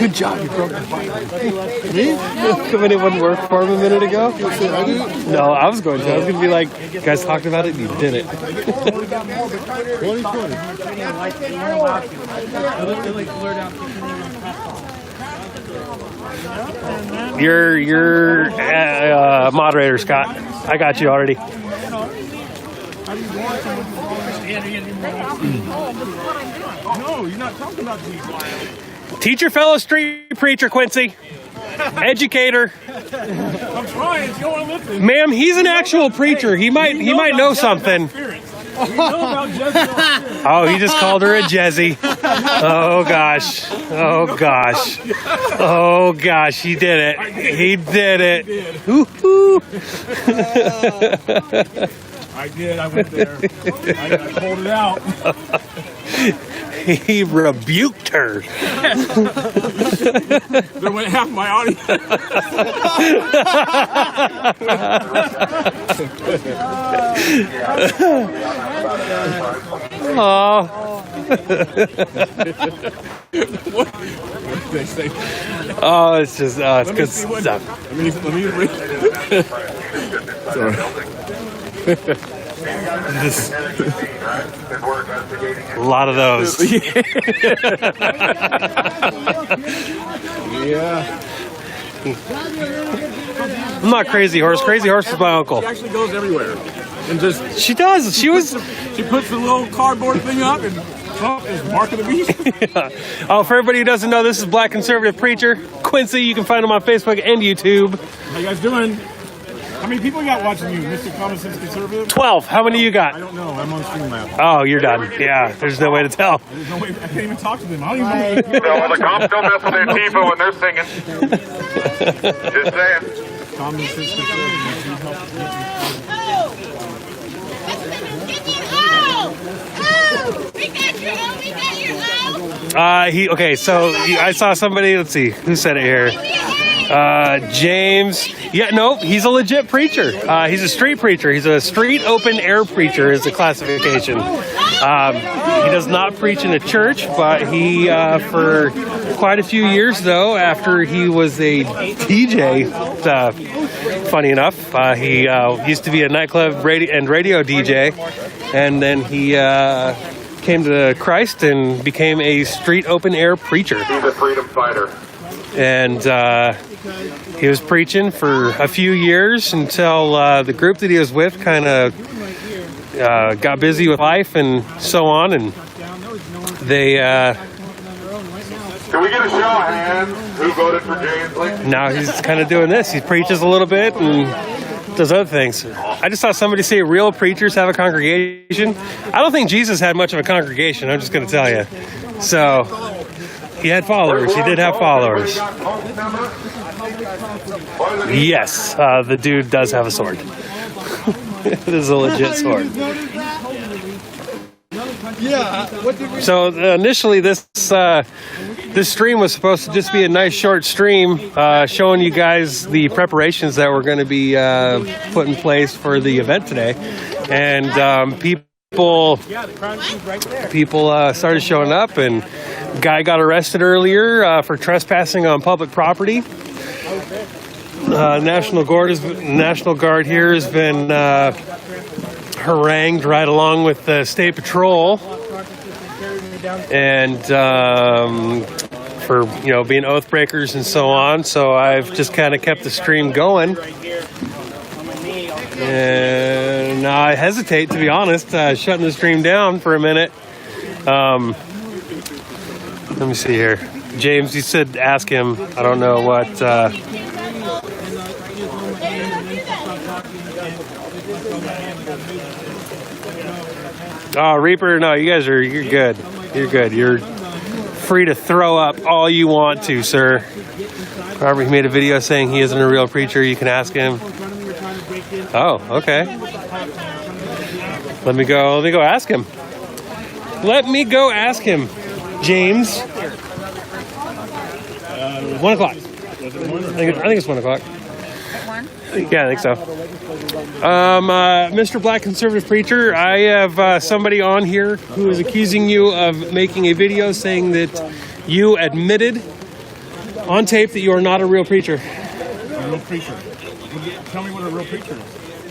Good job, you broke the fight. Me? When it wouldn't work for him a minute ago? I did? No, I was going to. I was going to be like, you guys talked about it and you did it. 2020. You're moderator, Scott. I got you already. No, you're not talking about these. Teach your fellow street preacher, Quincy. Educator. I'm trying. You don't want to listen. Ma'am, he's an actual preacher. He might know something. Oh, he just called her a Jezzy. Oh gosh. Oh gosh. Oh gosh, he did it. He did it. Woo-hoo. I did. I went there. I pulled it out. He rebuked her. There went half my audience. Oh. What did they say? Oh, it's just it's good stuff. Let me read. Sorry. A lot of those. Yeah. I'm not Crazy Horse. Crazy Horse is my uncle. She actually goes everywhere. And just She does. She was. she puts the little cardboard thing up and Trump is Mark of the Beast. Oh, for everybody who doesn't know, this is Black Conservative Preacher Quincy. You can find him on Facebook and YouTube. How you guys doing? How many people you got watching you, Mr. Common Sense Conservative? 12. How many you I got? don't know. I'm on Streamlab. Oh, you're done. Yeah, there's no way to tell. There's no way. I can't even talk to them. I don't even know. No, well, the cops don't mess with Antifa when they're singing. Just saying. Common Sense Conservative. I saw somebody. Let's see, who said it here? James. Yeah, no, he's a legit preacher. He's a street preacher. He's a street open air preacher is the classification. He does not preach in a church, but he, for quite a few years though, after he was a DJ, funny enough, he used to be a nightclub radio DJ, and then he came to Christ and became a street open air preacher. He's a freedom fighter. And he was preaching for a few years until the group that he was with kind of got busy with life and so on, and they Can we get a show of hands? Who voted for James Lincoln? now he's kind of doing this. He preaches a little bit and does other things. I just saw somebody say real preachers have a congregation. I don't think Jesus had much of a congregation, I'm just going to tell you. So he had followers. He did have followers. Yes, the dude does have a sword. It is a legit sword. Yeah. What did we? So initially, this stream was supposed to just be a nice short stream showing you guys the preparations that were going to be put in place for the event today, and people started showing up, and guy got arrested earlier for trespassing on public property. National Guard here has been harangued right along with the State Patrol, and for being oath breakers and so on. So I've just kind of kept the stream going, and I hesitate, to be honest, shutting the stream down for a minute. Let me see here. James, you said ask him. I don't know what. Oh, Reaper, no, you're good. You're good. You're free to throw up all you want to, sir. Robert, he made a video saying he isn't a real preacher. You can ask him. Oh, okay. Let me go ask him. Let me go ask him. James. 1 o'clock. I think it's 1 o'clock. Yeah, I think so. Mr. Black Conservative Preacher, I have somebody on here who is accusing you of making a video saying that you admitted on tape that you are not a real preacher. A real preacher. Tell me what a real preacher is.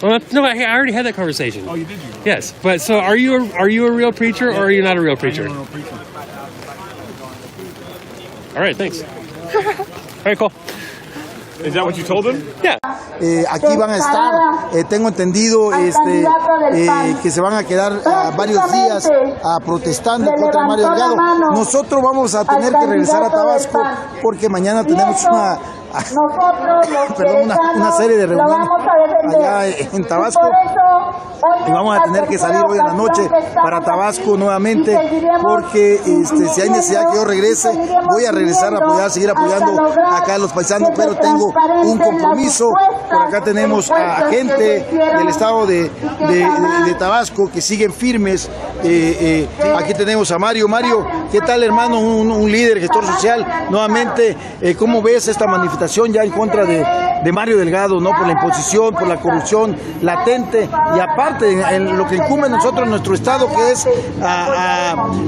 Well, no, I already had that conversation. Oh, you did? Yes, but so are you a real preacher or are you not a real preacher? I'm a real preacher. All right, thanks. All right, cool. Is that what you told him? Yeah. Aquí van a estar, tengo entendido que se van a quedar varios días protestando contra Mario Delgado. Nosotros vamos a tener que regresar a Tabasco porque mañana tenemos una serie de reuniones allá en Tabasco y vamos a tener que salir hoy en la noche para Tabasco nuevamente porque si hay necesidad que yo regrese, voy a regresar a apoyar, seguir apoyando acá a los paisanos, pero tengo un compromiso. Por acá tenemos a gente del estado de Tabasco que siguen firmes. Aquí tenemos a Mario. Mario, ¿qué tal, hermano? Un líder, gestor social. Nuevamente, ¿cómo ves esta manifestación ya en contra de Mario Delgado, ¿no? Por la imposición, por la corrupción latente y aparte en lo que incumbe a nosotros en nuestro estado,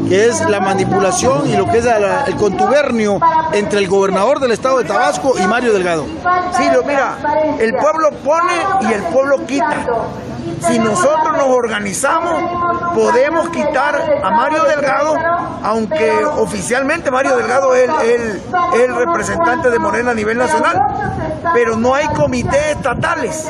que es la manipulación y lo que es el contubernio entre el gobernador del estado de Tabasco y Mario Delgado? Sí, mira, el pueblo pone y el pueblo quita. Si nosotros nos organizamos, podemos quitar a Mario Delgado, aunque oficialmente Mario Delgado es el representante de Morena a nivel nacional, pero no hay comités estatales.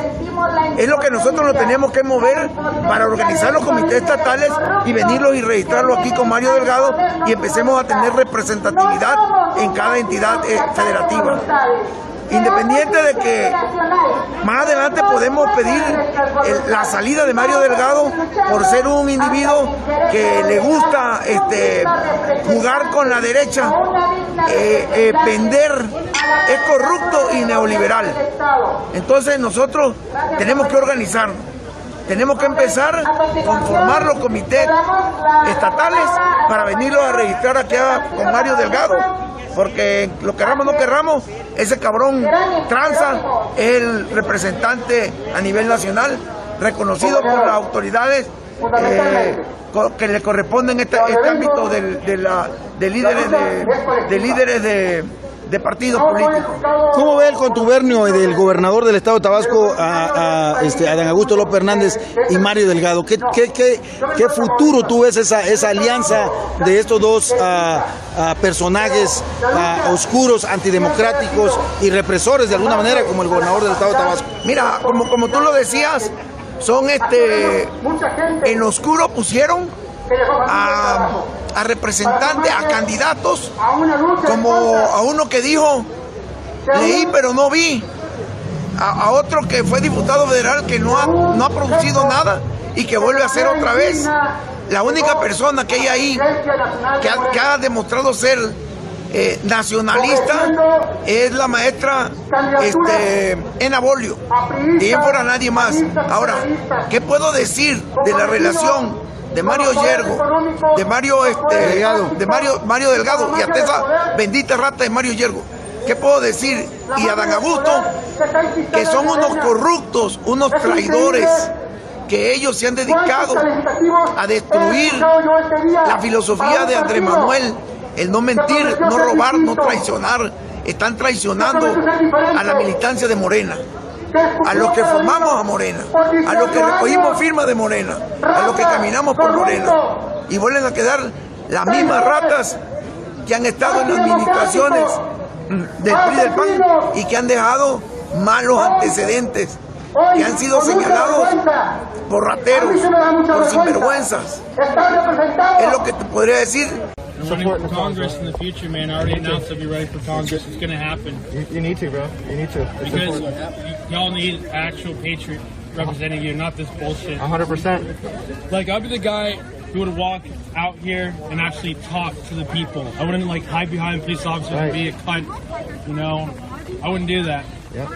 Es lo que nosotros nos tenemos que mover para organizar los comités estatales y venirlos y registrarlos aquí con Mario Delgado y empecemos a tener representatividad en cada entidad federativa. Independiente de que más adelante podemos pedir la salida de Mario Delgado por ser un individuo que le gusta jugar con la derecha, vender, es corrupto y neoliberal. Entonces nosotros tenemos que organizarnos. Tenemos que empezar a conformar los comités estatales para venirlos a registrar aquí con Mario Delgado. Porque lo querramos o no querramos, ese cabrón tranza es el representante a nivel nacional, reconocido por las autoridades que le corresponden este ámbito de líderes de partidos políticos. ¿Cómo ve el contubernio del gobernador del estado de Tabasco, Adán Augusto López Hernández y Mario Delgado? ¿Qué futuro tú ves esa alianza de estos dos personajes oscuros, antidemocráticos y represores de alguna manera, como el gobernador del estado de Tabasco? Mira, como tú lo decías, son en oscuro pusieron a representantes, a candidatos, como a uno que dijo, leí pero no vi, a otro que fue diputado federal que no ha producido nada y que vuelve a hacer otra vez. La única persona que hay ahí que ha demostrado ser nacionalista es la maestra Ena Bolio, y en fuera nadie más. Ahora, ¿qué puedo decir de la relación de Mario Yergo, de Mario Delgado y hasta esa bendita rata de Mario Yergo? ¿Qué puedo decir? Y Adán Augusto, que son unos corruptos, unos traidores, que ellos se han dedicado a destruir la filosofía de Andrés Manuel, el no mentir, no robar, no traicionar. Están traicionando a la militancia de Morena, a los que formamos a Morena, a los que recogimos firmas de Morena, a los que caminamos por Morena, y vuelven a quedar las mismas ratas que han estado en las administraciones del PRI y del PAN y que han dejado malos antecedentes, que han sido señalados por rateros, por sinvergüenzas. Es lo que te podría decir. Running for Congress in the future, man. I already announced I'll be running for Congress. It's going to happen. You need to, bro. You need to. It's because important. y'all need an actual patriot representing you, not this bullshit. 100%. Like, I'll be the guy who would walk out here and actually talk to the people. I wouldn't, like, hide behind police officers and be a cunt, you know? I wouldn't do that. Yep.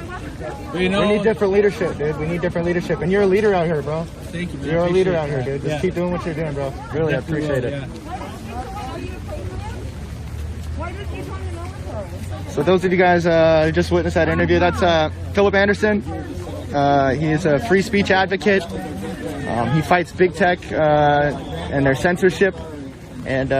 But, you know, we need different leadership, dude. We need different leadership. And you're a leader out here, bro. Thank you, man. You're a leader out here, that. dude. Just keep doing what you're doing, bro. Really, I appreciate it. Yeah. So those of you guys who just witnessed that interview, that's Philip Anderson. He is a free speech advocate. He fights big tech and their censorship. And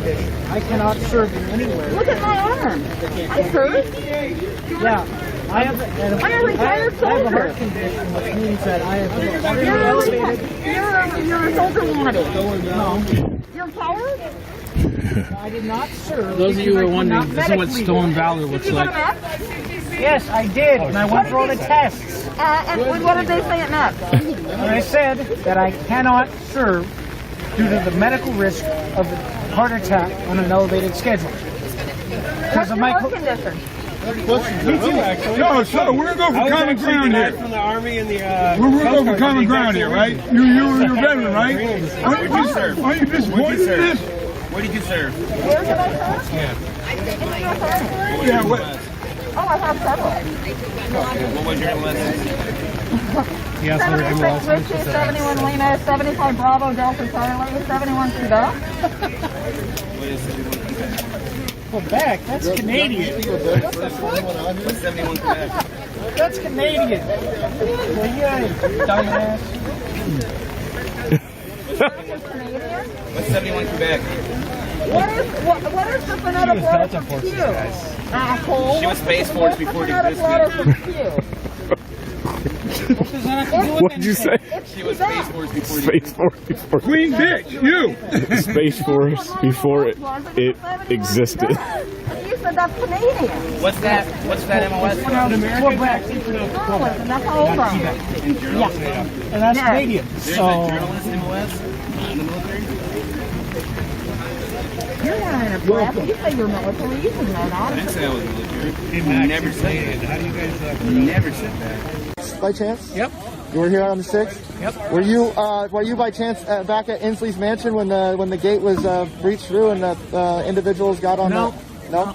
condition. I cannot serve in anywhere. Look at my arm. I'm hurt. Yeah. I have a retired I have a soldier. heart condition, which means that I have been You're a soldier wanted. No, You're a coward? I did not serve. Those of you who because I are could wondering, not this is what medically stolen do it. valor looks Did you get like. a map? Yes, I did, and I went through all the tests. And what did they say it meant? And I said that I cannot serve due to the medical risk of a heart attack on an elevated schedule. What's your heart condition? No, so we're gonna go for common ground here. From the Army and the, We're gonna go for common ground here, right? You're a veteran, right? Where did you serve? Are you disappointed in this? Where did you serve? Where did I serve? Yeah. Yeah, what? Oh, I have several. What was your enlistment? Yes, 76 Richie, 71 Lima, 75 Bravo Delta Charlie, 71 Quebec. Quebec, that's Canadian. What's 71 Quebec? That's Canadian. Well, yeah, dumbass. What's 71 Quebec? What is the phonetic letter for Q? Asshole. She was Space Force before it What's the phonetic existed. letter for Q? What did you say? She was Space Force before it Space Force before Queen bitch, you! Space Force before it existed. You said that's Canadian. What's that? What's that MOS? Quebec. Journalism, that's how old I am. Yeah, and that's Yeah. Canadian. There's So, a journalist MOS in the military? You're not in a class. You say you're military. You should know I that. didn't say I was military. Never said that. How do you guys never said that. By chance? Yep. You were here on the 6th? Yep. Were you by chance back at Inslee's mansion when the gate was breached through and the individuals got on? No. No.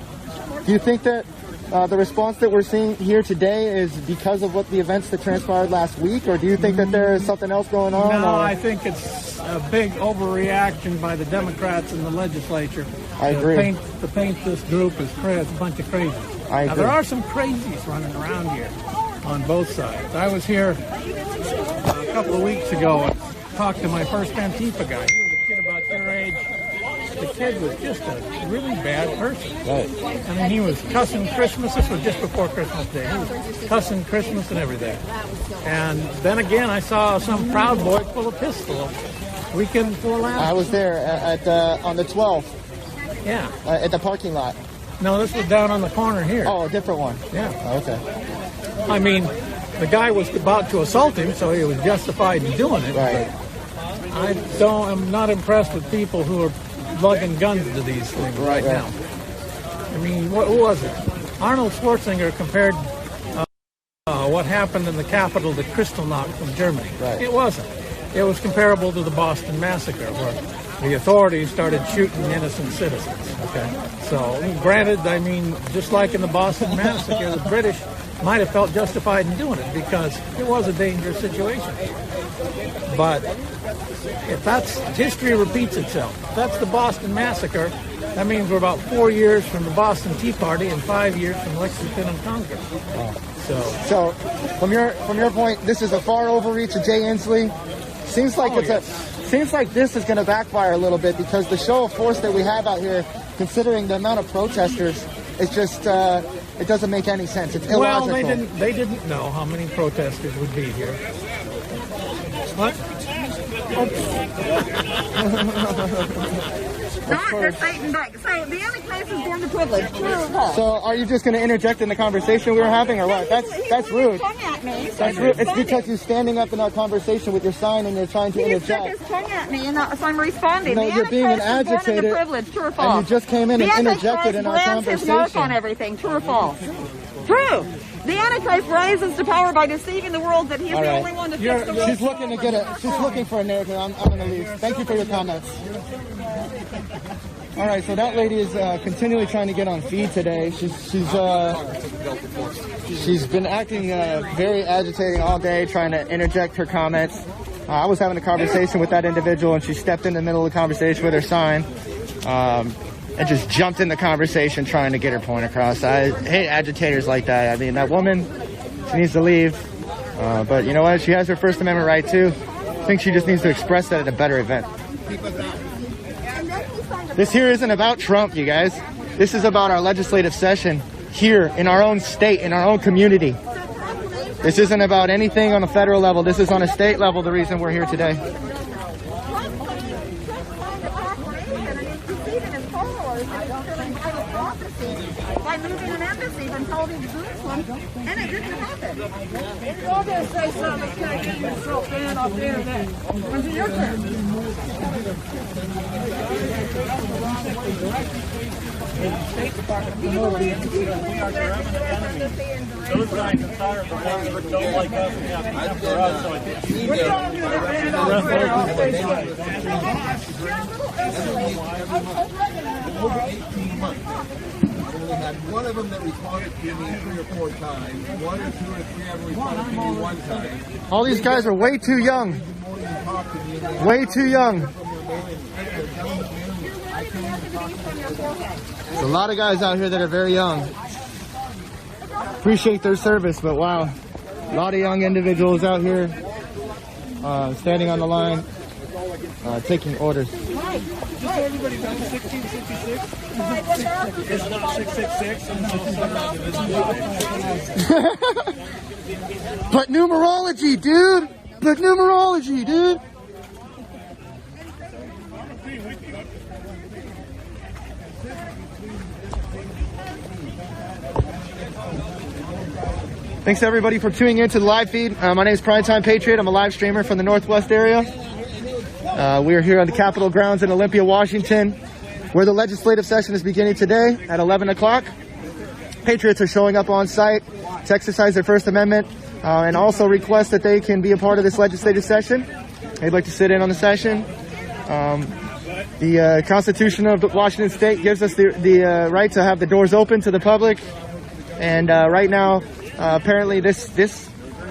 Do you think that the response that we're seeing here today is because of what the events that transpired last week, or do you think that there is something else going on? No, or? I think it's a big overreaction by the Democrats in the legislature. I agree. To paint this group as a bunch of crazies. I Now, agree. there are some crazies running around here on both sides. I was here a couple of weeks ago and talked to my first Antifa guy. He was a kid about your age. The kid was just a really bad person. Right. I mean, he was cussing Christmas. This was just before Christmas Day. He was cussing Christmas and everything. And then again, I saw some Proud Boy pull a pistol weekend before last. I was there on the 12th Yeah. at the parking lot. No, this was down on the corner here. Oh, a different one. Yeah. Oh, okay. I mean, the guy was about to assault him, so he was justified in doing it. Right. But I'm not impressed with people who are lugging guns to these things right now. I mean, who was it? Arnold Schwarzenegger compared what happened in the capital to Kristallnacht from Germany. Right. It wasn't. It was comparable to the Boston Massacre, where the authorities started shooting innocent citizens. Okay. So, granted, I mean, just like in the Boston Massacre, the British might have felt justified in doing it because it was a dangerous situation. But if history repeats itself, if that's the Boston Massacre, that means we're about 4 years from the Boston Tea Party and 5 years from Lexington and Concord. So, from your point, this is a far overreach of Jay Inslee. Seems like seems like this is going to backfire a little bit because the show of force that we have out here, considering the amount of protesters, it's just it doesn't make any sense. It's illogical. Well, they didn't know how many protesters would be here. What? Not just Satan back. So the only place is born to privilege. True or false? So, are you just going to interject in the conversation we were having, or what? That's rude. Tongue at me. That's rude. It's because you're standing up in our conversation with your sign and you're trying to He stuck interject. his tongue at me, and so I'm responding. No, the you're being an Antichrist is born agitator, into privilege. True or false? and you just came in and the interjected in our Antichrist brands his mark conversation. on everything. True or false? True. The Antichrist rises to power by deceiving the world that he's All the right. only one to fix the world. She's looking to She's looking for a narrative. I'm going to leave. Thank you for your comments. All right, so that lady is continually trying to get on feed today. She's been acting very agitating all day, trying to interject her comments. I was having a conversation with that individual, and she stepped in the middle of the conversation with her sign and just jumped in the conversation trying to get her point across. I hate agitators like that. I mean, that woman, she needs to leave. But you know what? She has her First Amendment right, too. I think she just needs to express that at a better event. This here isn't about Trump, you guys. This is about our legislative session here in our own state, in our own community. This isn't about anything on a federal level. This is on a state level, the reason we're here today. By moving an embassy from Colby to Jerusalem, and it didn't happen. If you're going to say something that's going to get yourself banned off the internet, when's your turn? Those guys inside are the ones that don't like us and have contempt for us, so I think had one of them that responded to me 3 or 4 times. 1 or 2 or 3 ever responded to me 1 time. All these guys are way too young. Way too young. There's a lot of guys out here that are very young. Appreciate their service, but wow. A lot of young individuals out here standing on the line, taking orders. everybody done 1666? It's not 666 and But numerology, dude! But numerology, dude! Thanks everybody for tuning in to the live feed. My name is Primetime Patriot. I'm a live streamer from the Northwest area. We are here on the Capitol grounds in Olympia, Washington, where the legislative session is beginning today at 11 o'clock. Patriots are showing up on site to exercise their First Amendment and also request that they can be a part of this legislative session. They'd like to sit in on the session. The Constitution of Washington State gives us the right to have the doors open to the public. And right now, apparently this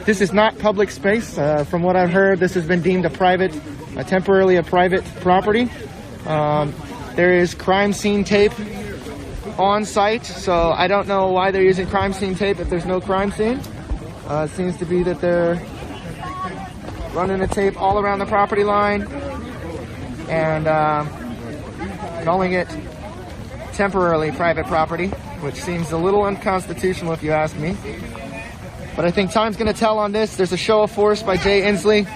is not public space. From what I've heard, this has been deemed temporarily a private property. There is crime scene tape on site, so I don't know why they're using crime scene tape if there's no crime scene. It seems to be that they're running the tape all around the property line and calling it temporarily private property, which seems a little unconstitutional if you ask me. But I think time's going to tell on this. There's a show of force by Jay Inslee.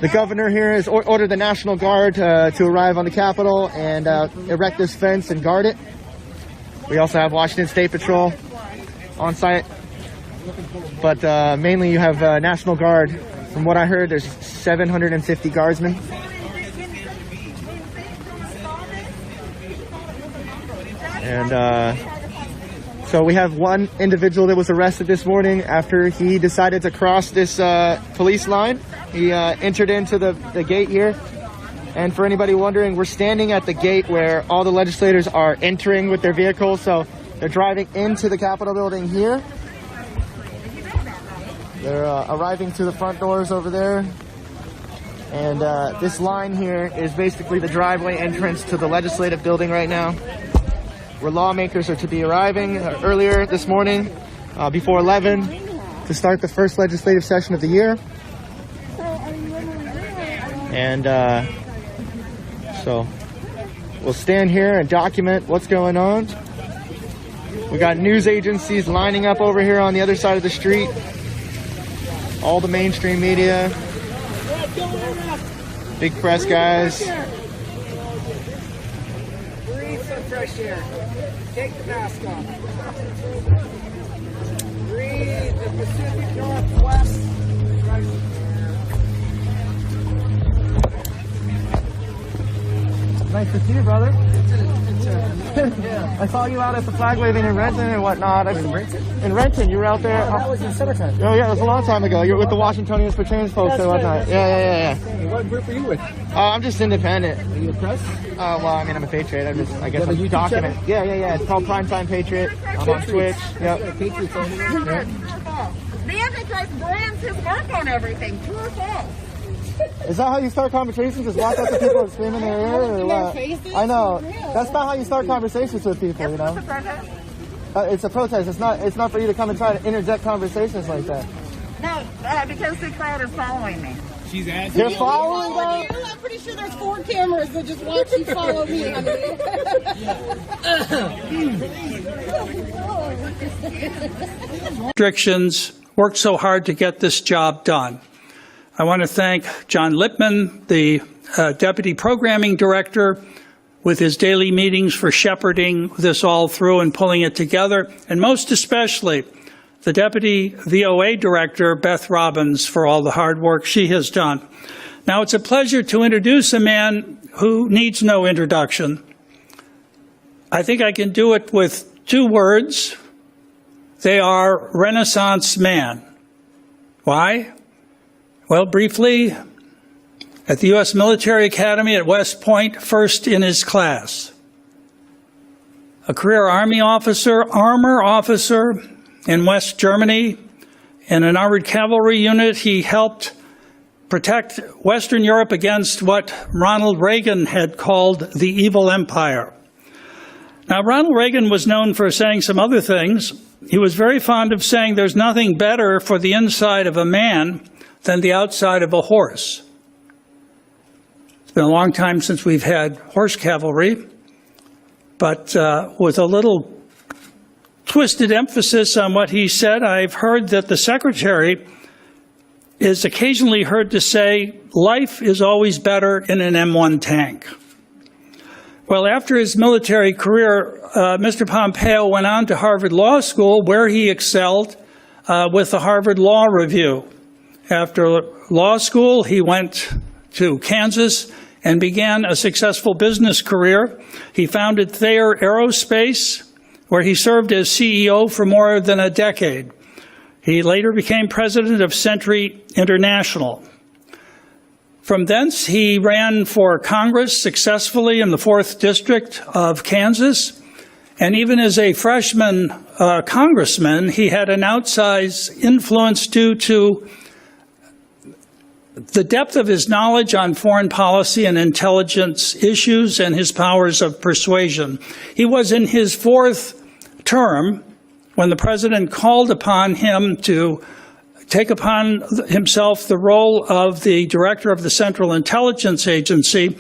The governor here has ordered the National Guard to arrive on the Capitol and erect this fence and guard it. We also have Washington State Patrol on site. But mainly you have National Guard. From what I heard, there's 750 guardsmen. And so we have one individual that was arrested this morning after he decided to cross this police line. He entered into the gate here. And for anybody wondering, we're standing at the gate where all the legislators are entering with their vehicles. So they're driving into the Capitol building here. They're arriving to the front doors over there. And this line here is basically the driveway entrance to the legislative building right now, where lawmakers are to be arriving earlier this morning before 11 to start the first legislative session of the year. And so we'll stand here and document what's going on. We got news agencies lining up over here on the other side of the street. All the mainstream media, big press guys. Breathe some fresh air. Take the mask off. Breathe the Pacific Northwest. Nice to see you, brother. I saw you out at the flag waving in Renton and whatnot. In Renton? In Renton, you were out there. That was in summertime. Oh yeah, it was a long time ago. You were with the Washingtonians for Change folks and whatnot. Yeah. What group are you with? I'm just independent. Are you a press? Well, I mean, I'm a patriot. I guess I'm YouTube document. channel? Yeah. It's called Primetime Patriot. I'm on Twitch. Yep. Patriots only. Yep. The Antichrist brands his mark on everything. True or false? Is that how you start conversations? Just walk up to people and scream in their ear? Or what? I know. That's not how you start conversations with people, you know? It's a protest. It's not for you to come and try to interject conversations like that. No, because the crowd is following me. She's asking. You're following them? pretty sure there's 4 cameras that just watch you follow me. Restrictions worked so hard to get this job done. I want to thank John Lippman, the Deputy Programming Director, with his daily meetings for shepherding this all through and pulling it together, and most especially the Deputy VOA Director, Beth Robbins, for all the hard work she has done. Now, it's a pleasure to introduce a man who needs no introduction. I think I can do it with 2 words. They are Renaissance man. Why? Well, briefly, at the U.S. Military Academy at West Point, first in his class. A career Army officer, armor officer in West Germany. In an armored cavalry unit, he helped protect Western Europe against what Ronald Reagan had called the evil empire. Now, Ronald Reagan was known for saying some other things. He was very fond of saying there's nothing better for the inside of a man than the outside of a horse. It's been a long time since we've had horse cavalry, but with a little twisted emphasis on what he said, I've heard that the Secretary is occasionally heard to say, life is always better in an M1 tank. Well, after his military career, Mr. Pompeo went on to Harvard Law School, where he excelled with the Harvard Law Review. After law school, he went to Kansas and began a successful business career. He founded Thayer Aerospace, where he served as CEO for more than a decade. He later became president of Century International. From thence, he ran for Congress successfully in the 4th District of Kansas. And even as a freshman congressman, he had an outsized influence due to the depth of his knowledge on foreign policy and intelligence issues and his powers of persuasion. He was in his 4th term when the president called upon him to take upon himself the role of the director of the Central Intelligence Agency.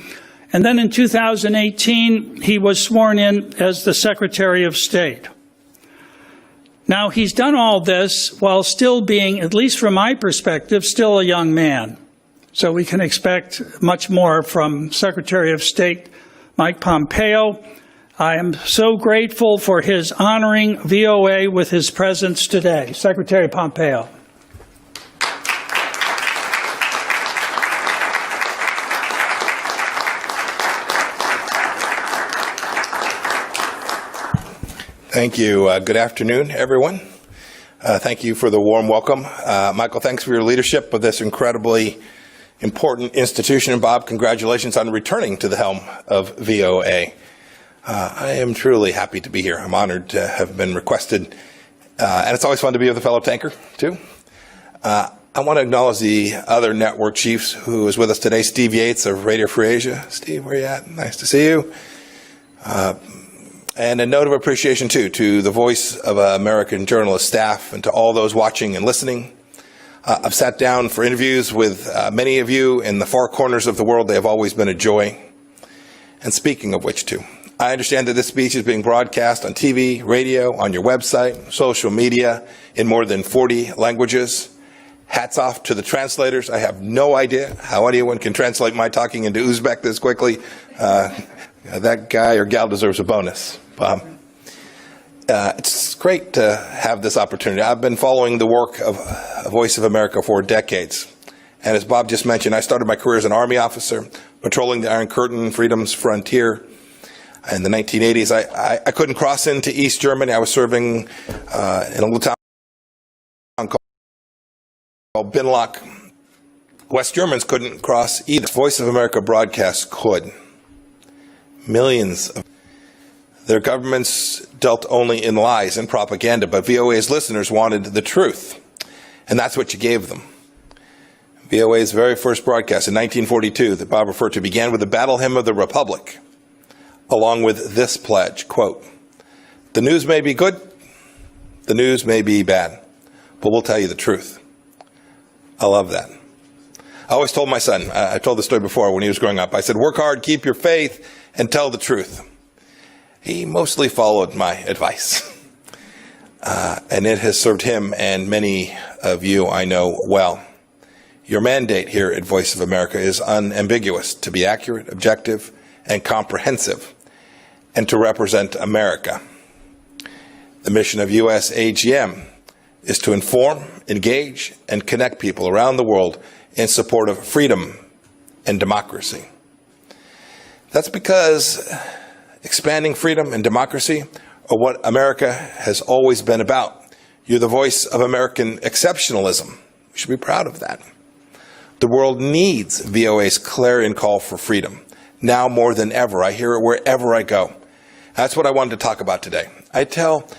And then in 2018, he was sworn in as the Secretary of State. Now, he's done all this while still being, at least from my perspective, still a young man. So we can expect much more from Secretary of State Mike Pompeo. I am so grateful for his honoring VOA with his presence today. Secretary Pompeo. Thank you. Good afternoon, everyone. Thank you for the warm welcome. Michael, thanks for your leadership of this incredibly important institution. And Bob, congratulations on returning to the helm of VOA. I am truly happy to be here. I'm honored to have been requested. And it's always fun to be with a fellow tanker, too. I want to acknowledge the other network chiefs who is with us today. Steve Yates of Radio Free Asia. Steve, where are you at? Nice to see you. And a note of appreciation, too, to the Voice of American Journalist staff and to all those watching and listening. I've sat down for interviews with many of you in the far corners of the world. They have always been a joy. And speaking of which, too, I understand that this speech is being broadcast on TV, radio, on your website, social media, in more than 40 languages. Hats off to the translators. I have no idea how anyone can translate my talking into Uzbek this quickly. That guy or gal deserves a bonus. It's great to have this opportunity. I've been following the work of Voice of America for decades. And as Bob just mentioned, I started my career as an Army officer, patrolling the Iron Curtain, Freedom's Frontier. In the 1980s, I couldn't cross into East Germany. I was serving in a little town called Binlock. West Germans couldn't cross either. Voice of America broadcast could. Millions of their governments dealt only in lies and propaganda, but VOA's listeners wanted the truth, and that's what you gave them. VOA's very first broadcast in 1942 that Bob referred to began with the Battle Hymn of the Republic, along with this pledge, quote, "The news may be good, the news may be bad, but we'll tell you the truth." I love that. I always told my son, I told the story before when he was growing up, I said, work hard, keep your faith, and tell the truth. He mostly followed my advice. And it has served him and many of you I know well. Your mandate here at Voice of America is unambiguous: to be accurate, objective, and comprehensive, and to represent America. The mission of USAGM is to inform, engage, and connect people around the world in support of freedom and democracy. That's because expanding freedom and democracy are what America has always been about. You're the voice of American exceptionalism. We should be proud of that. The world needs VOA's clarion call for freedom. Now more than ever, I hear it wherever I go. That's what I wanted to talk about today. I tell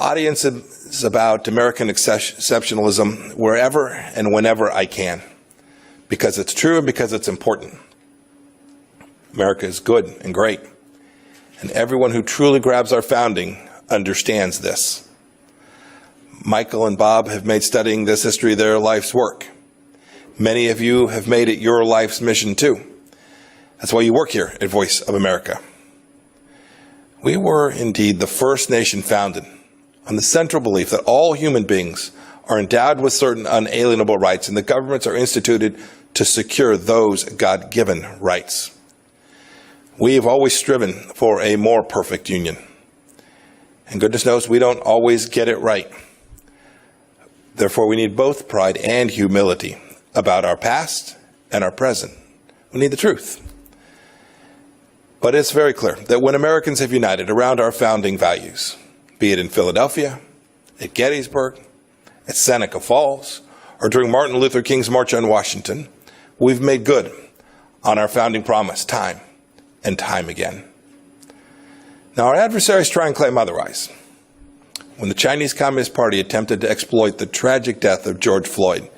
audiences about American exceptionalism wherever and whenever I can, because it's true and because it's important. America is good and great, and everyone who truly grabs our founding understands this. Michael and Bob have made studying this history their life's work. Many of you have made it your life's mission too. That's why you work here at Voice of America. We were indeed the first nation founded on the central belief that all human beings are endowed with certain unalienable rights, and that governments are instituted to secure those God-given rights. We have always striven for a more perfect union. And goodness knows we don't always get it right. Therefore, we need both pride and humility about our past and our present. We need the truth. But it's very clear that when Americans have united around our founding values, be it in Philadelphia, at Gettysburg, at Seneca Falls, or during Martin Luther King's March on Washington, we've made good on our founding promise time and time again. Now, our adversaries try and claim otherwise. When the Chinese Communist Party attempted to exploit the tragic death of George Floyd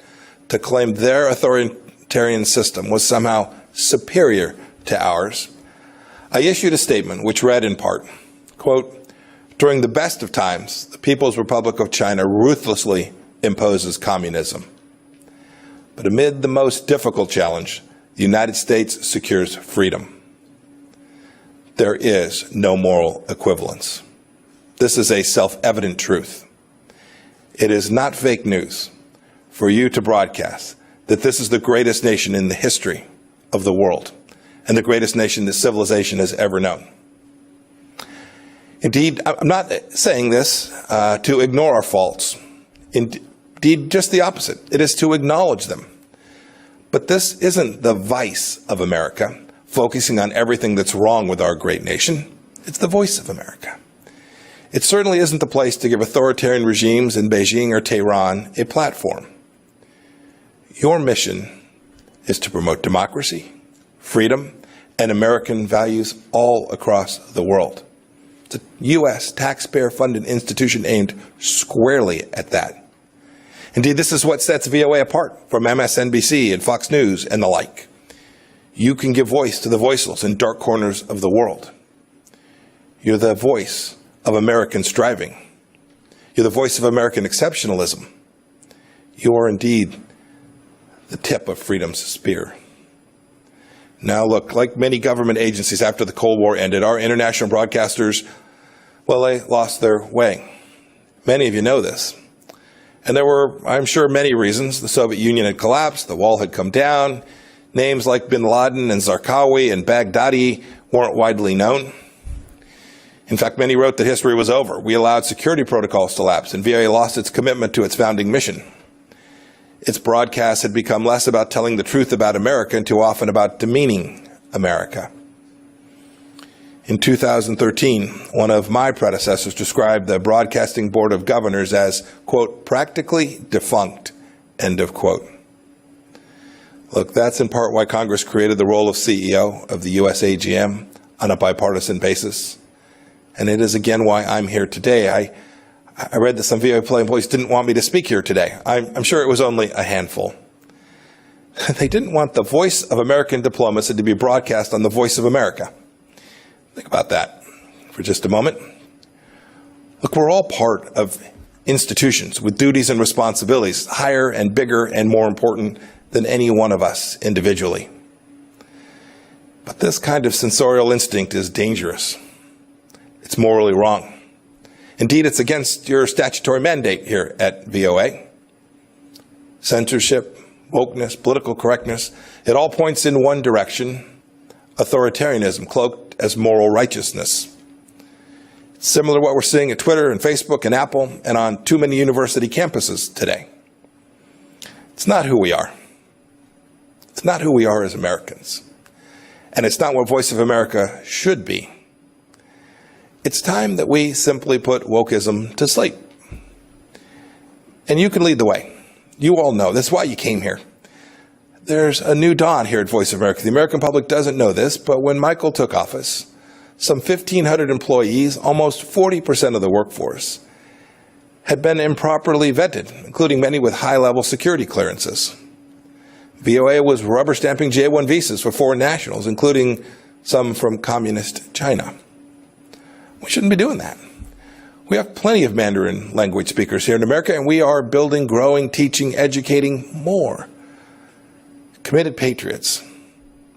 to claim their authoritarian system was somehow superior to ours, I issued a statement which read in part, quote, "During the best of times, the People's Republic of China ruthlessly imposes communism. But amid the most difficult challenge, the United States secures freedom. There is no moral equivalence. This is a self-evident truth. It is not fake news for you to broadcast that this is the greatest nation in the history of the world and the greatest nation that civilization has ever known. Indeed, I'm not saying this to ignore our faults. Indeed, just the opposite. It is to acknowledge them. But this isn't the vice of America, focusing on everything that's wrong with our great nation. It's the voice of America. It certainly isn't the place to give authoritarian regimes in Beijing or Tehran a platform. Your mission is to promote democracy, freedom, and American values all across the world. It's a U.S. taxpayer-funded institution aimed squarely at that. Indeed, this is what sets VOA apart from MSNBC and Fox News and the like. You can give voice to the voiceless in dark corners of the world. You're the voice of American striving. You're the voice of American exceptionalism. You are indeed the tip of freedom's spear. Now look, like many government agencies after the Cold War ended, our international broadcasters, well, they lost their way. Many of you know this. And there were, I'm sure, many reasons. The Soviet Union had collapsed, the wall had come down, names like bin Laden and Zarqawi and Baghdadi weren't widely known. In fact, many wrote that history was over. We allowed security protocols to lapse, and VOA lost its commitment to its founding mission. Its broadcasts had become less about telling the truth about America and too often about demeaning America. In 2013, one of my predecessors described the Broadcasting Board of Governors as, quote, practically defunct, end of quote. Look, that's in part why Congress created the role of CEO of the USAGM on a bipartisan basis. And it is again why I'm here today. I read that some VOA employees didn't want me to speak here today. I'm sure it was only a handful. They didn't want the voice of American diplomacy to be broadcast on the Voice of America. Think about that for just a moment. Look, we're all part of institutions with duties and responsibilities, higher and bigger and more important than any one of us individually. But this kind of censorial instinct is dangerous. It's morally wrong. Indeed, it's against your statutory mandate here at VOA. Censorship, wokeness, political correctness, it all points in one direction: authoritarianism cloaked as moral righteousness. It's similar to what we're seeing at Twitter and Facebook and Apple and on too many university campuses today. It's not who we are. It's not who we are as Americans. And it's not what Voice of America should be. It's time that we simply put wokeism to sleep. And you can lead the way. You all know. That's why you came here. There's a new dawn here at Voice of America. The American public doesn't know this, but when Michael took office, some 1,500 employees, almost 40% of the workforce, had been improperly vetted, including many with high-level security clearances. VOA was rubber stamping J-1 visas for foreign nationals, including some from communist China. We shouldn't be doing that. We have plenty of Mandarin language speakers here in America, and we are building, growing, teaching, educating more committed patriots,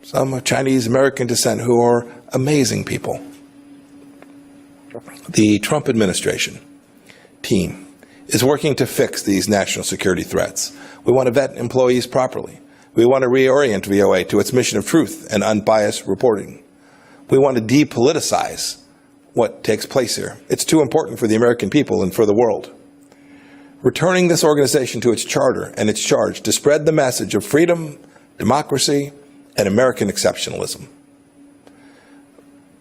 some of Chinese American descent who are amazing people. The Trump administration team is working to fix these national security threats. We want to vet employees properly. We want to reorient VOA to its mission of truth and unbiased reporting. We want to depoliticize what takes place here. It's too important for the American people and for the world. Returning this organization to its charter and its charge to spread the message of freedom, democracy, and American exceptionalism.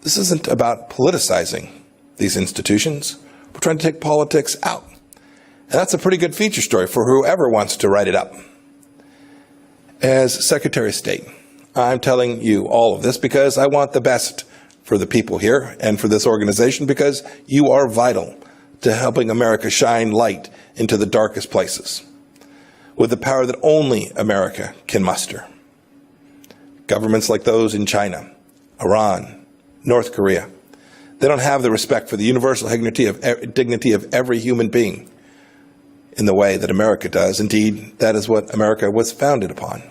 This isn't about politicizing these institutions. We're trying to take politics out. And that's a pretty good feature story for whoever wants to write it up. As Secretary of State, I'm telling you all of this because I want the best for the people here and for this organization, because you are vital to helping America shine light into the darkest places with the power that only America can muster. Governments like those in China, Iran, North Korea, they don't have the respect for the universal dignity of every human being in the way that America does. Indeed, that is what America was founded upon.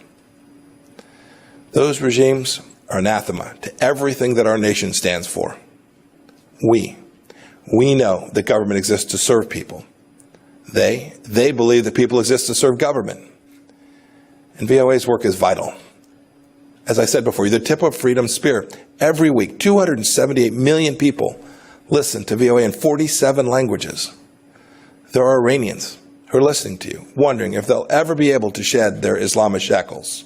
Those regimes are anathema to everything that our nation stands for. We know that government exists to serve people. They believe that people exist to serve government. And VOA's work is vital. As I said before, you're the tip of freedom's spear. Every week, 278 million people listen to VOA in 47 languages. There are Iranians who are listening to you, wondering if they'll ever be able to shed their Islamic shackles.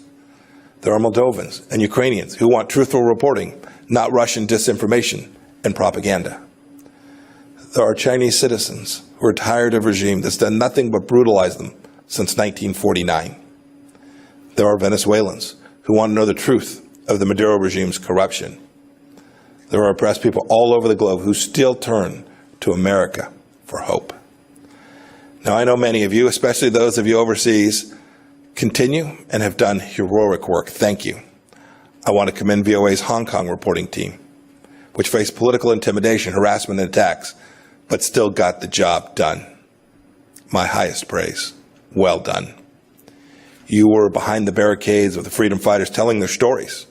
There are Moldovans and Ukrainians who want truthful reporting, not Russian disinformation and propaganda. There are Chinese citizens who are tired of a regime that's done nothing but brutalize them since 1949. There are Venezuelans who want to know the truth of the Maduro regime's corruption. There are oppressed people all over the globe who still turn to America for hope. Now, I know many of you, especially those of you overseas, continue and have done heroic work. Thank you. I want to commend VOA's Hong Kong reporting team, which faced political intimidation, harassment, and attacks, but still got the job done. My highest praise. Well done. You were behind the barricades of the freedom fighters telling their stories.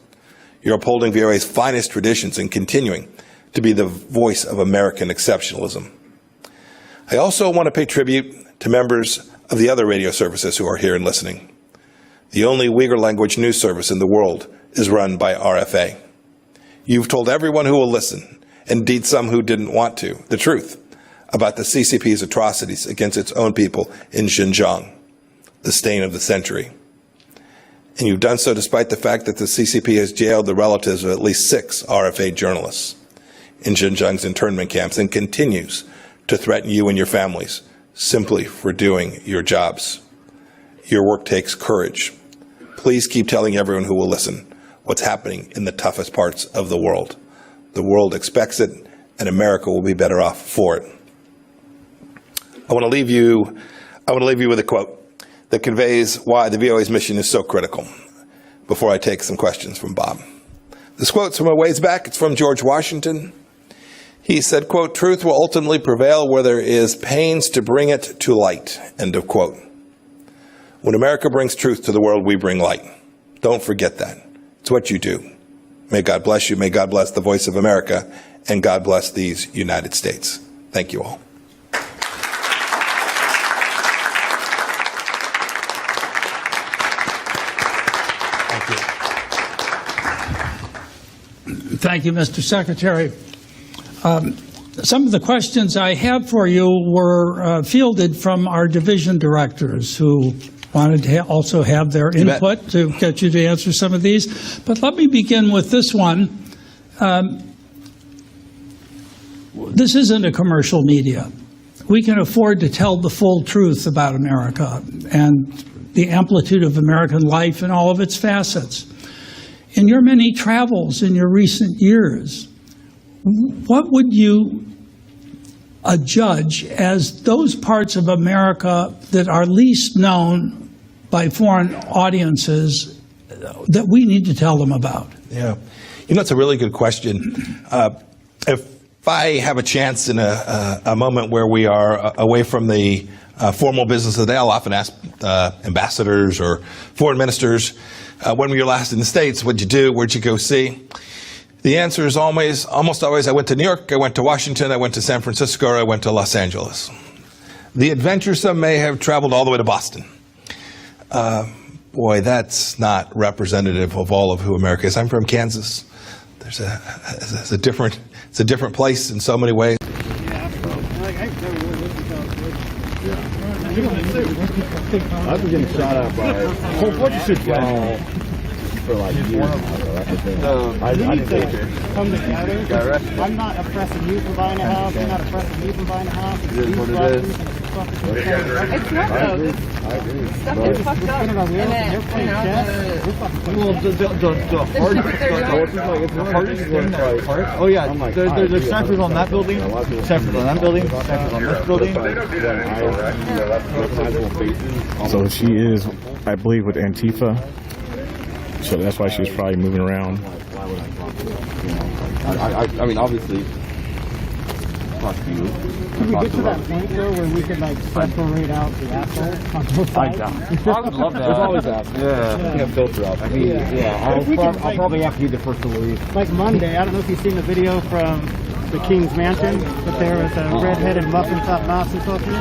You're upholding VOA's finest traditions and continuing to be the voice of American exceptionalism. I also want to pay tribute to members of the other radio services who are here and listening. The only Uyghur language news service in the world is run by RFA. You've told everyone who will listen, and indeed some who didn't want to, the truth about the CCP's atrocities against its own people in Xinjiang, the stain of the century. And you've done so despite the fact that the CCP has jailed the relatives of at least 6 RFA journalists in Xinjiang's internment camps and continues to threaten you and your families simply for doing your jobs. Your work takes courage. Please keep telling everyone who will listen what's happening in the toughest parts of the world. The world expects it, and America will be better off for it. I want to leave you with a quote that conveys why the VOA's mission is so critical before I take some questions from Bob. This quote's from a ways back. It's from George Washington. He said, quote, "Truth will ultimately prevail where there is pains to bring it to light," end of quote. When America brings truth to the world, we bring light. Don't forget that. It's what you do. May God bless you. May God bless the Voice of America. And God bless these United States. Thank you all. Thank you, Mr. Secretary. Some of the questions I have for you were fielded from our division directors who wanted to also have their input to get you to answer some of these. But let me begin with this one. This isn't a commercial media. We can afford to tell the full truth about America and the amplitude of American life in all of its facets. In your many travels in your recent years, what would you judge as those parts of America that are least known by foreign audiences that we need to tell them about? Yeah. You know, it's a really good question. If I have a chance in a moment where we are away from the formal business of the day, I'll often ask ambassadors or foreign ministers, when were you last in the States? What'd you do? Where'd you go see? The answer is almost always, I went to New York, I went to Washington, I went to San Francisco, or I went to Los Angeles. The adventuresome may have traveled all the way to Boston. Boy, that's not representative of all of who America is. I'm from Kansas. It's a different place in so many ways. I've been getting shot at by what you should go for like years. I didn't come together. I'm not oppressing you for buying a house. You're not oppressing me for buying a house. It is what it is. It's not though. I agree. Stuff is fucked up. And then, well, the hardest thing oh yeah, there's snipers on that building, snipers on that building, snipers on this building. So she is, I believe, with Antifa. So that's why she was probably moving around. I mean, obviously. Can we get to that point though where we could like separate out the assholes on both sides? I would love that. There's always that. Yeah. Yeah, filter out. I mean, I'll probably have to be the first to leave. Like Monday, I don't know if you've seen the video from the King's Mansion, but there was a redheaded muffin-top Nazi talking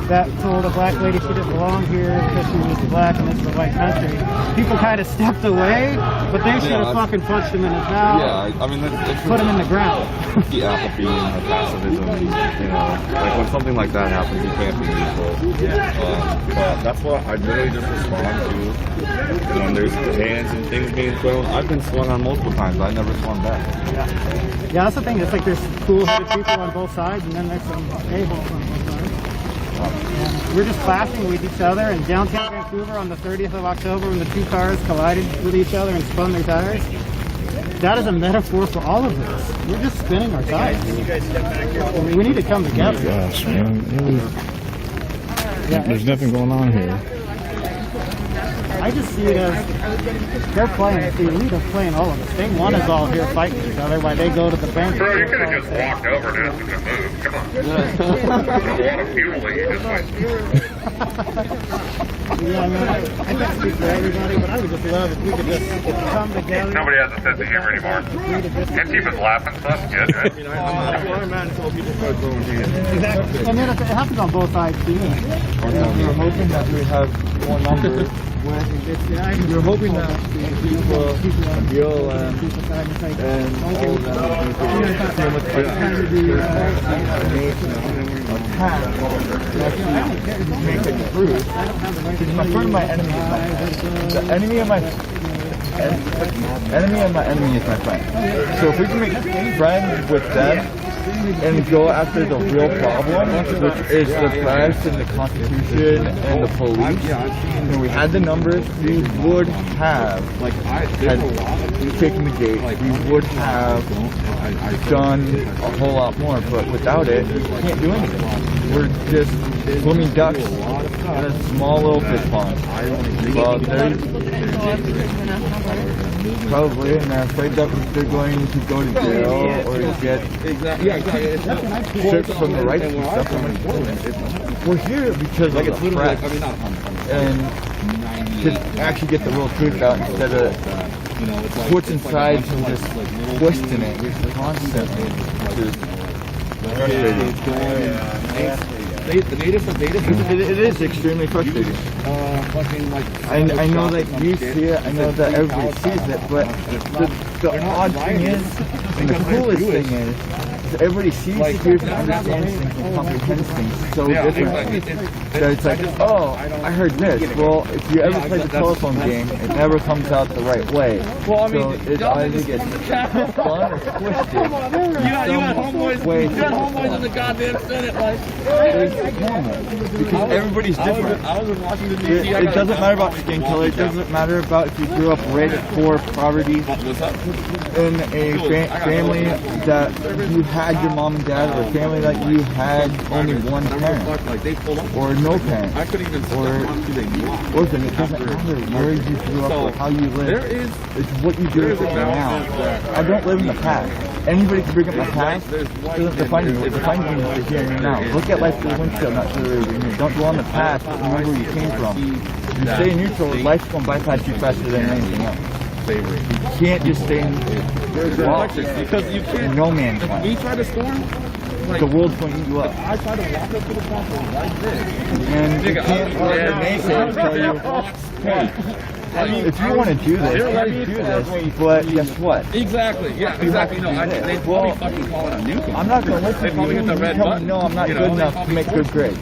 that told a black lady she didn't belong here because she was black and this is a white country. People kind of stepped away, but they should have fucking punched him in his mouth. Yeah, I mean, put him in the ground. The apathy and the passivism, you know, like when something like that happens, you can't be neutral. But that's what I literally just respond to. When there's hands and things being thrown, I've been swung on multiple times. I never swung back. Yeah, that's the thing. It's like there's cool-headed people on both sides, and then there's some a-holes on both sides. And we're just clashing with each other in downtown Vancouver on the 30th of October when the two cars collided with each other and spun their tires. That is a metaphor for all of this. We're just spinning our tires. I mean, we need to come together. Oh gosh, man. There's nothing going on here. I just see it as they're playing. The elite are playing all of us. They want us all here fighting each other while they go to the bank. Bro, you could have just walked over and asked them to move. Come on. There's a lot of fuel that you just went. Yeah, I mean, I can't speak for everybody, but I would just love if we could just come together. Nobody has a sense of humor anymore. Antifa's laughing, so that's good, right? I'm mad until people start throwing hands. Exactly. And then it happens on both sides, too. We're hoping that we have more numbers. You're hoping that people deal and all my friend, my enemy is my friend. The enemy of my enemy is my friend. So if we can make friends with them and go after the real problem, which is the press and the Constitution and the police, and we had the numbers, we would have taken the gate. We would have done a whole lot more, but without it, we can't do anything. We're just swimming ducks in a small little fish pond. Well, probably, and they're afraid that they're going to go to jail or get stripped from the rights and stuff. We're here because of the press. and to actually get the real truth out instead of switching sides and just twisting it constantly. It is extremely frustrating. I know that you see it, I know that everybody sees it, but the odd thing is, and the coolest thing is everybody sees, hears, and understands things and comprehends things so differently. So it's like, oh, I heard this. Well, if you ever play the telephone game, it never comes out the right way. So it either gets fun or twisted. You got homeboys in the goddamn Senate, like, because everybody's different. It doesn't matter about skin color. It doesn't matter about if you grew up rich, poor, poverty, in a family that you had your mom and dad, or a family that you had only one parent, or no parent, or orphan. It doesn't matter where you grew up or how you live. It's what you do with it now. I don't live in the past. Anybody can bring up my past. Doesn't define me. What defines me is the here and now. Look at life through the windshield, not through the rearview mirror. Don't dwell on the past, but remember where you came from. If you stay neutral, life's going to bypass you faster than anything else. You can't just stay in because you can't. No man's land. We try to storm. The world's going to eat you up. I try to walk up to the platform like this, and you can't let the naysayers tell you, hey, if you want to do this, do this. But guess what? Exactly. Yeah. Exactly. No. They probably fucking call it a nuke. I'm not going to listen to you. You tell me no, I'm not good enough to make good grades.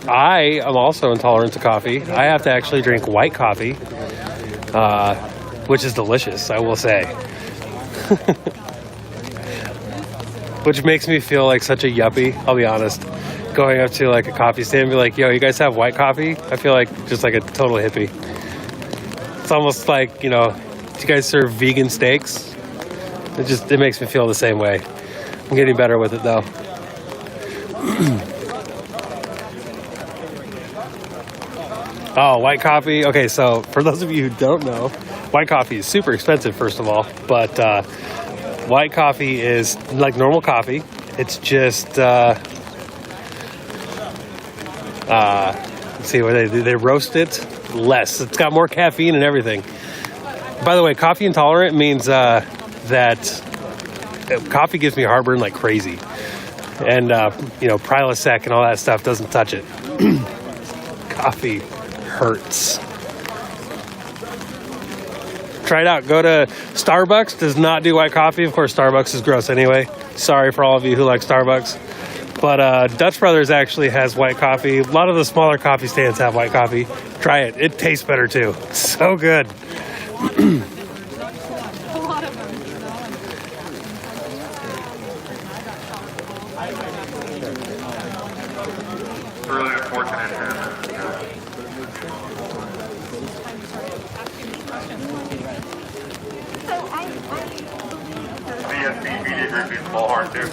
I am also intolerant to coffee. I have to actually drink white coffee, which is delicious, I will say. Which makes me feel like such a yuppie, I'll be honest. Going up to like a coffee stand and be like, yo, you guys have white coffee? I feel like just like a total hippie. It's almost like, you know, do you guys serve vegan steaks? It makes me feel the same way. I'm getting better with it though. Oh, white coffee. Okay, so for those of you who don't know, white coffee is super expensive, first of all. But white coffee is like normal coffee. It's just, let's see, what they roast it less. It's got more caffeine and everything. By the way, coffee intolerant means that coffee gives me heartburn like crazy. And, you know, Prilosec and all that stuff doesn't touch it. Coffee hurts. Try it out. Go to Starbucks. Does not do white coffee. Of course, Starbucks is gross anyway. Sorry for all of you who like Starbucks. But Dutch Brothers actually has white coffee. A lot of the smaller coffee stands have white coffee. Try it. It tastes better too. So good. Really unfortunate. CSB Media Group is Bullhorn too.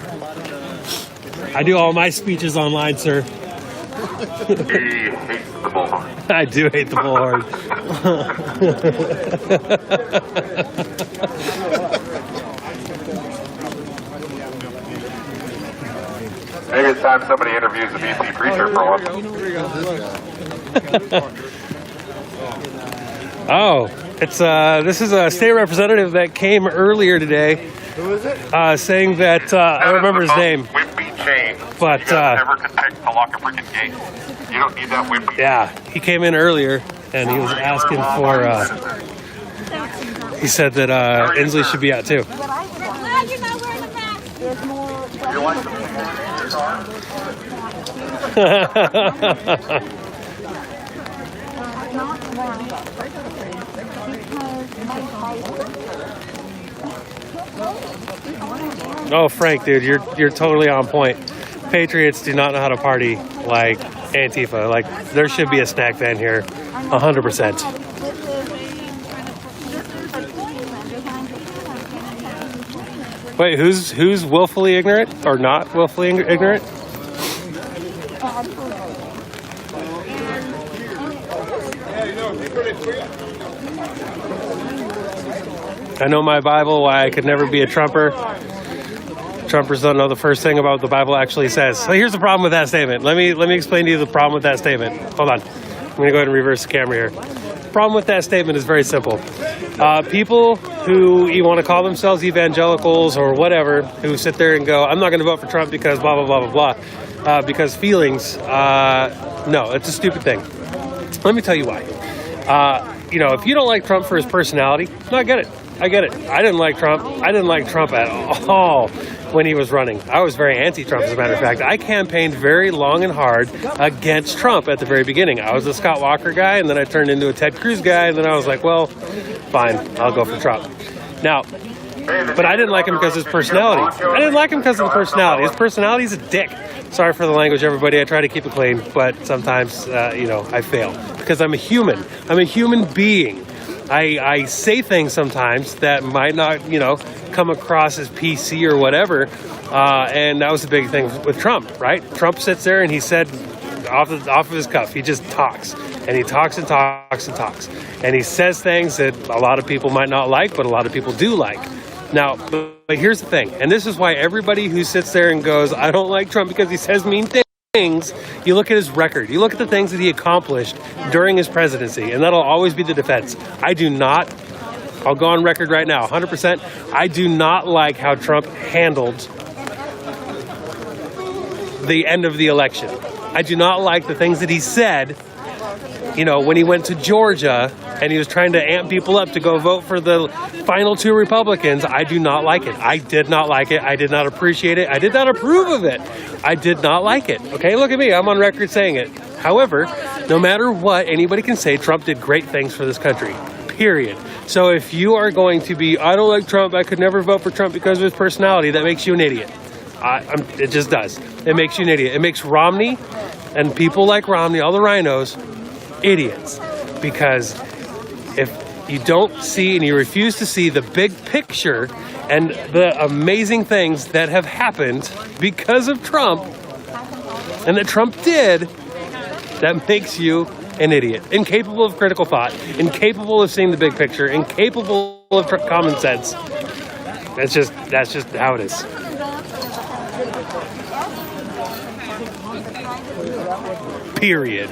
I do all my speeches online, sir. He hates the bullhorn. I do hate the bullhorn. Maybe it's time somebody interviews the BC preacher for once. Oh, it's this is a state representative that came earlier today. Who is it? Saying that I don't remember his name. Wimpy chain. But you guys never can pick to lock a freaking gate. You don't need that wimpy. Yeah, he came in earlier and he was asking for. He said that Inslee should be out too. I'm glad you're not wearing a mask. There's more. You like the not run because my Oh, Frank, dude, you're totally on point. Patriots do not know how to party like Antifa. Like, there should be a snack van here, 100%. Wait, who's willfully ignorant or not willfully ignorant? I know my Bible, why I could never be a Trumper. Trumpers don't know the first thing about what the Bible actually says. So here's the problem with that statement. Let me explain to you the problem with that statement. Hold on. I'm going to go ahead and reverse the camera here. The problem with that statement is very simple. People who you want to call themselves evangelicals or whatever, who sit there and go, I'm not going to vote for Trump because blah, blah, blah, blah, blah, because feelings, no, it's a stupid thing. Let me tell you why. If you don't like Trump for his personality, no, I get it. I didn't like Trump. I didn't like Trump at all when he was running. I was very anti-Trump, as a matter of fact. I campaigned very long and hard against Trump at the very beginning. I was a Scott Walker guy, and then I turned into a Ted Cruz guy, and then I was like, well, fine, I'll go for Trump. Now, but I didn't like him because of his personality. I didn't like him because of the personality. His personality is a dick. Sorry for the language, everybody. I try to keep it clean, but sometimes, I fail because I'm a human. I'm a human being. I say things sometimes that might not, come across as PC or whatever, and that was the big thing with Trump, right? Trump sits there and he said, off of his cuff, he just talks, and he talks and talks and talks, and he says things that a lot of people might not like, but a lot of people do like. Now, but here's the thing, and this is why everybody who sits there and goes, I don't like Trump because he says mean things, you look at his record, you look at the things that he accomplished during his presidency, and that'll always be the defense. I'll go on record right now, 100%, I do not like how Trump handled the end of the election. I do not like the things that he said, when he went to Georgia and he was trying to amp people up to go vote for the final two Republicans. I do not like it. I did not like it. I did not appreciate it. I did not approve of it. I did not like it. Okay, look at me. I'm on record saying it. However, no matter what anybody can say, Trump did great things for this country. Period. So if you are going to be, I don't like Trump, I could never vote for Trump because of his personality, that makes you an idiot. It just does. It makes you an idiot. It makes Romney and people like Romney, all the rhinos, idiots. Because if you don't see and you refuse to see the big picture and the amazing things that have happened because of Trump and that Trump did, that makes you an idiot, incapable of critical thought, incapable of seeing the big picture, incapable of common sense. That's just how it is. Period.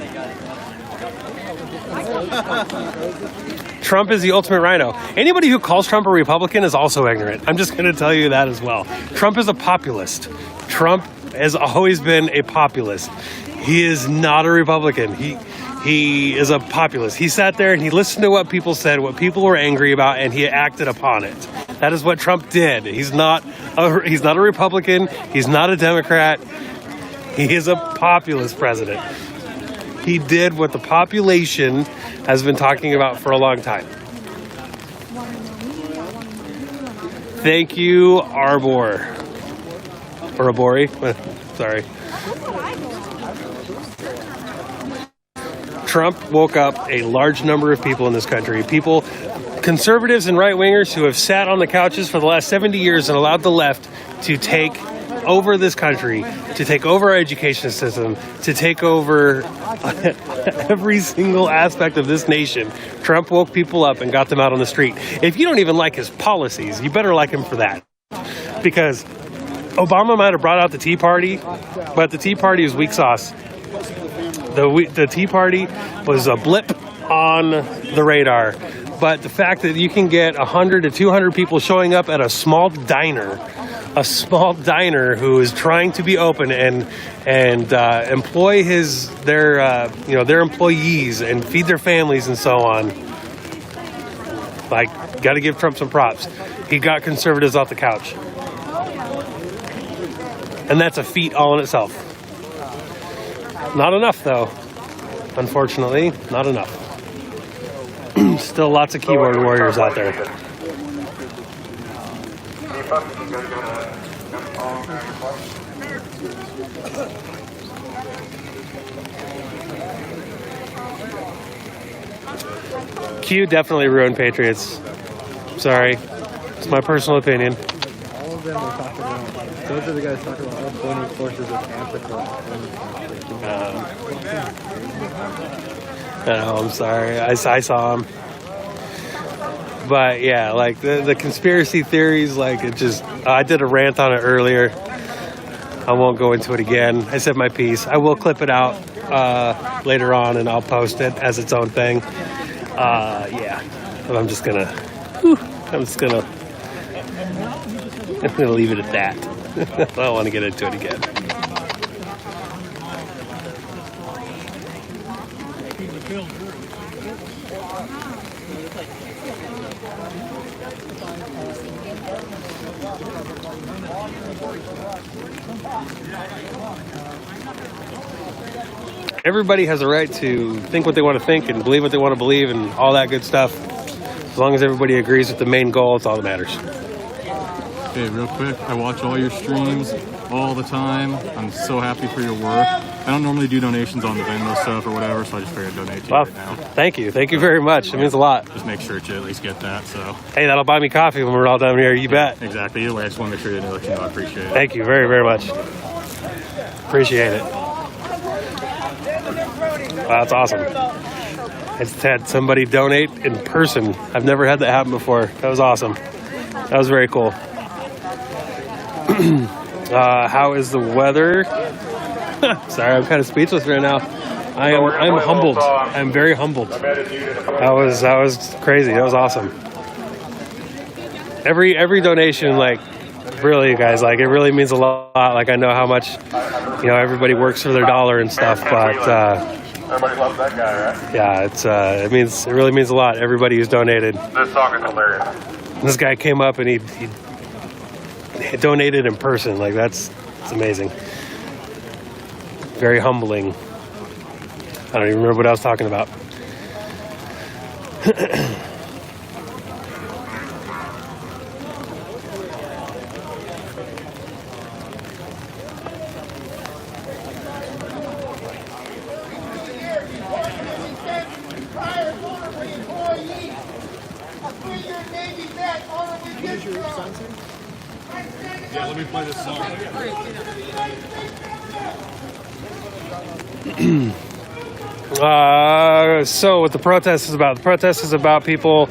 Trump is the ultimate rhino. Anybody who calls Trump a Republican is also ignorant. I'm just going to tell you that as well. Trump is a populist. Trump has always been a populist. He is not a Republican. He is a populist. He sat there and he listened to what people said, what people were angry about, and he acted upon it. That is what Trump did. He's not a Republican. He's not a Democrat. He is a populist president. He did what the population has been talking about for a long time. Thank you, Arbor. Or Arbori. Sorry. Trump woke up a large number of people in this country. People, conservatives and right-wingers who have sat on the couches for the last 70 years and allowed the left to take over this country, to take over our education system, to take over every single aspect of this nation. Trump woke people up and got them out on the street. If you don't even like his policies, you better like him for that. Because Obama might have brought out the Tea Party, but the Tea Party is weak sauce. The Tea Party was a blip on the radar. But the fact that you can get 100 to 200 people showing up at a small diner who is trying to be open and employ their employees and feed their families and so on. Like, got to give Trump some props. He got conservatives off the couch. And that's a feat all in itself. Not enough, though. Unfortunately, not enough. Still lots of keyboard warriors out there. Q definitely ruined Patriots. Sorry. It's my personal opinion. All of them are talking about, those are the guys talking about all joining forces with Africa. I know, I'm sorry. I saw him. But yeah, like the conspiracy theories, like it just, I did a rant on it earlier. I won't go into it again. I said my piece. I will clip it out later on and I'll post it as its own thing. Yeah, but I'm gonna leave it at that. I don't want to get into it again. Everybody has a right to think what they want to think and believe what they want to believe and all that good stuff. As long as everybody agrees with the main goal, it's all that matters. Okay, real quick, I watch all your streams all the time. I'm so happy for your work. I don't normally do donations on the Venmo stuff or whatever, so I just figured I'd donate to you right now. Thank you. Thank you very much. It means a lot. Just make sure you at least get that, so. Hey, that'll buy me coffee when we're all down here. You bet. Exactly. Either way, I just want to make sure you know I appreciate it. Thank you very, very much. Appreciate it. Wow, that's awesome. I just had somebody donate in person. I've never had that happen before. That was awesome. That was very cool. How is the weather? Sorry, I'm kind of speechless right now. I'm humbled. I'm very humbled. That was crazy. That was awesome. Every donation, like, really, guys, like, it really means a lot. Like, I know how much, everybody works for their dollar and stuff, but everybody loves that guy, right? yeah, it really means a lot. Everybody who's donated. This song is hilarious. This guy came up and he donated in person. Like, it's amazing. Very humbling. I don't even remember what I was talking about. Yeah, let me play this song. So what the protest is about? The protest is about people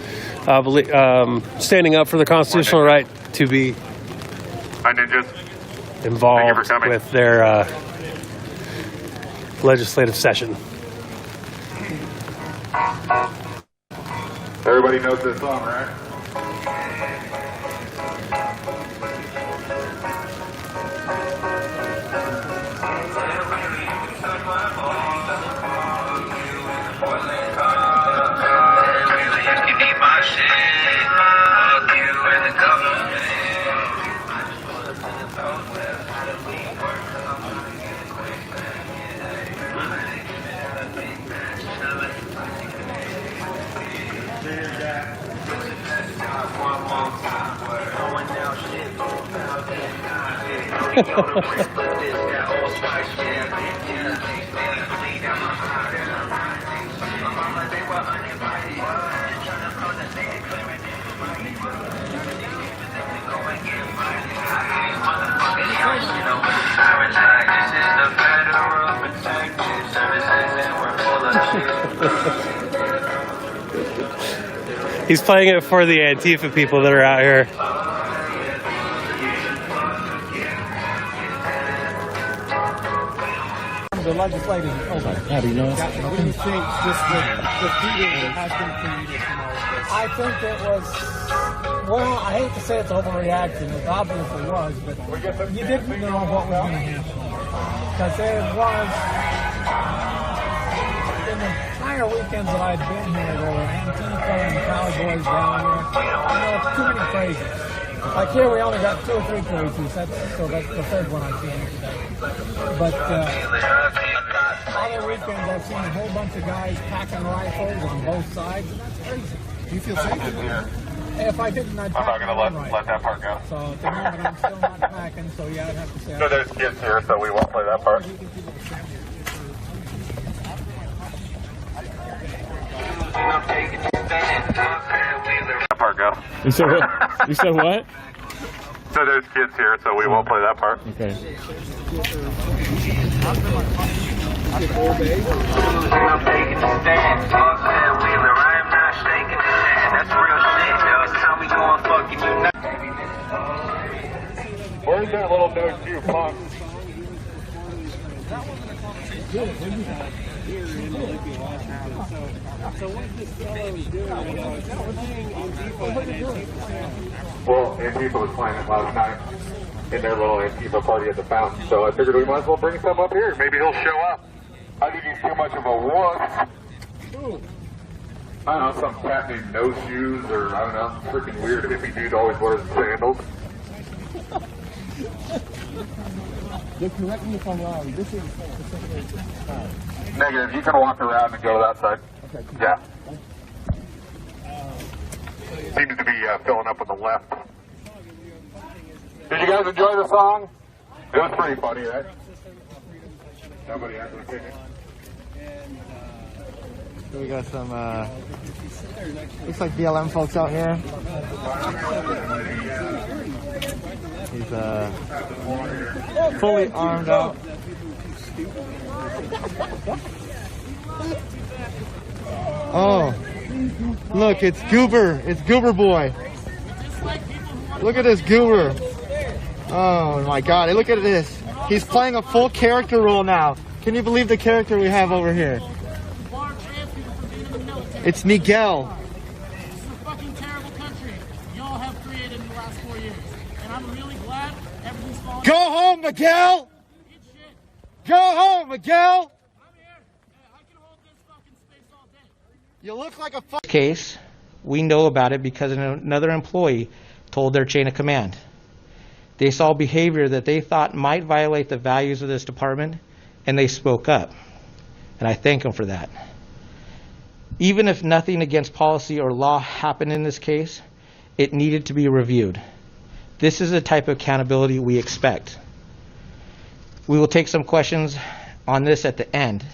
standing up for the constitutional right to be involved with their legislative session. Everybody knows this song, right? He's playing it for the Antifa people that are out here. The legislative How do you know? What do you think just the feeding has been created from all of this? I think it was, well, I hate to say it's overreaction. It obviously was, but you didn't know what was going to happen. Because there was, in the entire weekends that I'd been here, there were Antifa and Cowboys down here. It's too many crazies. Like here, we only got 2 or 3 crazies. That's the third one I've seen today. But Other weekends I've seen a whole bunch of guys packing rifles on both sides, and that's crazy. Do you feel safe? If I didn't, I'd pack. I'm not going to let that part go. So at the moment I'm still not packing, so yeah, I'd have to say. So there's kids here, so we won't play that part. That part go. You said what? You said what? So there's kids here, so we won't play that part. Okay. Where's that little nose to punk? Well, Antifa was playing it last night in their little Antifa party at the fountain, so I figured we might as well bring some up here. Maybe he'll show up. I think he's too much of a wuss. I don't know, some cat named No Shoes, or I don't know, freaking weird hippie dude always wears sandals. Correct me if I'm wrong. This is Negative, you can walk around and go to that side. Okay. Yeah. Seems to be filling up on the left. Did you guys enjoy the song? It was pretty funny, right? Nobody has an opinion. So we got some, looks like BLM folks out here. He's fully armed up. Oh, look, it's Goober. It's Goober Boy. Look at this Goober. Oh my God, look at this. He's playing a full character role now. Can you believe the character we have over here? It's Miguel. This is a fucking terrible country y'all have created in the last 4 years. And I'm really glad everything's falling. Go home, Miguel! Go home, Miguel! You look like a case. We know about it because another employee told their chain of command. They saw behavior that they thought might violate the values of this department, and they spoke up. And I thank them for that. Even if nothing against policy or law happened in this case, it needed to be reviewed. This is the type of accountability we expect. We will take some questions on this at the end.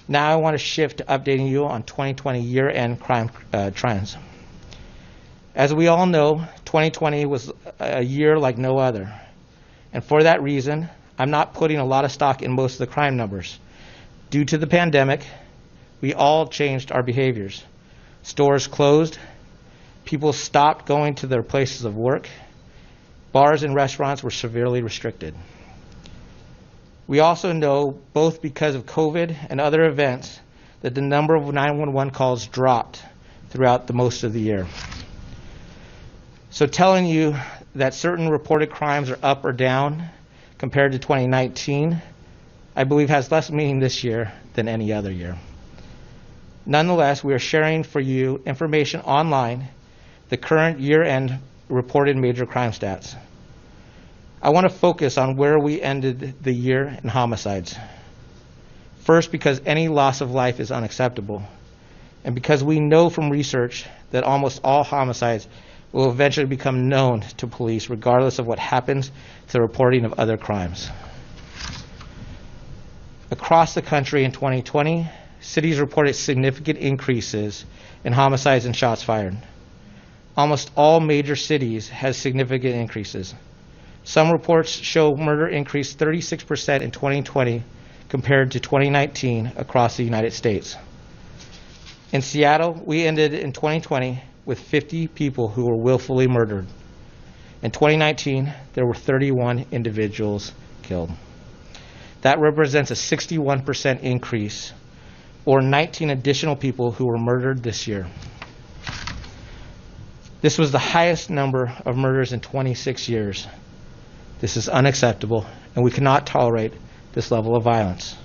Now I want to shift to updating you on 2020 year-end crime trends. As we all know, 2020 was a year like no other. And for that reason, I'm not putting a lot of stock in most of the crime numbers. Due to the pandemic, we all changed our behaviors. Stores closed, people stopped going to their places of work, bars and restaurants were severely restricted. We also know, both because of COVID and other events, that the number of 911 calls dropped throughout the most of the year. So telling you that certain reported crimes are up or down compared to 2019, I believe has less meaning this year than any other year. Nonetheless, we are sharing for you information online, the current year-end reported major crime stats. I want to focus on where we ended the year in homicides. First, because any loss of life is unacceptable, and because we know from research that almost all homicides will eventually become known to police regardless of what happens to the reporting of other crimes. Across the country in 2020, cities reported significant increases in homicides and shots fired. Almost all major cities had significant increases. Some reports show murder increased 36% in 2020 compared to 2019 across the United States. In Seattle, we ended in 2020 with 50 people who were willfully murdered. In 2019, there were 31 individuals killed. That represents a 61% increase, or 19 additional people who were murdered this year. This was the highest number of murders in 26 years. This is unacceptable, and we cannot tolerate this level of violence.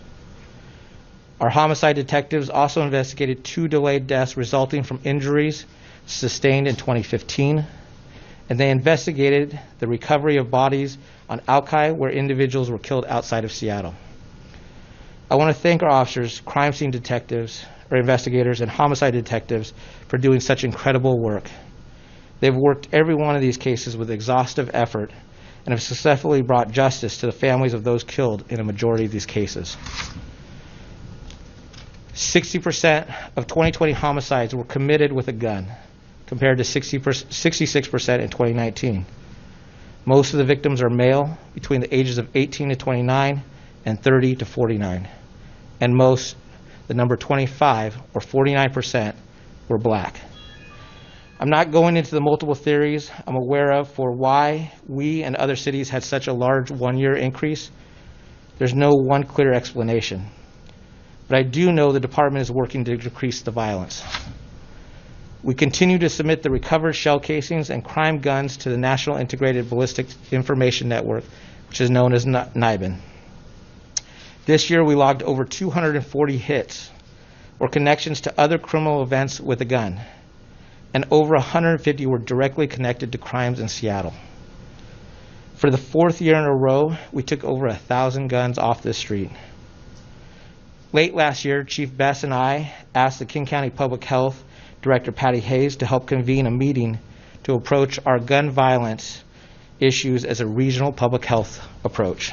Our homicide detectives also investigated 2 delayed deaths resulting from injuries sustained in 2015, and they investigated the recovery of bodies on Alki where individuals were killed outside of Seattle. I want to thank our officers, crime scene detectives, or investigators, and homicide detectives for doing such incredible work. They've worked every one of these cases with exhaustive effort and have successfully brought justice to the families of those killed in a majority of these cases. 60% of 2020 homicides were committed with a gun, compared to 66% in 2019. Most of the victims are male, between the ages of 18 to 29 and 30 to 49. And most, the number 25, or 49%, were black. I'm not going into the multiple theories I'm aware of for why we and other cities had such a large one-year increase. There's no one clear explanation. But I do know the department is working to decrease the violence. We continue to submit the recovered shell casings and crime guns to the National Integrated Ballistic Information Network, which is known as NIBIN. This year we logged over 240 hits or connections to other criminal events with a gun, and over 150 were directly connected to crimes in Seattle. For the 4th year in a row, we took over 1,000 guns off the street. Late last year, Chief Bess and I asked the King County Public Health Director Patty Hayes to help convene a meeting to approach our gun violence issues as a regional public health approach.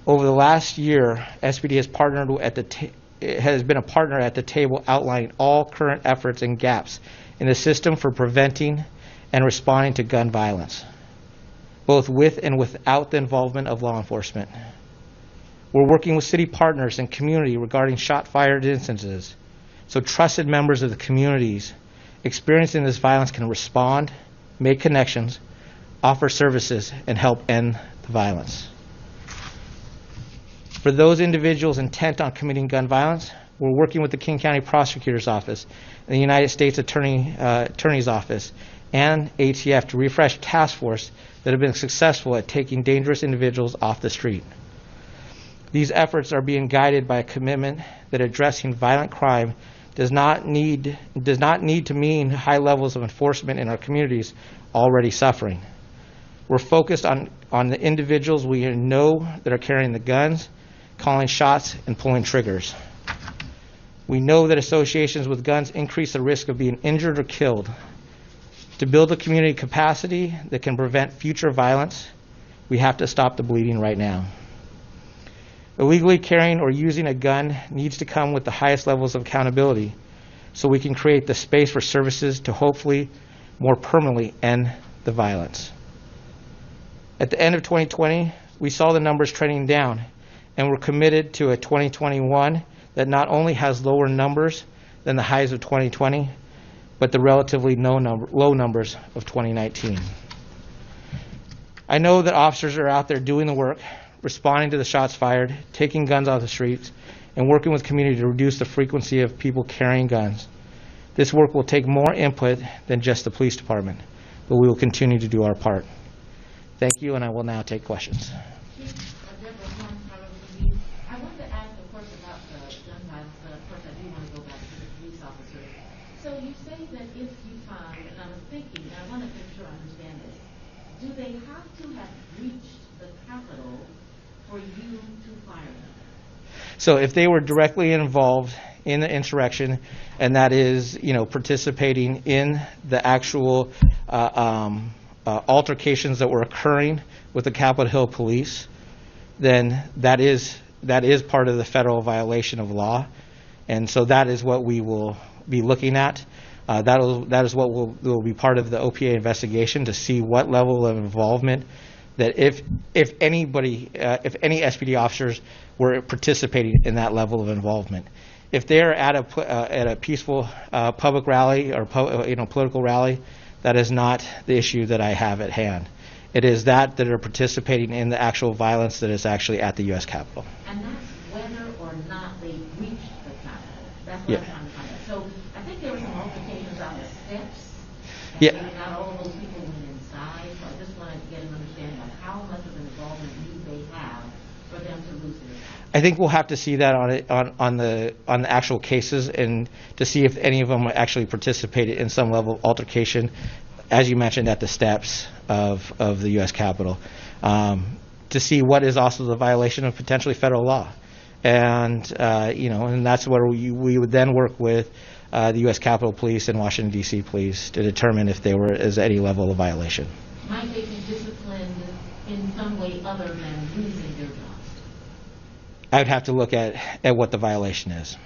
Over the last year, SPD has partnered has been a partner at the table outlining all current efforts and gaps in the system for preventing and responding to gun violence, both with and without the involvement of law enforcement. We're working with city partners and community regarding shot-fired instances, so trusted members of the communities experiencing this violence can respond, make connections, offer services, and help end the violence. For those individuals intent on committing gun violence, we're working with the King County Prosecutor's Office and the United States Attorney's Office and ATF to refresh task force that have been successful at taking dangerous individuals off the street. These efforts are being guided by a commitment that addressing violent crime does not need to mean high levels of enforcement in our communities already suffering. We're focused on the individuals we know that are carrying the guns, calling shots, and pulling triggers. We know that associations with guns increase the risk of being injured or killed. To build a community capacity that can prevent future violence, we have to stop the bleeding right now. Illegally carrying or using a gun needs to come with the highest levels of accountability so we can create the space for services to hopefully more permanently end the violence. At the end of 2020, we saw the numbers trending down, and we're committed to a 2021 that not only has lower numbers than the highs of 2020, but the relatively low numbers of 2019. I know that officers are out there doing the work, responding to the shots fired, taking guns off the streets, and working with community to reduce the frequency of people carrying guns. This work will take more input than just the police department, but we will continue to do our part. Thank you, and I will now take questions. I wanted to ask, of course, about the gun violence, but of course I do want to go back to the police officers. So you say that if you find, and I was thinking, and I want to make sure I understand this, do they have to have reached the Capitol for you to fire them? So if they were directly involved in the insurrection, and that is, participating in the actual altercations that were occurring with the Capitol Hill police, then that is part of the federal violation of law, and so that is what we will be looking at. That is what will be part of the OPA investigation, to see what level of involvement that if any SPD officers were participating in that level of involvement. If they're at a peaceful public rally or political rally, that is not the issue that I have at hand. It is that are participating in the actual violence that is actually at the U.S. Capitol. And that's whether or not they reached the Capitol. That's what Yeah. I'm trying to find out. So I think there were some altercations on the steps. And Yeah. maybe not all of those people went inside. So I just wanted to get an understanding of how much of involvement they have for them to lose their lives. I think we'll have to see that on the actual cases, and to see if any of them actually participated in some level of altercation, as you mentioned, at the steps of the U.S. Capitol. to see what is also the violation of potentially federal law. And, and that's where we would then work with the U.S. Capitol Police and Washington, D.C. Police to determine if there is any level of violation. Might they be disciplined in some way other than losing their jobs? I would have to look at what the violation is.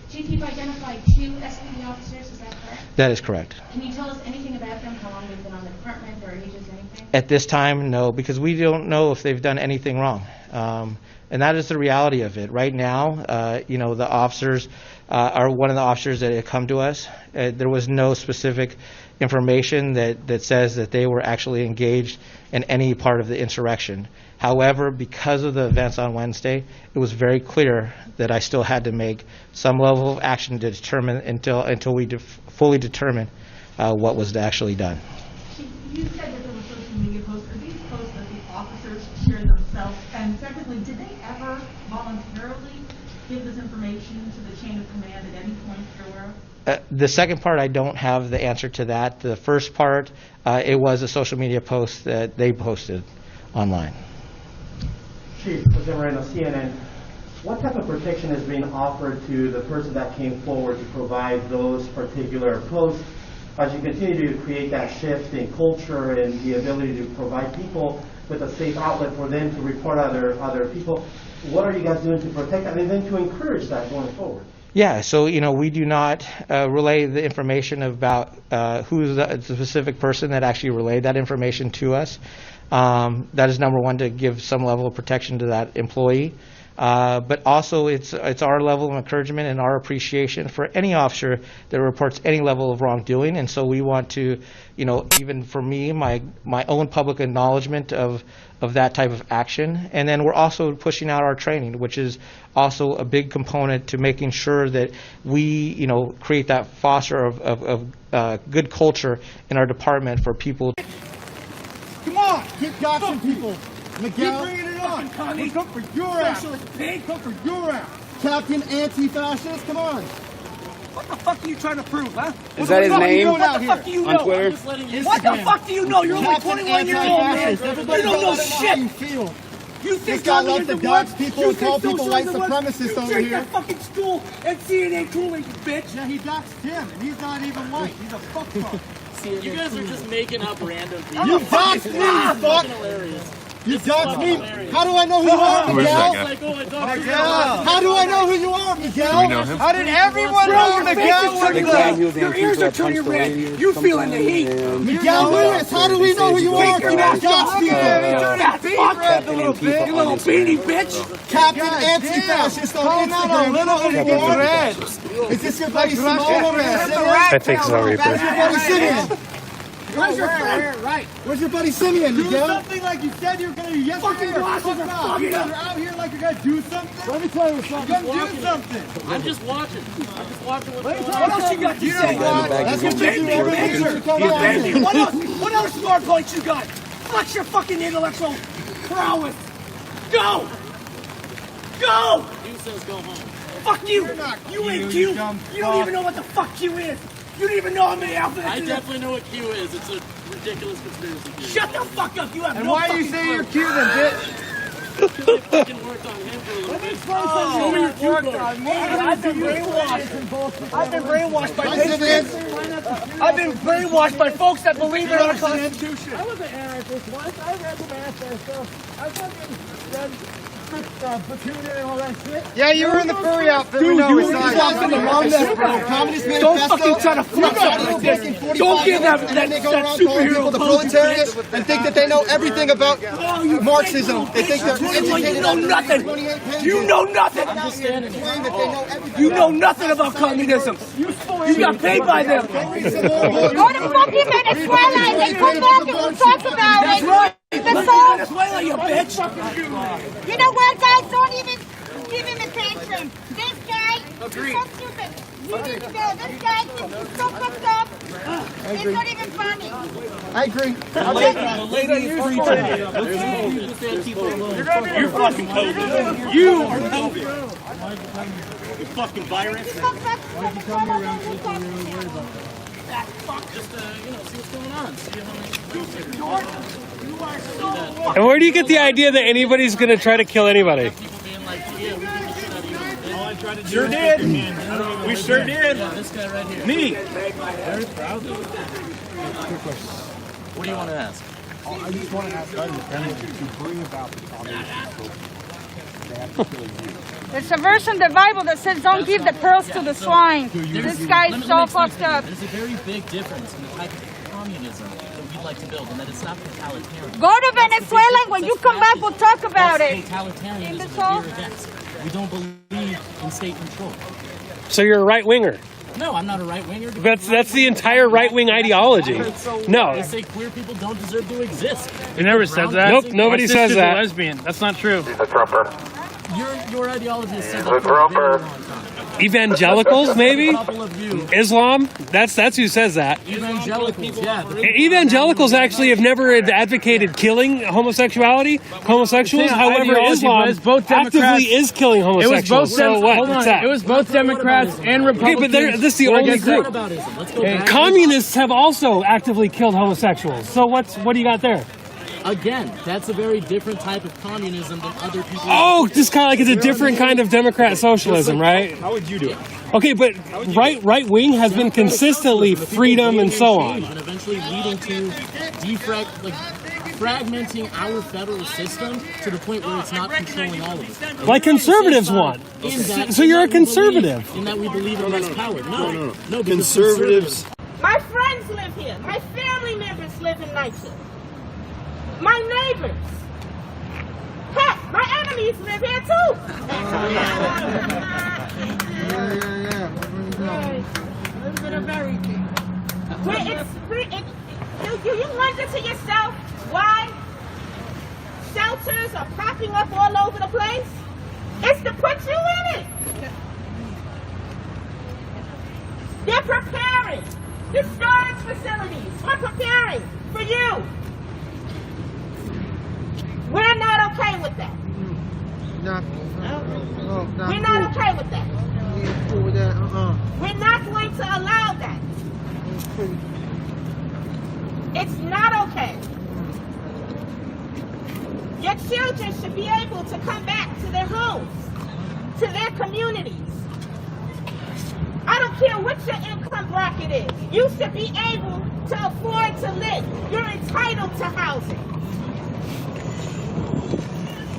Chief, you've identified 2 SPD officers, is that correct? That is correct. Can you tell us anything about them, how long they've been on the department, their ages, anything? At this time, no, because we don't know if they've done anything wrong. And that is the reality of it. Right now, the officers are one of the officers that had come to us. There was no specific information that says that they were actually engaged in any part of the insurrection. However, because of the events on Wednesday, it was very clear that I still had to make some level of action to determine until we fully determine what was actually done. You said that there were social media posts. Are these posts that the officers share themselves? And secondly, did they ever voluntarily give this information to the chain of command at any point you're aware of? The second part, I don't have the answer to that. The first part, it was a social media post that they posted online. Chief, Jose Moreno, CNN. What type of protection is being offered to the person that came forward to provide those particular posts as you continue to create that shift in culture and the ability to provide people with a safe outlet for them to report other people? What are you guys doing to protect that and then to encourage that going forward? Yeah, so we do not relay the information about who's the specific person that actually relayed that information to us. That is number one, to give some level of protection to that employee. But also it's our level of encouragement and our appreciation for any officer that reports any level of wrongdoing. And so we want to, even for me, my own public acknowledgement of that type of action. And then we're also pushing out our training, which is also a big component to making sure that we, create that foster of good culture in our department for people. Come on, keep doxing people. Miguel, keep bringing it on. We'll come for your ass. Come for your ass. Captain Anti-Fascist, come on. What the fuck are you trying to prove, huh? Is that his name? What the fuck do you know? On Twitter? What the fuck do you know? You're only 21 years old, man. You don't know shit. You think this guy loves to dox people and call people white socialism supremacists over You here. take that fucking stool and CNN tooling, you bitch. Yeah, he doxed him, and he's not even white. He's a fuck. You guys are just making up random people. You doxed me, you fuck. Hilarious. You doxed me. How do I know who you are, Miguel? How do I know who you are, Miguel? Do we know him? How did everyone know Miguel? Your ears are turning red. You feeling the heat. Miguel Lewis, how do we know who you are? You doxed me. You little beanie bitch. Captain Anti-Fascist on Instagram. Is this your buddy Simone? I think so, Reaper. Where's your buddy Simeon? Where's your friend? Right. Where's your buddy Simeon, Do Miguel? something like you said you were going to do yesterday. Fucking bosses are fucking You're out here like you're going to do something? Let me tell you something. You're going to do something. I'm just watching. What else you got to say? That's what you do every day. What other smart points you got? Flex your fucking intellectual prowess. Go! Go! Q says go home. Fuck you! You ain't Q! You don't even know what the fuck Q is! You don't even know how many alphabets I definitely know what Q is. It's a ridiculous conspiracy theory. Shut the fuck up! You have and no why do you fucking say clue. you're Q then, bitch? I fucking worked on him for a little bit. Show me your Q card. I've been brainwashed. I've been brainwashed by I've been brainwashed by folks that believe in our Constitution. I was an anarchist once. I read the master stuff. I fucking read platoon and all that shit. Yeah, you were in the furry outfit. Dude, you you were in the Communist Manifesto. Don't fucking try to flex out like this. Don't give that superhero the proletariat and think that they know everything about Marxism. They think they're educated. You know nothing. You know nothing. I'm just standing here. You know nothing about communism. You got paid by them. Go to fucking Venezuela and then come back and we'll talk about it. That's right. Venezuela, you bitch. You know what, guys? Don't even give him attention. This guy is so stupid. You need to go. This guy is so fucked up. It's not even funny. I agree. The lady is preaching. You're fucking COVID. You are COVID. You fucking virus. that fuck. Just to, see what's going on. See how many you are so And where do you get the idea that anybody's going to try to kill anybody? Sure did. We sure did. This guy right here. Me. Very proudly. What do you want to ask? I just want to ask to bring about the communist. They have to kill you. There's a verse in the Bible that says, don't give the pearls to the swine. This guy's so fucked up. There's a very big difference in the type of communism that we'd like to build, and that it's not totalitarian. Go to Venezuela, and when you come back, we'll talk about it. Totalitarianism that we're against. We don't believe in state control. So you're a right-winger. No, I'm not a right-winger. That's the entire right-wing ideology. No. They say queer people don't deserve to exist. It never says that. Nope, nobody says that. Lesbian. That's not true. He's a Trumper. Your ideology is said He's a Trumper. Evangelicals, maybe? A couple of you. Islam? That's who says that. Evangelicals, yeah. Evangelicals actually have never advocated killing homosexuality, homosexuals. However, Islam actively is killing homosexuals. So what? What's that? It was both Democrats and Republicans. Okay, but this is the only group. Communists have also actively killed homosexuals. So what do you got there? Again, that's a very different type of communism than other people. Oh, just kind of like it's a different kind of democrat socialism, right? How would you do it? Okay, but right wing has been consistently freedom and so on. And eventually leading to fragmenting our federal system to the point where it's not controlling all of us. Like conservatives want. So you're a conservative. In that we believe in less power. No, Conservatives. My friends live here. My family members live in NYCHA. My neighbors. Heck, my enemies live here too. A little bit of everything. Do you wonder to yourself why shelters are popping up all over the place? It's to put you in it. They're preparing. The storage facilities are preparing for you. We're not okay with that. We're not okay with that. We're not going to allow that. It's not okay. Your children should be able to come back to their homes, to their communities. I don't care what your income bracket is. You should be able to afford to live. You're entitled to housing.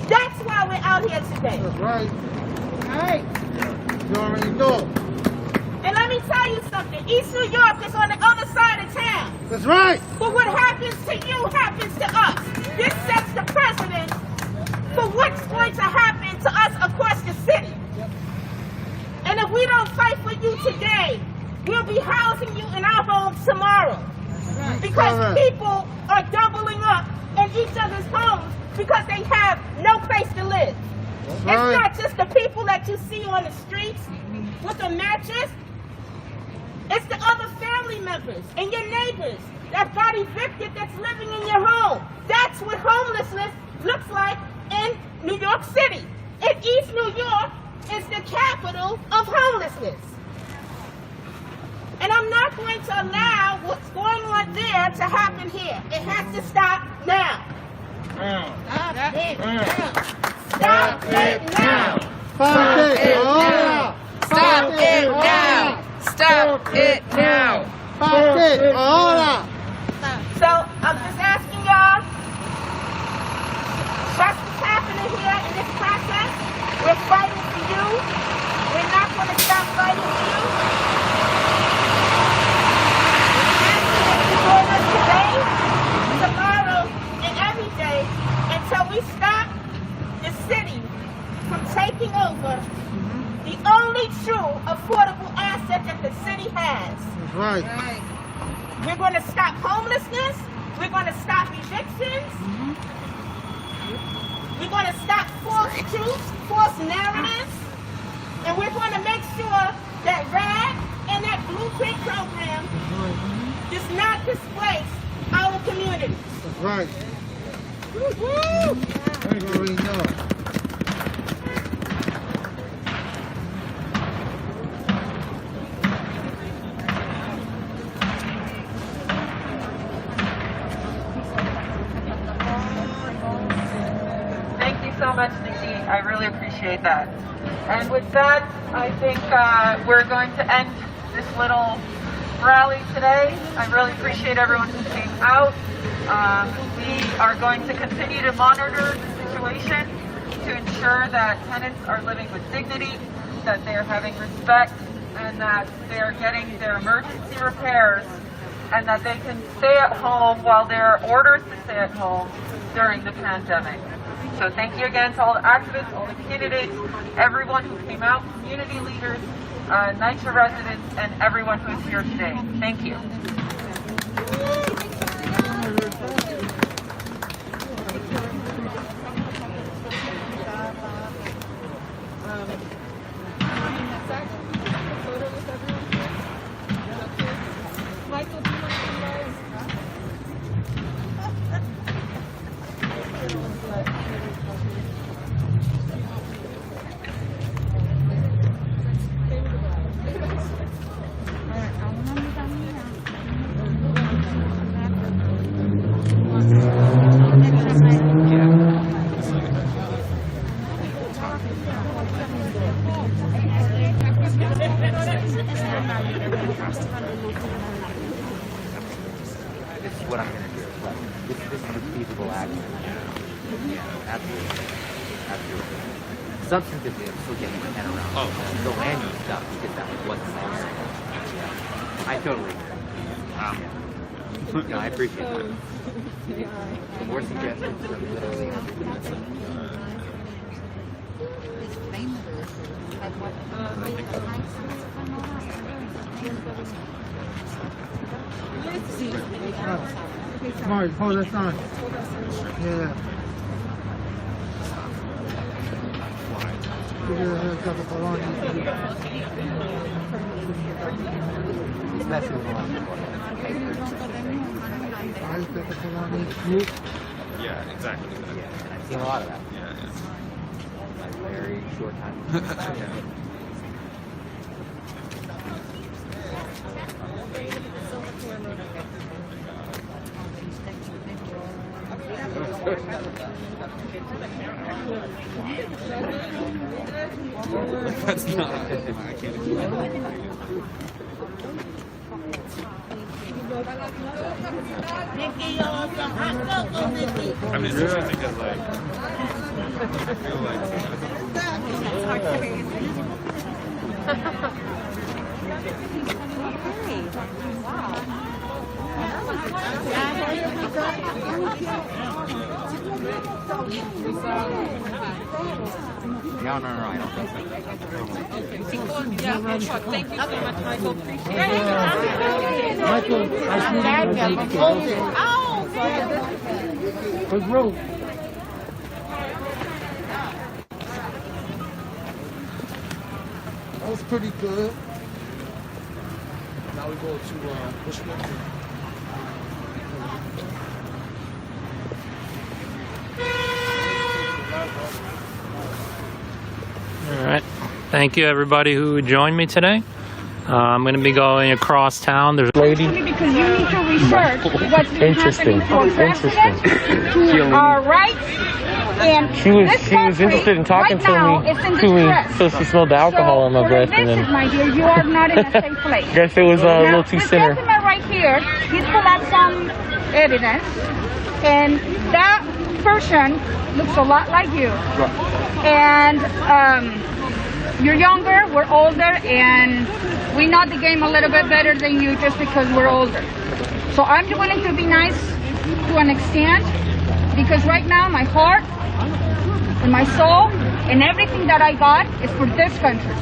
That's why we're out here today. That's right. All right. You already know. And let me tell you something. East New York is on the other side of town. That's right. But what happens to you happens to us. This sets the precedent for what's going to happen to us across the city. And if we don't fight for you today, we'll be housing you in our homes tomorrow. Because people are doubling up in each other's homes because they have no place to live. It's not just the people that you see on the streets with a mattress. It's the other family members and your neighbors that got evicted that's living in your home. That's what homelessness looks like in New York City. And East New York is the capital of homelessness. And I'm not going to allow what's going on there to happen here. It has to stop now. Stop it now. Stop it now. Stop it now. Stop it now. Stop it now. Stop it ahora. So I'm just asking y'all, what's happening here in this process? We're fighting for you. We're not going to stop fighting for you. We're asking you to join us today, tomorrow, and every day until we stop the city from taking over the only true affordable asset that the city has. That's right. We're going to stop homelessness. We're going to stop evictions. We're going to stop false truths, false narratives. And we're going to make sure that RAD and that Blueprint program does not displace our communities. That's right. Woo-hoo! You already know. so much, Nikki. I really appreciate that. And with that, I think we're going to end this little rally today. I really appreciate everyone who came out. We are going to continue to monitor the situation to ensure that tenants are living with dignity, that they are having respect, and that they are getting their emergency repairs, and that they can stay at home while there are orders to stay at home during the pandemic. So thank you again to all the activists, all the candidates, everyone who came out, community leaders, NYCHA residents, and everyone who is here today. Thank you. This is what I'm going to do. This is a feasible action. Yeah, absolutely. Absolutely. Substantively, I'm still getting my head around the land use stuff because that was what's there. I totally agree. No, I appreciate that. The more suggestions from literally Mark, hold that on. Yeah. Give you a heads up how long you can do. especially the ones Yeah, exactly. Yeah, and I've seen a lot of that. Yeah, Like very short time. That's not. I can't do that. I mean, it's interesting because, like, I feel like. No, I don't think so. Thank you so much, Michael. Appreciate it. Michael, where's Rose? That was pretty good. Now we go to Bushwick. All right. Thank you, everybody who joined me today. I'm going to be going across town. There's a lady. Because you need to research what's been happening for president to our rights. And She was interested in talking to me so she smelled the alcohol on my breath, and then my dear, you are not in a safe place. I guess it was a little too This center. gentleman right here, he's pulled out some evidence, and that person looks a lot like you. And you're younger, we're older, and we know the game a little bit better than you just because we're older. So I'm willing to be nice to an extent, because right now my heart and my soul and everything that I got is for this country.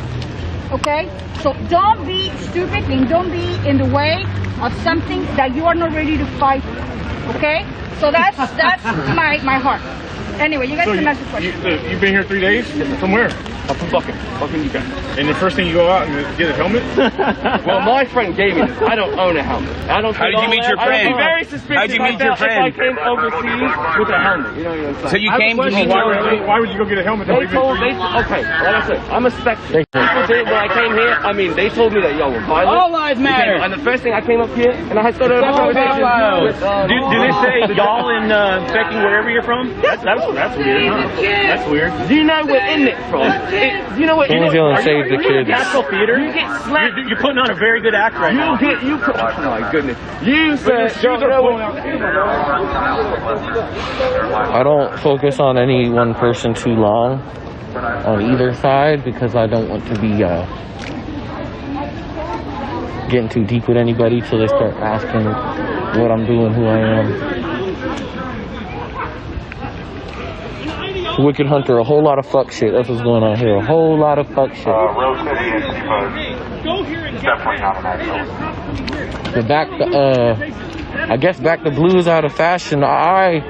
Okay? So don't be stupid and don't be in the way of something that you are not ready to fight for. Okay? So that's my heart. Anyway, you guys can ask the question. You've been here 3 days? From where? I'm from Bucking you got. And the first thing you go out and get a helmet? Well, my friend gave me this. I don't own a helmet. I don't. How did you meet your friend? I'd be very suspicious. How'd you meet your friend? If I came overseas with a helmet. You know what I'm saying? So you came to meet why would you go get a helmet? Okay, like I said, I'm a spectator. People did when I came here. I mean, they told me that we're violent. All lives matter. And the first thing I came up here and I started a conversation with. Do they say y'all in Becky wherever you're from? Yes, that was That's weird. Huh? That's weird. Do you know where inlet from? Do you know what? Angel and save the kids. Castle Theater. You get slapped. You're putting on a very good act right now. Oh my goodness. You said. I don't focus on any one person too long on either side because I don't want to be getting too deep with anybody till they start asking what I'm doing, who I am. Wicked Hunter, a whole lot of fuck shit. That's what's going on here. A whole lot of fuck shit. Rose City is definitely not an actual. I guess back the blues out of fashion. I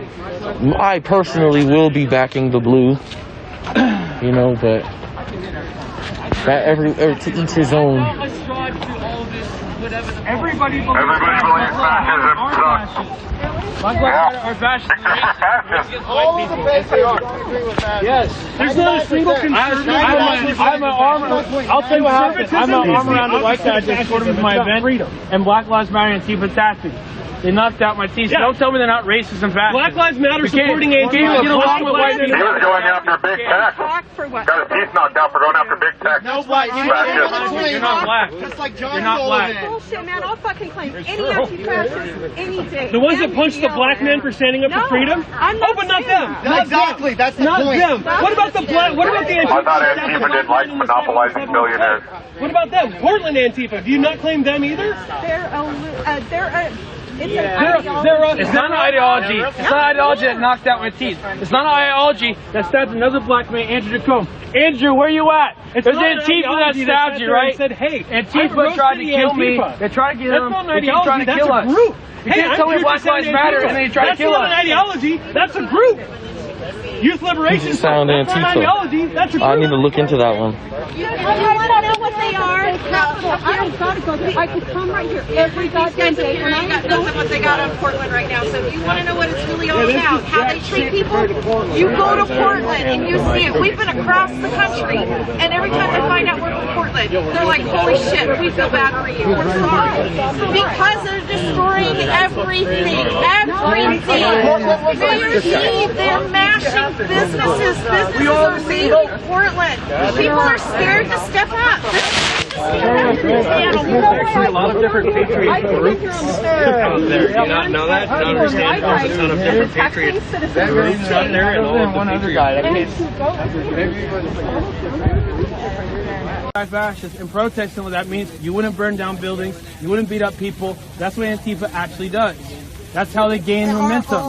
personally will be backing the blue. You know, but that to each his own. Everybody believes fascism sucks. Black Lives Matter are fascists. All of the base they are. Yes. There's not a single conservative. I'm an arm. I'll tell you what happened. I'm an arm around the white guy just escorted him to my event, and Black Lives Matter and Antifa attacked me. They knocked out my teeth. Yeah. Don't tell me they're not racist and fascist. Black Lives Matter supporting Antifa. Get along with white people. He was going after big tech. Got his teeth knocked out for going after big tech. No black. You're not black. Just like John You're not black. Bullshit, man. I'll fucking claim any anti-fascist any day. The ones that punched the black man for standing up for freedom? I'm not but not them. Exactly. That's the not point. Them. What about the black? What about the Antifa? I thought Antifa didn't like monopolizing billionaires. What about them? Portland Antifa. Do you not claim them either? It's not an ideology. It's not an ideology that knocked out my teeth. It's not an ideology that stabbed another black man, Andrew Jacome. Andrew, where you at? It's Antifa that stabbed you, right? Said, hey, Antifa tried to kill me. They tried to kill him. They keep trying to kill us. You can't tell me Black Lives Matter and then you try to kill us. That's not an ideology. That's a group. Youth Liberation. Sound Antifa. I need to look into that one. You want to know what they are? I don't gotta go there. I could come right here every goddamn day. And I got nothing what they got on Portland right now. So if you want to know what it's really all about, how they treat people, you go to Portland and you see it. We've been across the country, and every time they find out we're from Portland, they're like, "Holy shit, we feel bad for you. We're sorry," because they're destroying everything. They're mashing businesses. Businesses are leaving Portland. People are scared to step up. Actually, a lot of different patriot groups out there. Do you not know that? Do you not understand there's a ton of different patriot groups out there and all of the Fascists and protesting, what that means, you wouldn't burn down buildings, you wouldn't beat up people. That's what Antifa actually does. That's how they gain momentum.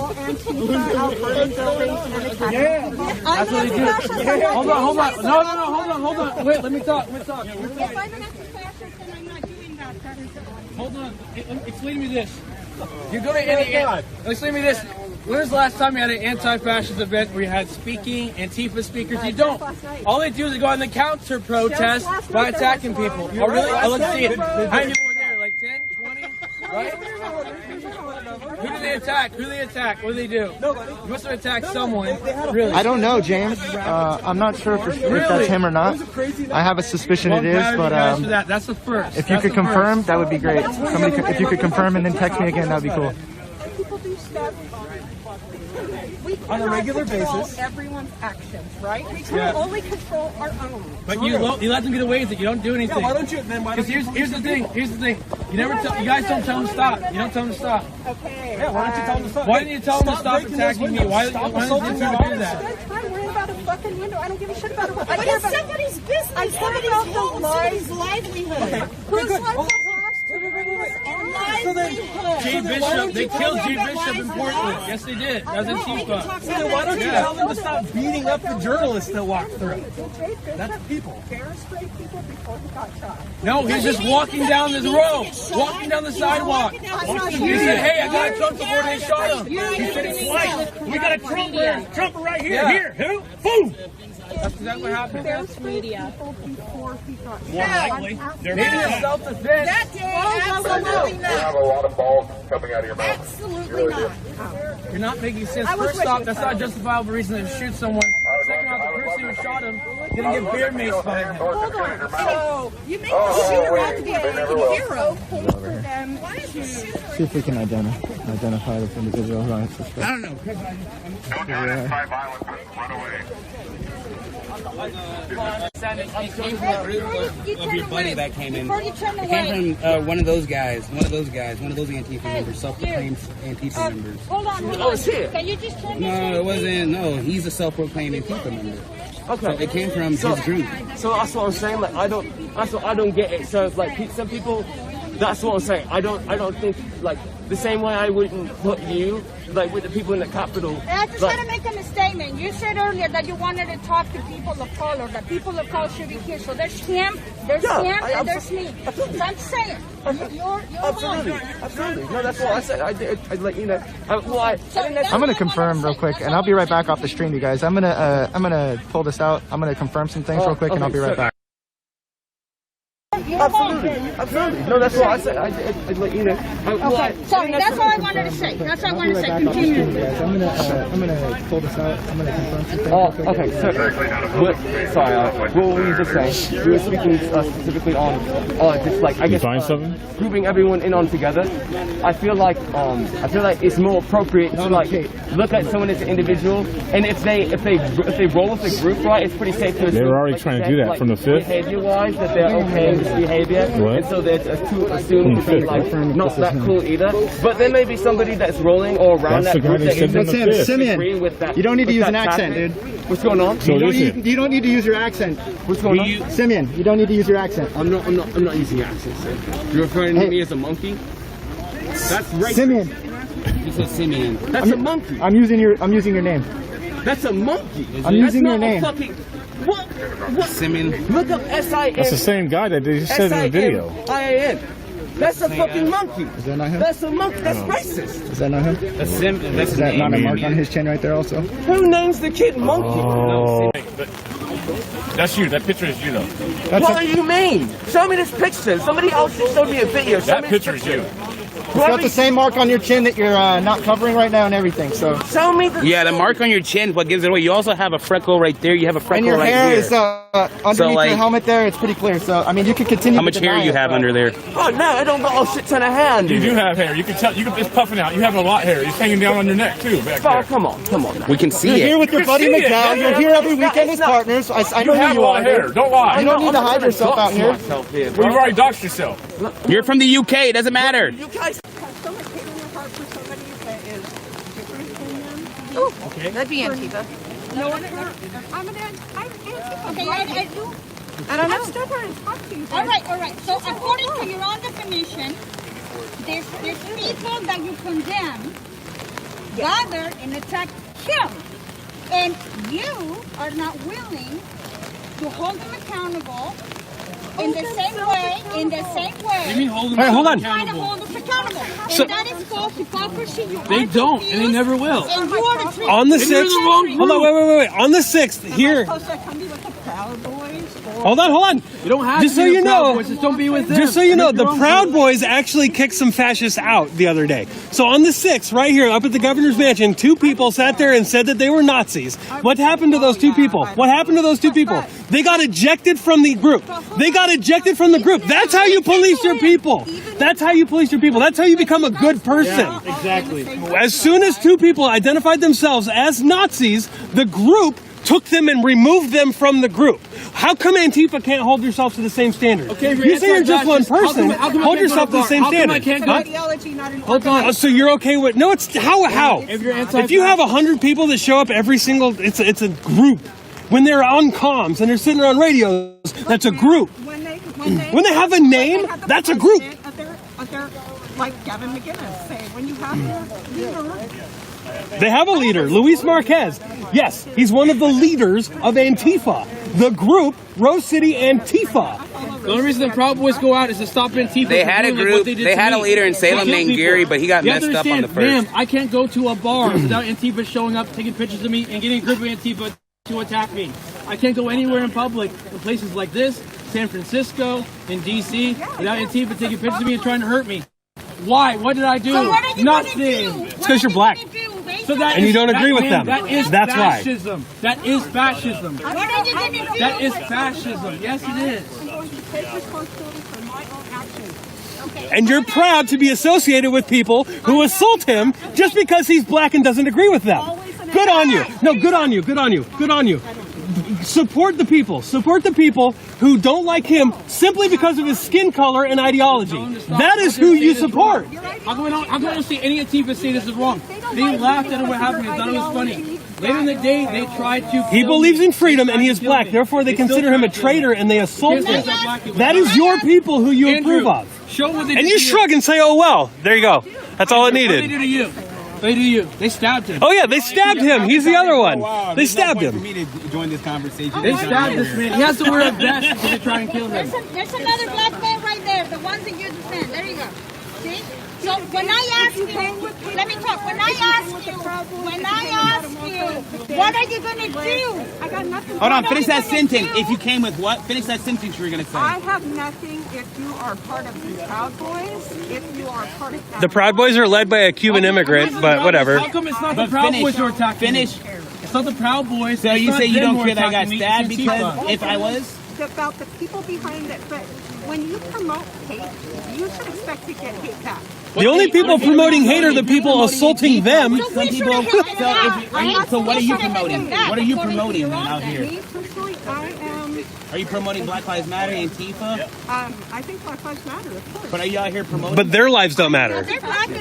Yeah, that's what they do. Hold on. No, hold on. Wait, let me talk. If I'm an anti-fascist, then I'm not doing that. Hold on. Explain to me this. You go to any. Explain to me this. When was the last time you had an anti-fascist event where you had speaking, Antifa speakers? You don't. All they do is they go on the counter protest by attacking people. Oh, really? Let's see it. How many people were there? Like 10, 20? Right? Who did they attack? What do they do? You must have attacked someone. Really? I don't know, James. I'm not sure if that's him or not. I have a suspicion it is, but that's the first. If you could confirm, that would be great. If you could confirm and then text me again, that would be cool. People do stuff on a regular basis. Everyone's actions, right? We can only control our own. But you let them get away with it. You don't do anything. Yeah, why don't you? Then why don't you? Because here's the thing. You guys don't tell them to stop. You don't tell them to stop. Okay. Yeah, why don't you tell them to stop? Why didn't you tell them to stop attacking me? Why didn't you do that? I'm worried about a fucking window. I don't give a shit about it. But it's somebody's business. I care about the somebody's livelihood. Okay. Whose life Wait. So then, Jay Bishop, they killed Jay Bishop in Portland. Yes, they did. That was Antifa. So then why don't you tell them to stop beating up the journalists that walk through? That's people. No, he's just walking down this road, walking down the sidewalk. He said, "Hey, I got a Trump before they shot him." He said it twice. We got a Trump there. Trump right here. Yeah. Here. Who? Boom. That's exactly what happened. There's media. Before he got More likely. Maybe it's self-defense. that day, absolutely You have not. a lot of balls coming out of your mouth. Absolutely not. You're not making sense. First off, that's not a justifiable reason to shoot someone. Second off, the person who shot him gonna get beer maced by him. Hold on. So, you make the shooter out to be a fucking hero. Okay for them to... See if we can identify this individual who I suspect. I don't know. Don't identify violence, run away. It came from a group of your buddy that came in. Before you turn It away. came from one of those guys, one of those Antifa members, self-proclaimed Antifa members. Hold on. Oh, shit. Can you just turn this No, it wasn't. No, he's a self-proclaimed Antifa member. Okay. So it came from his group. So that's what I'm saying. Like I don't get it. So it's like some people. That's what I'm saying. I don't think like the same way I wouldn't put you like with the people in the Capitol. I just like, want to make a statement. You said earlier that you wanted to talk to people of color, that people of color should be here. So there's him, and there's me. So I'm saying, you're absolutely. No, that's what I said. I let you know. I'm gonna confirm real quick, and I'll be right back off the stream, you guys. I'm gonna pull this out. I'm gonna confirm some things real quick, and I'll be right back. Absolutely. No, that's what I said. I let you know. Okay, sorry, that's all I wanted to say. That's all I wanted to say. Continue. I'm gonna pull this out. I'm gonna confirm some things. Okay. Sorry. What were you just saying? We were speaking specifically on just like I guess grouping everyone in on together. I feel like it's more appropriate to like look at someone as an individual, and if they roll with the group, right, it's pretty safe to assume. They were already trying to do that like, from the 5th. Behavior-wise, that they're okay with behavior, and so they're assumed to be like not that cool either. But there may be somebody that's rolling or around that group that is Simeon, with that. you don't need to use an accent, dude. What's going on? You don't need to use your accent. What's going on? Simeon, you don't need to use your accent. I'm not using accent, sir. You're referring to me as a monkey? That's right. Simeon. You said Simeon. That's a monkey. I'm using your name. That's a monkey. I'm using your name. What? Simeon. Look up S-I-M. That's the same guy that they just said in the video. S-I-M-I-A-N. That's a fucking monkey. Is that not him? That's a monkey. That's racist. Is that not him? Is that not a mark on his chin right there also? Who names the kid monkey? Oh. That's you. That picture is you, though. What do you mean? Show me this picture. Somebody else just showed me a video. That picture is you. It's got the same mark on your chin that you're not covering right now and everything. So show me the. Yeah, the mark on your chin. What gives it away? You also have a freckle right there. You have a freckle and your right hair here. is underneath your helmet there. It's pretty clear. So I mean, you could continue. How much hair you have under there? Oh no, I don't got a shit ton of hair. You do have hair. You can tell. It's puffing out. You have a lot of hair. It's hanging down on your neck too. Back there. Come on. We can see You're it. here with your buddy Miguel. You're here every weekend as partners. I know who you are. Hair. Don't lie. You don't need to hide yourself out here. Well, you've already doxed yourself. You're from the UK. It doesn't matter. You guys. Okay. That'd be Antifa. No, I'm Antifa. Okay, I do. I don't know. I'm still going to talk to you. All right. So according to your own definition, there's people that you condemn gather and attack him. And you are not willing to hold them accountable in the same way. You mean hold them trying to accountable? hold us accountable. So- And that is called hypocrisy. They don't, and they never will. And you are the On the Then you're in 6th, the wrong hold on, group. wait. On the 6th, here. Hold on. You don't have just to so be you the Proud know, Boys, just don't be with them. Just so you know, Make the your own Proud group. Boys actually kicked some fascists out the other day. So on the 6th, right here, up at the governor's mansion, 2 people sat there and said that they were Nazis. What happened to those 2 people? What happened to those 2 people? They got ejected from the group. That's how you police your people. That's how you police your people. That's how you become a good person. Yeah, exactly. As soon as 2 people identified themselves as Nazis, the group took them and removed them from the group. How come Antifa can't hold yourself to the same standard? Okay, you say you're just one person. how come I Hold can't yourself go to the same How come I standard. can't go? ideology, not an Hold on. Oh, so you're okay with it's how? If you're anti- If you have 100 people that show up every single, it's a group. When they're on comms and they're sitting on radios, that's a group. When they have a name, that's a group. They're like Gavin McInnes say, when you have your leader. They have a leader, Luis Marquez. Yes, he's one of the leaders of Antifa. The group, Rose City Antifa. The only reason the Proud Boys go out is to stop Antifa. They from had a doing group. what they did They to had a me. leader in They Salem killed named people. Gary, but he got You have to messed up on the understand, first. Ma'am, I can't go to a bar without Antifa showing up, taking pictures of me, and getting a group of Antifa to attack me. I can't go anywhere in public in places like this, San Francisco, in D.C., without Antifa taking pictures of me and trying to hurt me. Why? What did I do? So what are you Nothing. gonna do? It's because you're black. So that And you is- don't agree with man, them. That is That's why. fascism. That is fascism. What are you going to do? That is fascism. Yes, it is. I'm going to take responsibility for my own actions. Okay. And you're proud to be associated with people who assault him just because he's black and doesn't agree with them. Good on you. No, good on you. Good on you. Good on you. Support the people. Support the people who don't like him simply because of his skin color and ideology. That is who you support. I'm going to see any Antifa say this is wrong. They laughed at what happened and thought it was funny. Later in the day, they tried to. He believes in freedom and he is black. Therefore, they consider him a traitor and they assault him. That is your people who you approve of. Show what they And did you to shrug and say, "Oh well." There you go. That's all it What did they needed. do to you? They do you. They stabbed him. Oh yeah, they stabbed him. He's the other one. They stabbed him. For me to join this conversation. They stabbed this man. He has to wear a vest because they try and kill him. There's another black man right there, the ones that you defend. There you go. See? So when I ask you, let me talk. When I ask you, what are you going to do? I got nothing. Hold on, finish that sentence. If you came with what? Finish that sentence you were going to say. I have nothing if you are part of the Proud Boys, if you are part of The Proud Boys are led by a Cuban immigrant, but whatever. How come it's not the Proud Boys who are attacking me? It's not the Proud Boys. So It's you not say you them don't who are care that I got attacking me, stabbed it's because Antifa. if I was? about the people behind it, but when you promote hate, you should expect to get hate back. The only people promoting hate are the people assaulting them. Some people. So what are you promoting? What are you promoting then out here? Me personally, I am. Are you promoting Black Lives Matter, Antifa? I think Black Lives Matter, of course. But are you out here promoting? But their lives don't matter.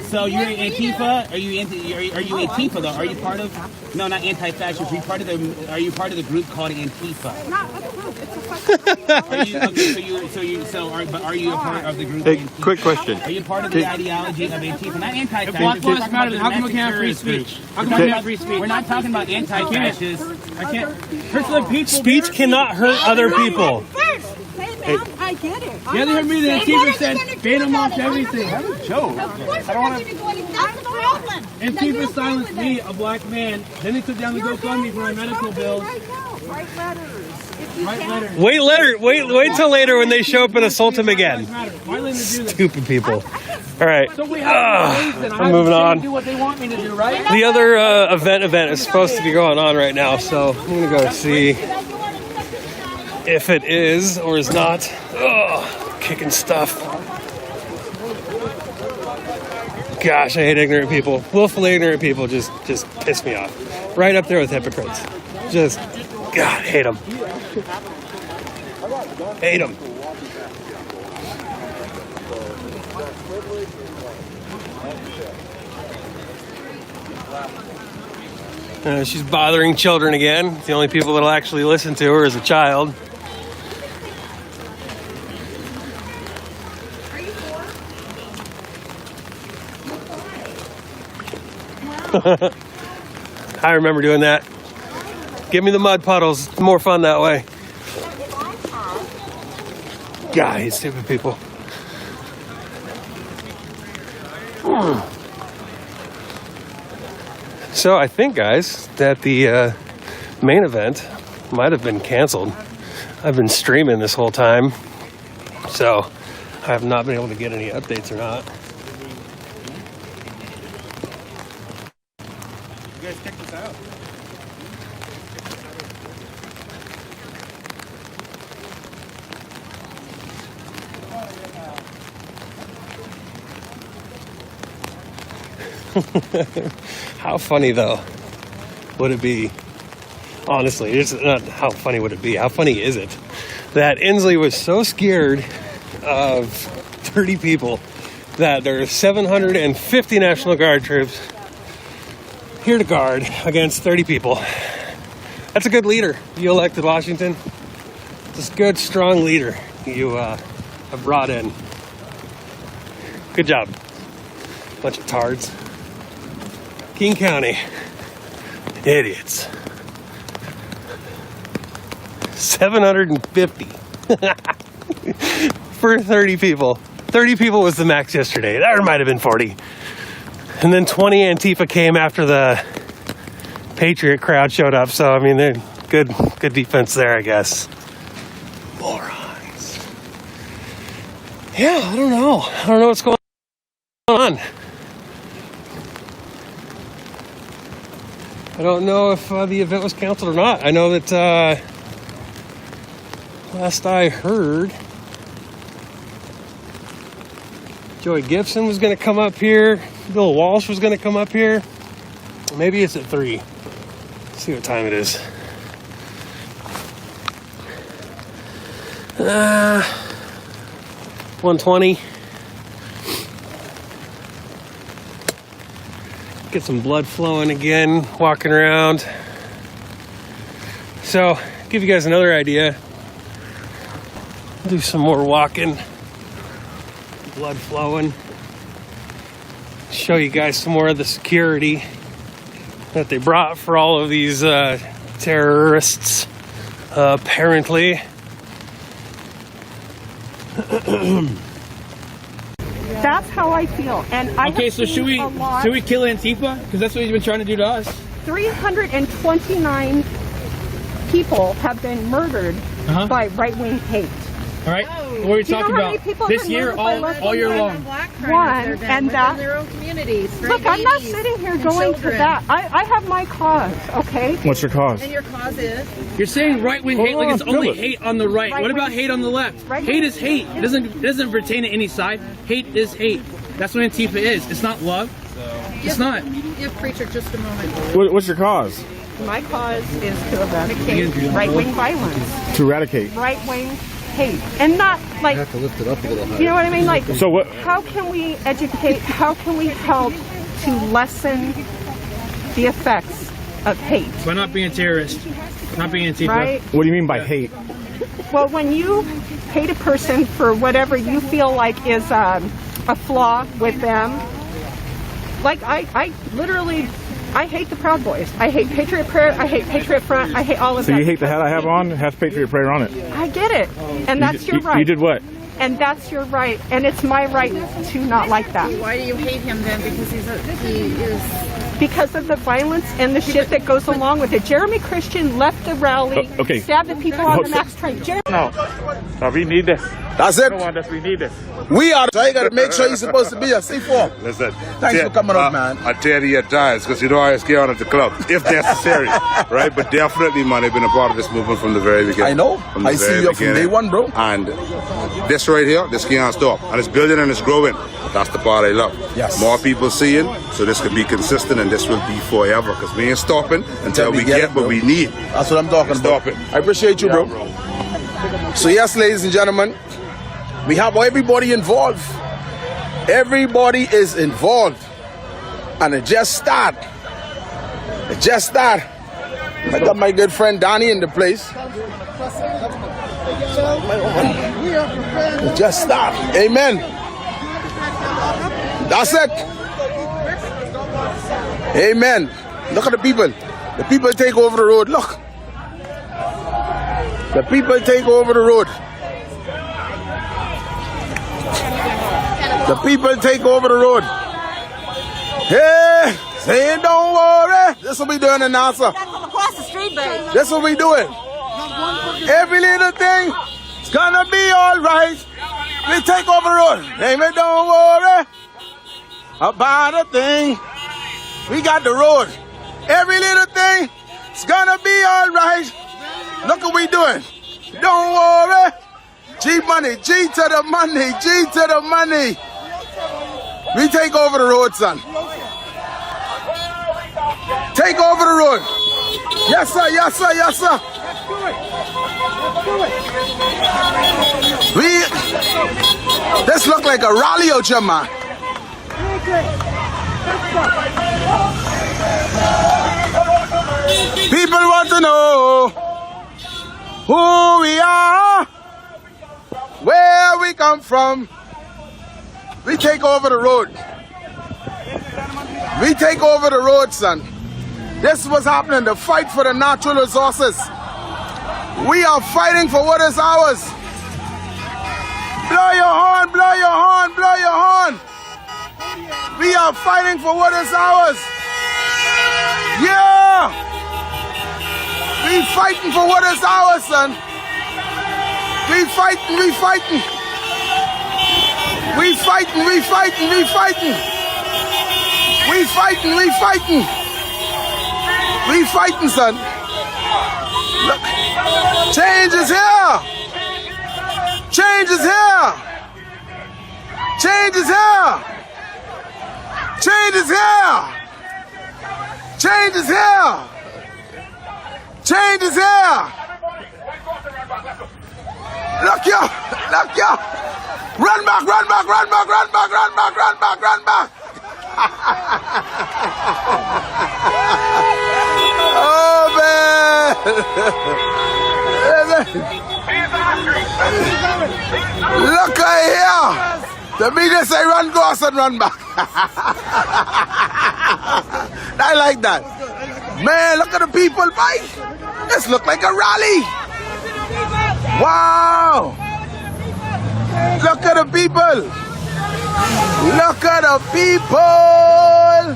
So you're Antifa? Are you Antifa though? Are you part of? No, not anti-fascist. Are you part of the? Are you part of the group called Antifa? Not a group. It's a fucking. Are you, okay, but are you a part of the group? Hey, Antifa? quick question. Are you part of the ideology of Antifa? Not anti-fascist. If Black Lives Matter, then how come we can't have free speech? How come we can't have free speech? We're not talking about anti-fascists. I can't. Hurts the people. Speech cannot hurt other people. Hey, ma'am, I get it. The other me, the Antifa said, ban them off everything. That's a joke. Of course, I don't want to do anything. That's the problem. Antifa silenced me, a black man. Then they took down the GoFundMe for my medical bills. Write letters. Write letters. Wait till later when they show up and assault him again. Why let them do this? Stupid people. All right. So we have ways, I'm moving on. Do what they want me to do, right? The other event is supposed to be going on right now, so I'm gonna go see if it is or is not. Ugh, kicking stuff. Gosh, I hate ignorant people. Willfully ignorant people just piss me off. Right up there with hypocrites. Just, God, hate them. Hate them. She's bothering children again. The only people that'll actually listen to her is a child. I remember doing that. Give me the mud puddles. It's more fun that way. God, I hate stupid people. So I think, guys, that the main event might have been canceled. I've been streaming this whole time, so I have not been able to get any updates or not. You guys check this out. How funny, though, would it be? Honestly, it's not how funny would it be. How funny is it that Inslee was so scared of 30 people that there are 750 National Guard troops here to guard against 30 people. That's a good leader you elected, Washington. It's a good, strong leader you have brought in. Good job. Bunch of tards. King County. Idiots. 750 for 30 people. 30 people was the max yesterday. There might have been 40. And then 20 Antifa came after the Patriot crowd showed up. So, I mean, they're good defense there, I guess. Morons. Yeah, I don't know. I don't know what's going on. I don't know if the event was canceled or not. I know that last I heard, Joey Gibson was going to come up here. Bill Walsh was going to come up here. Maybe it's at 3. Let's see what time it is. 1:20. Get some blood flowing again, walking around. So, give you guys another idea. Do some more walking. Blood flowing. Show you guys some more of the security that they brought for all of these terrorists, apparently. That's how I feel. And I Okay, so should we kill Antifa? Because that's what he's been trying to do to us. 329 people have been murdered by right-wing hate. All right, what are we talking about? This year, all year long. One, and that. their own communities. Look, I'm not sitting here going to that. I have my cause, okay? What's your cause? And your cause is? You're saying right-wing hate like it's only hate on the right. What about hate on the left? Hate is hate. It doesn't pertain to any side. Hate is hate. That's what Antifa is. It's not love. It's not. Give preacher just a moment. What's your cause? My cause is to eradicate right-wing violence. To eradicate. Right-wing hate. And not like, have to lift it up a little higher. You know what I mean? Like, so what? How can we educate, how can we help to lessen the effects of hate? By not being terrorists. Not being Antifa. Right? What do you mean by hate? Well, when you hate a person for whatever you feel like is a flaw with them, like I literally, I hate the Proud Boys. I hate Patriot Prayer. I hate Patriot Front. I hate all of that. So you hate the hat I have on? It has Patriot Prayer on it. I get it. And that's your right. You did what? And that's your right. And it's my right to not like that. Why do you hate him then? Because he is... Because of the violence and the shit that goes along with it. Jeremy Christian left the rally, okay. stabbed the people on the Max train. No, we need this. That's it. We need this. We are. So you got to make sure you're supposed to be a C4. Listen. Thanks for coming up, man. I tell you at times, because you know I get on at the club, if necessary, right? But definitely, man, I've been a part of this movement from the very beginning. I know. I see you from day one, bro. And this right here, this can't stop. And it's building and it's growing. That's the part I love. Yes. More people seeing, so this can be consistent and this will be forever. Because we ain't stopping until we get what we need. That's what I'm talking about. I appreciate you, bro. So yes, ladies and gentlemen, we have everybody involved. Everybody is involved. And it just started. It just started. I got my good friend Donnie in the place. It just started. Amen. That's it. Amen. Look at the people. The people take over the road. Look. The people take over the road. The people take over the road. Hey, say don't worry. This will be doing in NASA. Across the street, baby. This will be doing. Every little thing is gonna be all right. We take over the road. Amen. Don't worry about a thing. We got the road. Every little thing is gonna be all right. Look what we doing. Don't worry. G money, G to the money, G to the money. We take over the road, son. Take over the road. Yes, sir, yes, sir, yes, sir. This look like a rally out here, man. People want to know who we are, where we come from. We take over the road. We take over the road, son. This is what's happening, the fight for the natural resources. We are fighting for what is ours. Blow your horn, blow your horn, blow your horn. We are fighting for what is ours. Yeah! We fighting for what is ours, son. We fighting, we fighting. We fighting, we fighting, we fighting. We fighting, we fighting. We fighting, son. Look. Change is here. Change is here. Change is here. Change is here. Change is here. Change is here. Look here. Look here. Run back, run back, run back, run back, run back, run back, run back. Oh, man. Look here. The media say run, go us and run back. I like that. Man, look at the people, Mike. This look like a rally. Wow. Look at the people. Look at the people.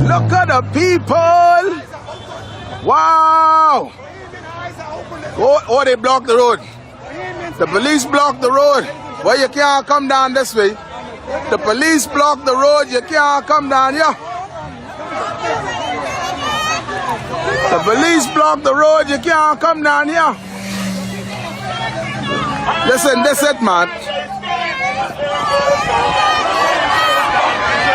Look at the people. Wow. Oh, they blocked the road. The police blocked the road. Well, you can't come down this way. The police blocked the road. You can't come down here. The police blocked the road. You can't come down here. Listen, this it, man.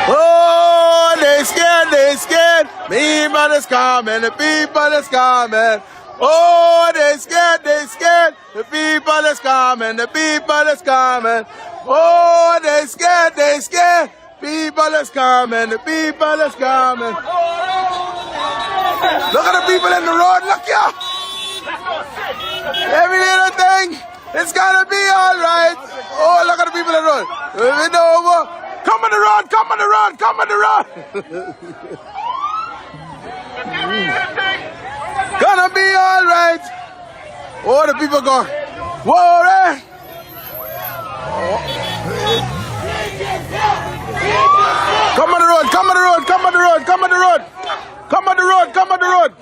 Oh, they scared, they scared. People is coming, the people is coming. Oh, they scared, they scared. The people is coming, the people is coming. Oh, they scared, they scared. People is coming, the people is coming. Look at the people in the road, look here. Every little thing, it's gonna be alright. Oh, look at the people in the road. It's over. Come on the road, come on the road, come on the road. Gonna be alright. Oh, the people go, whoa, eh? Come on the road, come on the road, come on the road, come on the road. Come on the road, come on the road.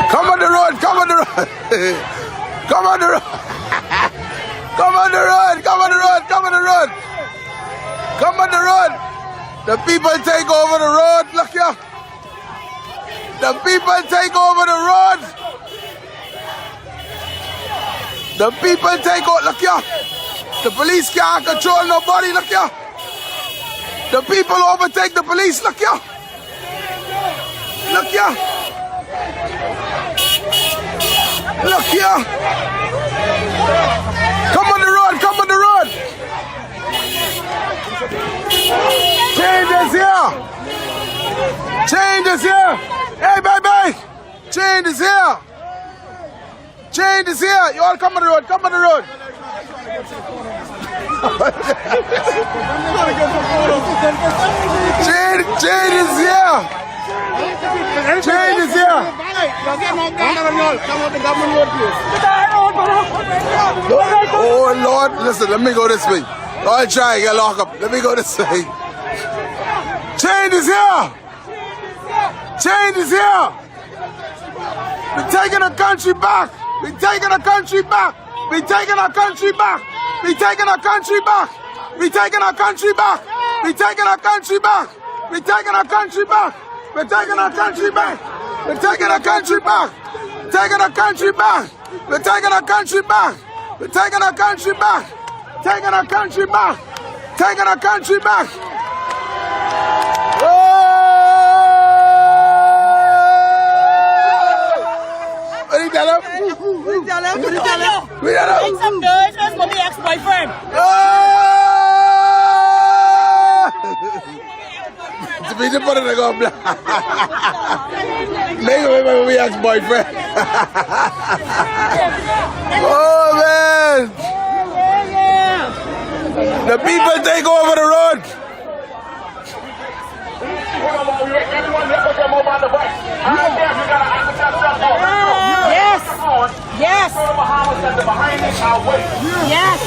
Come on the road, come on the road. Come on the road. Come on the road, come on the road, come on the road. Come on the road. The people take over the road, look here. The people take over the road. The people take over, look here. The police can't control nobody, look here. The people overtake the police, look here. Look here. Look here. Come on the road, come on the road. Change is here. Change is here. Hey, baby. Change is here. Change is here. You all come on the road, come on the road. Change is here. Change is here. Oh Lord, listen, let me go this way. I'll try and get locked up. Let me go this way. Change is here. Change is here. We're taking our country back. We're taking our country back. We're taking our country back. We're taking our country back. We're taking our country back. We're taking our country back. We're taking our country back. We're taking our country back. We're taking our country back. Taking our country back. We're taking our country back. We're taking our country back. Taking our country back. Taking our country back. What do you tell him? Make some noise, that's for my ex-boyfriend. Make him my ex-boyfriend. Oh man! The people take over the road. Yes. Yes. Yes.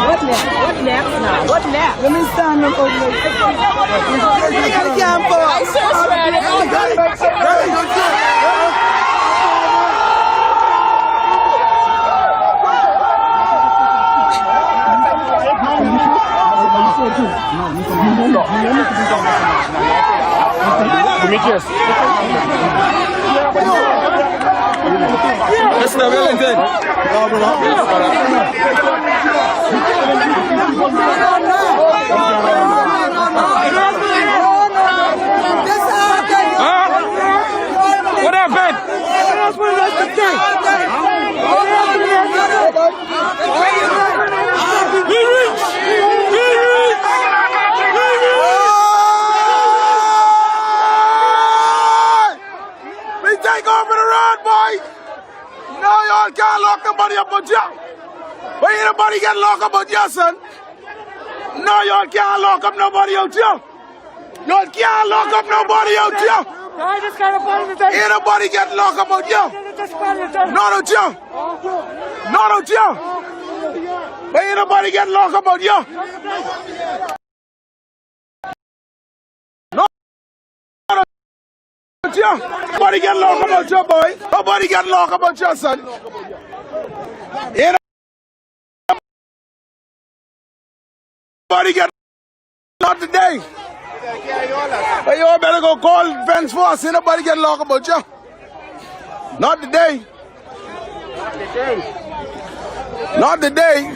What next? What next now? What next? Let me stand up over there. I'm so ready. Demetrius. Mr. Wellington. What happened? We take over the road, boy. No, y'all can't lock nobody up but you. But ain't nobody get locked up but you, son. No, y'all can't lock up nobody out here. Y'all can't lock up nobody out here. Ain't nobody get locked up out here. No, don't you. No, don't you. But ain't nobody get locked up out here. Nobody get locked about your boy. Nobody get locked about your son. Nobody get not today. But you better go call Vince Foss. Ain't nobody get locked about you. Not today. Not today.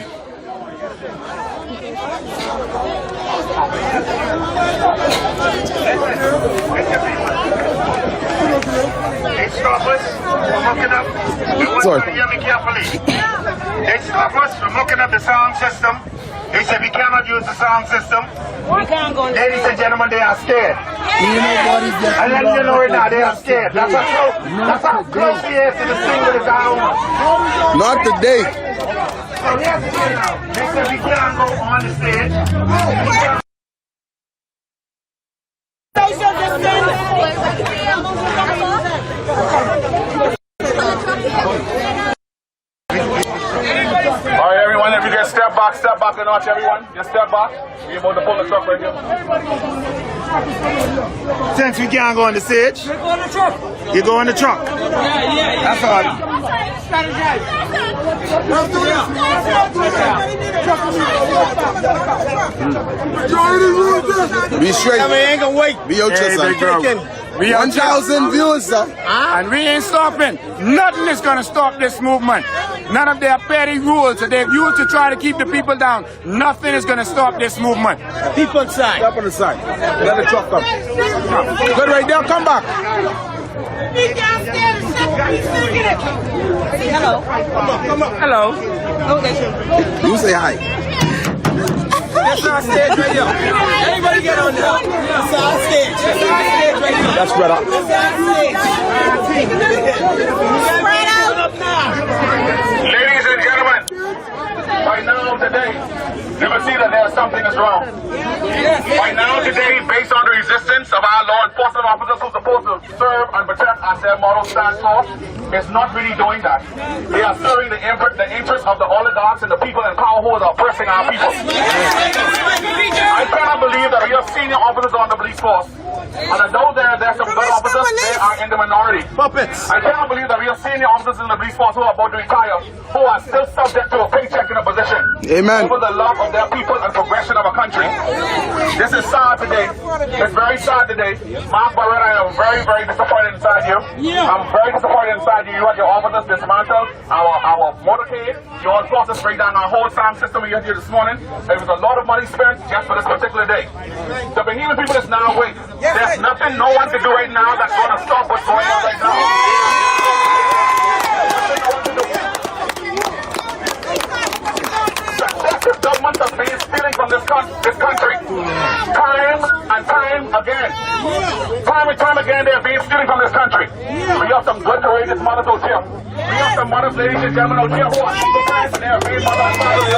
They stop us from hooking up. They want to hear me carefully. They stop us from hooking up the sound system. They said we cannot use the sound system. Ladies and gentlemen, they are scared. I let you know right now, they are scared. That's how close he is to the thing with the down. Not today. So here's the thing now. They said we can't go on the stage. All right, everyone, if you can step back a notch, everyone. Just step back. We're about to pull the truck right here. Since we can't go on the stage, you go in the truck. You go in the truck. Yeah. That's all. Be straight. We ain't gonna wait. Be out your son. 1,000 views, sir. And we ain't stopping. Nothing is going to stop this movement. None of their petty rules that they've used to try to keep the people down. Nothing is going to stop this movement. People inside. Step on the side. Let the truck come. Good right there. Come back. He's downstairs. He's singing it. Hello. Come on. Hello. You say hi. That's our stage right here. Everybody get on there. That's our stage. That's our stage right here. That's spread out. That's our stage. Spread out. Ladies and gentlemen, right now, today, you will see that there's something is wrong. Right now, today, based on the resistance of our law enforcement officers who are supposed to serve and protect as their motto stands for, is not really doing that. They are serving the interests of the oligarchs and the people in power who are oppressing our people. I cannot believe that we have senior officers on the police force. And although there's some good officers, they are in the minority. Puppets. I cannot believe that we have senior officers in the police force who are about to retire, who are still subject to a paycheck in a position. Amen. Over the love of their people and progression of a country. This is sad today. It's very sad today. Mark Barrett, I am very, very disappointed inside you. I'm very disappointed inside you. You had your officers dismantled our motorcade. Your forces break down our whole sound system we had here this morning. There was a lot of money spent just for this particular day. The Bahamian people is now awake. There's nothing no one can do right now that's going to stop what's going on right now. Successive governments have been stealing from this country. Time and time again. Time and time again they have been stealing from this country. We have some good courageous mothers out here. We have some mothers, ladies and gentlemen out here who are single parents and they have made mothers and fathers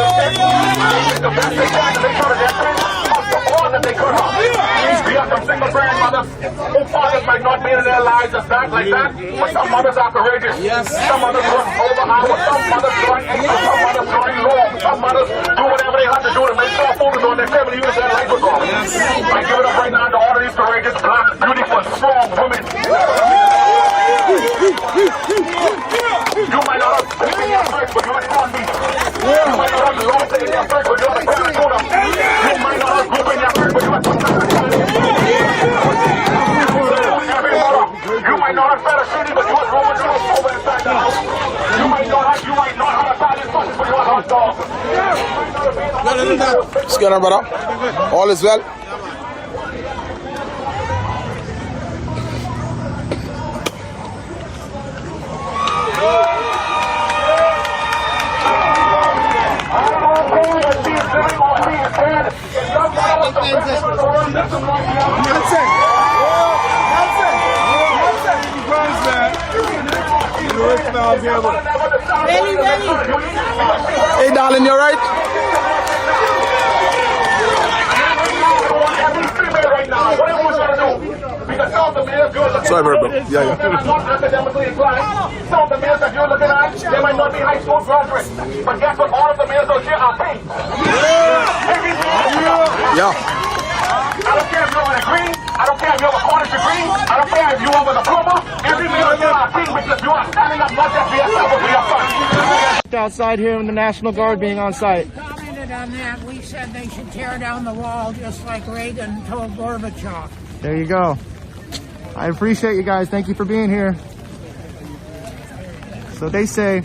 the best they can to make sure that their kids have the all that they could have. We have some single grandmothers whose fathers might not be in their lives just that, like that, but some mothers are courageous. Some mothers work over hours, some mothers join extra, some mothers join long, some mothers do whatever they have to do to make sure food is on their table even if their life is off. I give it up right now to all of these courageous, black, beautiful, strong women. You might not have taken your church, but you're the convict. You might not have lost in your church, but you're the Canada. You might not have What's going on, brother? All is well? Hey, darling, you alright? Sorry, bro. Yeah. Academically inclined. Some of the males that you're looking at, they might not be high school graduates. But guess what? All of the males out here are pink. Yeah. I don't care if you're in a green. I don't care if you have a college degree. I don't care if you have a diploma. Every male here are pink because you are standing up not just for yourself, but for your son. Outside here in the National Guard being on site. Commented on that. We said they should tear down the wall just like Reagan told Gorbachev. There you go. I appreciate you guys. Thank you for being here. So they say,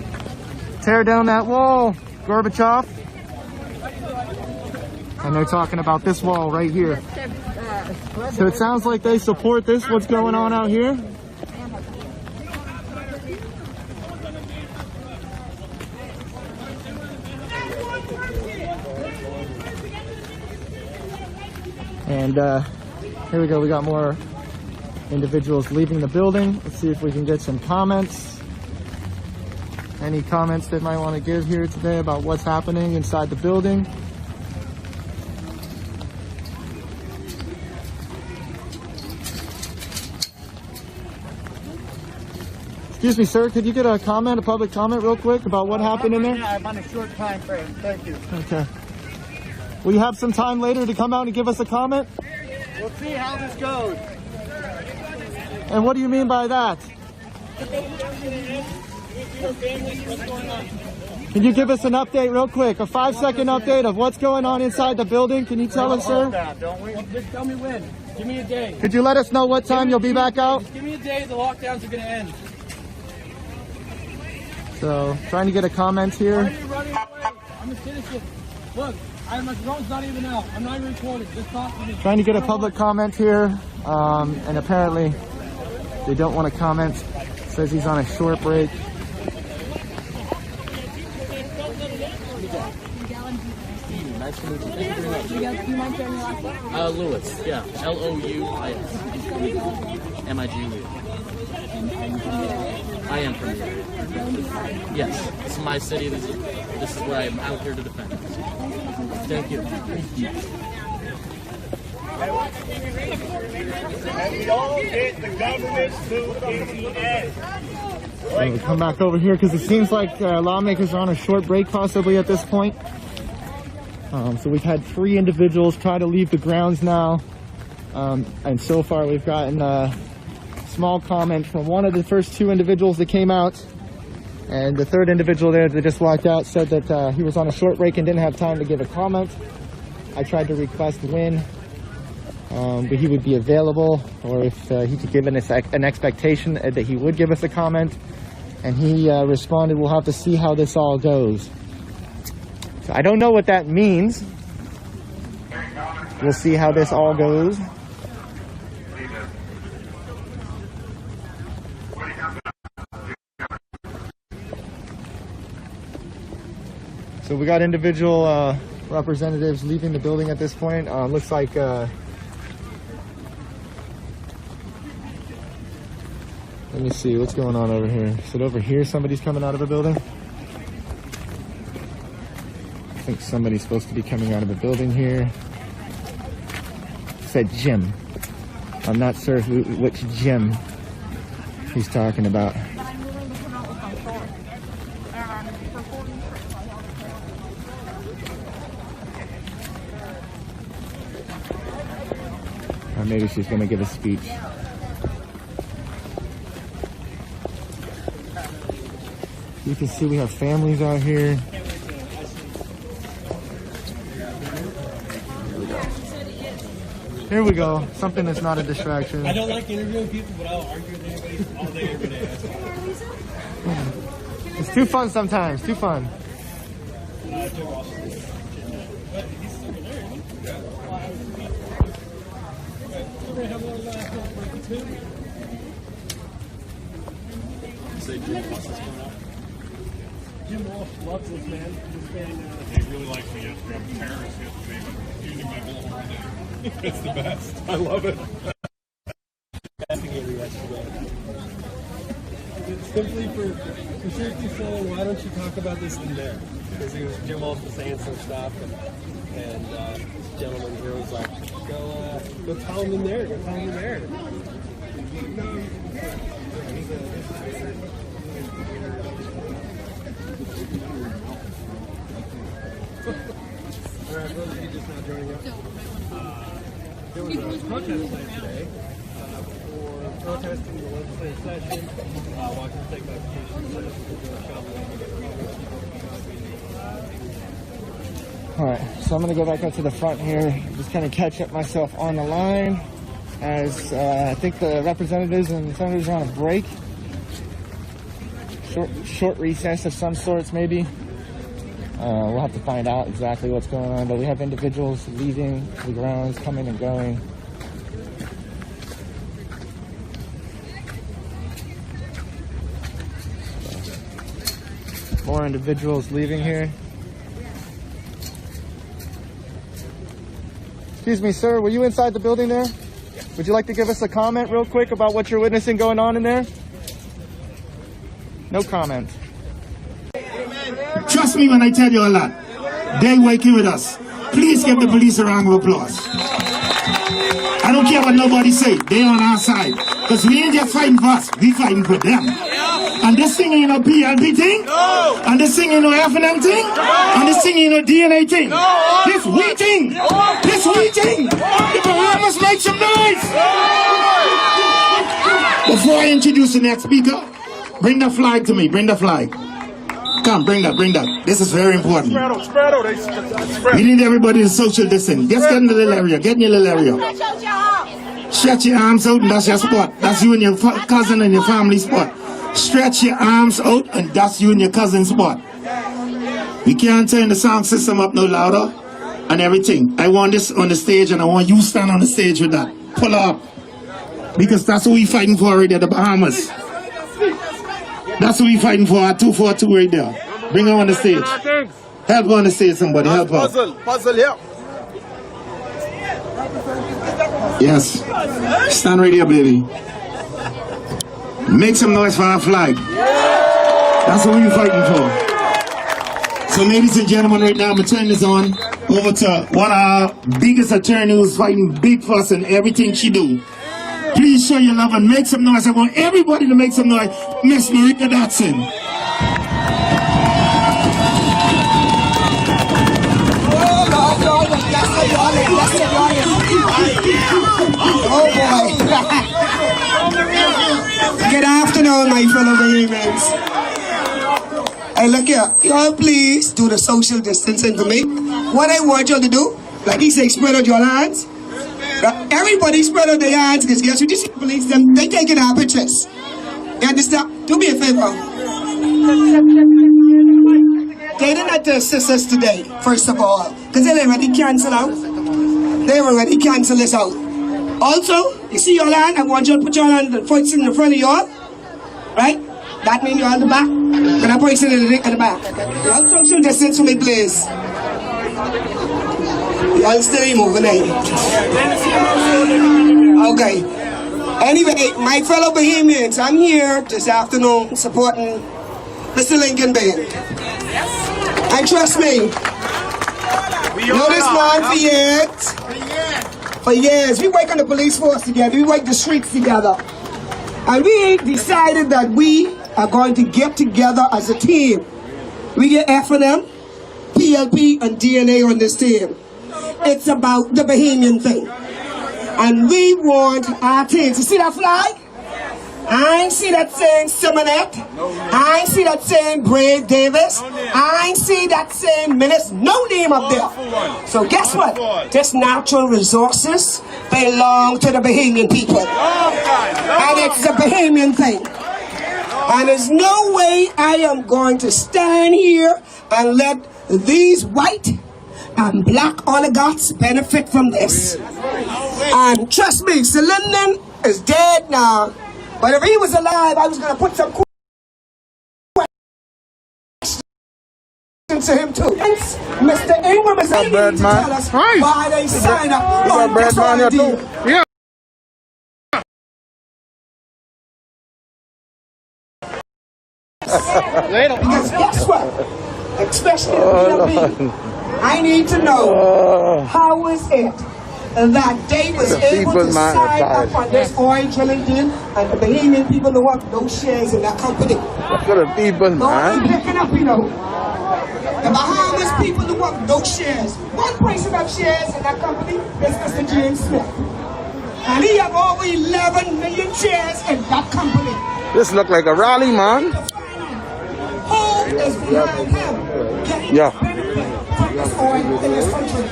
tear down that wall, Gorbachev. And they're talking about this wall right here. So it sounds like they support this, what's going on out here. And here we go, we got more individuals leaving the building. Let's see if we can get some comments. Any comments they might want to give here today about what's happening inside the building. Excuse me, sir, could you get a comment, a public comment real quick about what happened in there? Yeah, I'm on a short time frame. Thank you. Okay. Will you have some time later to come out and give us a comment? We'll see how this goes. And what do you mean by that? Can you give us an update real quick, a 5-second update of what's going on inside the building? Can you tell us, sir? Don't we? Just tell me when. Give me a day. Could you let us know what time you'll be back out? Just give me a day. The lockdowns are going to end. So, trying to get a comment here. Why are you running away? I'm a citizen. Look, my phone's not even out. I'm not even recording. Just talk to me. Trying to get a public comment here, and apparently they don't want to comment. Says he's on a short break. Nice to meet you. Thank you very much. Lewis. Yeah. Louis. MIG. I am from here. Yes. This is my city. This is where I'm out here to defend. Thank you. And we all get the government's new ATS. We come back over here because it seems like lawmakers are on a short break possibly at this point. So we've had 3 individuals try to leave the grounds now. And so far we've gotten a small comment from one of the first 2 individuals that came out. And the 3rd individual there that just walked out said that he was on a short break and didn't have time to give a comment. I tried to request when, but he would be available, or if he could give an expectation that he would give us a comment. And he responded, we'll have to see how this all goes. So I don't know what that means. We'll see how this all goes. So we got individual representatives leaving the building at this point. Looks like let me see what's going on over here. Is it over here somebody's coming out of a building? I think somebody's supposed to be coming out of a building here. It said gym. I'm not sure which gym he's talking about. Or maybe she's going to give a speech. You can see we have families out here. Here we go. Something that's not a distraction. I don't like interviewing people, but I'll argue with anybody all day, every day. It's too fun sometimes. Too fun. Jim Walsh. But he's still there, isn't he? Yeah. We're gonna have a little break. Say Jim Walsh is going out. Jim Walsh loves this man. This man, he really likes me yesterday. I'm a terrorist yesterday, but using my bullhorn right now. It's the best. I love it. Investigator yesterday. Simply for safety saying, why don't you talk about this in there? Because Jim Walsh was saying some stuff, and this gentleman here was like, go tell him in there. Go tell him in there. All right, those of you just now joining us, there was a protest plan today for protesting the legislative session, Washington State Constitution, Alright, so I'm going to go back up to the front here, just kind of catch up myself on the line, as I think the representatives and senators are on a break. Short recess of some sorts, maybe. We'll have to find out exactly what's going on, but we have individuals leaving the grounds, coming and going. More individuals leaving here. Excuse me, sir, were you inside the building there? Would you like to give us a comment real quick about what you're witnessing going on in there? No comment. Trust me when I tell you a lot. They're working with us. Please give the police a round of applause. I don't care what nobody say. They're on our side. Because we ain't just fighting for us. We fighting for them. And this thing ain't no PLP thing. No. And this thing ain't no F&M thing. No. And this thing ain't no DNA thing. No. This we thing. No. This we thing. The Bahamas make some noise. Before I introduce the next speaker, bring the flag to me. Bring the flag. Come, bring that. This is very important. Spread out. We need everybody to social distance. Just get in the little area. Get in your little area. Stretch your arms out and that's your spot. That's you and your cousin and your family spot. Stretch your arms out and that's you and your cousin's spot. We can't turn the sound system up no louder and everything. I want this on the stage and I want you stand on the stage with that. Pull up. Because that's what we fighting for right there, the Bahamas. That's what we fighting for, our 242 right there. Bring her on the stage. Help her on the stage, somebody. Help her. Puzzle here. Yes. Stand right here, baby. Make some noise for our flag. That's what we're fighting for. So, ladies and gentlemen, right now, I'm going to turn this on over to one of our biggest attorneys who's fighting big fuss in everything she do. Please show your love and make some noise. I want everybody to make some noise. Miss Marika Dotson. Oh boy. Good afternoon, my fellow Bahamians. Hey, look here. Y'all please do the social distancing for me. What I want y'all to do, like he said, spread out your hands. Everybody spread out their hands because guess what? You see the police, they taking our pictures. You understand? Do me a favor. They didn't have to assist us today, first of all, because they already canceled out. They already canceled us out. Also, you see your hand? I want you to put your hand in the person in the front of y'all. Right? That means you're on the back. And that person in the back. Y'all social distance for me, please. Y'all stay moving in. Okay. Anyway, my fellow Bahamians, I'm here this afternoon supporting Mr. Lincoln Bain. And trust me, know this man for years. We work on the police force together. We work the streets together. And we decided that we are going to get together as a team. We get F&M, PLP, and DNA on this team. It's about the Bahamian thing. And we want our teams. You see that flag? I ain't see that saying Simonet. I ain't see that saying Brave Davis. I ain't see that saying Minutes. No name up there. So guess what? This natural resources belong to the Bahamian people. And it's a Bahamian thing. And there's no way I am going to stand here and let these white and black oligarchs benefit from this. And trust me, Sir Lyndon is dead now. But if he was alive, I was going to put some questions to him too. Mr. Ingram is able to tell us why they sign up on this one deal. Yeah. Because guess what? Especially PLP, I need to know how is it that they was able to sign up on this oil drilling deal and the Bahamian people don't want no shares in that company. For the people, man. Picking up, you know. The Bahamas people don't want no shares. One person have shares in that company is Mr. James Smith. And he have over 11 million shares in that company. This look like a rally, man. Who is behind him? Yeah. This oil in this country.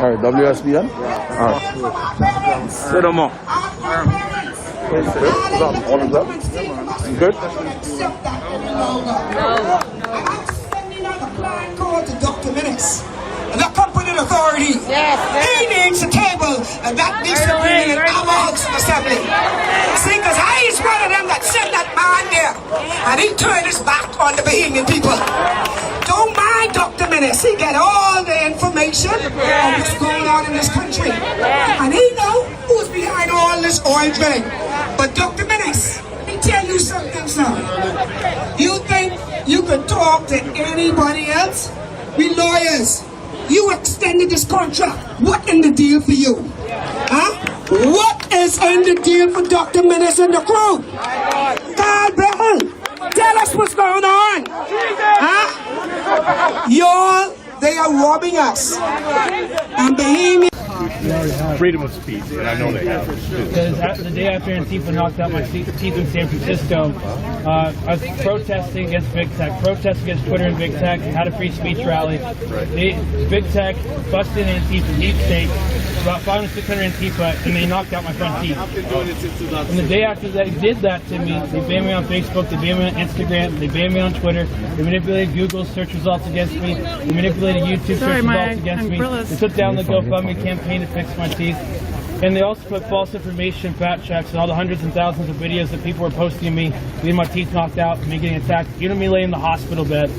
Alright, WSBN? Alright. Say no more. All is up? Good? To Dr. Minnis, the competent authority. Yes, he needs a table, and that needs to be in our House of Assembly. See, because I is one of them that sent that man there, and he turned his back on the Bahamian people. Don't mind Dr. Minnis, he get all the information on what's going on in this country, and he know who's behind all this oil drilling. But Dr. Minnis, let me tell you something, sir. You think you could talk to anybody else? We lawyers, you extended this contract. What in the deal for you? Huh? What is in the deal for Dr. Minnis and the crew? God, Bill, tell us what's going on. Huh? Y'all, they are robbing us. And Bahamian. Freedom of speech, and I know they have it. Because the day after Antifa knocked out my teeth in San Francisco, I was protesting against Big Tech, protesting against Twitter and Big Tech, had a free speech rally. Big Tech busted Antifa, Deep State, about 500, 600 Antifa, and they knocked out my front teeth. And the day after they did that to me, they banned me on Facebook, they banned me on Instagram, they banned me on Twitter, they manipulated Google search results against me, they manipulated YouTube search results against me, they took down the GoFundMe campaign to fix my teeth, and they also put false information, fact checks, and all the hundreds and thousands of videos that people were posting of me getting my teeth knocked out, me getting attacked, even me laying in the hospital bed,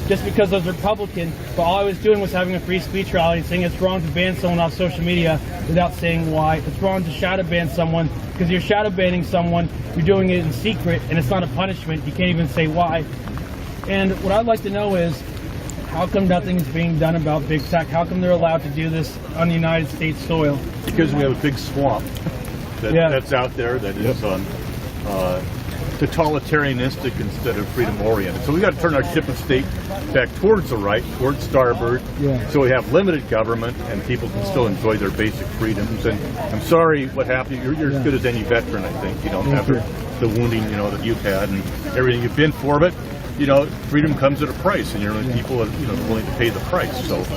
just because I was Republican. But all I was doing was having a free speech rally and saying it's wrong to ban someone off social media without saying why. It's wrong to shadow ban someone because you're shadow banning someone, you're doing it in secret, and it's not a punishment. You can't even say why. And what I'd like to know is, how come nothing is being done about Big Tech? How come they're allowed to do this on the United States soil? Because we have a big swamp that's out there that is totalitarianistic instead of freedom-oriented. So we got to turn our ship of state back towards the right, towards starboard, so we have limited government and people can still enjoy their basic freedoms. And I'm sorry what happened. You're as good as any veteran, I think. You know, after the wounding, you know, that you've had and everything you've been for, but you know, freedom comes at a price, and people are, you know, willing to pay the price. So. How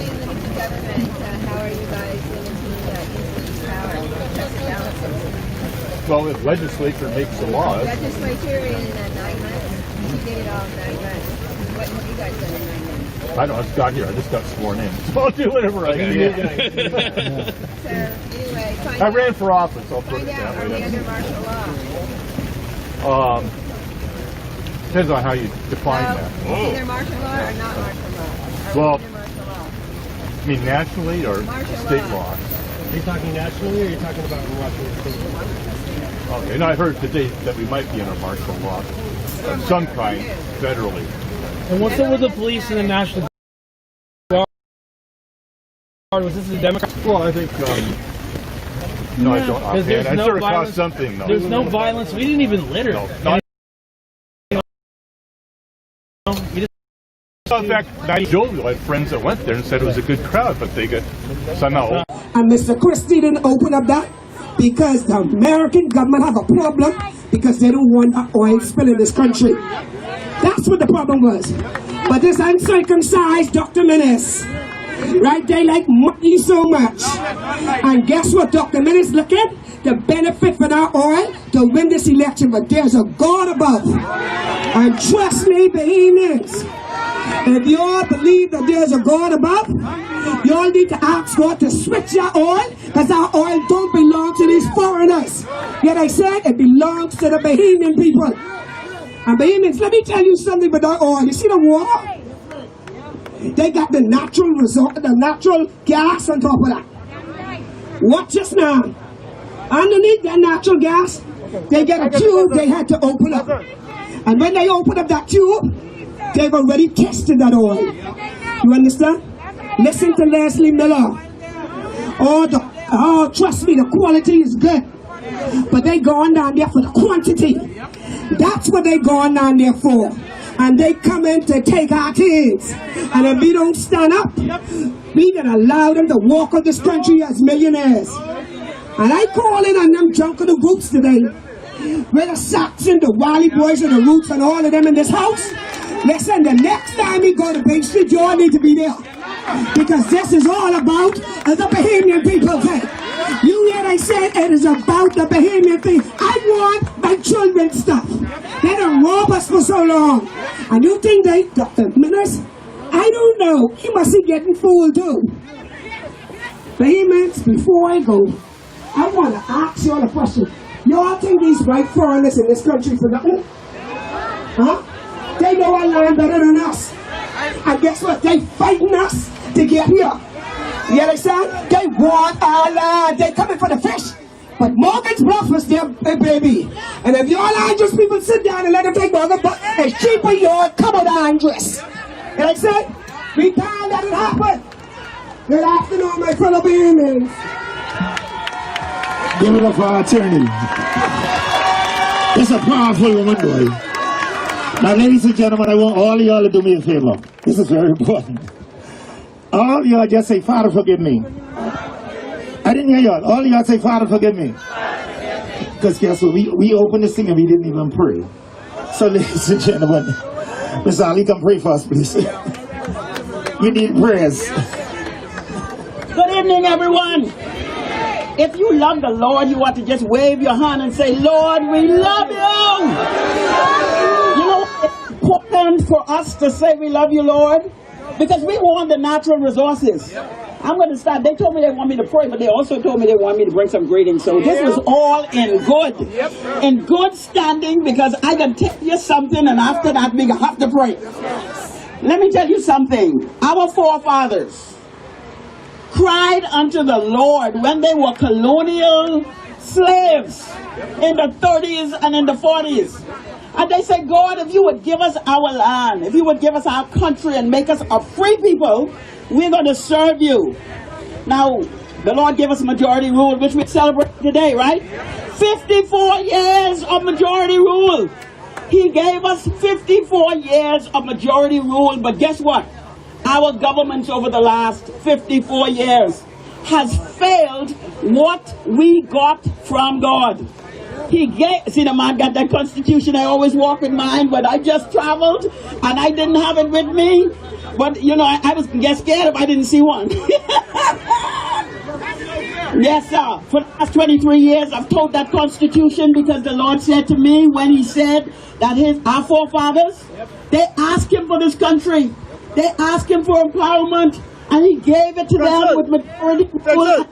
are you guys going to use this power to protect the balance? Well, the legislature makes the laws. Legislature in 9 months. You did it all in 9 months. What have you guys done in 9 months? I don't know. I just got here. I just got sworn in. So I'll do whatever I can. So anyway, I ran for office. I'll put it that way. Are we under martial law? Depends on how you define that. It's either martial law or not martial law. Well, I mean nationally or state law? Are you talking nationally or are you talking about Washington State? Okay, and I heard today that we might be under martial law of some kind federally. And what's up with the police and the National Guard? Was this a Democrat? Well, I think, no, I don't. Because there's I no sort of violence. caused something, though. There's no violence. We didn't even litter. No, in fact, Jovial had friends that went there and said it was a good crowd, but they got somehow. And Mr. Christie didn't open up that because the American government have a problem because they don't want an oil spill in this country. That's what the problem was. But this uncircumcised Dr. Minnis, Right? They like money so much. And guess what? Dr. Minutes looking to benefit from our oil to win this election. But there's a God above. And trust me, Bahamians, if you all believe that there's a God above, you all need to ask God to switch your oil, because our oil don't belong to these foreigners. Yet I said it belongs to the Bahamian people. And Bahamians, let me tell you something about our oil. You see the water? They got the natural resort, the natural gas on top of that. Watch this now. Underneath that natural gas, they get a tube they had to open up. And when they open up that tube, they've already tested that oil. You understand? Listen to Leslie Miller. Oh, trust me, the quality is good. But they going down there for the quantity. That's what they going down there for. And they come in to take our kids. And if we don't stand up, we gonna allow them to walk on this country as millionaires. And I call in on them junk of the roots today. With the Saxon, the Wally Boys, and the Roots, and all of them in this house. Listen, the next time we go to Bay Street, you all need to be there. Because this is all about the Bahamian people thing. You hear I said it is about the Bahamian thing. I want my children's stuff. They done rob us for so long. And you think they, Dr. Minutes? I don't know. He must be getting fooled too. Bahamians, before I go, I want to ask you all a question. Y'all think these white foreigners in this country for nothing? Huh? They know our land better than us. And guess what? They fighting us to get here. You understand? They want our land. They coming for the fish. But Morgan's Bluff is their baby. And if y'all Andres people sit down and let them take Morgan Bluff, it's cheaper y'all come with Andres. You understand? We can't let it happen. Good afternoon, my fellow Bahamians. Give it up for our attorney. It's a powerful woman, boy. Now, ladies and gentlemen, I want all of y'all to do me a favor. This is very important. All of y'all just say, Father, forgive me. I didn't hear y'all. All of y'all say, Father, forgive me. Because guess what? We opened this thing and we didn't even pray. So, ladies and gentlemen, Mr. Ali, come pray for us, please. We need prayers. Good evening, everyone. If you love the Lord, you ought to just wave your hand and say, Lord, we love you. You know, it's important for us to say we love you, Lord, because we want the natural resources. I'm going to start. They told me they want me to pray, but they also told me they want me to bring some greetings. So this was all in good standing, because I can tell you something, and after that we have to pray. Let me tell you something. Our forefathers cried unto the Lord when they were colonial slaves in the 30s and in the 40s. And they said, God, if you would give us our land, if you would give us our country and make us a free people, we're going to serve you. Now, the Lord gave us majority rule, which we celebrate today, right? 54 years of majority rule. He gave us 54 years of majority rule, but guess what? Our governments over the last 54 years has failed what we got from God. He gave, see, the man got that constitution. I always walk with mine, but I just traveled and I didn't have it with me. But, you know, I was get scared if I didn't see one. Yes, sir. For the last 23 years, I've told that constitution because the Lord said to me when he said that our forefathers, they asked him for this country. They asked him for empowerment, and he gave it to them with majority rule.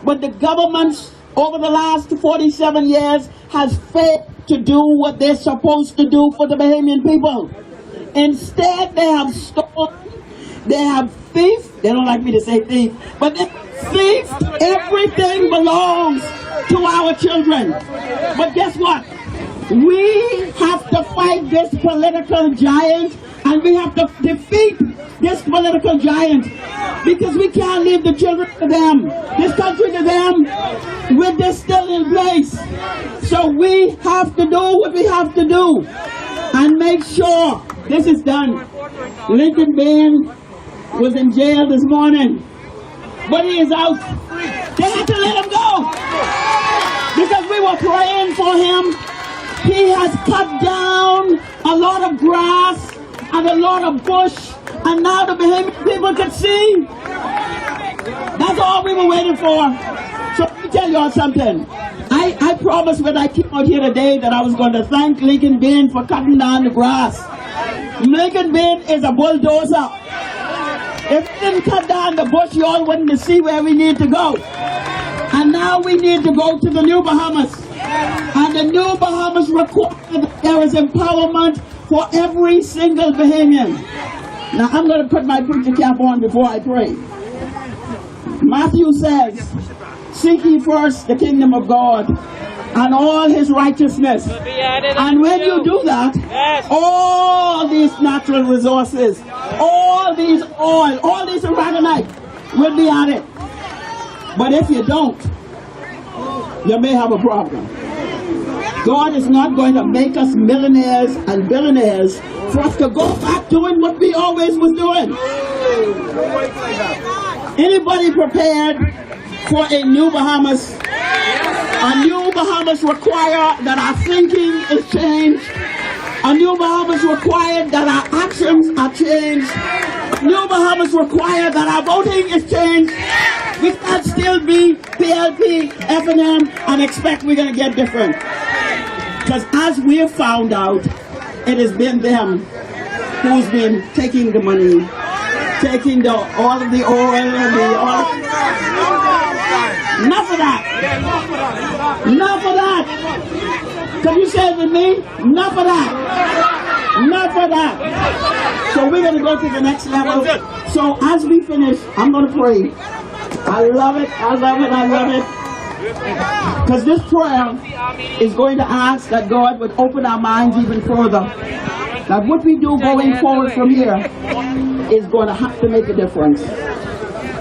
But the governments over the last 47 years has failed to do what they're supposed to do for the Bahamian people. Instead, they have stolen, they have thief. They don't like me to say thief, but they thief. Everything belongs to our children. But guess what? We have to fight this political giant, and we have to defeat this political giant, because we can't leave the children to them, this country to them, with this still in place. So we have to do what we have to do and make sure this is done. Lincoln Bain was in jail this morning, but he is out. They had to let him go because we were praying for him. He has cut down a lot of grass and a lot of bush And now the Bahamian people can see. That's all we were waiting for. So let me tell y'all something. I promised when I came out here today that I was going to thank Lincoln Bain for cutting down the grass. Lincoln Bain is a bulldozer. If he didn't cut down the bush, y'all wouldn't see where we need to go. And now we need to go to the New Bahamas. And the New Bahamas requires that there is empowerment for every single Bahamian. Now I'm going to put my preacher cap on before I pray. Matthew says, seek ye first the kingdom of God and all his righteousness. And when you do that, all these natural resources, all these oil, all these aragonite will be added. But if you don't, you may have a problem. God is not going to make us millionaires and billionaires for us to go back doing what we always was doing. Anybody prepared for a New Bahamas? A New Bahamas require that our thinking is changed. A New Bahamas require that our actions are changed. New Bahamas require that our voting is changed. We can't still be PLP, FNM, and expect we're going to get different. Because as we have found out, it has been them who's been taking the money, taking all of the oil and the oil. Enough of that. Enough of that. Can you say it with me? Enough of that. Enough of that. So we're going to go to the next level. So as we finish, I'm going to pray. I love it. I love it. I love it. Because this prayer is going to ask that God would open our minds even further. That what we do going forward from here is going to have to make a difference.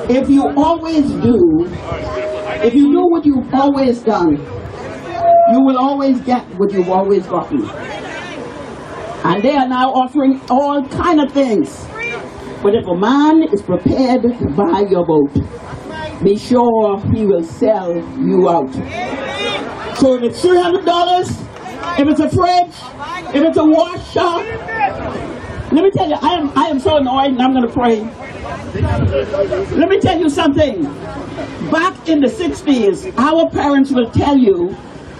If you always do, if you do what you've always done, you will always get what you've always gotten. And they are now offering all kind of things. But if a man is prepared to buy your boat, be sure he will sell you out. So if it's $300, if it's a fridge, if it's a wash shop, let me tell you, I am so annoyed, and I'm going to pray. Let me tell you something. Back in the 60s, our parents will tell you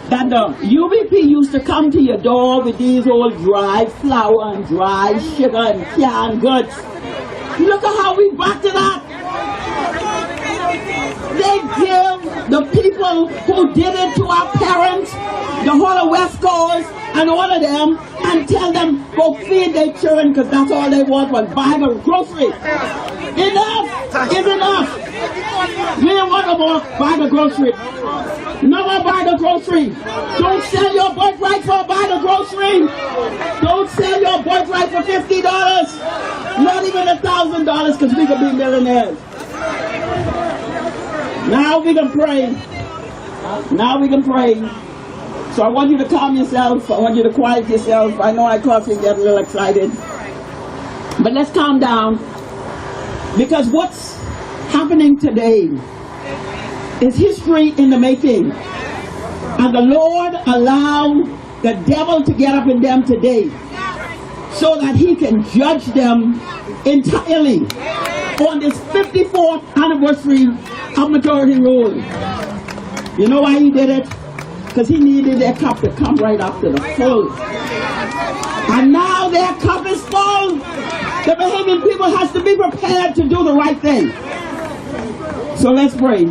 that the UBP used to come to your door with these old dry flour and dry sugar and canned goods. Look at how we back to that. They give the people who did it to our parents, the whole of West Coast and all of them, and tell them, go feed their children because that's all they want was buy the groceries. Enough is enough. We don't want no more buy the grocery. No more buy the grocery. Don't sell your birthright for buy the grocery. Don't sell your birthright for $50. Not even $1,000 because we can be millionaires. Now we can pray. Now we can pray. So I want you to calm yourself. I want you to quiet yourself. I know I cause you get a little excited. But let's calm down. Because what's happening today is history in the making. And the Lord allowed the devil to get up in them today so that he can judge them entirely on this 54th anniversary of majority rule. You know why he did it? Because he needed their cup to come right up to the full. And now their cup is full. The Bahamian people has to be prepared to do the right thing. So let's pray.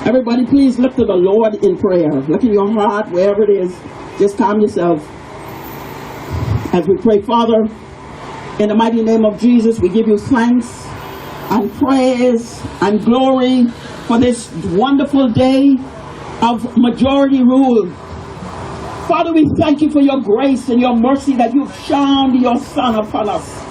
Everybody please look to the Lord in prayer. Look in your heart, wherever it is. Just calm yourself. As we pray, Father, in the mighty name of Jesus, we give you thanks and praise and glory for this wonderful day of majority rule. Father, we thank you for your grace and your mercy that you've shown your Son upon us.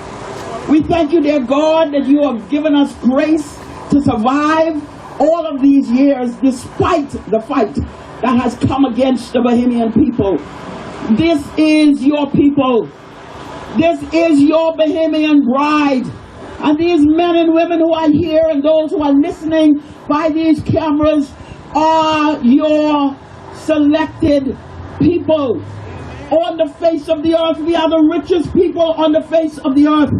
We thank you, dear God, that you have given us grace to survive all of these years despite the fight that has come against the Bahamian people. This is your people. This is your Bahamian bride. And these men and women who are here and those who are listening by these cameras are your selected people. on the face of the earth. We are the richest people on the face of the earth.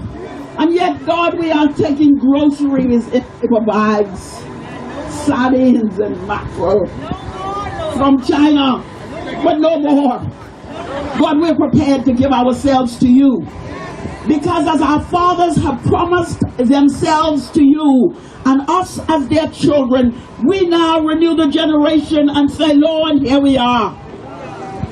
And yet, God, we are taking groceries in paper bags, sardines and mackerel from China, but no more. God, we're prepared to give ourselves to you. Because as our fathers have promised themselves to you and us as their children, we now renew the generation and say, Lord, here we are.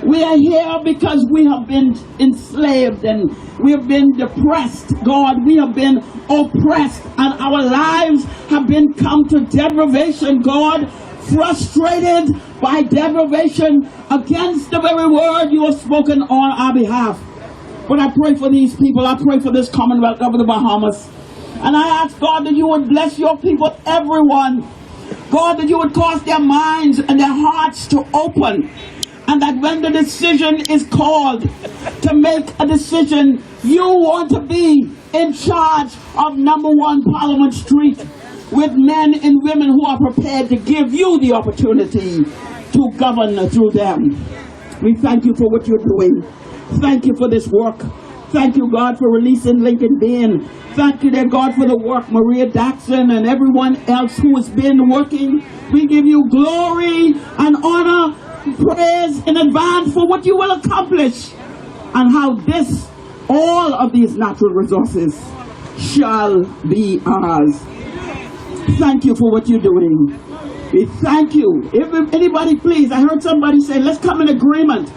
We are here because we have been enslaved and we have been depressed. God, we have been oppressed and our lives have been come to deprivation, God, frustrated by deprivation against the very word you have spoken on our behalf. But I pray for these people. I pray for this Commonwealth of the Bahamas. And I ask, God, that you would bless your people, everyone. God, that you would cause their minds and their hearts to open. And that when the decision is called to make a decision, you want to be in charge of number 1 Parliament Street with men and women who are prepared to give you the opportunity to govern through them. We thank you for what you're doing. Thank you for this work. Thank you, God, for releasing Lincoln Bain. Thank you, dear God, for the work, Maria Daxon and everyone else who has been working. We give you glory and honor, praise in advance for what you will accomplish and how this, all of these natural resources shall be ours. Thank you for what you're doing. We thank you. If anybody, please, I heard somebody say, let's come in agreement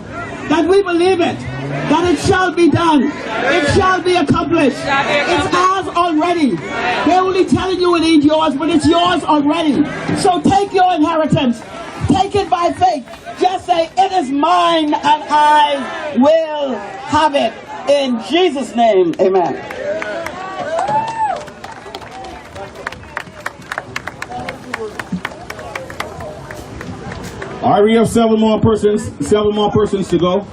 that we believe it, that it shall be done, it shall be accomplished. It's ours already. They're only telling you it ain't yours, but it's yours already. So take your inheritance. Take it by faith. Just say, it is mine and I will have it. In Jesus' name, amen. All right, we have 7 more persons to go.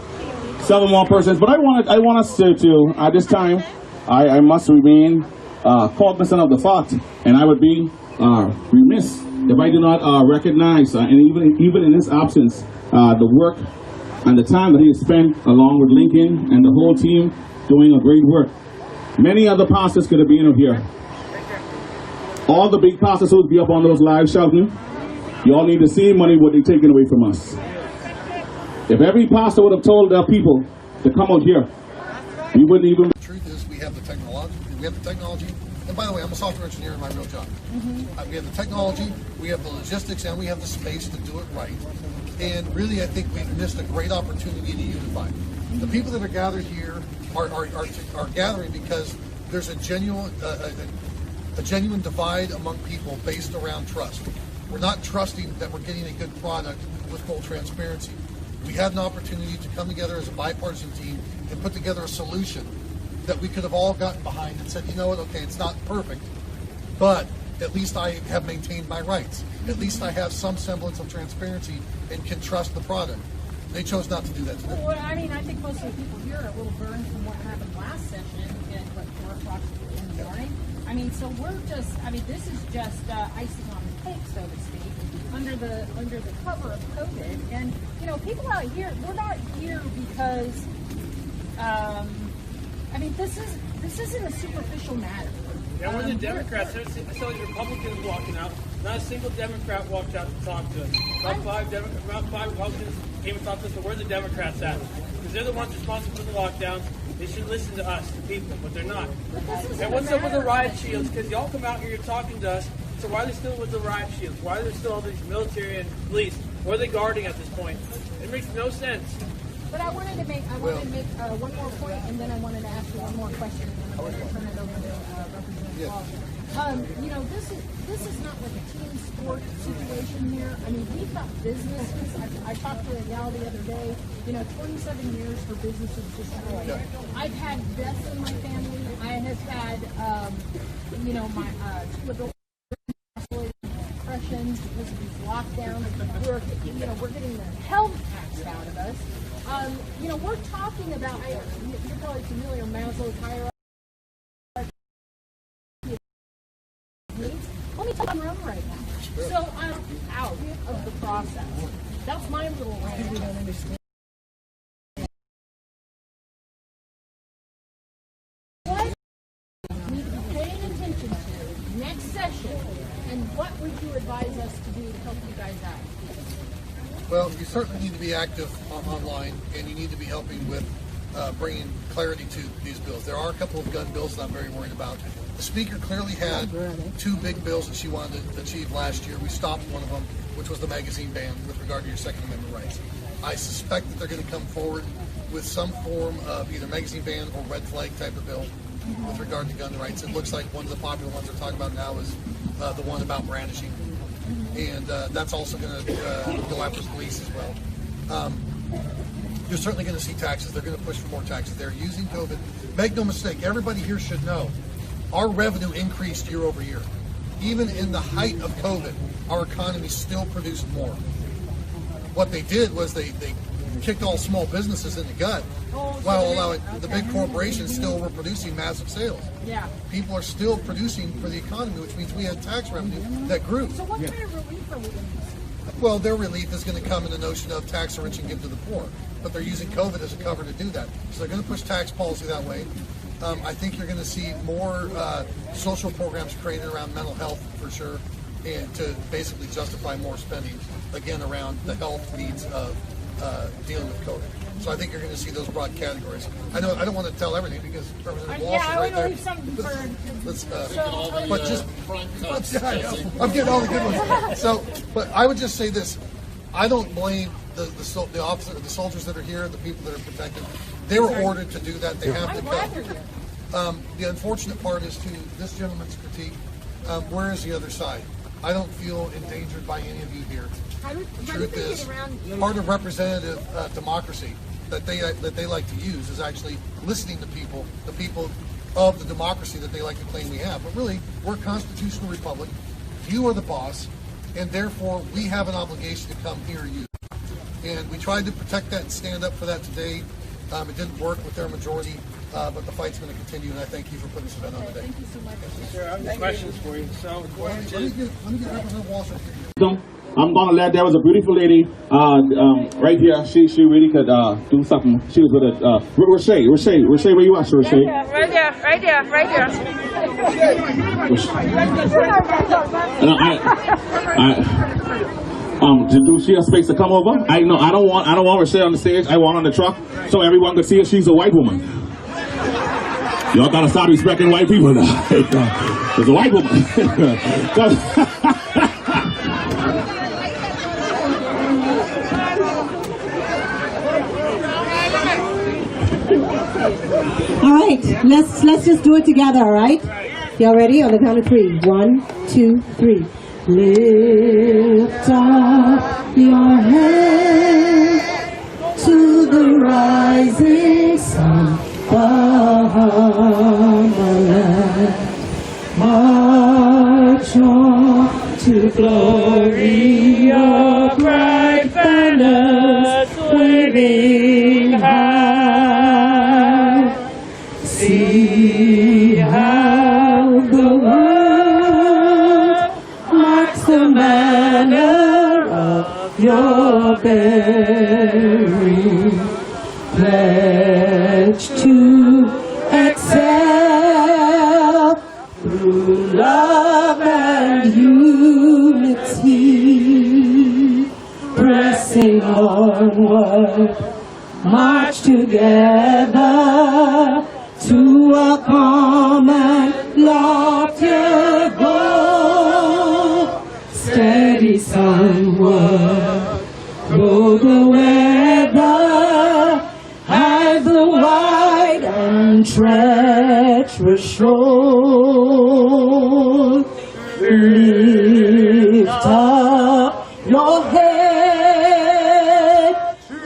7 more persons. But I want us to at this time, I must remain cognizant of the fact, and I would be remiss if I do not recognize, and even in his absence, the work and the time that he has spent along with Lincoln and the whole team doing a great work. Many other pastors could have been here. All the big pastors who would be up on those live shouting, you all need to see money what they're taking away from us. If every pastor would have told their people to come out here, we wouldn't even. The truth is, we have the technology. And by the way, I'm a software engineer in my real job. We have the technology, we have the logistics, and we have the space to do it right. And really, I think we've missed a great opportunity to unify. The people that are gathered here are gathering because there's a genuine divide among people based around trust. We're not trusting that we're getting a good product with full transparency. We had an opportunity to come together as a bipartisan team and put together a solution that we could have all gotten behind and said, you know what, okay, it's not perfect, but at least I have maintained my rights. At least I have some semblance of transparency and can trust the product. They chose not to do that today. Well, I mean, I think most of the people here are a little burned from what happened last session at, 4 o'clock in the morning. I mean, so this is just icing on the cake, so to speak, under the cover of COVID. And, people out here, we're not here because, this isn't a superficial matter. Yeah, we're the Democrats. I saw the Republicans walking out. Not a single Democrat walked out to talk to us. About five Republicans came and talked to us, but where are the Democrats at? Because they're the ones responsible for the lockdowns. They should listen to us, the people, but they're not. And what's up with the riot shields? Because y'all come out here, you're talking to us, so why are they still with the riot shields? Why are there still all these military and police? What are they guarding at this point? It makes no sense. But I wanted to make one more point, and then I wanted to ask you one more question, and then I'm going to turn it over to Representative Paul. This is not like a team sport situation here. I mean, we've got businesses. I talked to a gal the other day. 27 years for businesses destroyed. I've had deaths in my family. I have had, my 2 adult depressions because of these lockdowns. We're getting the hell taxed out of us. We're talking about, you're probably familiar with Maslow's hierarchy. Let me tell you, I'm wrong right now. So I'm out of the process. That's my little rant. you advise us to do to help you guys out? Well, you certainly need to be active online, and you need to be helping with bringing clarity to these bills. There are a couple of gun bills that I'm very worried about. The Speaker clearly had two big bills that she wanted to achieve last year. We stopped one of them, which was the magazine ban with regard to your Second Amendment rights. I suspect that they're going to come forward with some form of either magazine ban or red flag type of bill with regard to gun rights. It looks like one of the popular ones they're talking about now is the one about brandishing. And that's also going to go after police as well. You're certainly going to see taxes. They're going to push for more taxes. They're using COVID. Make no mistake, everybody here should know our revenue increased year over year. Even in the height of COVID, our economy still produced more. What they did was they kicked all small businesses in the gut while allowing the big corporations still were producing massive sales. Yeah. People are still producing for the economy, which means we had tax revenue that grew. So what kind of relief are we going to use? Well, their relief is going to come in the notion of tax the rich and give to the poor. But they're using COVID as a cover to do that. So they're going to push tax policy that way. I think you're going to see more social programs created around mental health for sure, and to basically justify more spending, again, around the health needs of dealing with COVID. So I think you're going to see those broad categories. I don't want to tell everything because Representative Walsh is right there. Leave something for But just, I'm getting all the good ones. So, but I would just say this: I don't blame the officer, the soldiers that are here, the people that are protected. They were ordered to do that. They have to come. The unfortunate part is to this gentleman's critique. Where is the other side? I don't feel endangered by any of you here. The truth is, part of representative democracy that they like to use is actually listening to people, the people of the democracy that they like to claim we have. But really, we're a constitutional republic. You are the boss, and therefore we have an obligation to come hear you. And we tried to protect that and stand up for that today. It didn't work with their majority, but the fight's going to continue, and I thank you for putting this event on today. Thank you so much. Sir, I have questions for you. So, let me get Representative Walsh up here. I'm gonna let. There was a beautiful lady right here. She really could do something. She was with a Rashay, where you at, Rashay? Right there. Do she have space to come over? I don't want Rashay on the stage. I want on the truck so everyone can see her. She's a white woman. Y'all gotta stop respecting white people now. There's a white woman. All right, let's just do it together, all right? Y'all ready? On the count of 3. 1, 2, 3. Lift up your head to the rising sun, march on to glory, your bright banners waving high. See how the world marks the manner of your bearing. Pledge to excel through love and unity, pressing onward, march together to a common loftier goal. Steady sunward, go the weather, as the wide and treacherous shore. Lift up your head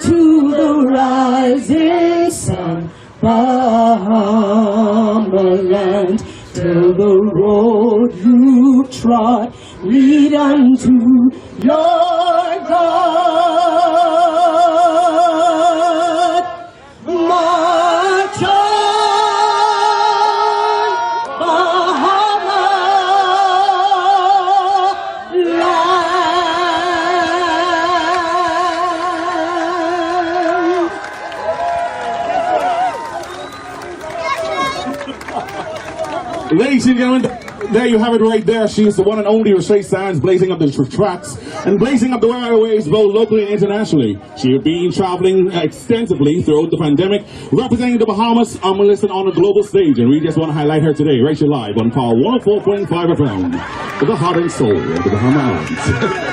to the rising sun, Bahamaland, till the road you trod lead unto your God. March on, Ladies and gentlemen, there you have it right there. She is the one and only Rashay Sands, blazing up the tracks and blazing up the airways both locally and internationally. She has been traveling extensively throughout the pandemic, representing the Bahamas on the global stage, and we just want to highlight her today, right here live on Power 104.5 FM, the heart and soul of the Bahama Islands.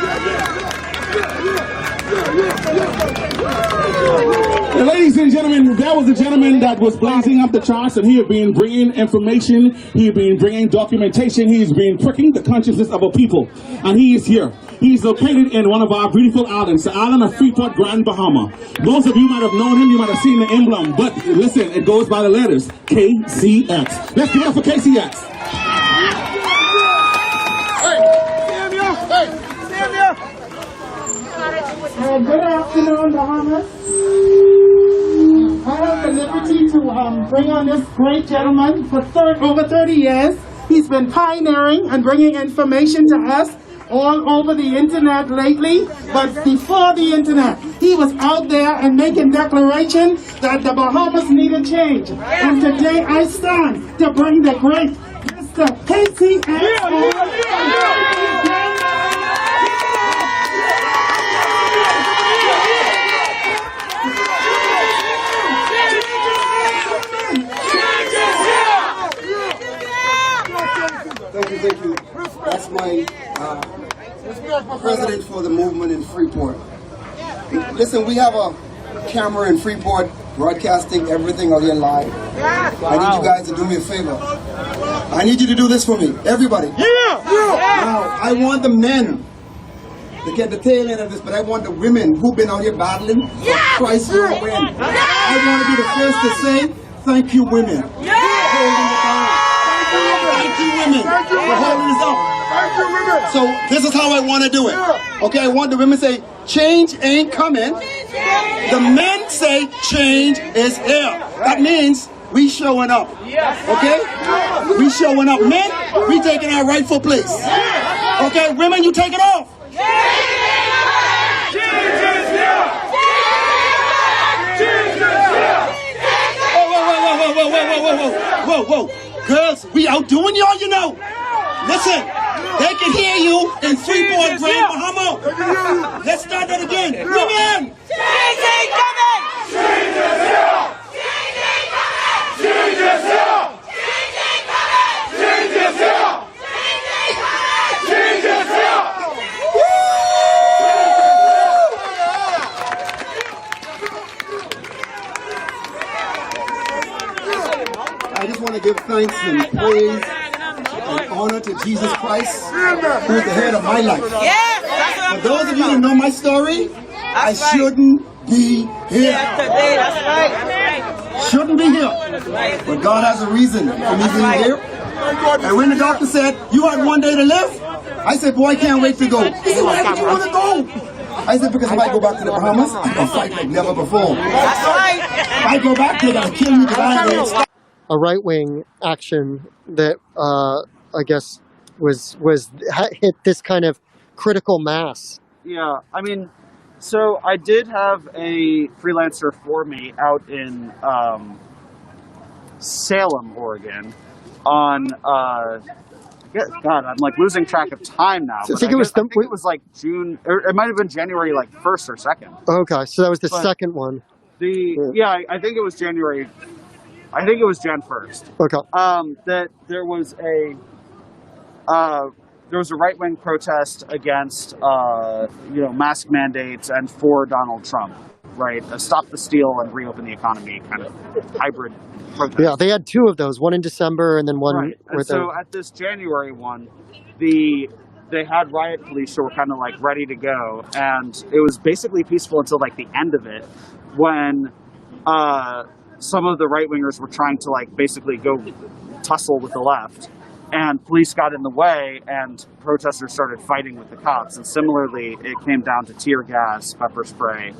Ladies and gentlemen, that was the gentleman that was blazing up the charts, and he had been bringing information, he had been bringing documentation, he's been pricking the consciousness of our people, and he is here. He's located in one of our beautiful islands, the island of Freeport, Grand Bahama. Most of you might have known him, you might have seen the emblem, but listen, it goes by the letters KCX. Let's give it up for KCX. Good afternoon, Bahamas. I have the liberty to bring on this great gentleman for over 30 years. He's been pioneering and bringing information to us all over the internet lately, but before the internet, he was out there and making declaration that the Bahamas needed change. And today I stand to bring the great Mr. KCX. Thank you. That's my president for the movement in Freeport. Listen, we have a camera in Freeport broadcasting everything out here live. I need you guys to do me a favor. I need you to do this for me, everybody. Now, I want the men to get the tail end of this, but I want the women who've been out here battling for Christ will win. I want to be the first to say, thank you, women. Thank you, women, for holding us up. So this is how I want to do it. Okay, I want the women to say, change ain't coming. The men say, change is here. That means we showing up. Okay? We showing up. Men, we taking our rightful place. Okay, women, you take it off. Whoa. Girls, we outdoing y'all, you know. Listen, they can hear you in Freeport, Grand Bahama. Let's start that again. Women! Change ain't coming! Change is here! Change ain't coming! Change is here! Change ain't coming! Change is here! Change ain't coming! Change is here! I just want to give thanks and praise and honor to Jesus Christ, who is the head of my life. For those of you who know my story, I shouldn't be here. Shouldn't be here. But God has a reason for me being here. And when the doctor said, you had one day to live, I said, boy, I can't wait to go. He said, why would you want to go? I said, because if I go back to the Bahamas, I'm going to fight like never before. If I go back, they're going to kill me because I ain't stop. A right-wing action that I guess hit this kind of critical mass. Yeah, I mean, so I did have a freelancer for me out in Salem, Oregon, on God, I'm like losing track of time now. I think it was like June, or it might have been January, like 1st or 2nd. Okay, so that was the second one. I think it was January. I think it was Jan 1st. Okay. That there was a right-wing protest against mask mandates and for Donald Trump, right? A stop the steal and reopen the economy kind of hybrid protest. Yeah, they had two of those, one in December and then one. Right. And so at this January one, they had riot police who were kind of like ready to go, and it was basically peaceful until like the end of it, when some of the right-wingers were trying to like basically go tussle with the left, and police got in the way and protesters started fighting with the cops. And similarly, it came down to tear gas, pepper spray,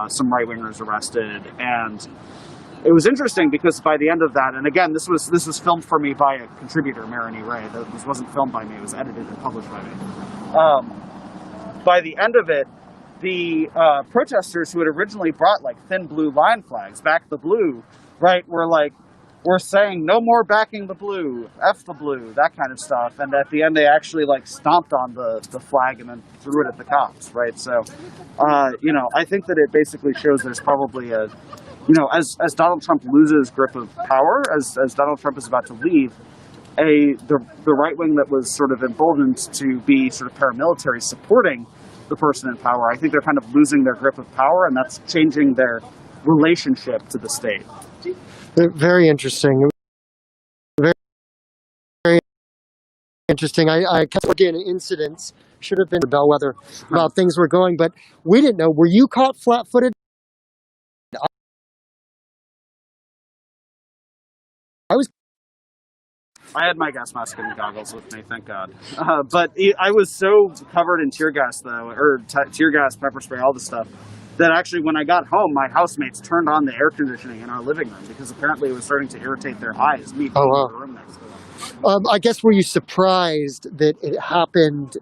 some right-wingers arrested. And it was interesting because by the end of that, and again, this was filmed for me by a contributor, Marini Ray. This wasn't filmed by me, it was edited and published by me. By the end of it, the protesters who had originally brought like thin blue line flags, back the blue, right, were like, were saying no more backing the blue, F the blue, that kind of stuff. And at the end, they actually like stomped on the flag and then threw it at the cops, right? So, you know, I think that it basically shows there's probably a, you know, as Donald Trump loses grip of power, as Donald Trump is about to leave, the right wing that was sort of emboldened to be sort of paramilitary supporting the person in power, I think they're kind of losing their grip of power, and that's changing their relationship to the state. Very interesting. Very, very interesting. I kept looking at incidents. Should have been a bellwether about things were going, but we didn't know. Were you caught flat-footed? I had my gas mask and goggles with me, thank God. But I was so covered in tear gas, though, or tear gas, pepper spray, all this stuff, that actually when I got home, my housemates turned on the air conditioning in our living room because apparently it was starting to irritate their eyes. Me being in the room next to them. I guess, were you surprised that it happened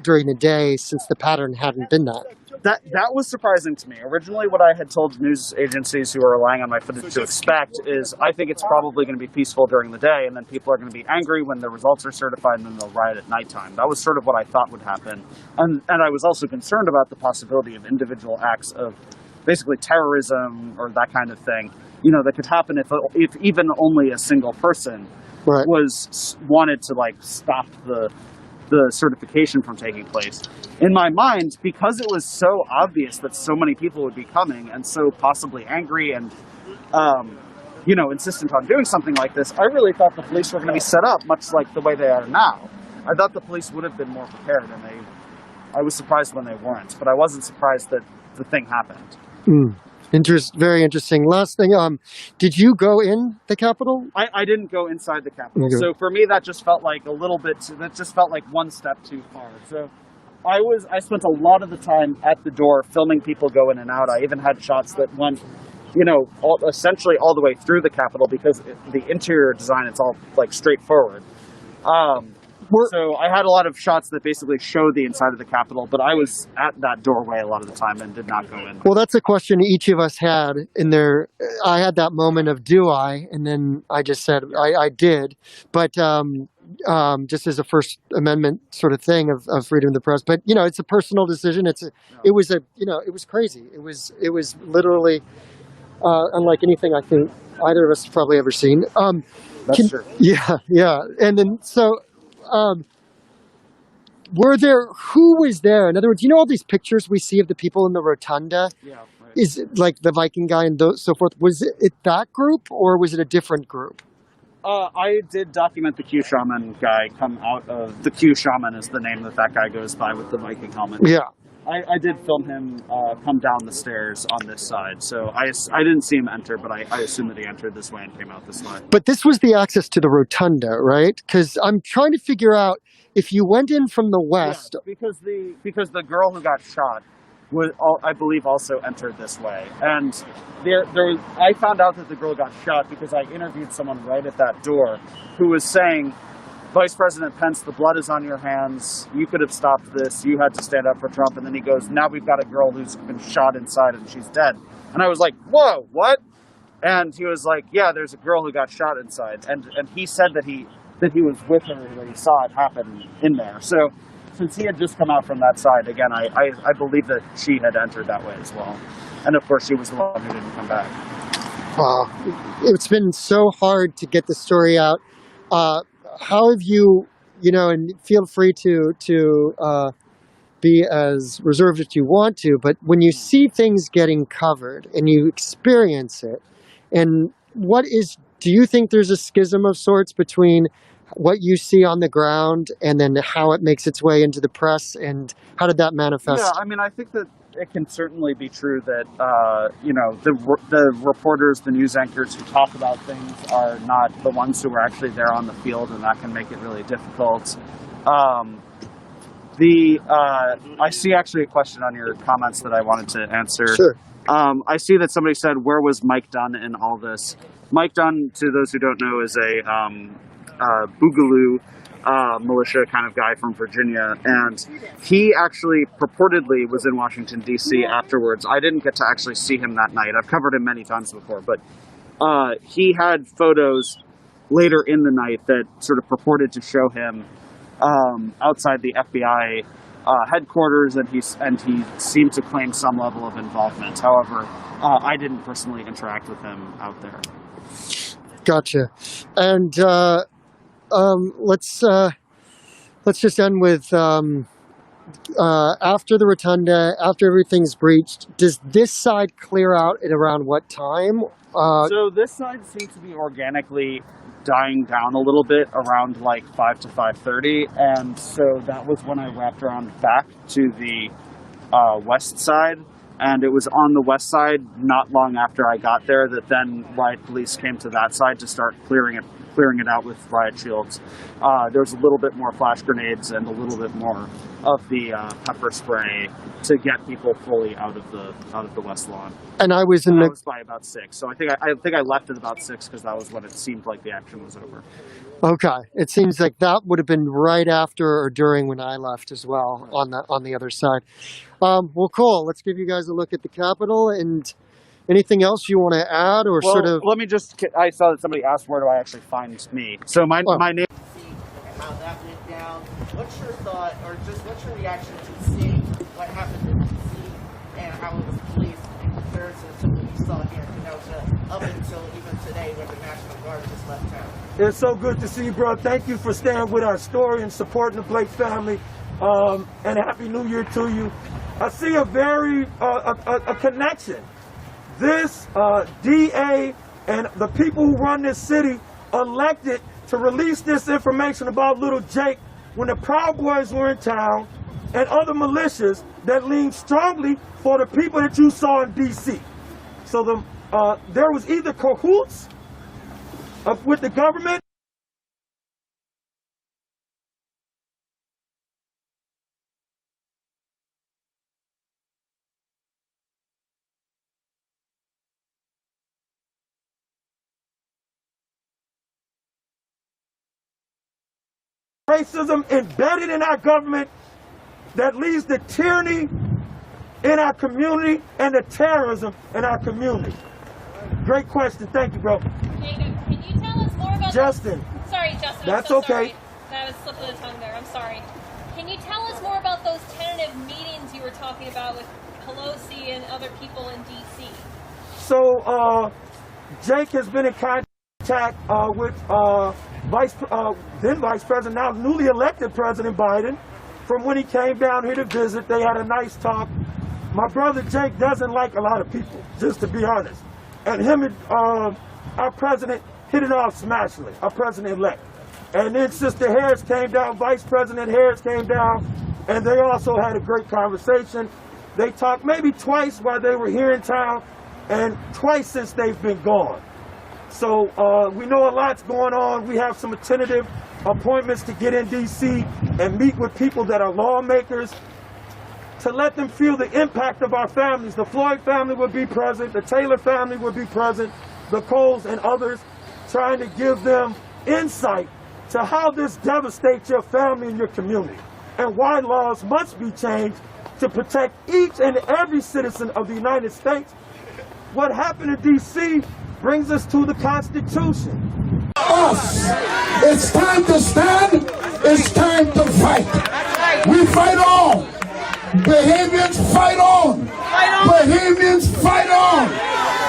during the day, since the pattern hadn't been that? That was surprising to me. Originally, what I had told news agencies who are relying on my footage to expect is I think it's probably going to be peaceful during the day, and then people are going to be angry when the results are certified, and then they'll riot at nighttime. That was sort of what I thought would happen. And I was also concerned about the possibility of individual acts of basically terrorism or that kind of thing, you know, that could happen if even only a single person wanted to, like, stop the certification from taking place. In my mind, because it was so obvious that so many people would be coming and so possibly angry and, you know, insistent on doing something like this, I really thought the police were going to be set up much like the way they are now. I thought the police would have been more prepared, and I was surprised when they weren't, but I wasn't surprised that the thing happened. Very interesting. Last thing, did you go in the Capitol? I didn't go inside the Capitol. Okay. So for me, that just felt like that just felt like one step too far. So I spent a lot of the time at the door filming people go in and out. I even had shots that went, you know, essentially all the way through the Capitol because the interior design, it's all like straightforward. So I had a lot of shots that basically showed the inside of the Capitol, but I was at that doorway a lot of the time and did not go in. Well, that's a question each of us had in there. I had that moment of, do I? And then I just said, I did. But just as a First Amendment sort of thing of freedom of the press. But, you know, it's a personal decision. It was crazy. It was literally unlike anything I think either of us have probably ever seen. That's true. Yeah. And then, so... who was there? In other words, you know all these pictures we see of the people in the rotunda? Yeah, right. Is it like the Viking guy and so forth? Was it that group, or was it a different group? I did document the Q Shaman guy come out of... The Q Shaman is the name that guy goes by with the Viking helmet. Yeah. I did film him come down the stairs on this side, so I didn't see him enter, but I assume that he entered this way and came out this way. But this was the access to the rotunda, right? Because I'm trying to figure out if you went in from the west. Yeah, because the girl who got shot I believe also entered this way, and I found out that the girl got shot because I interviewed someone right at that door who was saying, Vice President Pence, the blood is on your hands. You could have stopped this. You had to stand up for Trump. And then he goes, now we've got a girl who's been shot inside and she's dead. And I was like, whoa, what? And he was like, yeah, there's a girl who got shot inside. And he said that he was with her when he saw it happen in there. So since he had just come out from that side, again, I believe that she had entered that way as well. And of course, she was the one who didn't come back. Wow. It's been so hard to get the story out. How have you, and feel free to be as reserved as you want to, but when you see things getting covered and you experience it, and do you think there's a schism of sorts between what you see on the ground and then how it makes its way into the press, and how did that manifest? Yeah, I mean, I think that it can certainly be true that, the reporters, the news anchors who talk about things are not the ones who are actually there on the field, and that can make it really difficult. I see actually a question on your comments that I wanted to answer. Sure. I see that somebody said, where was Mike Dunn in all this? Mike Dunn, to those who don't know, is a Boogaloo militia kind of guy from Virginia, and he actually purportedly was in Washington, D.C. afterwards. I didn't get to actually see him that night. I've covered him many times before, but he had photos later in the night that sort of purported to show him outside the FBI headquarters, and he seemed to claim some level of involvement. However, I didn't personally interact with him out there. Gotcha. And let's just end with after the rotunda, after everything's breached, does this side clear out at around what time? So this side seems to be organically dying down a little bit around like 5 to 5:30, and so that was when I wrapped around back to the west side, and it was on the west side not long after I got there that then riot police came to that side to start clearing it out with riot shields. There was a little bit more flash grenades and a little bit more of the pepper spray to get people fully out of the west lawn. And I was by about 6, so I think I left at about 6 because that was when it seemed like the action was over. Okay, it seems like that would have been right after or during when I left as well on the other side. Well, cool. Let's give you guys a look at the Capitol. And anything else you want to add or sort of? Let me just. I saw that somebody asked where do I actually find me. So my name. How that went down. What's your thought, or just what's your reaction to seeing what happened in DC and how it was policed in comparison to what you saw here in Kenosha up until even today when the National Guard just left town? It's so good to see you, bro. Thank you for staying with our story and supporting the Blake family. And Happy New Year to you. I see a very a connection. This DA and the people who run this city elected to release this information about little Jake when the Proud Boys were in town and other militias that leaned strongly for the people that you saw in D.C. So there was either cahoots with the government racism embedded in our government that leads to tyranny in our community and the terrorism in our community. Great question. Thank you, bro. Jacob, can you tell us more about Justin. Sorry, Justin. That's I'm so okay. Sorry. That was slip of the tongue there. I'm sorry. Can you tell us more about those tentative meetings you were talking about with Pelosi and other people in D.C.? So, Jake has been in contact with then Vice President, now newly elected President Biden. From when he came down here to visit, they had a nice talk. My brother Jake doesn't like a lot of people, just to be honest. And him and our president hit it off smashingly, our president-elect. And then Sister Harris came down, Vice President Harris came down, and they also had a great conversation. They talked maybe twice while they were here in town, and twice since they've been gone. So we know a lot's going on. We have some tentative appointments to get in D.C. and meet with people that are lawmakers to let them feel the impact of our families. The Floyd family will be present. The Taylor family will be present. The Coles and others, trying to give them insight to how this devastates your family and your community and why laws must be changed to protect each and every citizen of the United States. What happened in D.C. brings us to the Constitution. Us. It's time to stand. It's time to fight. We fight on. Bahamians fight on. Bahamians fight on.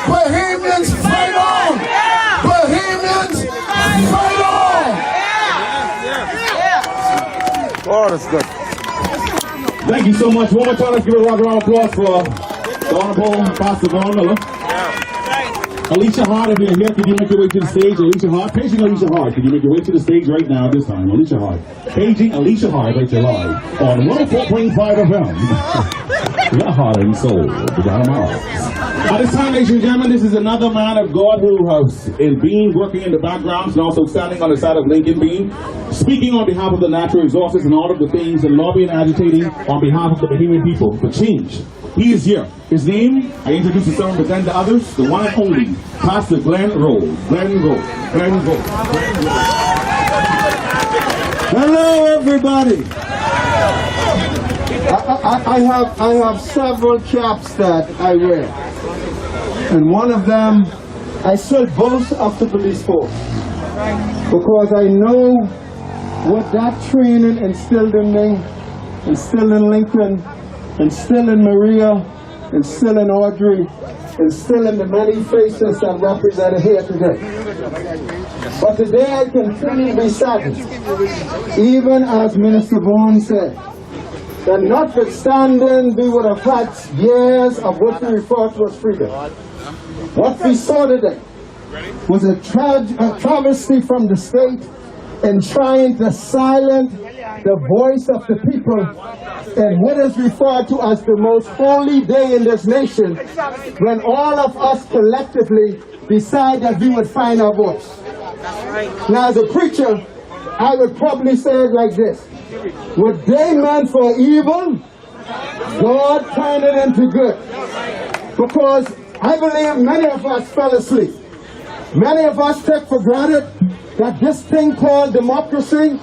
Bahamians fight on. Bahamians fight on. Oh, that's good. Thank you so much. One more time, let's give a round of applause for the Honorable Pastor Vaughn Miller. Alicia Hart, if you're here, can you make your way to the stage? Alicia Hart, paging Alicia Hart. Can you make your way to the stage right now at this time? Alicia Hart. Paging Alicia Hart right there live on 104.5 FM. Your heart and soul. At this time, ladies and gentlemen, this is another man of God who has been working in the background and also standing on the side of Lincoln Bean, speaking on behalf of the natural resources and all of the things and lobbying and agitating on behalf of the Bahamian people for change. He is here. His name, I introduce him, but then the others, the one and only, Pastor Glenn Rose. Glenn Rose. Glenn Rose. Hello, everybody. I have several caps that I wear, and one of them I still boast of the police force because I know what that training instilled in me, instilled in Lincoln, instilled in Maria, instilled in Audrey, instilled in the many faces that represented here today. But today I continue to be saddened, even as Minister Vaughan said, that notwithstanding we would have had years of what we refer to as freedom, what we saw today was a travesty from the state in trying to silence the voice of the people in what is referred to as the most holy day in this nation, when all of us collectively decide that we would find our voice. Now, as a preacher, I would probably say it like this: what they meant for evil, God turned it into good. Because I believe many of us fell asleep. Many of us take for granted that this thing called democracy,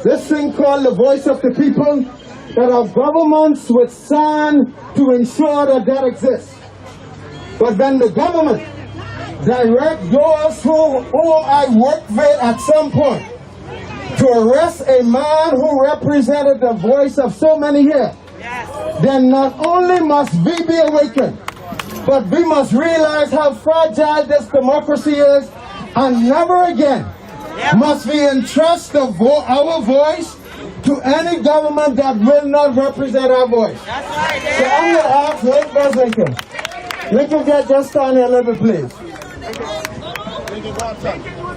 this thing called the voice of the people, that our governments would stand to ensure that that exists. But when the government direct those who I worked with at some point to arrest a man who represented the voice of so many here, then not only must we be awakened, but we must realize how fragile this democracy is, and never again must we entrust our voice to any government that will not represent our voice. So I'm going to ask Where's Lincoln? Lincoln, just stand here a little bit, please.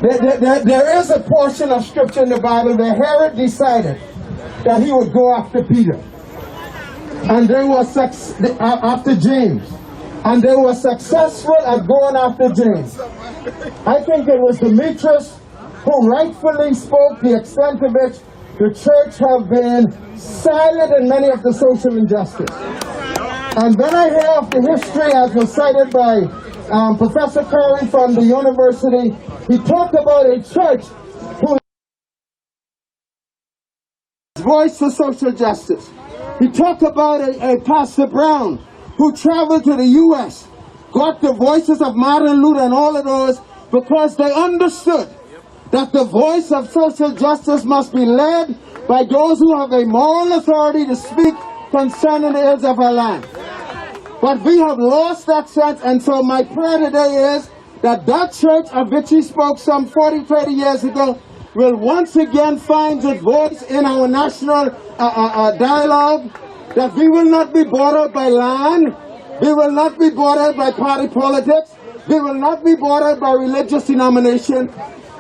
There is a portion of scripture in the Bible where Herod decided that he would go after Peter. And they were after James. And they were successful at going after James. I think it was Demetrius who rightfully spoke the extent to which the church have been silent in many of the social injustice. And when I hear of the history as was cited by Professor Curry from the university, he talked about a church who voice for social justice. He talked about a Pastor Brown who traveled to the U.S., got the voices of Martin Luther and all of those because they understood that the voice of social justice must be led by those who have a moral authority to speak concerning the ills of our land. But we have lost that sense, and so my prayer today is that that church of which he spoke some 40, 30 years ago will once again find its voice in our national dialogue, that we will not be bordered by land, we will not be bordered by party politics, we will not be bordered by religious denomination,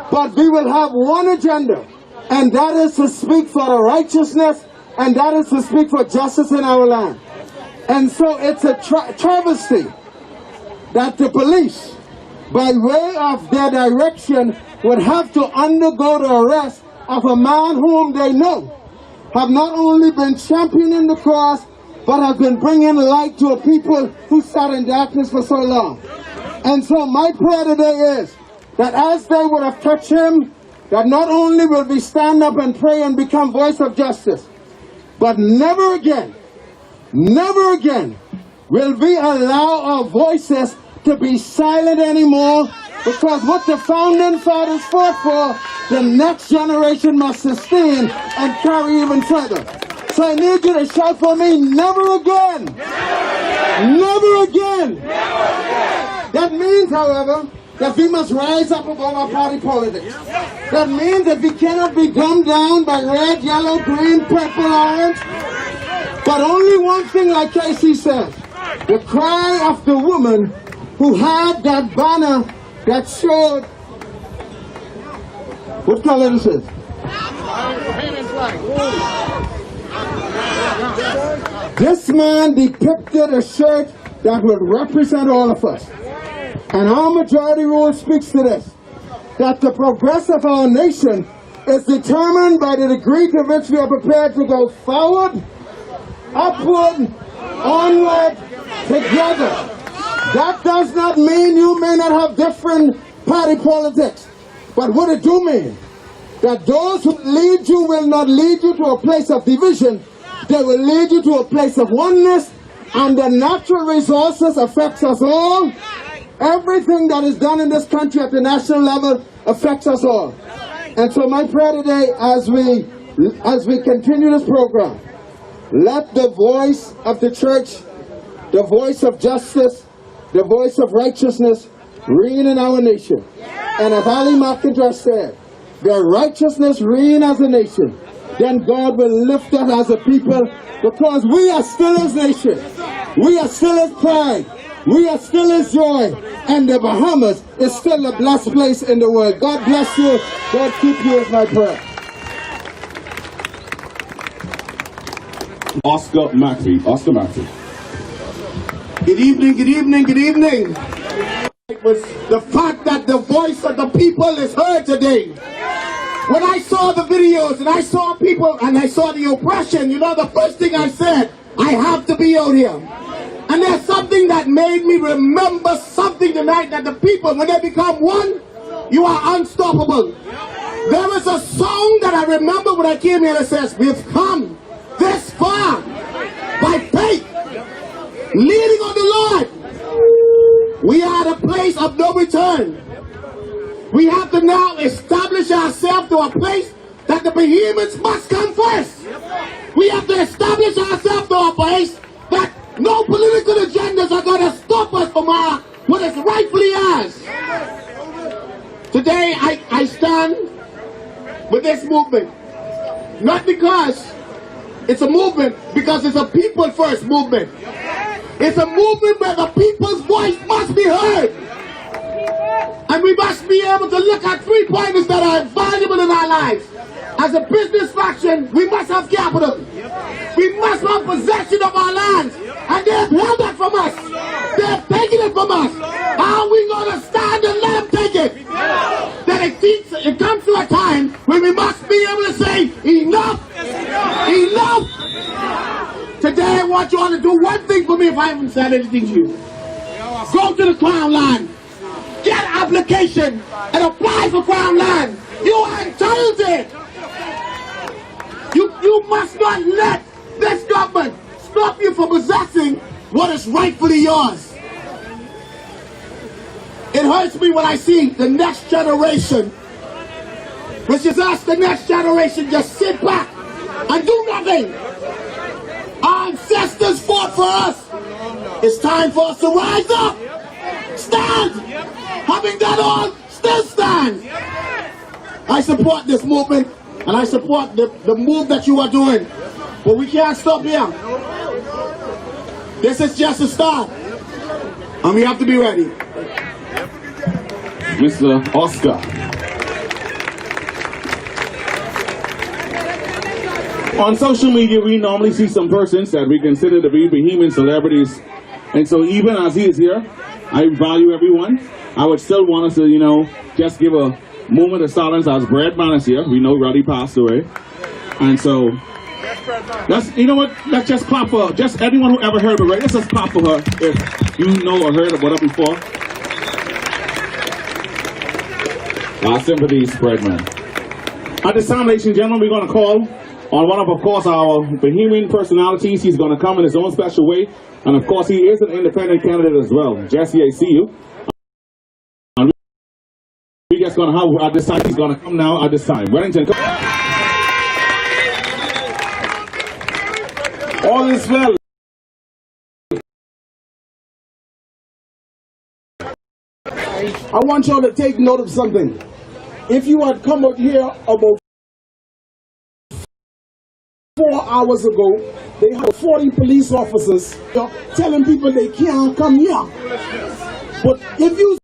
but we will have one agenda, and that is to speak for the righteousness, and that is to speak for justice in our land. And so it's a travesty that the police, by way of their direction, would have to undergo the arrest of a man whom they know have not only been championing the cause, but have been bringing light to a people who sat in darkness for so long. And so my prayer today is that as they would have touched him, that not only will we stand up and pray and become voice of justice, but never again will we allow our voices to be silent anymore, because what the founding fathers fought for, the next generation must sustain and carry even further. So I need you to shout for me, never again! Never again! That means, however, that we must rise up above our party politics. That means that we cannot be dumbed down by red, yellow, green, purple, orange. But only one thing, like Casey says, the cry of the woman who had that banner that showed, what color this is? This man depicted a shirt that would represent all of us. And our majority rule speaks to this, that the progress of our nation is determined by the degree to which we are prepared to go forward, upward, onward, together. That does not mean you may not have different party politics. But what it do mean, that those who lead you will not lead you to a place of division. They will lead you to a place of oneness, and the natural resources affects us all. Everything that is done in this country at the national level affects us all. And so my prayer today, as we continue this program, let the voice of the church, the voice of justice, the voice of righteousness reign in our nation. And as Ali McIntosh said, where righteousness reign as a nation, then God will lift us as a people, because we are still His nation. We are still His pride. We are still His joy. And the Bahamas is still a blessed place in the world. God bless you. God keep you is my prayer. Oscar Mackey. Oscar Mackey. Good evening, good evening, good evening. It was the fact that the voice of the people is heard today. When I saw the videos and I saw people and I saw the oppression, you know, the first thing I said, I have to be out here. And there's something that made me remember something tonight, that the people, when they become one, you are unstoppable. There is a song that I remember when I came here that says, we've come this far by faith, leaning on the Lord. We are at a place of no return. We have to now establish ourselves to a place that the behemoths must come first. We have to establish ourselves to a place that no political agendas are going to stop us from what is rightfully ours. Today I stand with this movement, not because it's a movement, because it's a people first movement. It's a movement where the people's voice must be heard. And we must be able to look at 3 pointers that are valuable in our lives. As a business faction, we must have capital. We must have possession of our lands. And they have held that from us. They have taken it from us. How are we going to stand and let them take it? Then it comes to a time when we must be able to say, enough, enough. Today I want you all to do one thing for me if I haven't said anything to you. Go to the Crown Land. Get an application and apply for Crown Land. You are entitled to it. You must not let this government stop you from possessing what is rightfully yours. It hurts me when I see the next generation, which is us, the next generation, just sit back and do nothing. Our ancestors fought for us. It's time for us to rise up. Stand! Having done all, still stand! I support this movement, and I support the move that you are doing. But we can't stop here. This is just a start. And we have to be ready. Mr. Oscar. On social media, we normally see some persons that we consider to be vehement celebrities. And so even as he is here, I value everyone. I would still want us to, just give a moment of silence as Bradman is here. We know Roddy passed away. And so, let's just clap for her. Just anyone who ever heard of her, let's just clap for her if you know or heard about her before. Our sympathies, Bradman. At this time, ladies and gentlemen, we're going to call on one of course, our Bahamian personalities. He's going to come in his own special way. And of course, he is an independent candidate as well. Jesse, I see you. And we're just going to have, at this time, he's going to come now at this time. Wellington, come. All is well. I want y'all to take note of something. If you had come out here about 4 hours ago, they had 40 police officers telling people they can't come here. But if you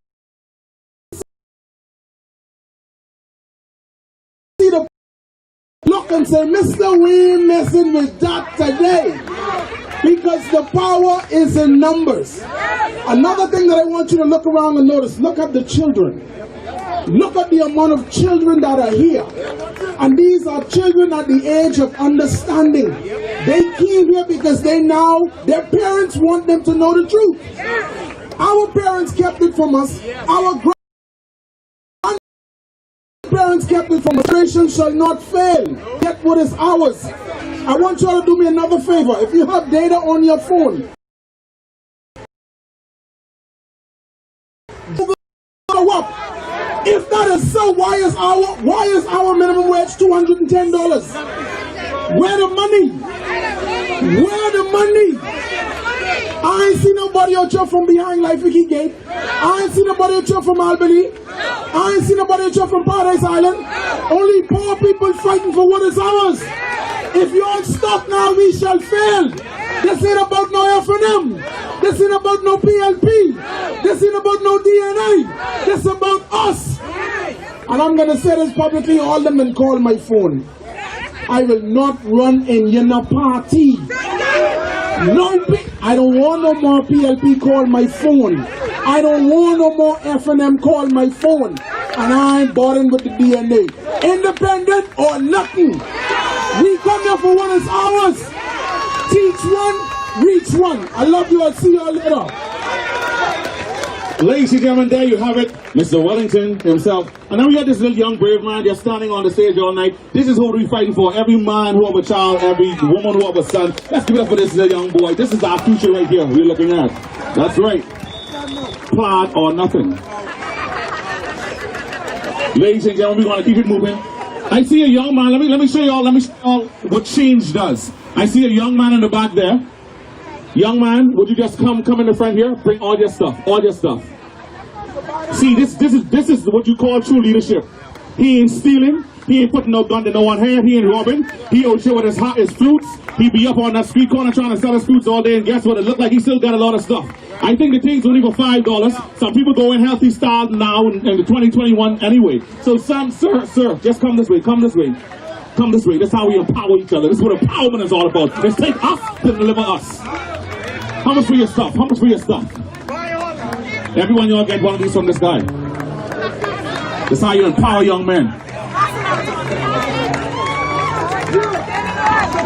see the look and say, Mr. we ain't messing with that today, because the power is in numbers. Another thing that I want you to look around and notice, look at the children. Look at the amount of children that are here. And these are children at the age of understanding. They came here because their parents want them to know the truth. Our parents kept it from us. Our grandparents kept it from us. Generation shall not fail. Get what is ours. I want you all to do me another favor. If you have data on your phone, go up? If that is so, why is our minimum wage $210? Where the money? Where the money? I ain't seen nobody out here from behind Life Wiki Gate. I ain't seen nobody out here from Albany. I ain't seen nobody out here from Paradise Island. Only poor people fighting for what is ours. If you don't stop now, we shall fail. This ain't about no F&M. This ain't about no PLP. This ain't about no DNA. This is about us. And I'm going to say this publicly, all them and call my phone. I will not run in your party. I don't want no more PLP call my phone. I don't want no more F&M call my phone. And I ain't bothering with the DNA. Independent or nothing. We come here for what is ours. Teach one, reach one. I love you. I'll see you all later. Ladies and gentlemen, there you have it, Mr. Wellington himself. And now we got this little young brave man just standing on the stage all night. This is who we're fighting for. Every man who have a child, every woman who have a son. Let's give it up for this little young boy. This is our future right here we're looking at. That's right. Plaid or nothing. Ladies and gentlemen, we want to keep it moving. I see a young man. Let me show you all what change does. I see a young man in the back there. Young man, would you just come in the front here? Bring all your stuff. See, this is what you call true leadership. He ain't stealing. He ain't putting no gun to no one hand. He ain't robbing. He out here with his fruits. He be up on that street corner trying to sell his fruits all day, and guess what? It look like he still got a lot of stuff. I think the thing's only for $5. Some people go in healthy style now in the 2021 anyway. So, son, sir, just come this way. Come this way. This is how we empower each other. This is what empowerment is all about. It's take us to deliver us. How much for your stuff? Everyone, y'all get one of these from this guy. This is how you empower young men.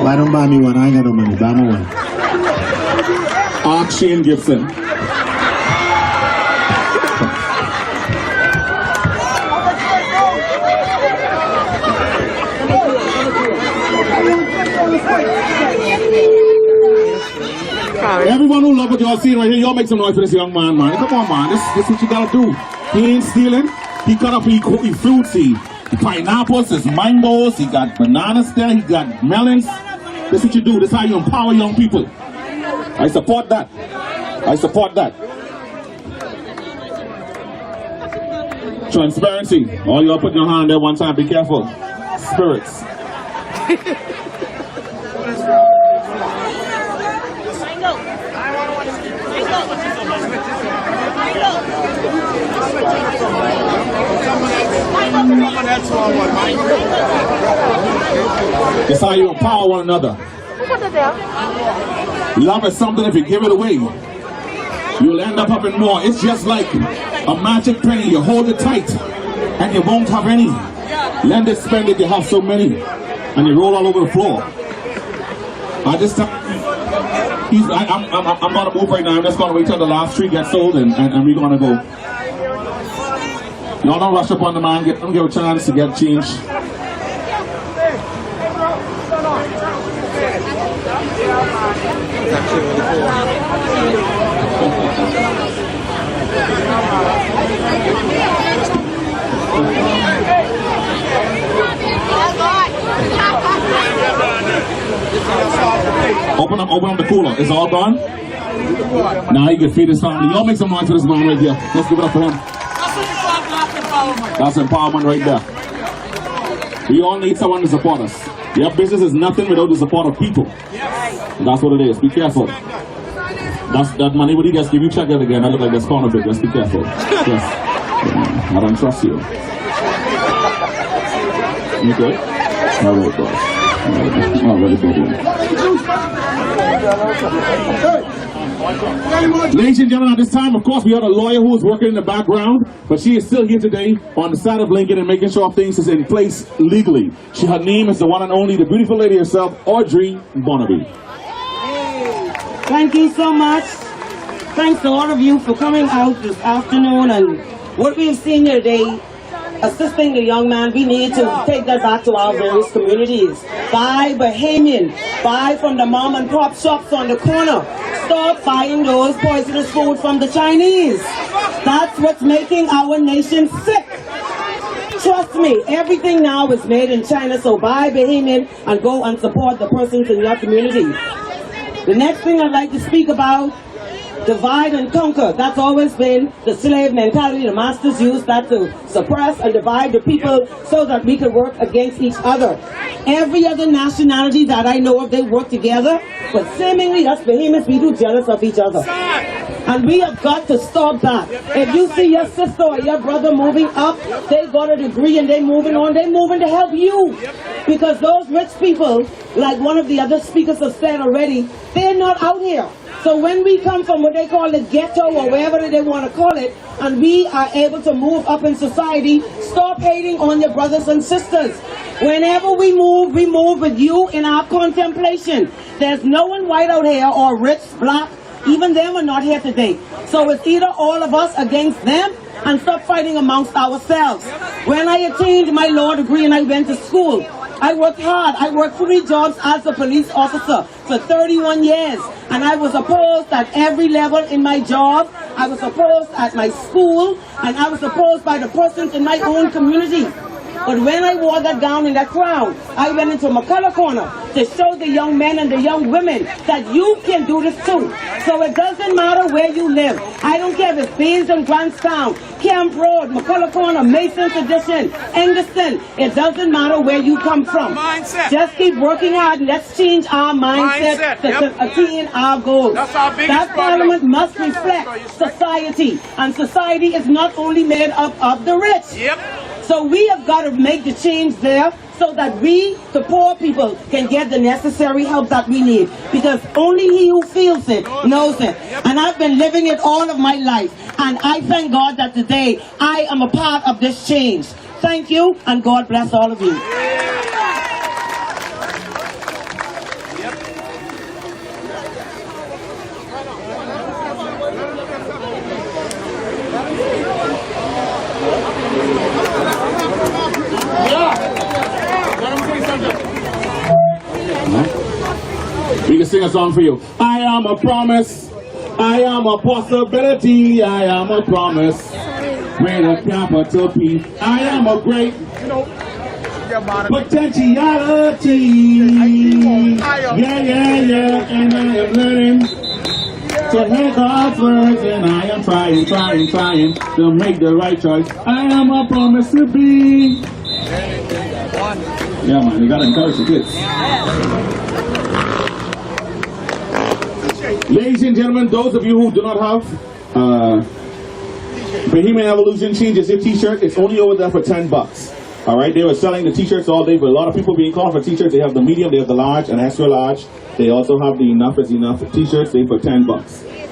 Why don't buy me one? I ain't got no money. Buy me one. Ark Shane Gibson. Everyone who love what y'all seeing right here, y'all make some noise for this young man, man. Come on, man. This is what you gotta do. He ain't stealing. He cut up fruits, he pineapples, his mangoes, he got bananas there, he got melons. This is what you do. This is how you empower young people. I support that. Transparency. All y'all put your hand there one time. Be careful. Spirits. That's how you empower one another. Love is something, if you give it away, you'll end up having more. It's just like a magic penny. You hold it tight and you won't have any. Lend it, spend it, you have so many. And you roll all over the floor. I'm gonna move right now. I'm just gonna wait till the last tree gets sold and we're gonna go. Y'all don't rush up on the man. Give him a chance to get change. Open up the cooler. It's all gone? Now he can feed his family. Y'all make some noise for this man right here. Let's give it up for him. That's empowerment right there. We all need someone to support us. Your business is nothing without the support of people. That's what it is. Be careful. That money would he just give you check it again. I look like that's counterfeit. Just be careful. Yes. I don't trust you. You good? All right, boss. All right, ladies and gentlemen, at this time, of course, we have a lawyer who is working in the background, but she is still here today on the side of Lincoln and making sure things is in place legally. Her name is the one and only, the beautiful lady herself, Audrey Barnaby. Thank you so much. Thanks to all of you for coming out this afternoon, and what we've seen here today, assisting the young man. We need to take that back to our various communities. Buy Bahamian. Buy from the mom and pop shops on the corner. Stop buying those poisonous food from the Chinese. That's what's making our nation sick. Trust me, everything now is made in China, so buy Bahamian and go and support the persons in your community. The next thing I'd like to speak about, divide and conquer. That's always been the slave mentality. The masters used that to suppress and divide the people so that we could work against each other. Every other nationality that I know of, they work together, but seemingly us Bahamians, we do jealous of each other. And we have got to stop that. If you see your sister or your brother moving up, they got a degree and they're moving on, they're moving to help you. Because those rich people, like one of the other speakers have said already, they're not out here. So when we come from what they call the ghetto or wherever they want to call it, and we are able to move up in society, stop hating on your brothers and sisters. Whenever we move with you in our contemplation. There's no one white out here or rich, black, even them are not here today. So it's either all of us against them and stop fighting amongst ourselves. When I attained my law degree and I went to school, I worked hard. I worked 3 jobs as a police officer for 31 years. And I was opposed at every level in my job. I was opposed at my school. And I was opposed by the persons in my own community. But when I wore that gown and that crown, I went into McCullough Corner to show the young men and the young women that you can do this too. So it doesn't matter where you live. I don't care if it's Baines and Grantstown, Camp Road, McCullough Corner, Mason's Edition, Engeston. It doesn't matter where you come from. Just keep working hard and let's change our mindset to attain our goals. That parliament must reflect society. And society is not only made up of the rich. So we have got to make the change there so that we, the poor people, can get the necessary help that we need. Because only he who feels it knows it. And I've been living it all of my life. And I thank God that today I am a part of this change. Thank you, and God bless all of you. We can sing a song for you. I am a promise. I am a possibility. I am a promise. With a capital P. I am a great potentiality. Yeah. And I am learning to hear God's words. And I am trying to make the right choice. I am a promise to be. Yeah, man, you gotta encourage the kids. Ladies and gentlemen, those of you who do not have Bahamian Evolution Changes Your t-shirt, it's only over there for $10. Alright, they were selling the t-shirts all day, but a lot of people being called for t-shirts. They have the medium, they have the large and extra large. They also have the enough is enough t-shirts, they for $10.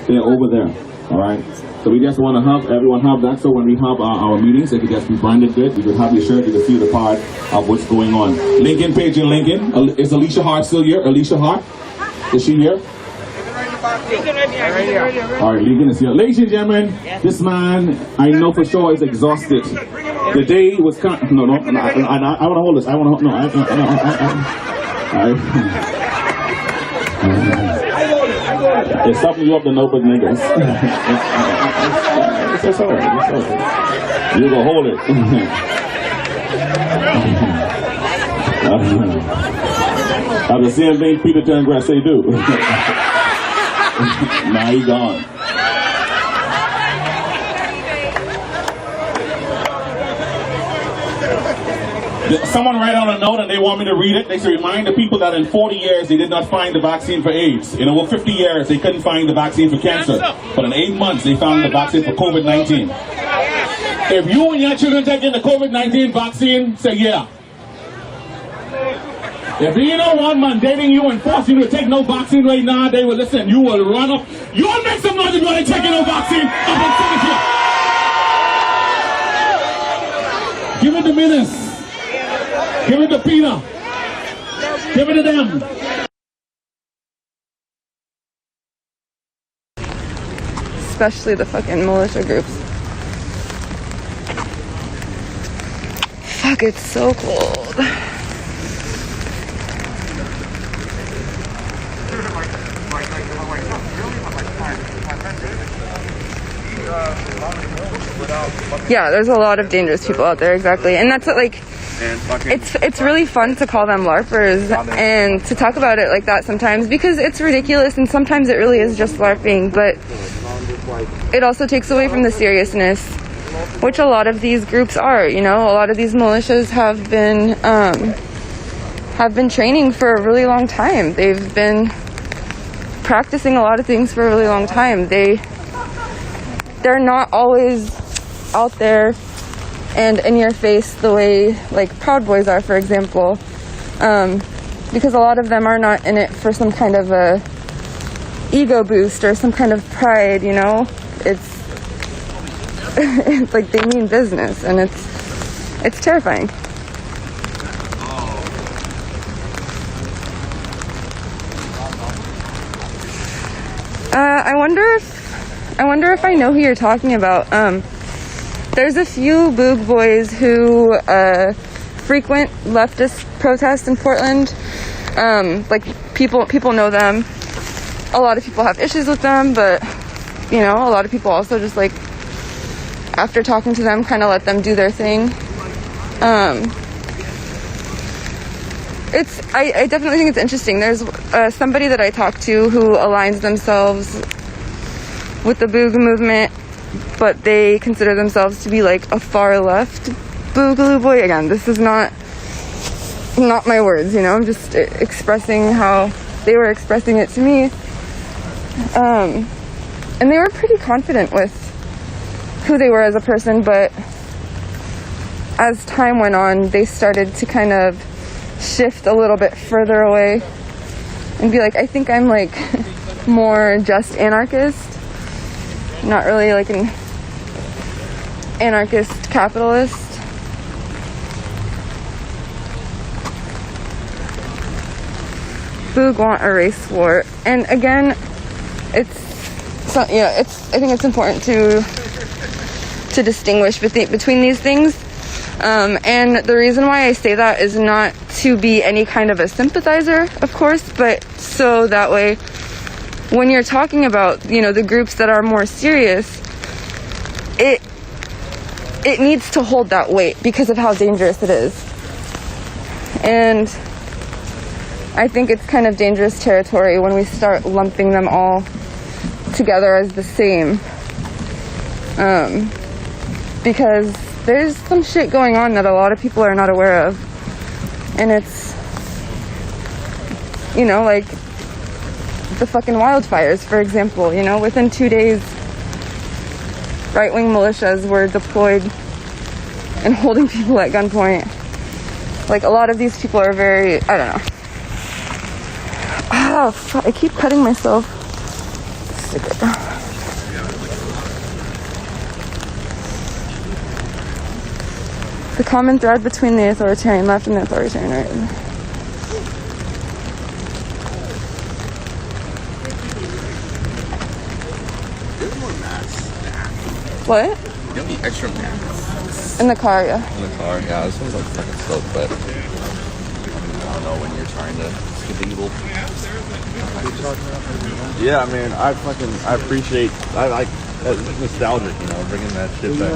They're over there. Alright. So we just want to have everyone have that, so when we have our meetings, it could just be branded good. You could have your shirt, you can see the part of what's going on. Lincoln Page in Lincoln. Is Alicia Hart still here? Alicia Hart? Is she here? Alright, Lincoln is here. Ladies and gentlemen, this man, I know for sure, is exhausted. The day was I want to hold this. It's something you have to know, but niggas. It's all right. You go hold it. Have the same thing Peter Turngrass say do. Now he gone. Someone write on a note and they want me to read it. They say, remind the people that in 40 years they did not find the vaccine for AIDS. In over 50 years they couldn't find the vaccine for cancer. But in 8 months they found the vaccine for COVID-19. If you and your children taking the COVID-19 vaccine, say yeah. If you don't want mandating you and forcing you to take no vaccine right now, they will listen. You will run up. You'll make some noise if you ain't taking no vaccine up in Singapore. Give it to Minas. Give it to Peter. Give it to them. Especially the fucking militia groups. Fuck, it's so cold. Yeah, there's a lot of dangerous people out there, exactly. And that's what, like, it's really fun to call them LARPers and to talk about it like that sometimes, because it's ridiculous and sometimes it really is just LARPing, but it also takes away from the seriousness, which a lot of these groups are, you know. A lot of these militias have been training for a really long time. They've been practicing a lot of things for a really long time. They're not always out there and in your face the way like Proud Boys are, for example, because a lot of them are not in it for some kind of a ego boost or some kind of pride, you know. It's it's like they mean business, and it's terrifying. I wonder if I know who you're talking about. There's a few Boog boys who frequent leftist protests in Portland. Like people know them. A lot of people have issues with them, but you know, a lot of people also just like, after talking to them, kind of let them do their thing. I definitely think it's interesting. There's somebody that I talked to who aligns themselves with the Boog movement, but they consider themselves to be like a far left Boogaloo boy. Again, this is not my words, you know. I'm just expressing how they were expressing it to me. And they were pretty confident with who they were as a person, but as time went on, they started to kind of shift a little bit further away and be like, I think I'm like more just anarchist, not really like an anarchist capitalist. Boog want a race war, and again, I think it's important to distinguish between these things. And the reason why I say that is not to be any kind of a sympathizer, of course, but so that way when you're talking about, you know, the groups that are more serious, it needs to hold that weight because of how dangerous it is. And I think it's kind of dangerous territory when we start lumping them all together as the same. Because there's some shit going on that a lot of people are not aware of. And it's, you know, like the fucking wildfires, for example. You know, within 2 days, right-wing militias were deployed and holding people at gunpoint. Like, a lot of these people are very, I don't know. Ah, fuck, I keep cutting myself. Sick of it. The common thread between the authoritarian left and the authoritarian right. There's more masks. What? You have the extra masks. In the car, yeah. In the car, yeah. This one's like fucking soaked, but I don't know when you're trying to skip evil. Yeah, I mean, I appreciate, I like, it's nostalgic, you know, bringing that shit back.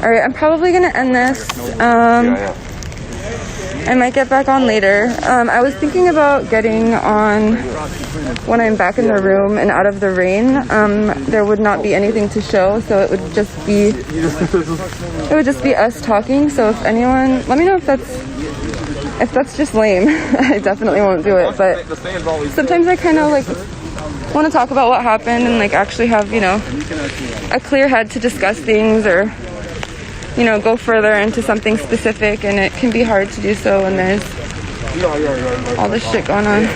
Alright, I'm probably gonna end this. I might get back on later. I was thinking about getting on when I'm back in the room and out of the rain. There would not be anything to show, so it would just be us talking. So if anyone, let me know if that's just lame. I definitely won't do it. But sometimes I kind of like want to talk about what happened and like actually have, you know, a clear head to discuss things, or you know, go further into something specific, and it can be hard to do so when there's all this shit going on.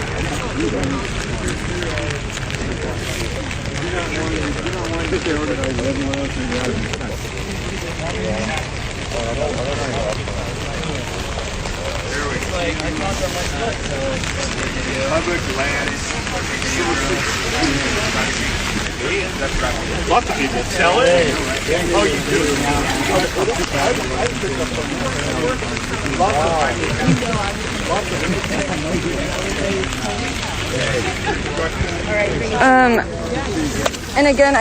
Lots of people sell it. Oh, you do? And again,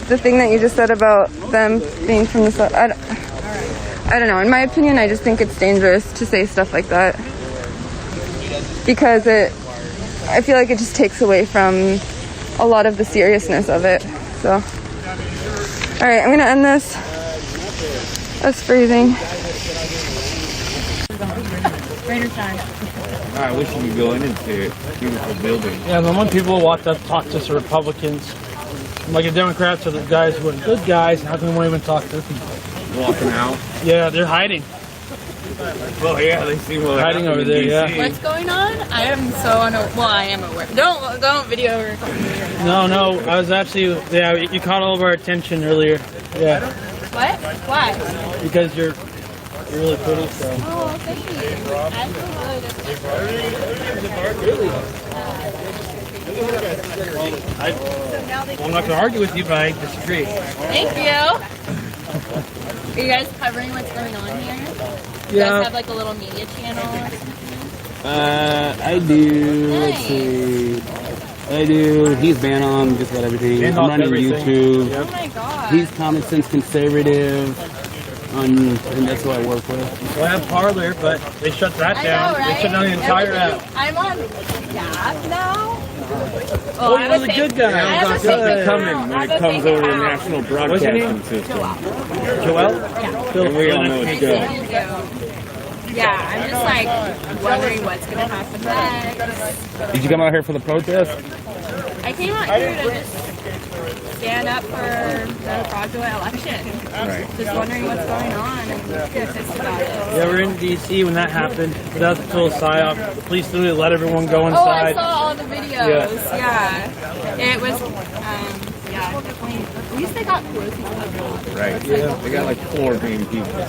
the thing that you just said about them being from the South, I don't know. In my opinion, I just think it's dangerous to say stuff like that because I feel like it just takes away from a lot of the seriousness of it. So, all right, I'm gonna end this. That's freezing. Greater time. I wish you could go in and see it. Beautiful building. Yeah, the one people walked up, talk to us are Republicans. Like the Democrats are the guys who are good guys. How can we won't even talk to people? Walking out. Yeah, they're hiding. Well, yeah, they seem hiding over there. Yeah. What's going on? I am so unaware. Well, I am aware. Don't video record me. No, I was actually. Yeah, you caught all of our attention earlier. Yeah. What? Why? Because you're really pretty. So. Oh, thank you. I feel I'm not going to argue with you, but I disagree. Thank you. Are you guys covering what's going on here? You Yeah. guys have like a little media channel or something? I do. Nice. Let's see. I do. He's banned on just about everything. Banned I'm off running everything. YouTube. Yep. Oh my god. He's common sense conservative. And that's who I work with. Well, I have Parler, but they shut that I down. know, right? They shut down the entire app. I'm on the app now. Oh, I you're have the a good fake- guy. I have a That's fake what's account. coming I when have it a comes fake over the account. national What's your broadcasting name? system. Joel? And we all know it's good. Yeah, I'm just like wondering what's gonna happen next. Did you come out here for the protest? I came out here to just stand up for the fraudulent election. Right. Just wondering what's going on and get pissed about it. Yeah, we're in D.C. when that happened. But that was a total psyop. The police literally let everyone go Oh, I inside. saw all the videos. Yeah. It was, yeah, definitely. At least they got Pelosi's up. Right. Yeah. They got like 4 main people.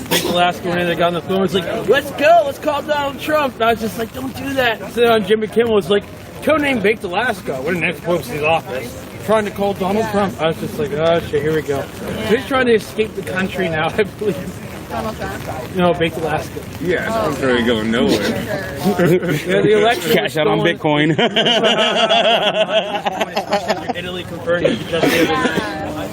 Big Alaska when they got on the phone was like, let's go, let's call Donald Trump. And I was just like, don't do that. So then Jimmy Kimmel was like, codename Baked Alaska. We're next close to his office. Trying to call Donald Trump. I was just like, oh shit, here we go. So he's trying to escape the country now, I believe. Donald Trump. No, Baked Alaska. Yeah, I'm sure he's going nowhere. Yeah, the election Cash out on Bitcoin. Italy confirmed it just the other night.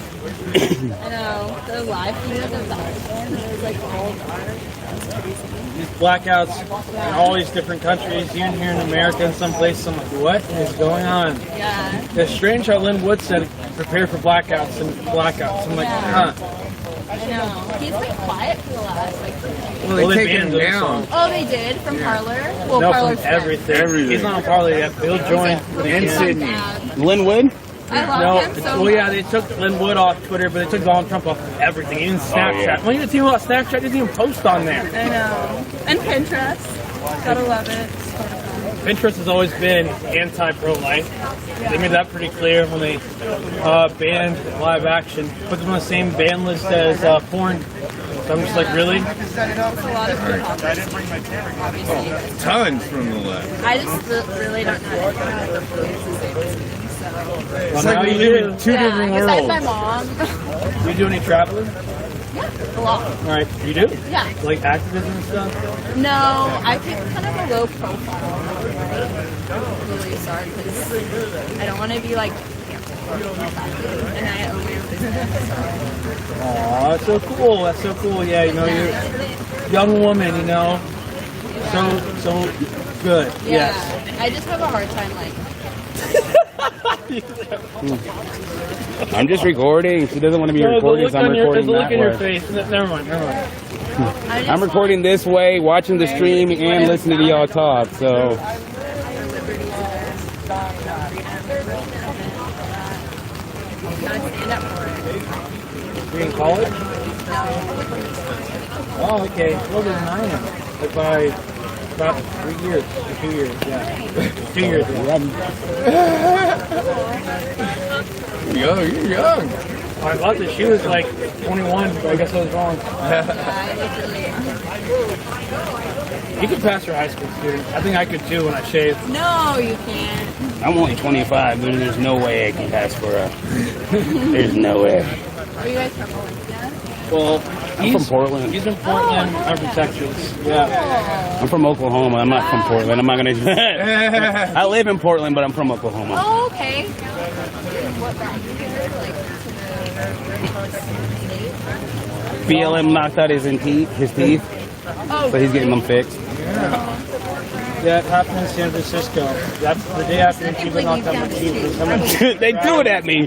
I know. The live feed of the election, it was like all dark. That's crazy. These blackouts in all these different countries, even here in America in some places, I'm like, what is going on? Yeah. It's strange how Lynn Wood said, prepare for blackouts and blackouts. I'm like, huh. I know. He's been quiet for the last like 3 years. Well, they taken him down. Oh, they did? From Parler? Well, No, Parler's from everything. He's not on Parler yet. He'll join. And Sydney. Lynn Wood? I love No, him so well, yeah, much. they took Lynn Wood off Twitter, but they took Donald Trump off everything, even Snapchat. yeah. Well, even the team about Snapchat didn't even post on there. I know. And Pinterest. Gotta love it. Pinterest has always been anti-pro-life. They made that pretty clear when they banned live action, put them on the same ban list as porn. So I'm just like, really? It's a lot of hypocrisy, obviously. Tons from the left. I just really don't know how to say this. Well, It's now like we you live do. in 2 different Besides my worlds. mom. You do any traveling? Yeah, a lot. All right, you do? Yeah. Like activism and stuff? No, I keep kind of a low profile. Really sorry, because I don't want to be like and I own my own business. Aw, that's so cool. That's so cool. Yeah, you know, you're a young woman, you know. So good. Yeah, Yes. I just have a hard time like. I'm just recording. She doesn't want to be recording, so I'm recording There's a look that in your way. face. Never mind. I'm recording this way, watching the stream, and listening to y'all talk, so... You in college? Oh, okay. Well, there's 9 of them. Like by about 3 years, or 2 years, yeah. 2 years, yeah. You're young. I thought that she was like 21, but I guess I was wrong. You could pass your high school student. I think I could too when I shave. No, you can't. I'm only 25, but there's no way I can pass for a... There's no way. Are you guys from Valencia? Well, I'm from Portland. He's from Portland. I'm from Texas. Yeah. I'm from Oklahoma. I'm not from Portland. I'm not gonna. I live in Portland, but I'm from Oklahoma. Oh, okay. What BLM knocked out his teeth, Oh, so he's getting them fixed. Yeah, it happened in San Francisco. That's the day after Antifa knocked out my teeth. They threw it at me.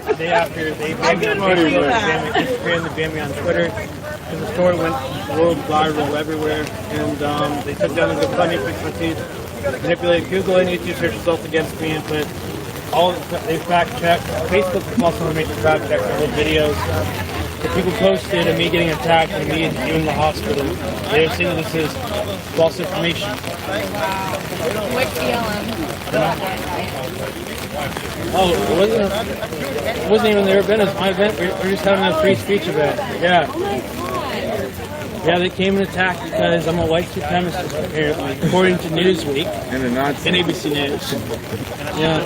The day after they banned me on Instagram, they banned me on Twitter. And the story went world viral everywhere. And they took down the GoFundMe, fixed my teeth, manipulated Google and YouTube search results against me, and put they fact checked. Facebook also made the fact check the whole videos. The people posted of me getting attacked and me in the hospital. They're saying that this is false information. Which BLM? Oh, it wasn't even their event. It was my event. We're just having a free speech event. Yeah. Yeah, they came and attacked because I'm a white supremacist, apparently, according to Newsweek and ABC News. Yeah.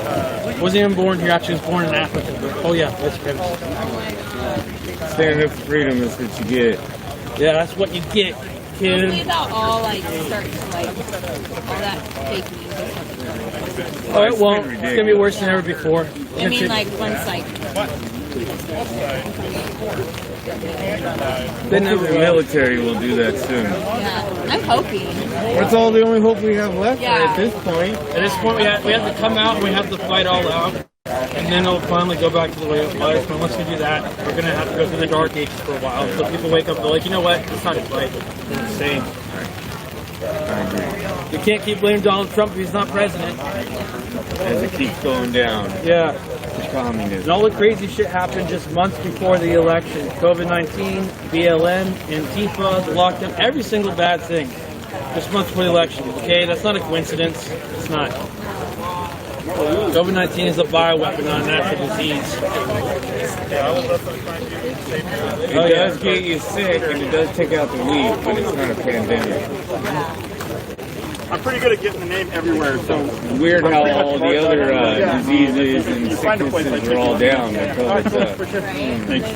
Wasn't even born here. Actually, was born in Africa. But, oh yeah, white supremacist. Standing up for freedom is what you get. Yeah, that's what you get, kid. Hopefully that'll all start to all that fake news or something. Oh, it won't. It's gonna be worse than ever before. I mean, once The military will do that soon. Yeah, I'm hoping. That's all the only hope we have left Yeah. at this point. At this point, we have to come out and we have to fight all out. And then it'll finally go back to the way of life. And once we do that, we're going to have to go through the dark ages for a while. So people wake up and they're like, you know what? It's not a fight. It's insane. You can't keep blaming Donald Trump if he's not president. As it keeps going down. Yeah. The communism. And all the crazy shit happened just months before the election. COVID-19, BLM, Antifa, the lockdown, every single bad thing. Just months before the election. Okay? That's not a coincidence. It's not. COVID-19 is a bioweapon, not a natural disease. It does get you sick and it does take out the weed, but it's not a pandemic. I'm pretty good at getting the name everywhere, so... Weird how all the other diseases and sicknesses are all down. Thanks.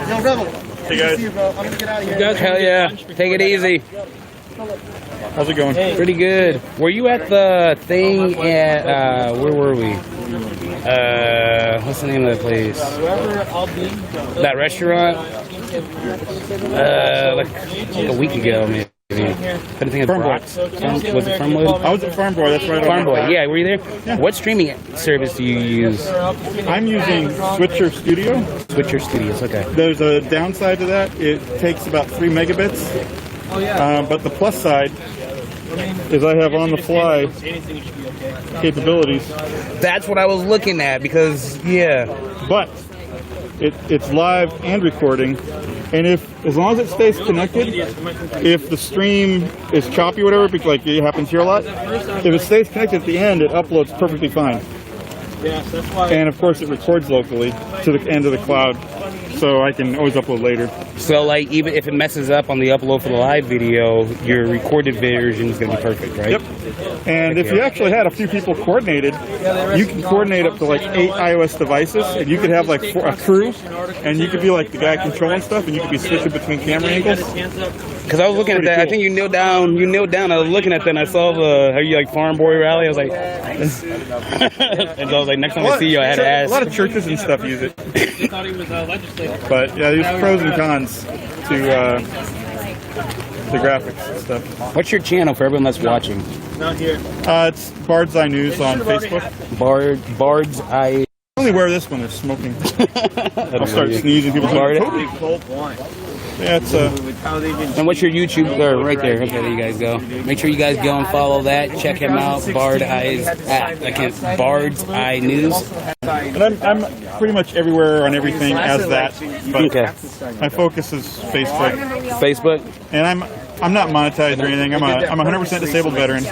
Yo, Rebel. Hey, guys. I'm gonna get out of here. Hell yeah. Take it easy. How's it going? Pretty good. Were you at the thing at, where were we? What's the name of the place? That restaurant? Like a week ago, maybe. Couldn't think of Farm Boy. Brock's. Was it Farm Boy? I was at Farm Boy, that's right. Farm Boy, yeah, were you there? Yeah. What streaming service do you use? I'm using Switcher Studio. Switcher Studios, okay. There's a downside to that. It takes about 3 megabits. But the plus side is I have on-the-fly capabilities. That's what I was looking at because, yeah. But it's live and recording, and as long as it stays connected, if the stream is choppy or whatever, because like it happens here a lot, if it stays connected at the end, it uploads perfectly fine. And of course, it records locally to the end of the cloud, so I can always upload later. So, like, even if it messes up on the upload for the live video, your recorded version is going to be perfect, right? Yep. And if you actually had a few people coordinated, you can coordinate up to like 8 iOS devices, and you could have like a crew, and you could be like the guy controlling stuff, and you could be switching between camera angles. Because I was looking at that, cool. I think you knelt down. I was looking at that, and I saw how you like Farm Boy rally. I was like, and so I was like, next time I see you, I had to ask. A lot of churches and stuff use it. But yeah, there's pros and cons to the graphics and stuff. What's your channel for everyone that's watching? Not here. It's Bard's Eye News on Facebook. Bard's Eye. I only wear this when they're smoking. I'll start sneezing. People Bard. Yeah, it's And what's your YouTube? Right there. Okay, there you guys go. Make sure you guys go and follow that. Check him out. Bard's Eye News. And I'm pretty much everywhere on everything as that. But okay. My focus is Facebook. Facebook. And I'm not monetized or anything. I'm a 100% disabled veteran.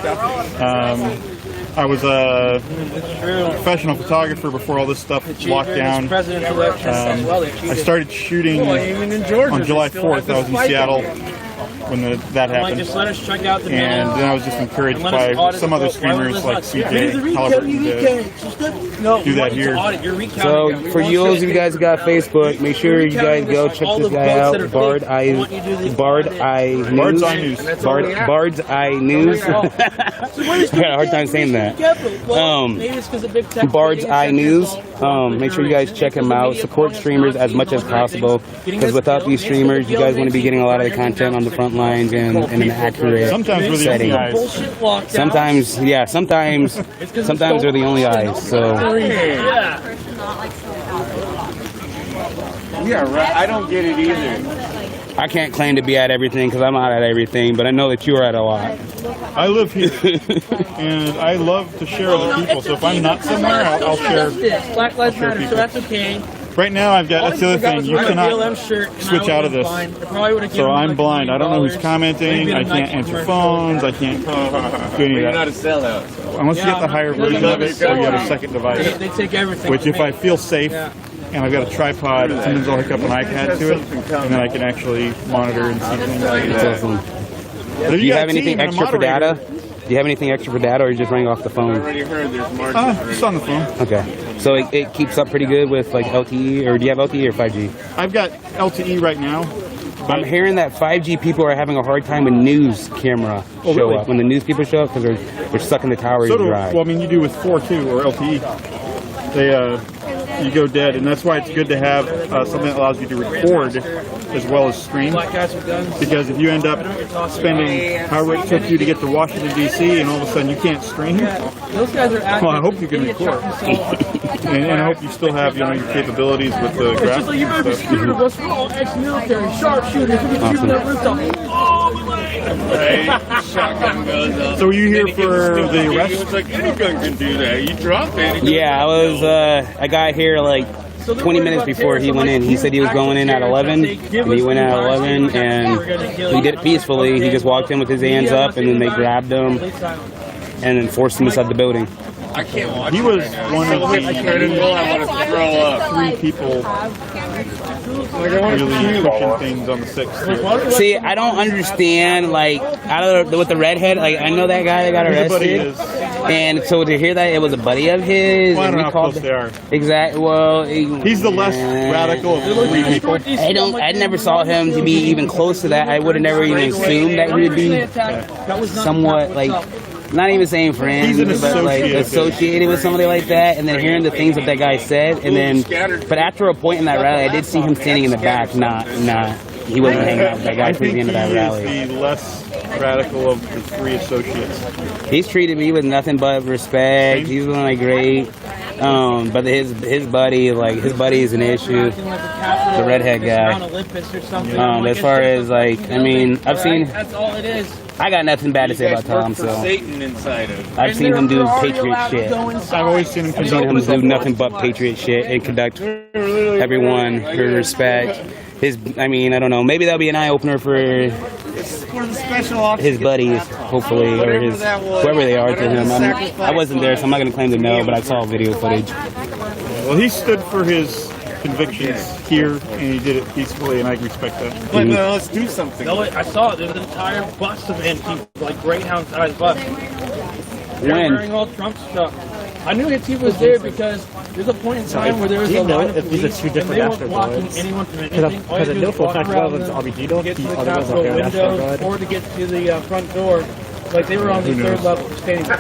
I was a professional photographer before all this stuff locked down. I started shooting on July 4th. I was in Seattle when that I'm like, happened. just let us check out the And video. then I was just encouraged And let us by audit some the other vote. Why won't streamers you like let us- CJ Halliburton No, do we that want you to here. audit your recounting. So We for want you, to- if you guys got Facebook, make sure you guys go check this guy out. Bard's Eye News. Bard's Eye News. Bard's Eye News. I had a hard time saying that. Maybe it's 'cause of big tech Bard's meetings Eye and News. Make sure you guys check him out. Support streamers as much as possible, because without these streamers, you guys wouldn't be getting a lot of the content on the front lines and in an accurate Sometimes we're the setting. only eyes. Sometimes, yeah, sometimes they're the only eyes. So Yeah, right. I don't get it either. I can't claim to be at everything because I'm not at everything, but I know that you are at a lot. I live here, and I love to share other people. So if I'm not somewhere, I'll share. Black Lives share Matter, people. so that's okay. Right now, I've got, that's the other thing, you cannot switch out of this. So I'm blind. I don't know who's commenting. I can't answer phones. I can't do any You're of not a that. sellout. Unless you get the higher version of it, or you have a second device. They take everything. Which if I feel safe, and I've got a tripod, sometimes I'll hook up an iPad to it, and then I can actually monitor and see things. That's awesome. But if Do you got have a team anything and a extra for moderator- data? Do you have anything extra for data, or are you just running off the phone? I already heard there's margin. Just on the phone. Okay. So it keeps up pretty good with like LTE, or do you have LTE or 5G? I've got LTE right now. I'm hearing that 5G people are having a hard time when news camera Oh, show really? up. When the news people show up, because they're sucking the towers So do, dry. well, I mean, you do with 4.2 or LTE. You go dead, and that's why it's good to have something that allows you to record as well as stream. Because if you end up spending however it took you to get to Washington D.C. and all of a sudden you can't stream, Those guys are well, I hope you can record, and I hope you still have your capabilities with the It's just like you better be graphics scared of and us. We're all ex-military, sharpshooters. We can shoot that rooftop. stuff. So were you here for the arrest? It's like any gun can do that. You drop it. Yeah, I got here like 20 minutes before he went in. He said he was going in at 11, and he went in at 11, and he did it peacefully. He just walked in with his hands up, and then they grabbed him, and then forced him inside the building. I can't watch. He was one of the critical. I want to throw up. 3 people really pushing things on the 6th. See, I don't understand, like, with the redhead, like, I know that guy that got He's a buddy arrested, of his. and so to hear that it was a buddy of his, Well, I and don't we know how called close they are. Exactly. Well, He's the less radical of the 3 people. I never saw him to be even close to that. I would have never even assumed that he would be somewhat like, not even saying friends, He's an but like associate. associated with somebody like that. And then hearing the things that guy said, and then, but after a point in that rally, I did see him standing in the back. He wasn't hanging out with that guy I towards think the end of that he rally. is the less radical of the 3 associates. He's treated me with nothing but respect. He's been like great. But his buddy is an issue. The redhead guy. As far as like, I mean, I've seen. That's all it is. I got nothing bad to say about Tom. So Satan inside of. I've seen him do patriot shit. I've always seen him I've seen him do nothing but patriot shit and conduct everyone with respect. I don't know. Maybe that'll be an eye opener for his buddies, hopefully, or whoever they are to him. I wasn't there, so I'm not going to claim to know, but I saw video footage. Well, he stood for his convictions here, and he did it peacefully, and I respect that. But let's do something. No, I saw it. There's an entire bus of Antifa, like Greyhound-sized bus. They're When? wearing all Trump stuff. I knew Antifa was there because there's a point in time where there was a line of police, these are 2 different and they weren't blocking afterguards? anyone from Because anything. All you I do know is for a walk fact around one of them's them, Abidito, get to the the other one's Capitol like an windows, afterguard. or to get to the front door. Like they were on the Who 3rd knows? level standing.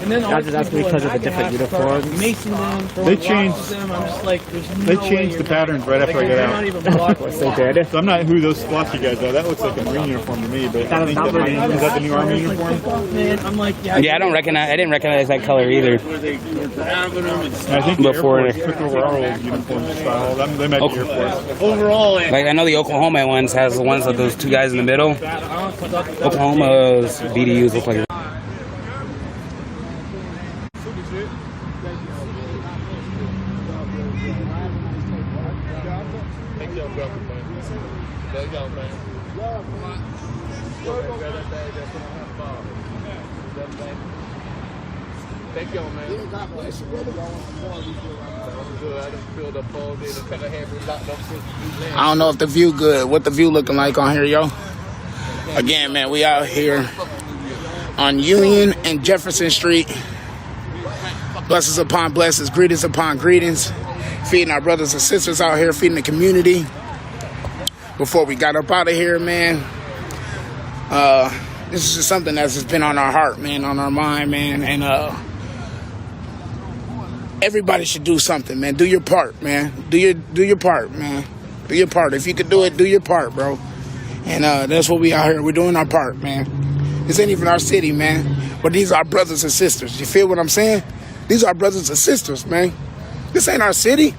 And then all Not these just people because in of the MAGA different hats start uniforms. macing them, They throwing rocks changed- at them. I'm just like, there's no They way changed you're the patterns right after I like, got they're out. not even blocking. They did? So I'm not who those Splotchy guys are. That looks like a Marine uniform to me, but I think that might, is that the new Army uniform? Man, I'm like, Yeah, I didn't recognize that color either. I think the Air Before- Force took over our old uniform style. They might be Air Force. Overall, Like I know the Oklahoma ones has the ones with those 2 guys in the middle. Oklahoma's BDUs look like. Thank y'all, man. God bless you, brother. Good. I just filled up all day. The kind of had me locked up since we landed. I don't know if the view good. What the view looking like on here, yo? Again, man, we out here on Union and Jefferson Street. Blessings upon blessings, greetings upon greetings. Feeding our brothers and sisters out here, feeding the community. Before we got up out of here, man, this is just something that's just been on our heart, man, on our mind, man. And everybody should do something, man. Do your part, man. Do your part, man. Do your part. If you could do it, do your part, bro. And that's what we out here. We're doing our part, man. This ain't even our city, man. But these are our brothers and sisters. You feel what I'm saying? These are our brothers and sisters, man. This ain't our city.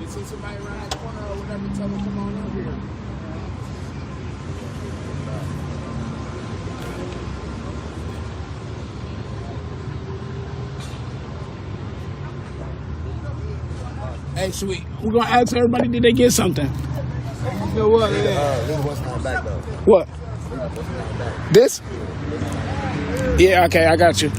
See somebody around that corner or whatever, tell them come on over here. Hey, sweet. We're gonna ask everybody, did they get something? You know what? This wasn't on back though. What? This? Yeah, okay, I got you.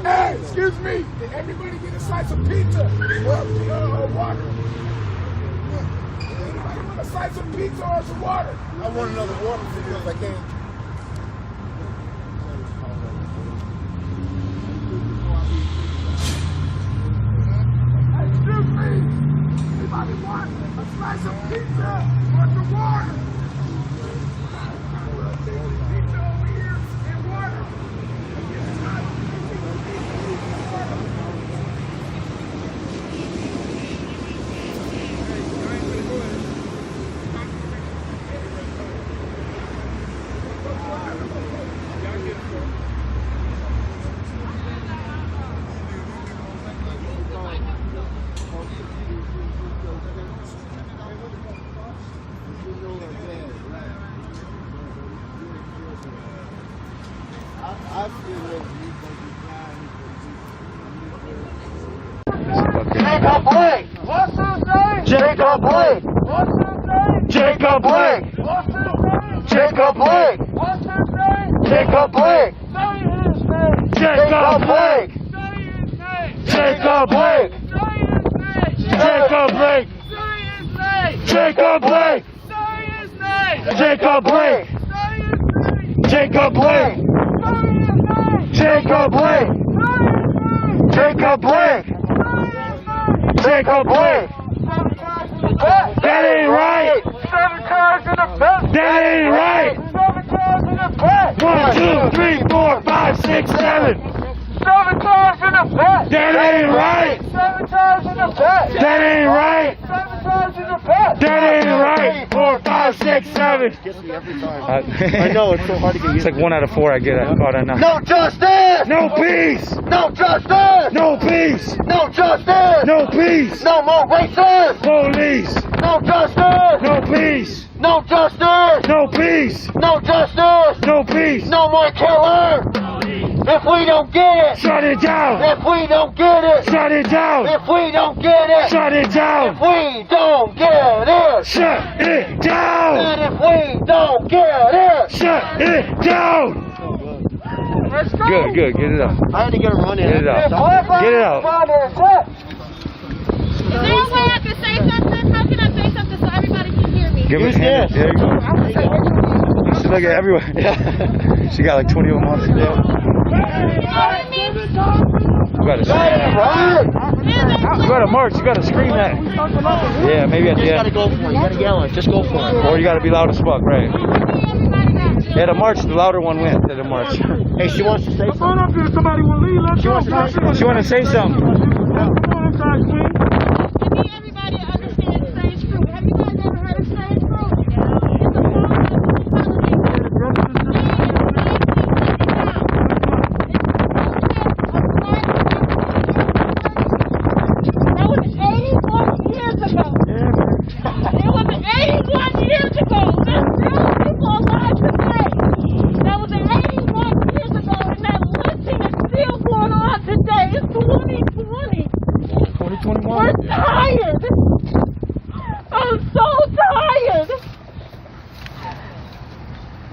Hey, excuse me. Did everybody get a slice of pizza? Water. Anybody want a slice of pizza or some water? I want another water if I can. Excuse me. Anybody want a slice of pizza or some water? Pizza over here and water. Jacob Blake! What's his name? Jacob Blake! What's his name? Jacob Blake! What's his name? Jacob Blake! What's his name? Jacob Blake! Say his name! Jacob Blake! Say his name! Jacob Blake! Say his name! Jacob Blake! Say his name! Jacob Blake! Say his name! Jacob Blake! Say his name! Jacob Blake! Say his name! Jacob Blake! Jacob Blake! Jacob Blake! That ain't right! Sabotage in the back! That ain't right! Sabotage in the back! 1, 2, 3, 4, 5, 6, 7! Sabotage in the back! That ain't right! Sabotage in the back! That ain't right! Sabotage in the back! That ain't right! 4, 5, 6, 7! I know, it's so hard to get used to. It's like 1 out of 4 I get caught on now. No justice! No peace! No justice! No peace! No justice! No peace! No more racists! Police! No justice! No peace! No justice! No peace! No justice! No peace! No more killer! If we don't get it! Shut it down! If we don't get it! Shut it down! If we don't get it! Shut it down! If we don't get it! Shut it down! And if we don't get it! Shut it down! Let's go! Good, get it out. I had to get a run in. Get it out. Get it out. Is there a way I can say something? How can I say something so everybody can hear me? Give it hand. There you go. She look at everyone. Yeah. She got like 20 of them on. Yeah. You gotta scream that. You gotta march. You gotta scream that. Yeah, maybe at the end. You gotta go for it. You gotta yell it. Just go for it. Or you gotta be loud as fuck, right? At a march, the louder one wins at a march. Hey, she wants to say something. Somebody will leave. Let's go. She wanna say something. Everybody understands stage crew. Have you guys ever heard of stage crew? That was 81 years ago. It was 81 years ago. There's still people alive today. That was 81 years ago, and that lynching is still going on today. It's 2020. 2021. We're tired. I'm so tired.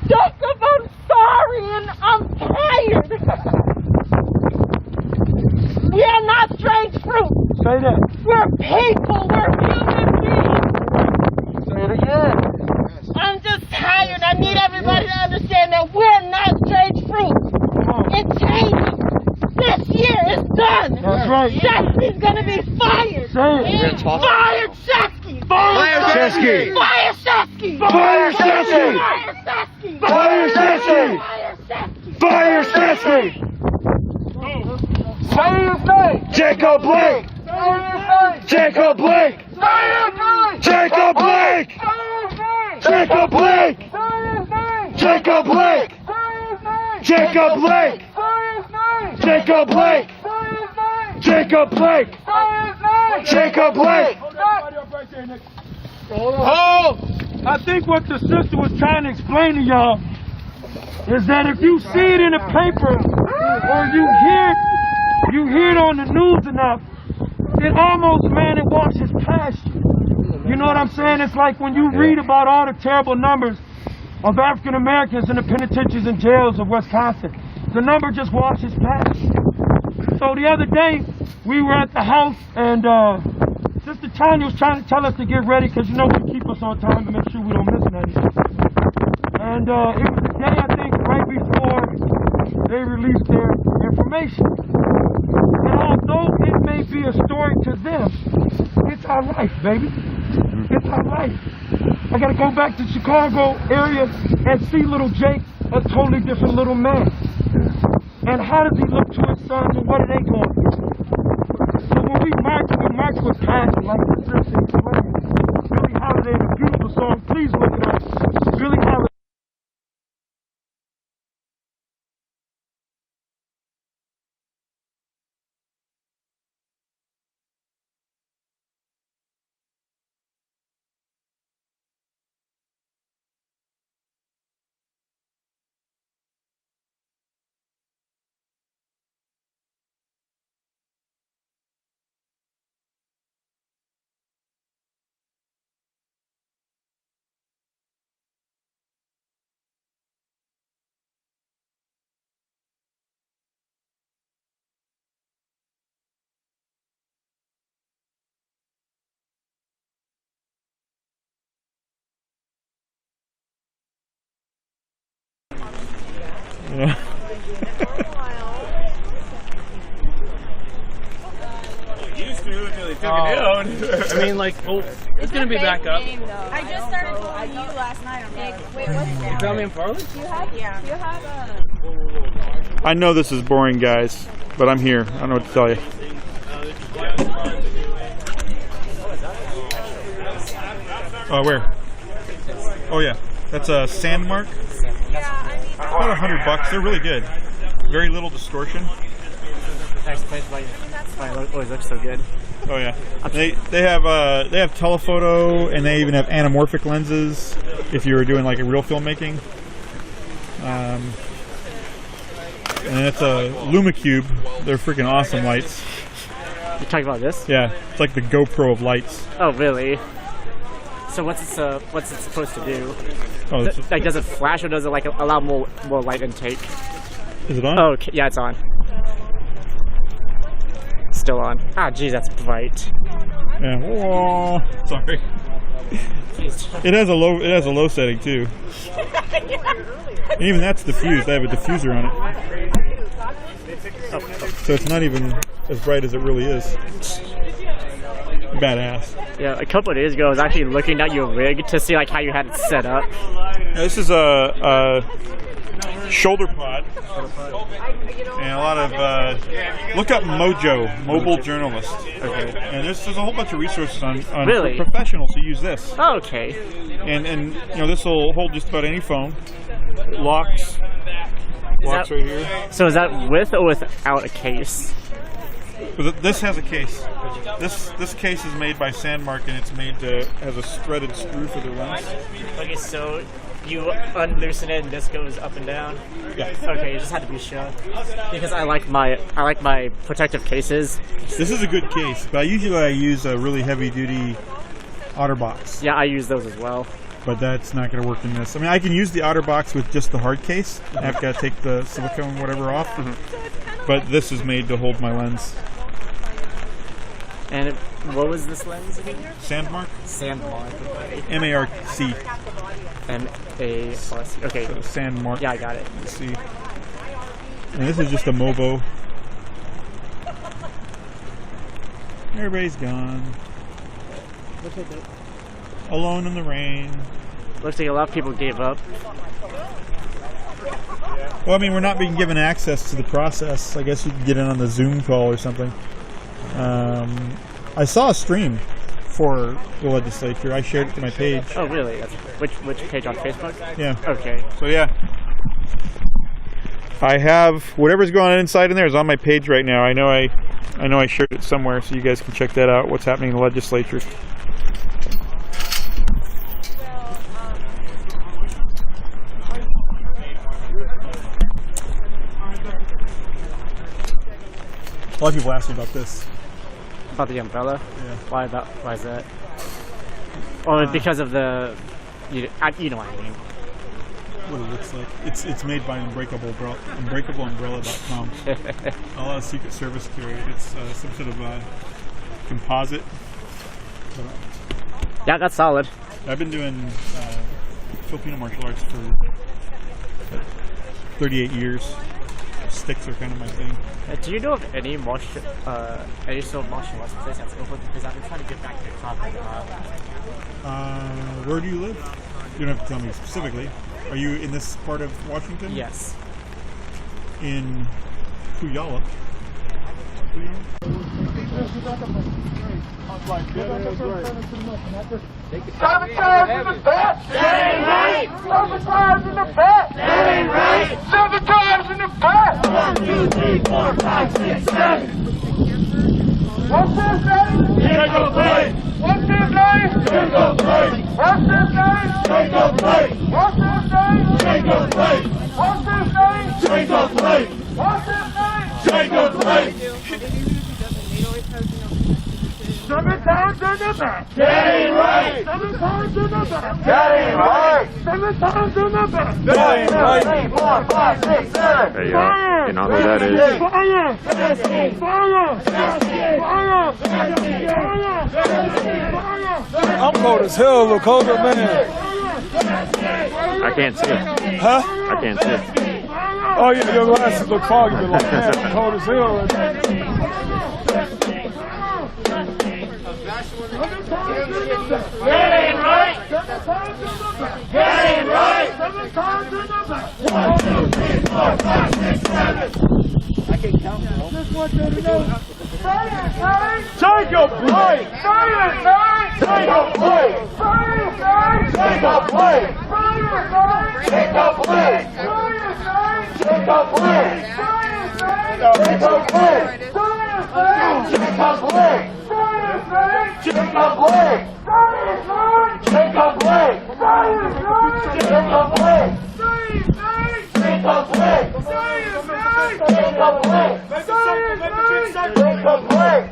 Jacob, I'm sorry, and I'm tired. We are not strange fruit. Say that. We're people. We're human beings. Say it again. I'm just tired. I need everybody to understand that we're not strange fruit. It changes. This year is done. That's right. Shesky's gonna be fired. Say it. Fired Shesky. Fire Shesky. Fire Shesky. Fire Shesky. Fire Shesky. Fire Shesky. Fire Shesky. Fire Shesky. Say his name. Jacob Blake. Jacob Blake. Jacob Blake. Jacob Blake. Jacob Blake. Jacob Blake. Jacob Blake. Jacob Blake. Jacob Blake. Oh, I think what the sister was trying to explain to y'all is that if you see it in the paper or you hear it on the news enough, it almost, man, it washes past you. You know what I'm saying? It's like when you read about all the terrible numbers of African Americans in the penitentiaries and jails of Wisconsin. The number just washes past you. So the other day, we were at the house and Sister Tanya was trying to tell us to get ready because you know we keep us on time to make sure we don't miss anything. And it was the day, I think, right before they released their information. And although it may be a story to them, it's our life, baby. It's our life. I gotta go back to Chicago area and see little Jake, a totally different little man. And how does he look to his sons and what are they going through? So when we march with passion like the sister explained. Billie Holiday, a beautiful song. Please look it up. Billie Holiday. I mean, like, oh, it's gonna be back up. I just started following you last night. I'm like, wait, what's You found me in Farley? Do you have a... I know this is boring, guys, but I'm here. I don't know what to tell you. Where? Oh yeah, that's a Sandmark. About $100. They're really good. Very little distortion. Nice place, why it always looks so good. Oh yeah, they have telephoto and they even have anamorphic lenses if you were doing like a real filmmaking. And it's a LumaCube. They're freaking awesome lights. You're talking about this? Yeah, it's like the GoPro of lights. Oh really? So what's it supposed to do? Oh, like does it flash or does it like allow more light intake? Is it on? Oh okay. Yeah, it's on. Still on. Ah, geez, that's bright. Yeah. Whoa. Sorry. It has a low setting too. And even that's diffused. They have a diffuser on it. So it's not even as bright as it really is. Badass. Yeah, a couple of days ago, I was actually looking at your rig to see like how you had it set up. Now, this is a shoulder pod, and a lot of look up Mojo, mobile journalist. Okay. And there's a whole bunch of resources on Really? for professionals who use this. Oh, okay. And you know, this will hold just about any phone. It locks right here. So is that with or without a case? But this has a case. This case is made by Sandmark, and it's made to has a threaded screw for the lens. Okay, so you unloosen it and this goes up and down. Yeah. Okay, you just had to be sure because I like my protective cases. This is a good case, but usually I use a really heavy duty OtterBox. Yeah, I use those as well. But that's not going to work in this. I mean, I can use the OtterBox with just the hard case. I've got to take the silicone whatever off. But this is made to hold my lens. And what was this lens again? Sandmark. Sandmark. Okay. M-A-R-C. M-A-R-C. Okay. So Sandmark. Yeah, I got it. Let's see. And this is just a Movo. Everybody's gone. Look at it. Alone in the rain. Looks like a lot of people gave up. Well, I mean, we're not being given access to the process. I guess you can get in on the Zoom call or something. I saw a stream for the legislature. I shared it to my page. Oh, really? That's, which page on Facebook? Yeah. Okay. So yeah, I have whatever's going on inside in there is on my page right now. I know I shared it somewhere, so you guys can check that out. What's happening in the legislature? A lot of people ask me about this. About the umbrella? Yeah. Why is that? Oh, because of the, you know what I mean. What it looks like. It's made by UnbreakableUmbrella.com. A lot of Secret Service carry it. It's some sort of composite. Yeah, that's solid. I've been doing Filipino martial arts for 38 years. Sticks are kind of my thing. Do you know of any sort of martial arts place that's open? Because I've been trying to get back to the club. Where do you live? You don't have to tell me specifically. Are you in this part of Washington? Yes. In Puyallup. Sabotage in the back! That ain't right! Sabotage in the back! That ain't right! Sabotage in the back! 1, 2, 3, 4, 5, 6, 7! What's his name? Jacob Blake! What's his name? Jacob Blake! What's his name? Jacob Blake! What's his name? Jacob Blake! What's his name? Jacob Blake! What's his name? Jacob Blake! 7 times in the back. That ain't right. 7 times in the back. That ain't right. 7 times in the back. That ain't right. 3, 4, 5, 6, 7. Hey, y'all. You know who that is? Fire! Fire! Fire! Fire! I'm cold as hell, look colder, man. I can't see it. Huh? I can't see it. Oh, yeah, your glasses look foggy, but like, man, I'm cold as hell right now. That ain't right! That ain't right! 7 times in the back! 1, 2, 3, 4, 5, 6, 7! I can't count, bro. Just want you to know. Jacob Blake! Jacob Blake! Jacob Blake! Jacob Blake! Jacob Blake! Jacob Blake! Jacob Blake! Jacob Blake! Jacob Blake! Jacob Blake! Jacob Blake! Jacob Blake! Jacob Blake!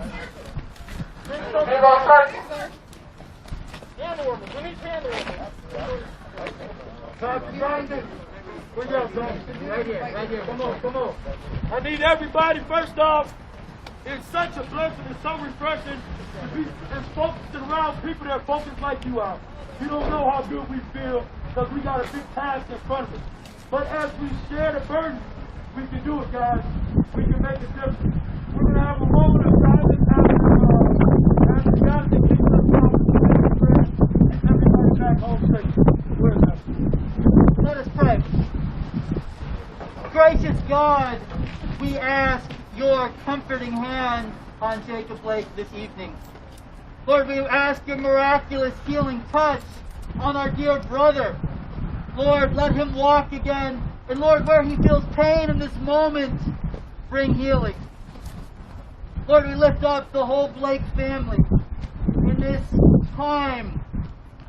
Come on. I need everybody, first off, it's such a blessing, it's so refreshing to be focused around people that focus like you are. You don't know how good we feel because we got a big task in front of us. But as we share the burden, we can do it, guys. we can make a difference. We're going to have a moment of silence after Jonathan keeps us out and everybody back home safe. Let us pray. Gracious God, we ask your comforting hand on Jacob Blake this evening. Lord, we ask your miraculous healing touch on our dear brother. Lord, let him walk again. And Lord, where he feels pain in this moment, bring healing. Lord, we lift up the whole Blake family in this time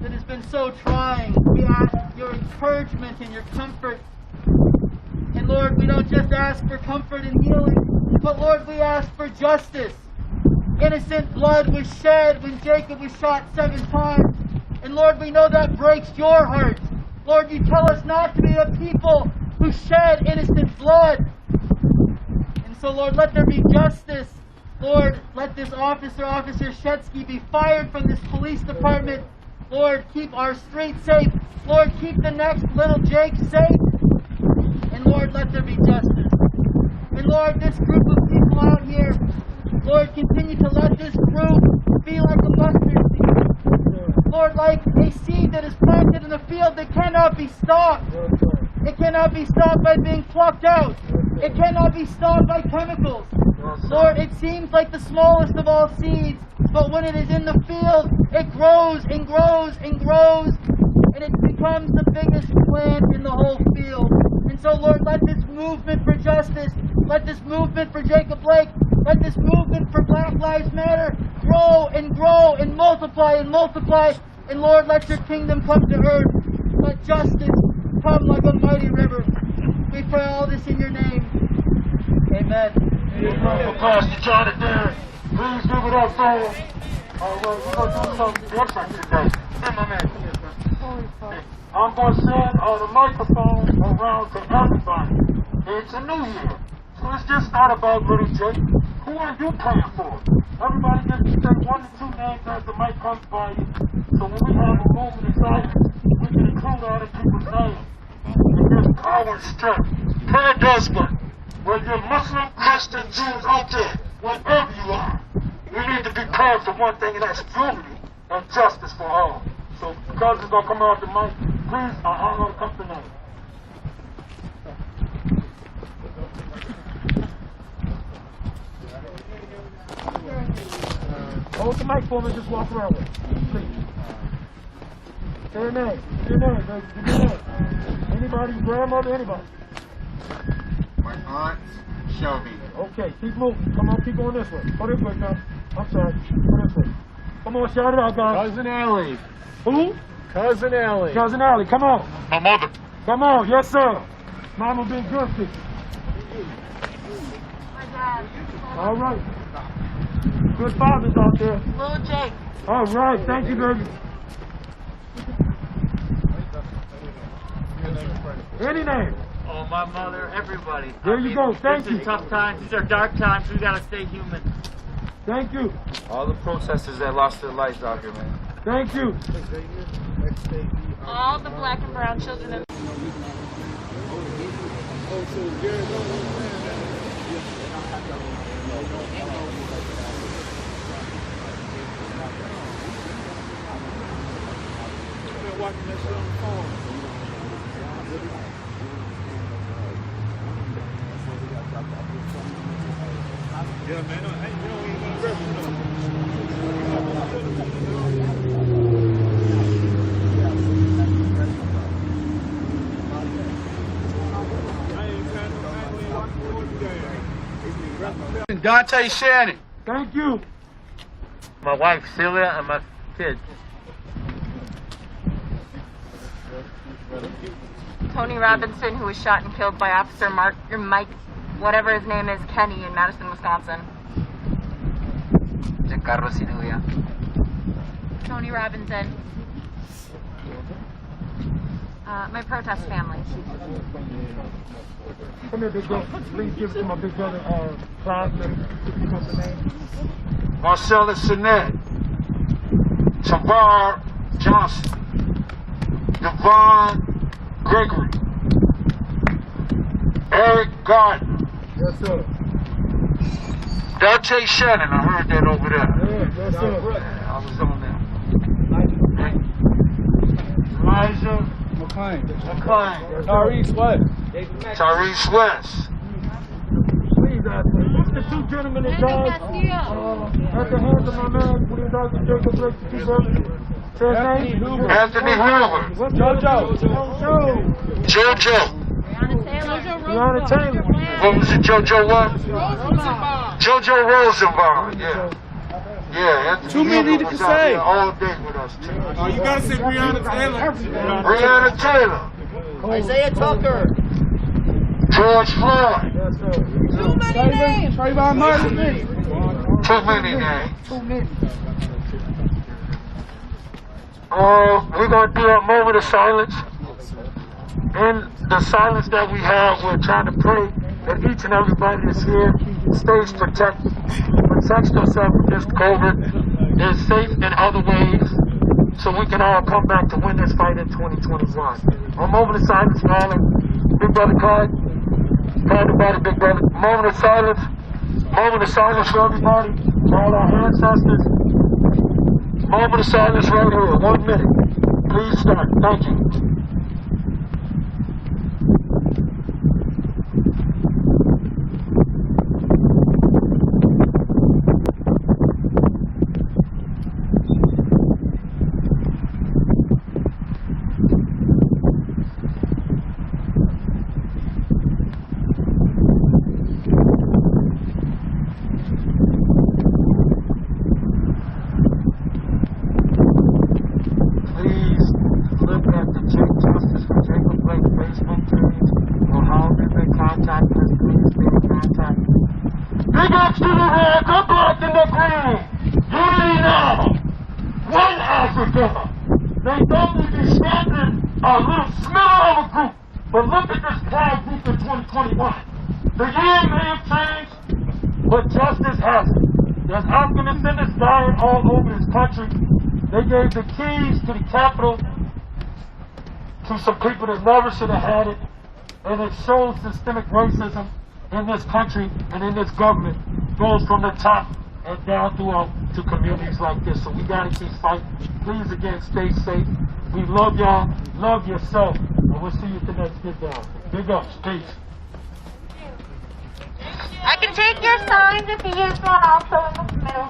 that has been so trying. We ask your encouragement and your comfort. And Lord, we don't just ask for comfort and healing, but Lord, we ask for justice. Innocent blood was shed when Jacob was shot 7 times. And Lord, we know that breaks your heart. Lord, you tell us not to be a people who shed innocent blood. And so, Lord, let there be justice. Lord, let this officer, Officer Shetsky, be fired from this police department. Lord, keep our streets safe. Lord, keep the next little Jake safe. And Lord, let there be justice. And Lord, this group of people out here, Lord, continue to let this group be like a mustard seed. Lord, like a seed that is planted in a field that cannot be stopped. It cannot be stopped by being plucked out. It cannot be stopped by chemicals. Lord, it seems like the smallest of all seeds, but when it is in the field, it grows and grows and grows, and it becomes the biggest plant in the whole field. And so, Lord, let this movement for justice, let this movement for Jacob Blake, let this movement for Black Lives Matter grow and grow and multiply and multiply. And Lord, let your kingdom come to earth. Let justice come like a mighty river. We pray all this in your name. Amen. For Pastor Jonathan, please give it up for him. All right, we're going to do something different today. I'm going to send the microphone around to everybody. It's a new year. So it's just not about little Jake. Who are you praying for? Everybody gets to say 1 to 2 names as the mic comes by you. So when we have a moment of silence, we can include all the people's names. And there's power and strength. Prayer does work. Whether you're Muslim, Christian, Jews out there, whatever you are, we need to be praying for one thing, and that's unity and justice for all. So because it's going to come out the mic, please, I'm going to come tonight. Hold the mic for me, just walk around with it, please. Say your name, baby. Give your name. Anybody, grandmother, anybody. My aunt, Shelby. Okay, keep moving. Come on, keep going this way. Go this way, now. I'm sorry. Go this way. Come on, shout it out, guys. Cousin Allie. Who? Cousin Allie. Cousin Allie, come on. My mother. Come on, yes, sir. Mama been good to you. My dad. All right. Good fathers out there. Little Jake. All right, thank you, baby. Any name? Oh, my mother, everybody. There you go, thank you. These are tough times, these are dark times, we gotta stay human. Thank you. All the protesters that lost their lives out here, man. Thank you. All the black and brown children of Watching that shit on the phone. Yeah, man. Hey, you don't even want to rep. Dante Shannon. Thank you. My wife, Celia, and my kids. Tony Robinson, who was shot and killed by Officer Mike, whatever his name is, Kenny in Madison, Wisconsin. Giancarlo Sinuia. Tony Robinson. My protest family. Come here, big brother. Please give it to my big brother, Cloudman. What's the name? Marcella Sinet. Tavar Johnson. Devon Gregory. Eric Gardner. Yes, sir. Dante Shannon, I heard that over there. Yeah, that's it. I was on there. Elijah McClain. Tyrese West. Tyrese West. Please, the two gentlemen that died at the hands of my man, William Dr. Jacob Blake, Anthony Hoover. JoJo. Breonna Taylor. What was it, JoJo what? JoJo Rosenbaum, yeah. Yeah, Anthony Too many Hoover to was say. out there all day with us, too. Oh, you gotta say Breonna Taylor. Breonna Taylor. Isaiah Tucker. George Floyd. Too many names. Trayvon Martin. Too many names. We're going to do a moment of silence. In the silence that we have, we're trying to pray that each and everybody that's here stays protected, protects themselves against COVID, is safe in other ways, so we can all come back to win this fight in 2021. A moment of silence for all of Big Brother Clyde. Clyde about Big Brother. Moment of silence. Moment of silence for everybody, for all our ancestors. Moment of silence right here. 1 minute. Please start. Thank you. All over this country. They gave the keys to the Capitol to some people that never should have had it, and it shows systemic racism in this country and in this government. Goes from the top and down throughout to communities like this. So we gotta keep fighting. Please again, stay safe. We love y'all, love yourself, and we'll see you at the next Get Down. Big ups, peace. I can take your signs if you use one also in the middle.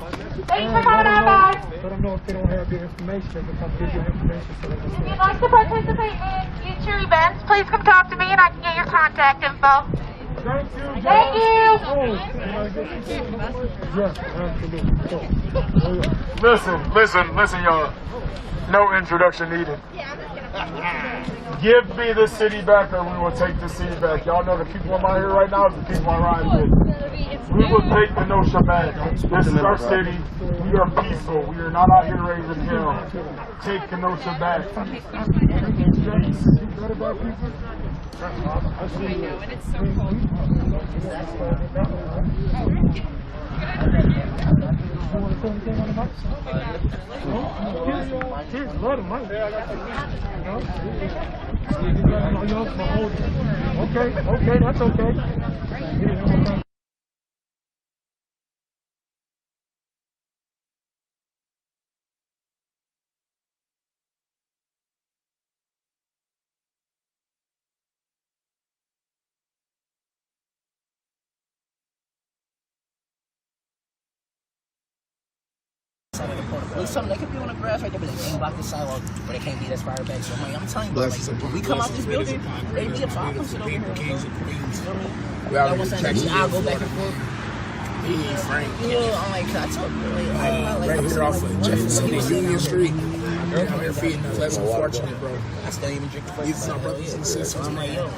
Thanks for coming out, guys. Let them know if they don't have the information, they can come get your information. So If you'd like to participate in future events, please come talk to me and I can get your contact info. Thank you. Thank you. Yes, absolutely. Listen, y'all. No introduction needed. Give me the city back or we will take the city back. Y'all know the people I'm out here right now is the people I'm riding with. We will take Kenosha back. This is our city. We are peaceful. We are not out here raising hell. Take Kenosha back. I know, and it's so cold. Kids love the money. Okay, that's okay. Something they could be on the grass right there, but they can't block the sidewalk, but they can't beat us fire back. So I'm telling you, like, when we come out this building, they be a problem. So over here. I'll go back and forth. Yeah, I'm like, I told you, right here off of Jefferson and Union Street. You're out here feeding us. That's unfortunate, bro. I still even drink the first. These are our brothers and sisters, man.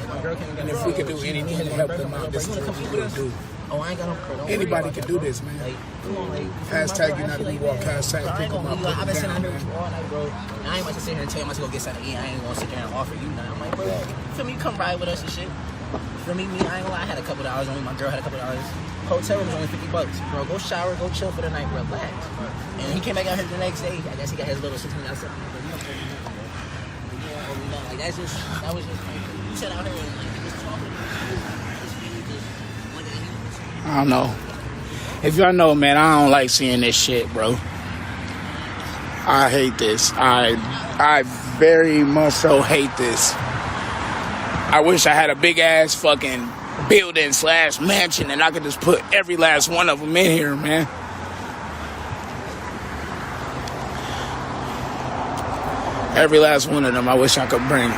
And if we could do anything to help them out, this is what we will do. Oh, I ain't got no pro. Anybody can do this, man. Hashtag United We Walk. Hashtag pick them up. I've been sitting out here all night, bro. And I ain't about to sit here and tell you I'm going to go get something to eat. I ain't going to sit there and offer you nothing. I'm like, bro, feel me? You come ride with us and shit. Feel me? I ain't gonna lie. I had a couple dollars on me. My girl had a couple dollars. Hotel room was only $50. Bro, go shower, go chill for the night, relax. And he came back out here the next day. I guess he got his little $16 outside. Like, that was just, you said out here and like, just talking. I don't know. If y'all know, man, I don't like seeing this shit, bro. I hate this. I very much so hate this. I wish I had a big ass fucking building / mansion and I could just put every last one of them in here, man. Every last one of them I wish I could bring.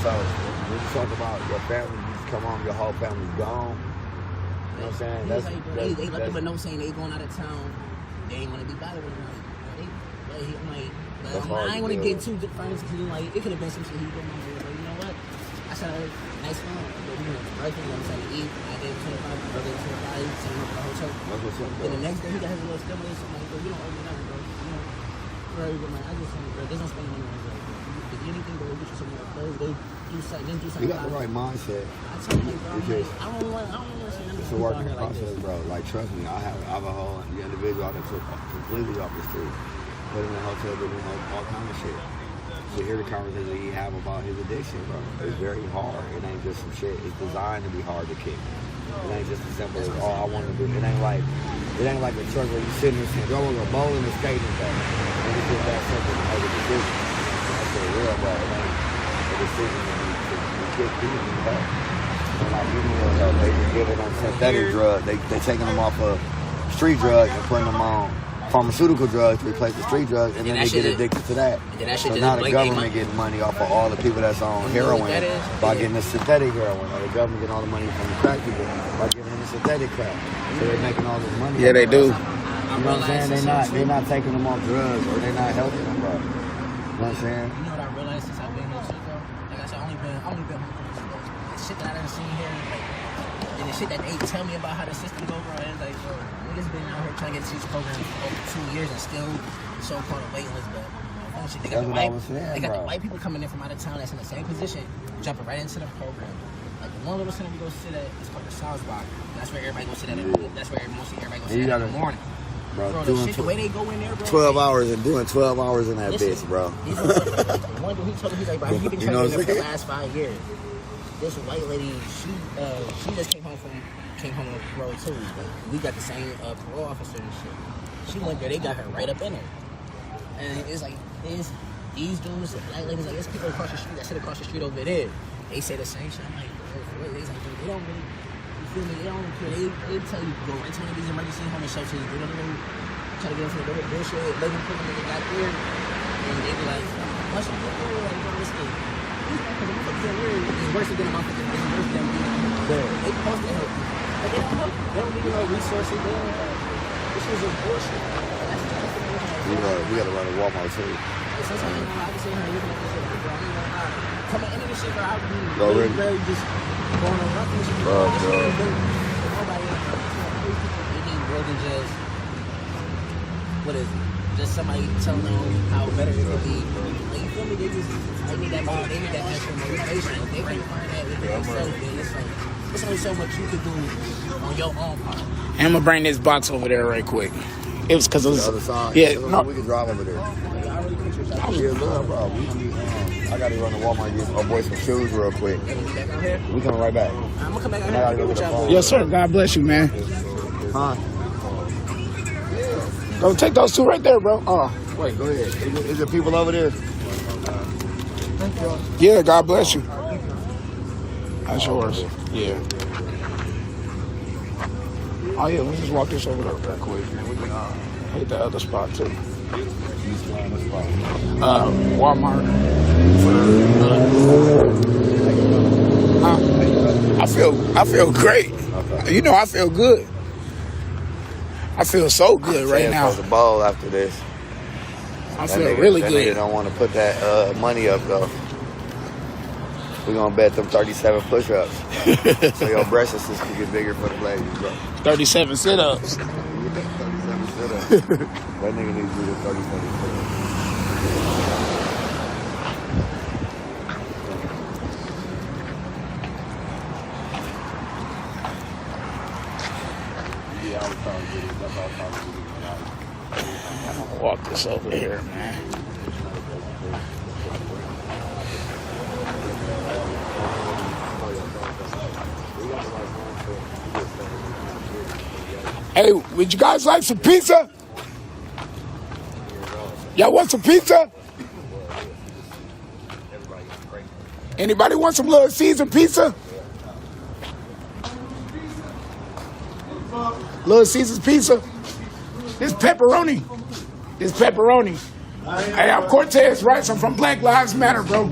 So when you talk about your family, you come home, your whole family's gone. You know what I'm saying? They left them a note saying they going out of town. They ain't want to be bothered with them. I ain't want to get too different. Like, it could have been some shit he did. But you know what? I said, nice fun. But you know, right thing, I'm saying to eat. I gave him 25, my brother 25, sent him up to the hotel. Then the next day, he got his little stimulus. I'm like, bro, you don't owe me nothing, bro. You know, very good, man. I just saying, bro, there's no spending money on it. If anything, bro, get you some more clothes. Go do something. You got the right mindset. I tell you, bro, because I don't want to say nothing. it's a working process, bro. Like, trust me, I have a whole individual I took completely off the street. Put him in a hotel room, all kind of shit. To hear the conversation he have about his addiction, bro, it's very hard. It ain't just some shit. It's designed to be hard to kick. It ain't just as simple as all I want to do. It ain't like a truck where you sitting there saying, go on a bowling and skating thing. And it's just that simple to make a decision. That's for real, bro. It ain't a decision to kick people in the head. And like, you know, they just giving them synthetic drugs. They taking them off of street drugs and putting them on pharmaceutical drugs to replace the street drugs, and then they get addicted to that. So now the government getting money off of all the people that's on heroin by getting the synthetic heroin, or the government getting all the money from the crack people by giving them the synthetic crack. So they're making all this money. Yeah, they do. You know what I'm saying? They're not taking them off drugs, or they're not helping them, bro. You know what I'm saying? You know what I realized since I've been here, bro? Like I said, I only been home for the shit that I done seen here, and the shit that they tell me about how the system go, bro. It's like, bro, niggas been out here trying to get these programs for over 2 years and still so-called a wait list, but they got the white people coming in from out of town that's in the same position, jumping right into the program. Like the one little center we go sit at is called the South Block. That's where everybody goes sit at. That's where mostly everybody goes sit at in the morning. Bro, the way they go in there, bro. 12 hours and doing 12 hours in that bitch, bro. One dude, he told me, he's like, bro, he been trying to get there for the last 5 years. This white lady, she just came home on parole too. But we got the same parole officer and shit. She went there, they got her right up in her. And it's like, these dudes, black ladies, like, there's people across the street that sit across the street over there. They say the same shit. I'm like, bro, they like, they don't really, you feel me? They don't care. They tell you, go right to one of these emergency homeless shelters. They don't even try to get into the bullshit. Let them put them in the got there. And they be like, what's your good? Like, bro, this thing. Because the motherfuckers are weird. It's worse than motherfuckers. It's worse than they supposed to help you. But they don't help you. They don't give you no resources. They don't help. This is a bullshit. We gotta run to Walmart too. Sometimes I can sit here looking at this shit like, bro, I ain't gonna lie. Coming into this shit, bro, I really really just going on nothing. Nobody else. They need more than just, what is it? Just somebody telling them how better it could be. Like, you feel me? They need that extra motivation. If they can't find that within themselves, then it's like, there's only so much you can do on your own part. And I'm gonna bring this box over there right quick. It was because it was the other side. Yeah, no. We can drive over there. Yeah, look, bro. I gotta run to Walmart and get my boy some shoes real quick. We coming right back. I'm gonna come back out here. Yes, sir. God bless you, man. Huh? Go take those two right there, bro. Oh, wait, go ahead. Is there people over there? Yeah, God bless you. That's yours. Yeah. Oh yeah, we just walk this over there real quick, and we can hit the other spot too. Walmart. I feel great. You know, I feel good. I feel so good right now. The ball after this. I feel really good. They don't want to put that money up though. We're gonna bet them 37 push-ups. So your breast assist can get bigger for the ladies, bro. 37 sit-ups. 37 sit-ups. That nigga needs to do the 37 sit-ups. I'm gonna walk this over here, man. Hey, would you guys like some pizza? Y'all want some pizza? Anybody want some Little Caesar pizza? Little Caesar's pizza. This pepperoni. This pepperoni. Hey, I'm Cortez Rice. I'm from Black Lives Matter, bro.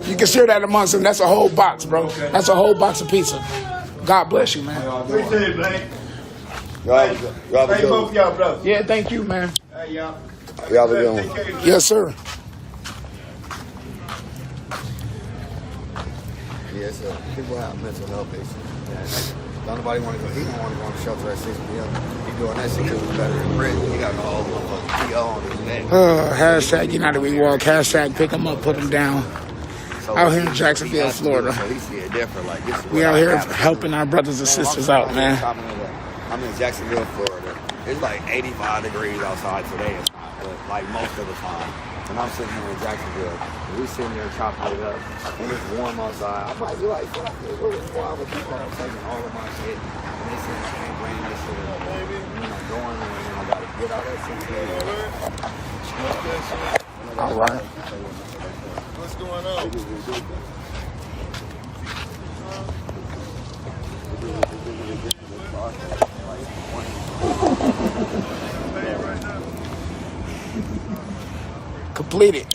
You can share that amongst them. That's a whole box, bro. That's a whole box of pizza. God bless you, man. Appreciate it, man. Y'all Thank both y'all, brother. Yeah, thank you, man. Hey, y'all. Y'all have a good one. Yes, sir. Yeah, so people have mental health issues. Don't nobody want to go. He don't want to go on the shelter at 6 p.m. He doing that shit because it's better than prison. He got the whole motherfucking PO on his neck. Hashtag United We Walk. Hashtag pick them up, put them down. So Out here in Jacksonville, Florida. So he see it different. Like this is We what out I here have. helping our brothers and sisters out, man. I'm in Jacksonville, Florida. It's like 85 degrees outside today, but like most of the time. And I'm sitting here in Jacksonville, and we sitting there chopping it up, and it's warm outside. I might be like, fuck it, what is wrong with people? I'm taking all of my shit, and they said, I ain't bringing this shit up. And then I'm going there, and I gotta get out that shit. All right. What's going on? Completed.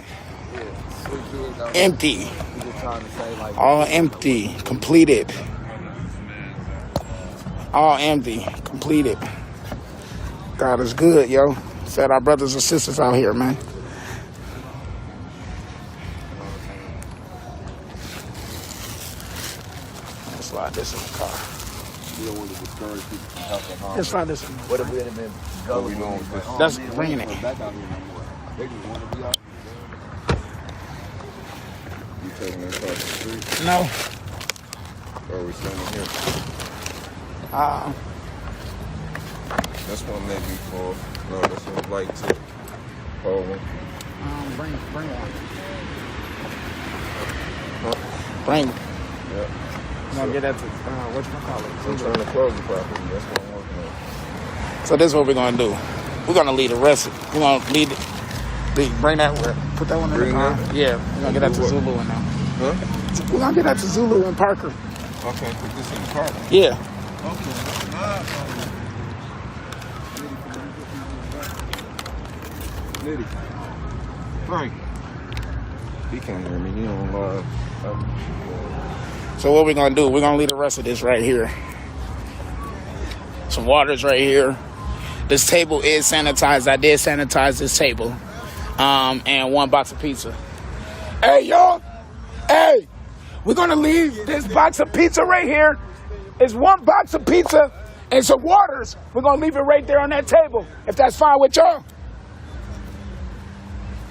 Empty. All empty. Completed. All empty. Completed. God is good, yo. Said our brothers and sisters out here, man. Let's slide this in the car. You don't want to discourage people from helping harm. Let's slide this in. What if we had been What we doing with this? That's bringing it. Back out here no more. They just want to be out. You taking us across the street? No. Or are we standing here? That's one that we call. No, this one's light too. Hold one. Bring one. Huh? Bring. Yeah. I'm gonna get that to whatchamacallit. I'm trying to close the property. That's what I'm working on. So this is what we're gonna do. We're gonna leave the rest. We're gonna leave it. Bring that where? Put that one in the car. Yeah, we're gonna get that to Zulu and now. Huh? We're gonna get that to Zulu and Parker. Okay, put this in the car. Yeah. Okay. Nitty. Frank. He can't hear me. He on live. So what we're gonna do? We're gonna leave the rest of this right here. Some water's right here. This table is sanitized. I did sanitize this table. And one box of pizza. Hey, y'all. Hey, we're gonna leave this box of pizza right here. It's one box of pizza and some waters. We're gonna leave it right there on that table. If that's fine with y'all.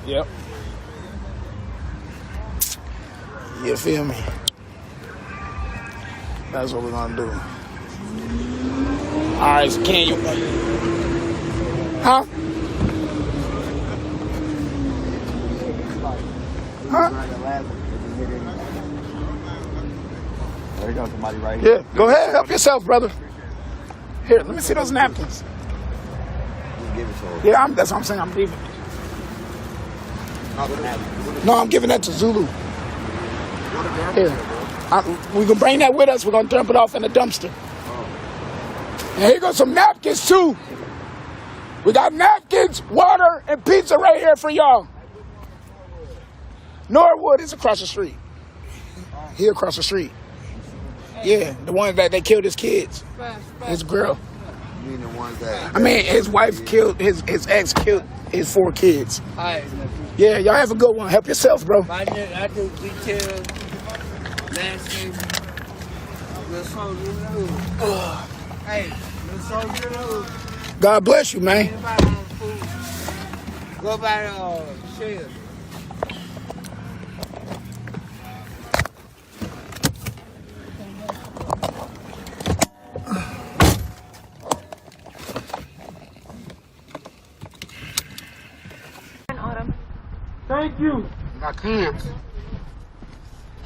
Yep. You feel me? That's what we're gonna do. All right, so can you? Huh? Huh? There you go, somebody right here. Yeah, go ahead, help yourself, brother. Here, let me see those napkins. Give it to her. Yeah, that's what I'm saying. I'm leaving. No, I'm giving that to Zulu. Here. We're going to bring that with us. We're going to dump it off in the dumpster. And here goes some napkins, too. We got napkins, water, and pizza right here for y'all. Norwood is across the street. He across the street. Yeah, the one that they killed his kids. His girl. You mean the ones that... I mean, his wife killed, his ex killed his 4 kids. Hi. Yeah, y'all have a good one. Help yourself, bro. I do retail, landscape. Let's hold you Hey, let's hold you God bless you, man. Go by the share. Thank you. My kids.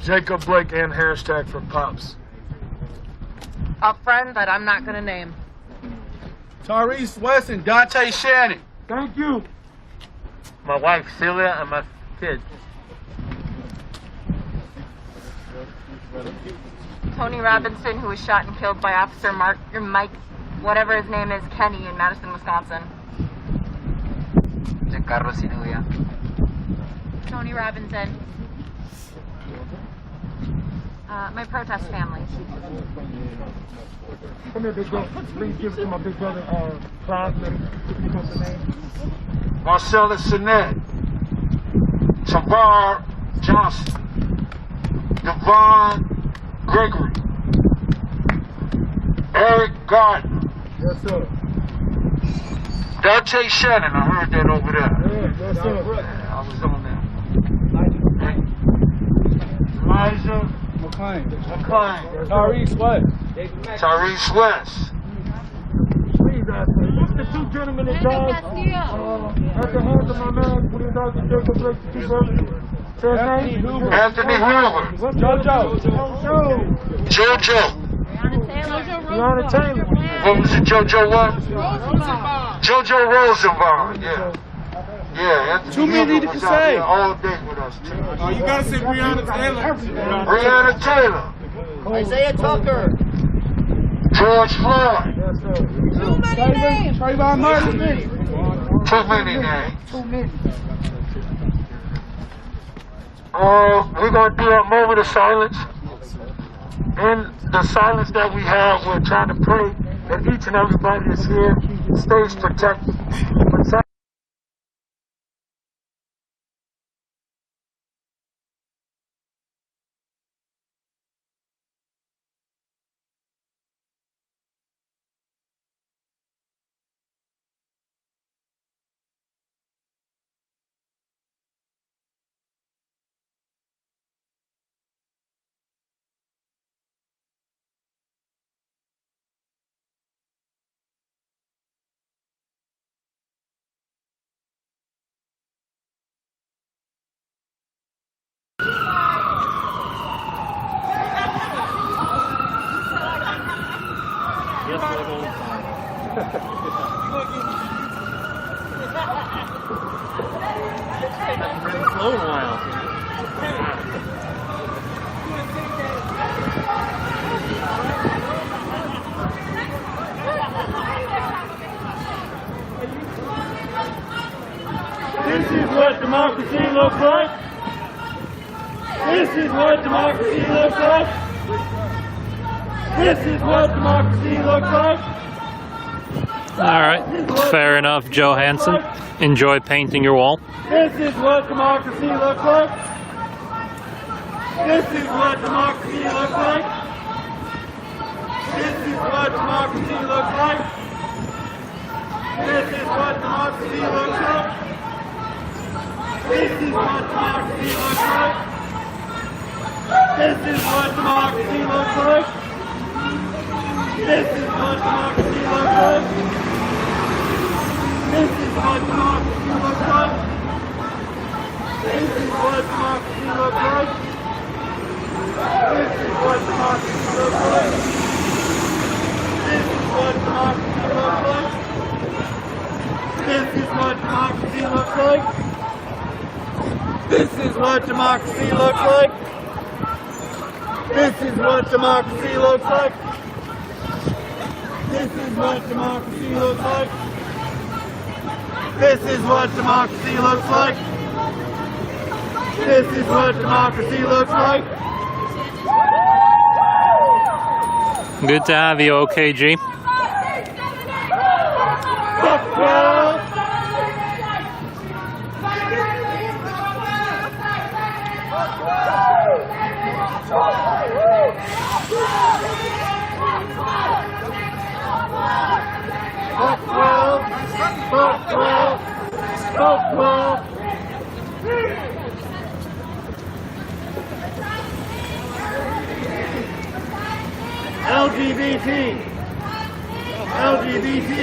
Jacob Blake and hashtag for Pops. A friend that I'm not gonna name. Tyrese West and Dante Shannon. Thank you. My wife Celia and my kids. Tony Robinson, who was shot and killed by Officer Mike, whatever his name is, Kenny in Madison, Wisconsin. Giancarlo Sinuvia. Tony Robinson. My protest family. Come here, big brother. Please give it to my big brother, Cloud. Marcellus Sinet. Tavar Johnson. Devon Gregory. Eric Gardner. Yes, sir. Dante Shannon, I heard that over there. Yes, sir. I was on there. Elijah McClain. Tyrese West. Tyrese West. Please, the two gentlemen that died at the hands of my man, when he died to Jacob Blake, the two brothers. Say his name? Anthony Hoover. JoJo. Breonna Taylor. What was it, JoJo what? JoJo Rosenbaum, yeah. Yeah, Anthony Too many Hoover to was say. out there all day with us, too. Oh, you gotta say Breonna Taylor. Breonna Taylor. Isaiah Tucker. George Floyd. Too many names. Trayvon Martin. Too many names. Too many. We're going to do a moment of silence. In the silence that we have, we're trying to pray that each and everybody that's here stays protected. This is what democracy looks like. This is what democracy looks like. This is what democracy looks like. All right, fair enough, Joe Hansen. Enjoy painting your wall. This is what democracy looks like. This is what democracy looks like. This is what democracy looks like. This is what democracy looks like. This is what democracy looks like. This is what democracy looks like. This is what democracy looks like. This is what democracy looks like. This is what democracy looks like. This is what democracy looks like. This is what democracy looks like. This is what democracy looks like. This is what democracy looks like. This is what democracy looks like. This is what democracy looks like. This is what democracy looks like. This is what democracy looks like. Good to have you, OKG. LGBT. LGBT.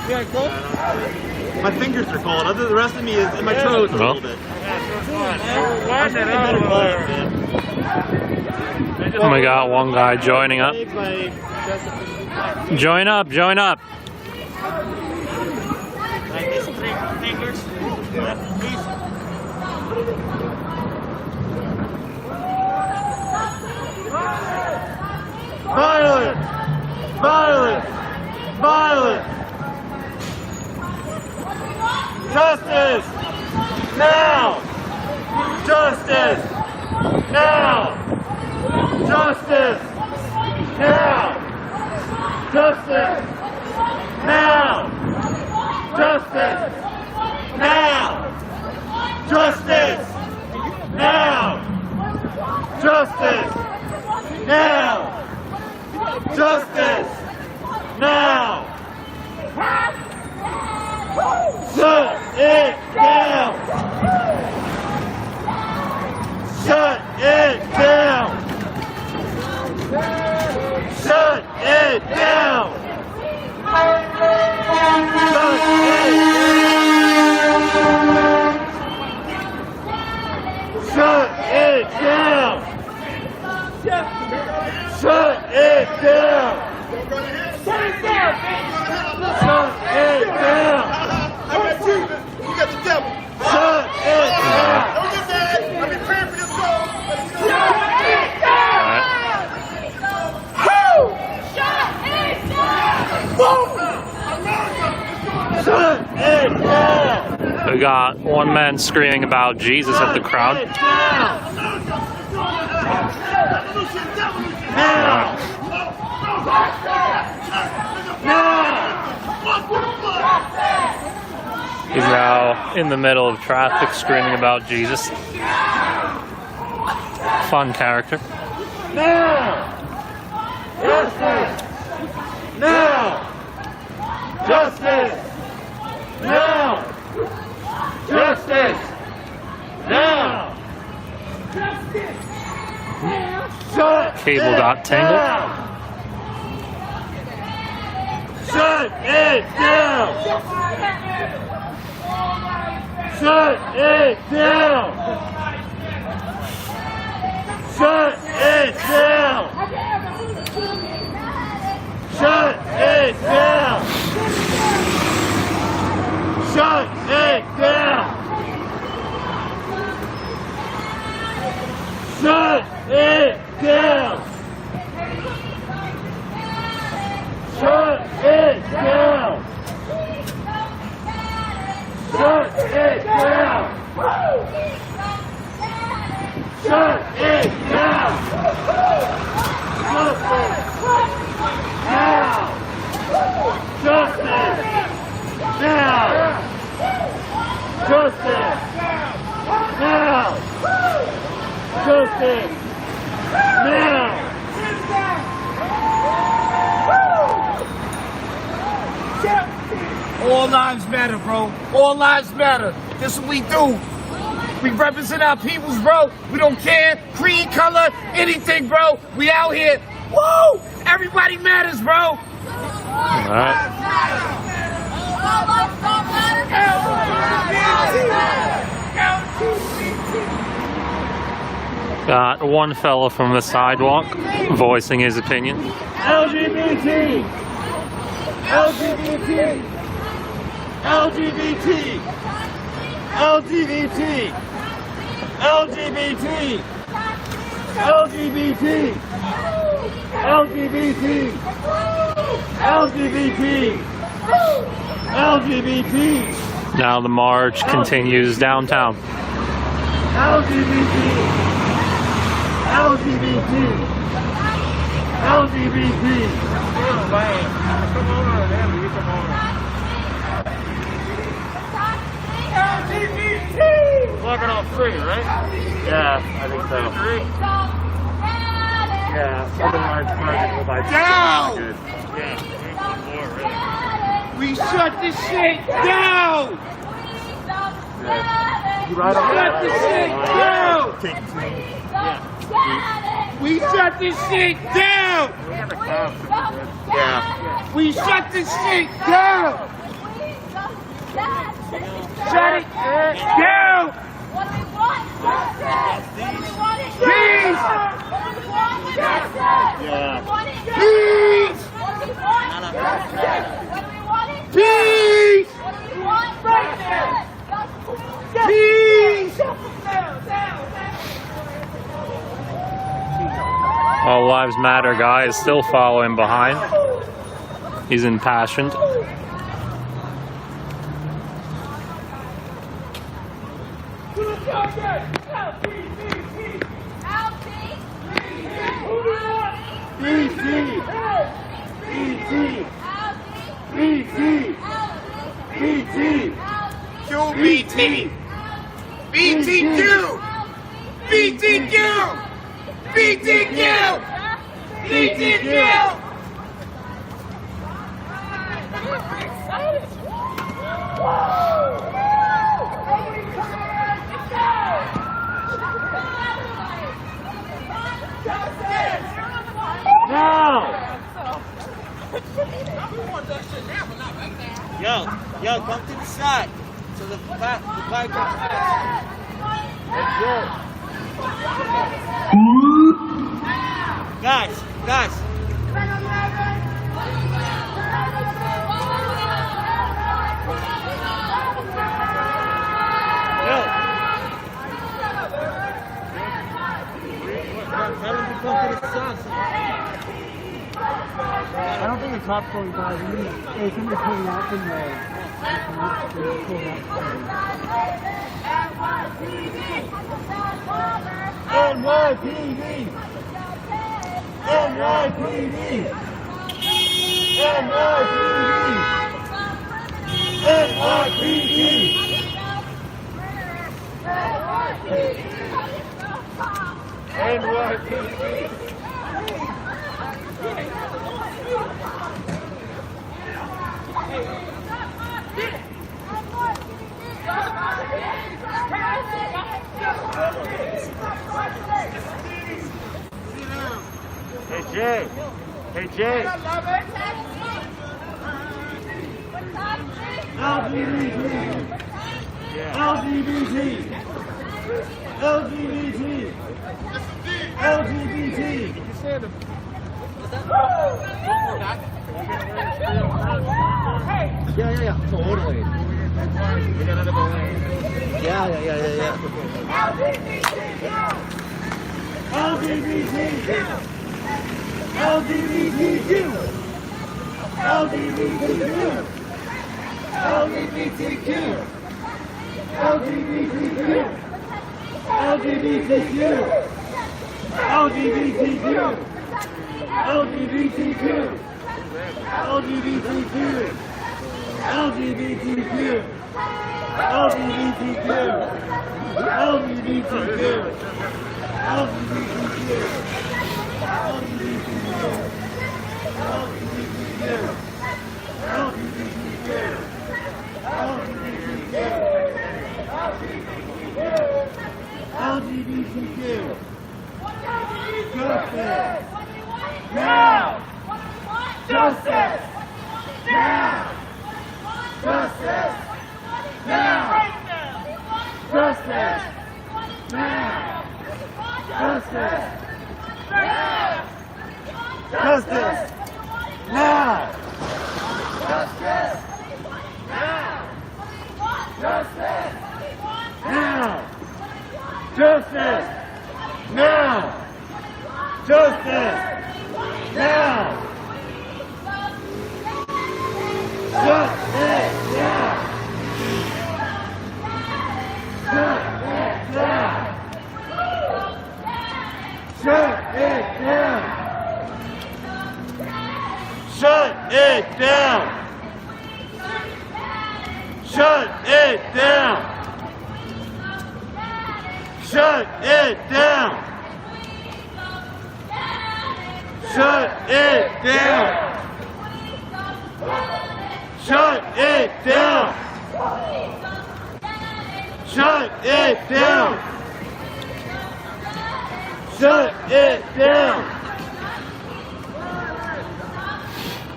Yeah, cold? My fingers are cold. Other the rest of me is in my toes a little bit. We got one guy joining up. Join up, join up. Like these 3 fingers. Violence! Violence! Violence! Justice! Now! Justice! Now! Justice! Now! Justice! Now! Justice! Now! Justice! Now! Justice! Now! Justice! Now! Shut it down! Shut it down! Shut it down! Shut it down! Shut it down! Shut it down! Shut it down! Shut it down! I got you! You got the devil! Shut it down! Don't get mad! I've been praying for this song! Shut it down! Woo! Shut it down! Shut it down! We got one man screaming about Jesus at the crowd. Now! He's now in the middle of traffic screaming about Jesus. Fun character. Now! Justice! Now! Justice! Now! Justice! Now! Shut Cable got tangled. Shut it down! Shut it down! Shut it down! Shut it down! Shut it down! Shut it down! Shut it down! Shut it down! Shut it down! Justice! Now! Justice! Now! Justice! Now! All lives matter, bro. All lives matter. This is what we do. We represent our peoples, bro. We don't care creed, color, anything, bro. We out here. Woo! Everybody matters, bro. Got one fella from the sidewalk voicing his opinion. LGBT! LGBT! LGBT! LGBT! LGBT! LGBT! LGBT! LGBT! LGBT! Now the march continues downtown. LGBT! LGBT! LGBT! Come on over there, come on. LGBT! Walking on 3, right? Yeah, I think so. 3? Yeah, Southern Large Project will buy Down! good. Yeah, more, really. We shut this shit down! You ride on Shut this shit down! Take it to me. We shut this shit down! Yeah. We shut this shit down! Shut it down! What do we want? Justice! What do we want? Peace! What do we want? Justice! Yeah. What do we want? Peace! What do we want? Justice! What do we want? Peace! What do we want? Justice! Peace! All Lives Matter guy is still following behind. He's impassioned. QBT! BTQ! BTQ! BTQ! BTQ! Yo, come to the side. So the flag comes back. Let's go. Guys. Yo. Tell them to come to the side. I don't think the cop's going by. Hey, somebody pulling out from the... NYPD! NYPD! NYPD! NYPD! Hey Jay. Hey Jay. LGBT. LGBT. LGBT. LGBT. Yeah. Totally. We got another lane. Yeah. LGBTQ! LGBTQ! LGBTQ! LGBTQ! LGBTQ! LGBTQ! LGBTQ! LGBTQ! LGBTQ! LGBTQ! LGBTQ!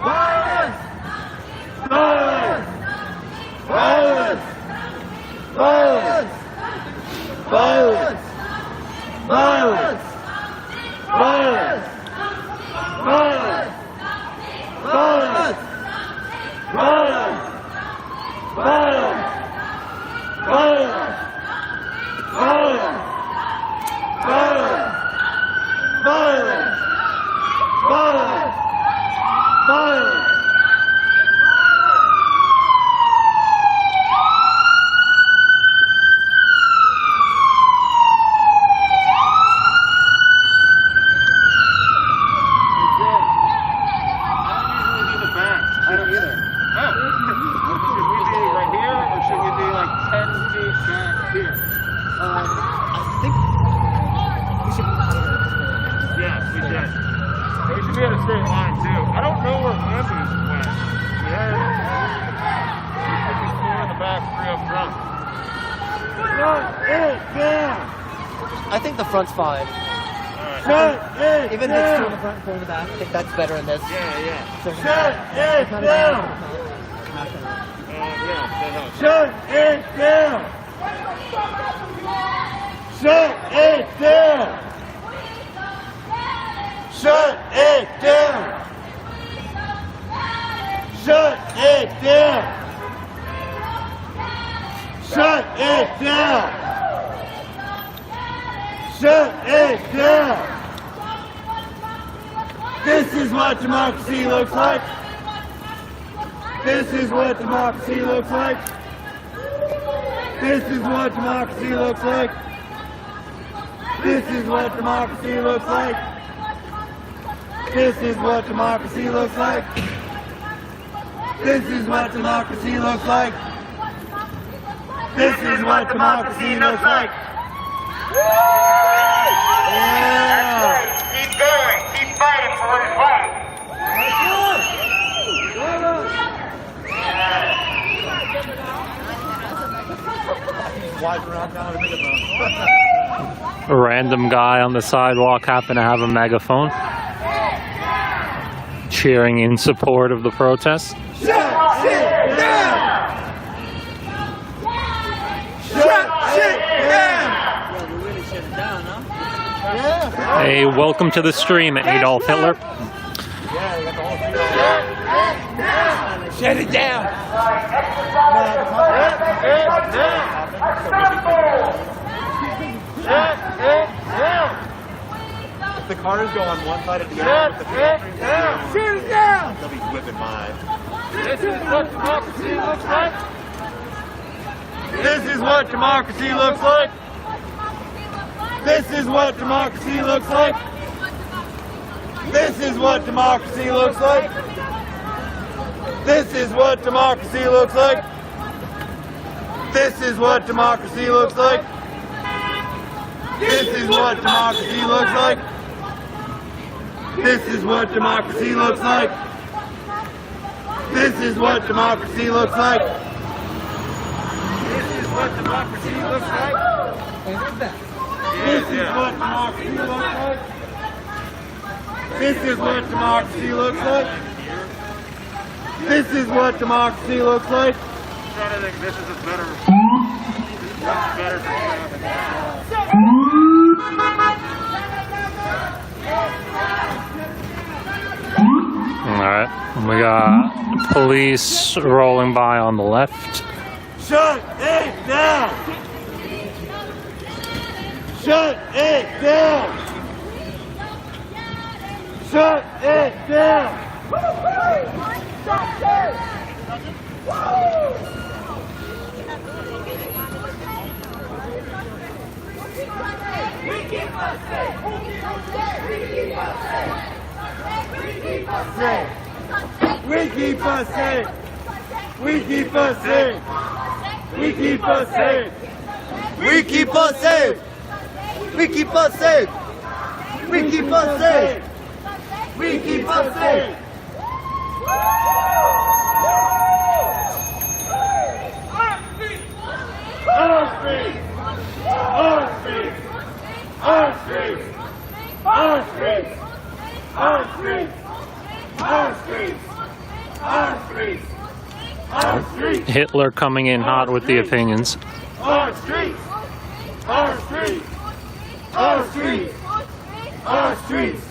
Violence! straight line too. I don't know where ambulance went. We had 54 in the back, 3 up front. Shut it down! I think the front's fine. Shut it Even if it's 2 in the front and 4 in the back, I think that's better in this. Yeah. Shut it down! Yeah, Shut it down! Shut it down! Shut it down! Shut it down! Shut it down! Shut it down! This is what democracy looks like. This is what democracy looks like. This is what democracy looks like. This is what democracy looks like. This is what democracy looks like. This is what democracy looks like. This is what democracy looks like. Yeah. Keep going. Keep fighting for what is right. A random guy on the sidewalk happened to have a megaphone, cheering in support of the protest. Shut shit down! Shut shit down! A welcome to the stream, Adolf Hitler. Shut it down! If the cars go on one side of the other, with the pedestrians, Shoot it down! they'll be whipping by. This is what democracy looks like. This is what democracy looks like. This is what democracy looks like. This is what democracy looks like. This is what democracy looks like. This is what democracy looks like. This is what democracy looks like. This is what democracy looks like. This is what democracy looks like. This is what democracy looks like. This is what democracy looks like. This is what democracy looks like. This is what democracy looks like. I think this is a better. Alright, we got police rolling by on the left. Shut it down! Shut it down! Shut it down! We keep us safe! We keep us safe! We keep us safe! We keep us safe! We keep us safe! We keep us safe! We keep us safe! We keep us safe! We keep us safe! We keep us safe! Our streets! Our streets! Our streets! Our streets! Our streets! Our streets! Our streets! Our streets! Hitler coming in hot with the opinions. Our streets! Our streets! Our streets! Our streets!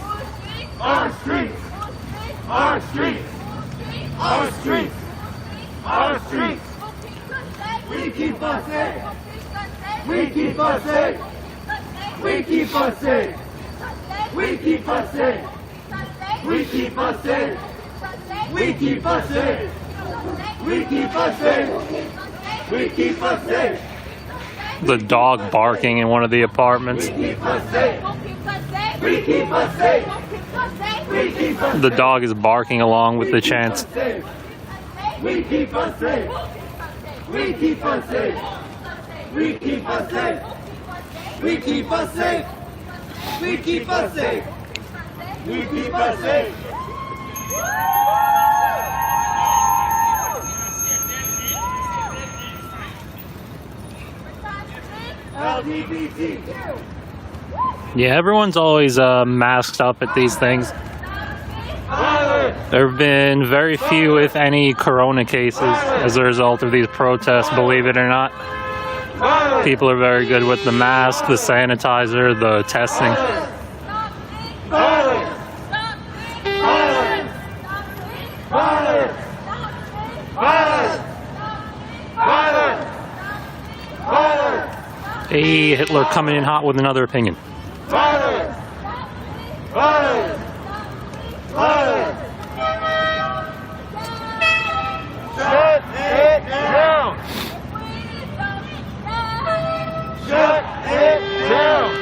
Our streets! Our streets! Our streets! Our streets! We keep us safe! We keep us safe! We keep us safe! We keep us safe! We keep us safe! We keep us safe! We keep us safe! We keep us safe! The dog barking in one of the apartments. We keep us safe! We keep us safe! We keep us The dog is barking along with the chants. safe! We keep us safe! We keep us safe! We keep us safe! We keep us safe! We keep us safe! We keep us safe! Yeah, everyone's always masked up at these things. There have been very few, if any, corona cases as a result of these protests, believe it or not. People are very good with the mask, the sanitizer, the testing. Hey, Hitler coming in hot with another opinion. Shut it down! Shut it down!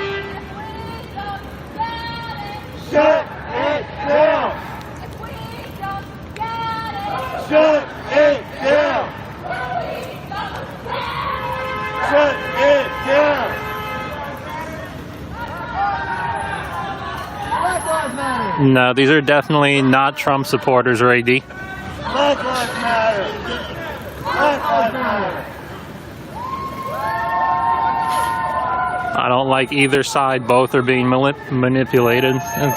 Shut it down! Shut it down! Shut it down! Black Lives Matter! No, these are definitely not Trump supporters, Ray D. Black Lives Matter! Black Lives Matter! I don't like either side. Both are being manipulated. And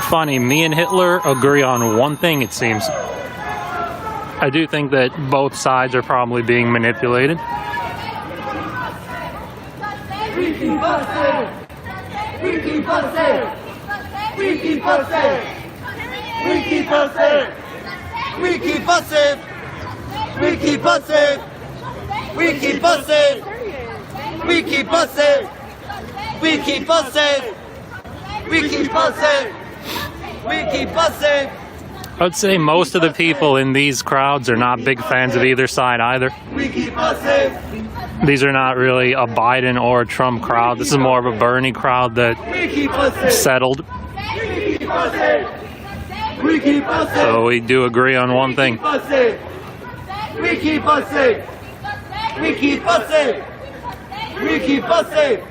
funny, me and Hitler agree on one thing, it seems. I do think that both sides are probably being manipulated. We keep us safe! We keep us safe! We keep us safe! We keep us safe! We keep us safe! We keep us safe! We keep us safe! We keep us safe! We keep us safe! We keep us safe! We keep us safe! I would say most of the people in these crowds are not big fans of either side either. We keep us safe! These are not really a Biden or a Trump crowd. This is more of a Bernie crowd that settled. We keep us safe! We keep us safe! So we do agree on one thing. We keep us safe! We keep us safe! We keep us safe!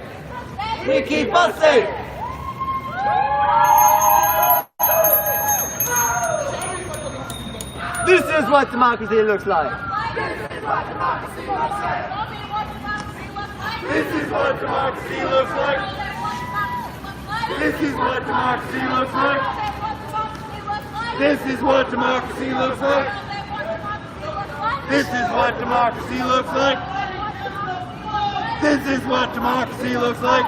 We keep us safe! This is what democracy looks like. This is what democracy looks like. This is what democracy looks like. This is what democracy looks like. This is what democracy looks like. This is what democracy looks like.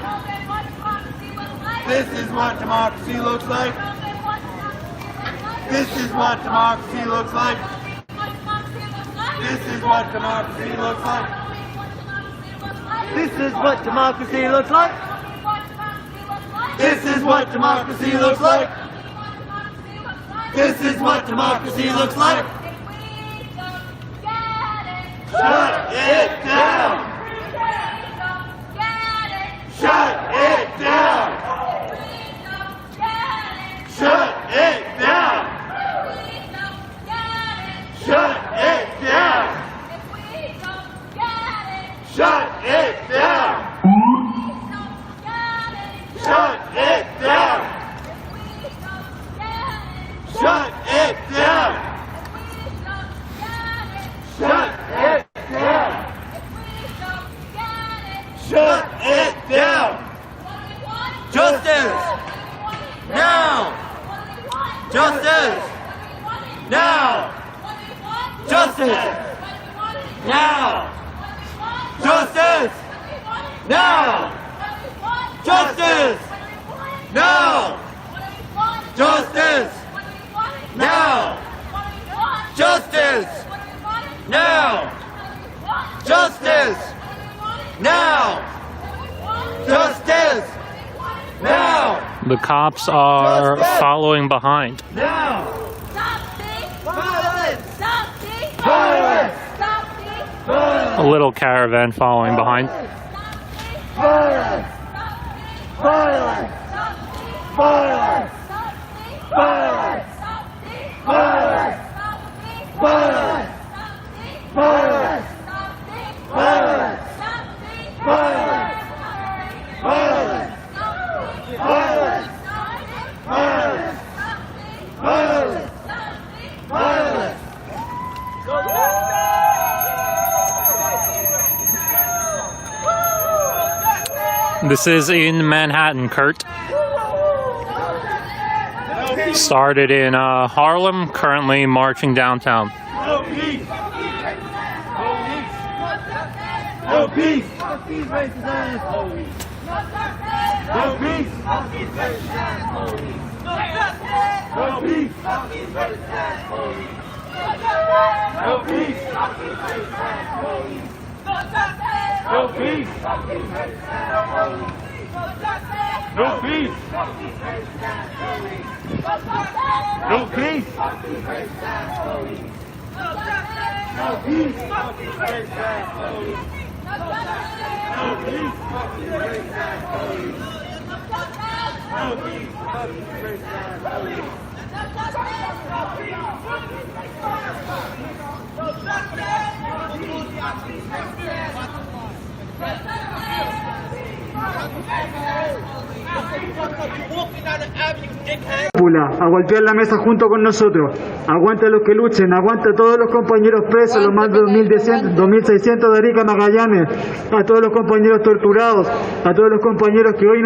This is what democracy looks like. This is what democracy looks like. This is what democracy looks like. This is what democracy looks like. This is what democracy looks like. This is what democracy looks like. Shut it down! Shut it down! Shut it down! Shut it down! Shut it down! Shut it down! Shut it down! Shut it down! Shut it down! Justice! Now! Justice! Now! Justice! Now! Justice! Now! Justice! Now! Justice! Now! Justice! Now! Justice! Now! Justice! Now! The cops are following behind. Now! Violence! Violence! A little caravan following behind. Violence! Violence! Violence! Violence! Violence! Violence! Violence! Violence! Violence! Violence! Violence! Violence! Violence! Violence! This is in Manhattan, Kurt. Started in Harlem, currently marching downtown. No peace! No peace! No peace! No peace! No peace! No peace! No peace! No peace! No peace! A golpear la mesa junto con nosotros. Aguante a los que luchen, aguante a todos los compañeros presos, los más de 2.600 de Arica Magallanes, a todos los compañeros torturados, a todos los compañeros que hoy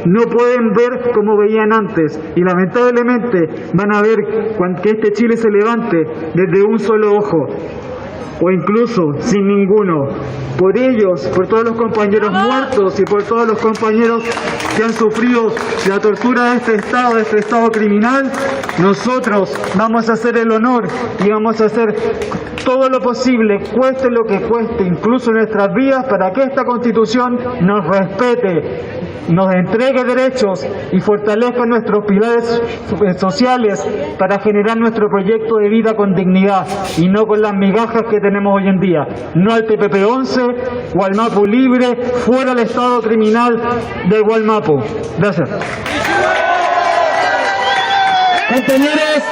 no pueden ver como veían antes. Y lamentablemente van a ver que este Chile se levante desde un solo ojo, o incluso sin ninguno. Por ellos, por todos los compañeros muertos y por todos los compañeros que han sufrido la tortura de este Estado criminal, nosotros vamos a hacer el honor y vamos a hacer todo lo posible, cueste lo que cueste, incluso nuestras vidas, para que esta Constitución nos respete, nos entregue derechos y fortalezca nuestros pilares sociales para generar nuestro proyecto de vida con dignidad y no con las migajas que tenemos hoy en día. No al TPP-11, Gualmapu libre, fuera el Estado criminal de Gualmapu. Gracias. Compañeros,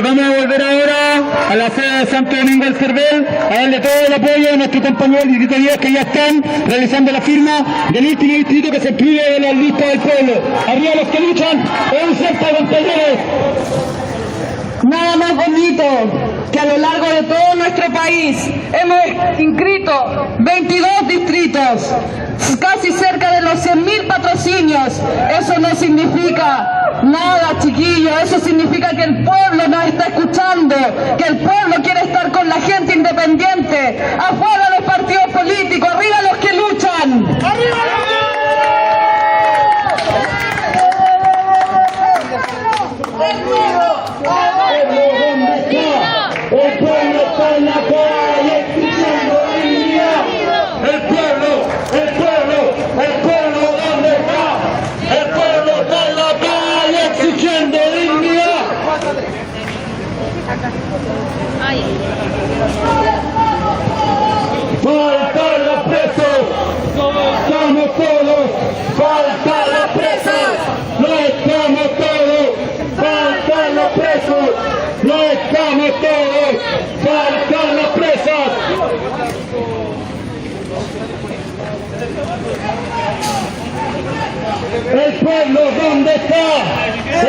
vamos a volver ahora a la sede de Santo Domingo del Cervel a darle todo el apoyo a nuestros compañeros distritos que ya están realizando la firma del último distrito que se incluye en la lista del pueblo. Arriba los que luchan, un centro, compañeros. Nada más bonito que a lo largo de todo nuestro país hemos inscrito 22 distritos, casi cerca de los 100.000 patrocinios. Eso no significa nada, chiquillos, eso significa que el pueblo nos está escuchando, que el pueblo quiere estar con la gente independiente, afuera los partidos políticos, arriba los que luchan. ¡Arriba! El pueblo está en la calle exigiendo dignidad. El pueblo, ¿dónde está? El pueblo está en la calle exigiendo dignidad. Faltan los presos, estamos todos. Faltan los presos, no estamos todos. Faltan los presos, no estamos todos. Faltan los presos. El pueblo, ¿dónde está?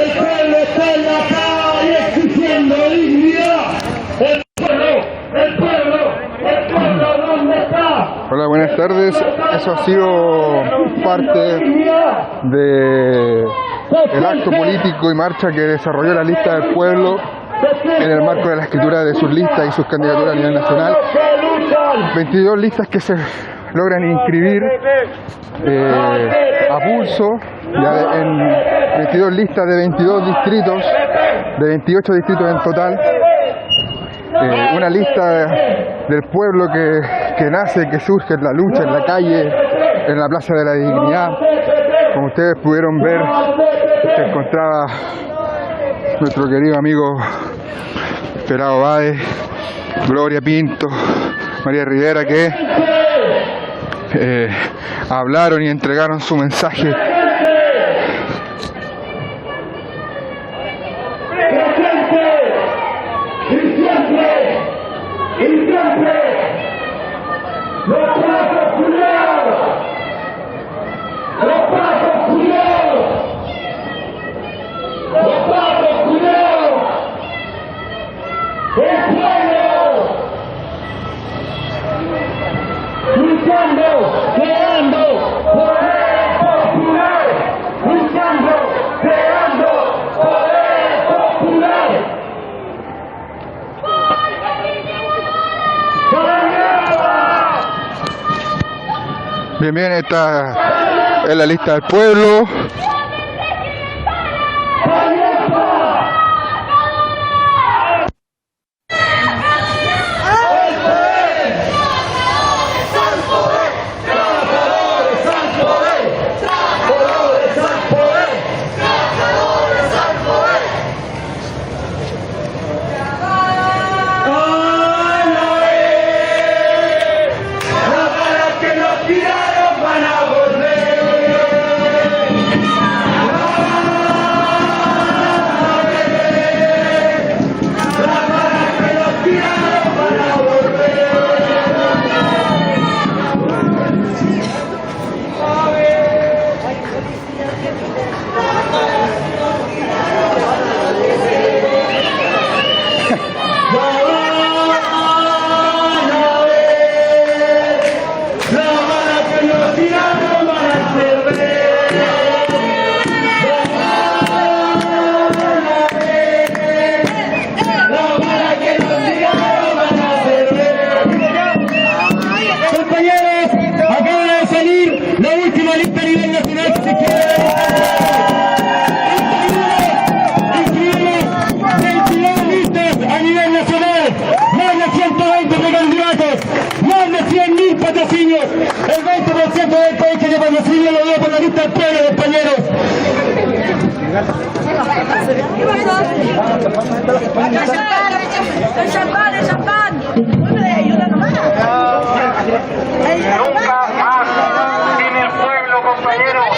El pueblo está en la calle exigiendo dignidad. El pueblo, ¿dónde está? Hola, buenas tardes. Eso ha sido parte del acto político y marcha que desarrolló la lista del pueblo en el marco de la escritura de sus listas y sus candidaturas a nivel nacional. 22 listas que se logran inscribir a pulso, ya en 22 listas de 22 distritos, de 28 distritos en total. Una lista del pueblo que nace, que surge en la lucha, en la calle, en la Plaza de la Dignidad. Como ustedes pudieron ver, se encontraba nuestro querido amigo Pelado Báez, Gloria Pinto, María Rivera, que hablaron y entregaron su mensaje. Luchando, creando Bien, bien, esta es la lista del pueblo. El 20% del país que lleva patrocinio lo dio por la lista del pueblo, compañeros. ¡El champán, el champán! Nunca más sin el pueblo, compañeros.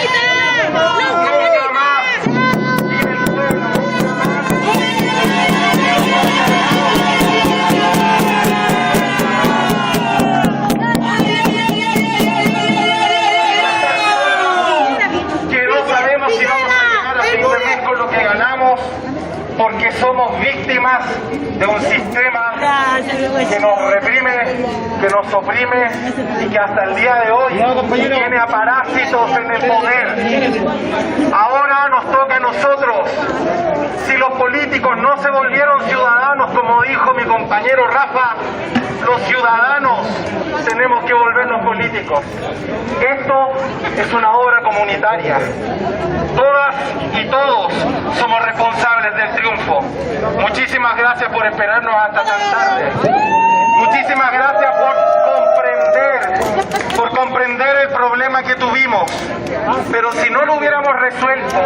Nunca más sin el pueblo. Porque somos víctimas de un sistema que nos reprime, que nos oprime y que hasta el día de hoy tiene a parásitos en el poder. Ahora nos toca a nosotros. Si los políticos no se volvieron ciudadanos, como dijo mi compañero Rafa, los ciudadanos tenemos que volvernos políticos. Esto es una obra comunitaria. Todas y todos somos responsables del triunfo. Muchísimas gracias por esperarnos hasta tan tarde. Muchísimas gracias por comprender el problema que tuvimos. Pero si no lo hubiéramos resuelto,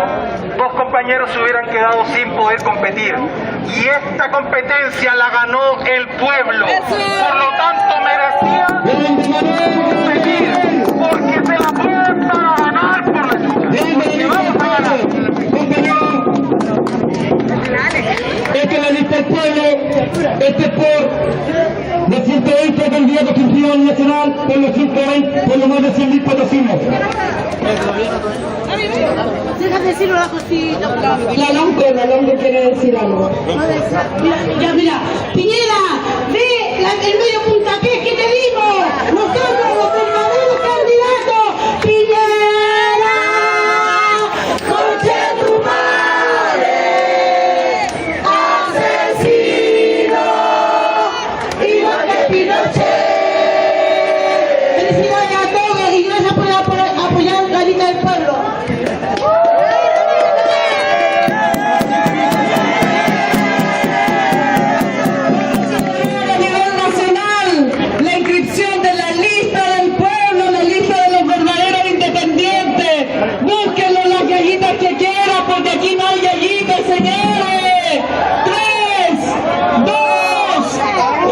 dos compañeros se hubieran quedado sin poder competir. Y esta competencia la ganó el pueblo. Por lo tanto, merecían competir, porque se la pueden para ganar por la lucha. Porque vamos a ganar. Esta es la lista del pueblo, este es por los 120 candidatos que inscriban nacional, por los 120, por los más de 100.000 patrocinios. Déjame decir una cosita. La Longo quiere decir algo. Mira, Piñera, ve el medio puntapié que te dimos. Nosotros, los verdaderos candidatos. Piñera, concha tu madre, asesino, igual que Pinochet. Felicidades a todos y gracias por apoyar la lista del pueblo. Que quiera, porque aquí no hay gallitas, señores. 3, 2, 1.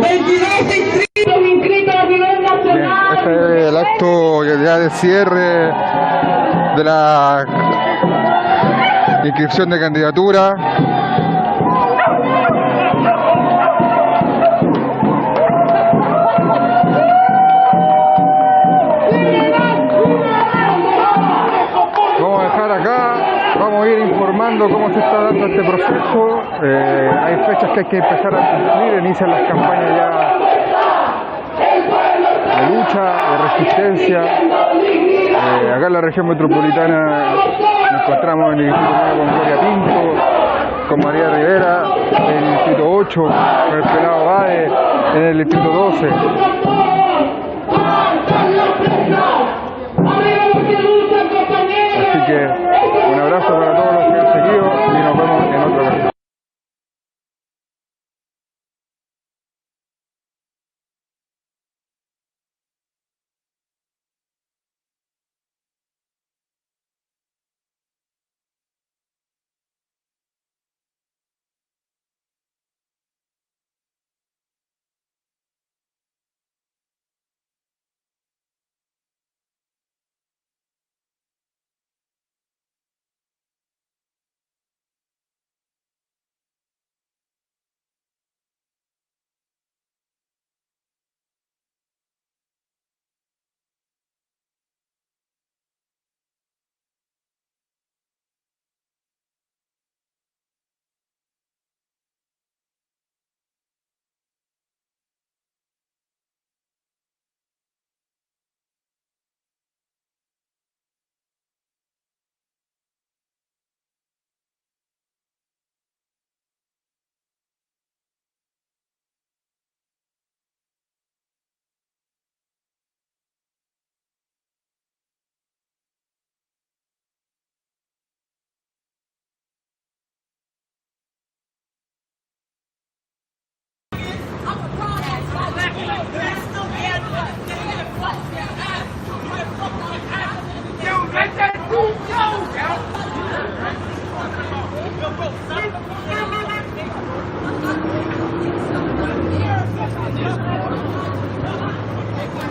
22 distritos inscritos a nivel nacional. Este es el acto ya de cierre de la inscripción de candidatura. Cómo se está dando este proceso. Hay fechas que hay que empezar a cumplir, inician las campañas ya de lucha, de resistencia. Acá en la región metropolitana Nos encontramos en el Distrito 9 con Gloria Pinto, con María Rivera, en el Distrito 8, con el Pelado Bade, en el Distrito 12. Así que un abrazo para todos los que han seguido y nos vemos en otra ocasión.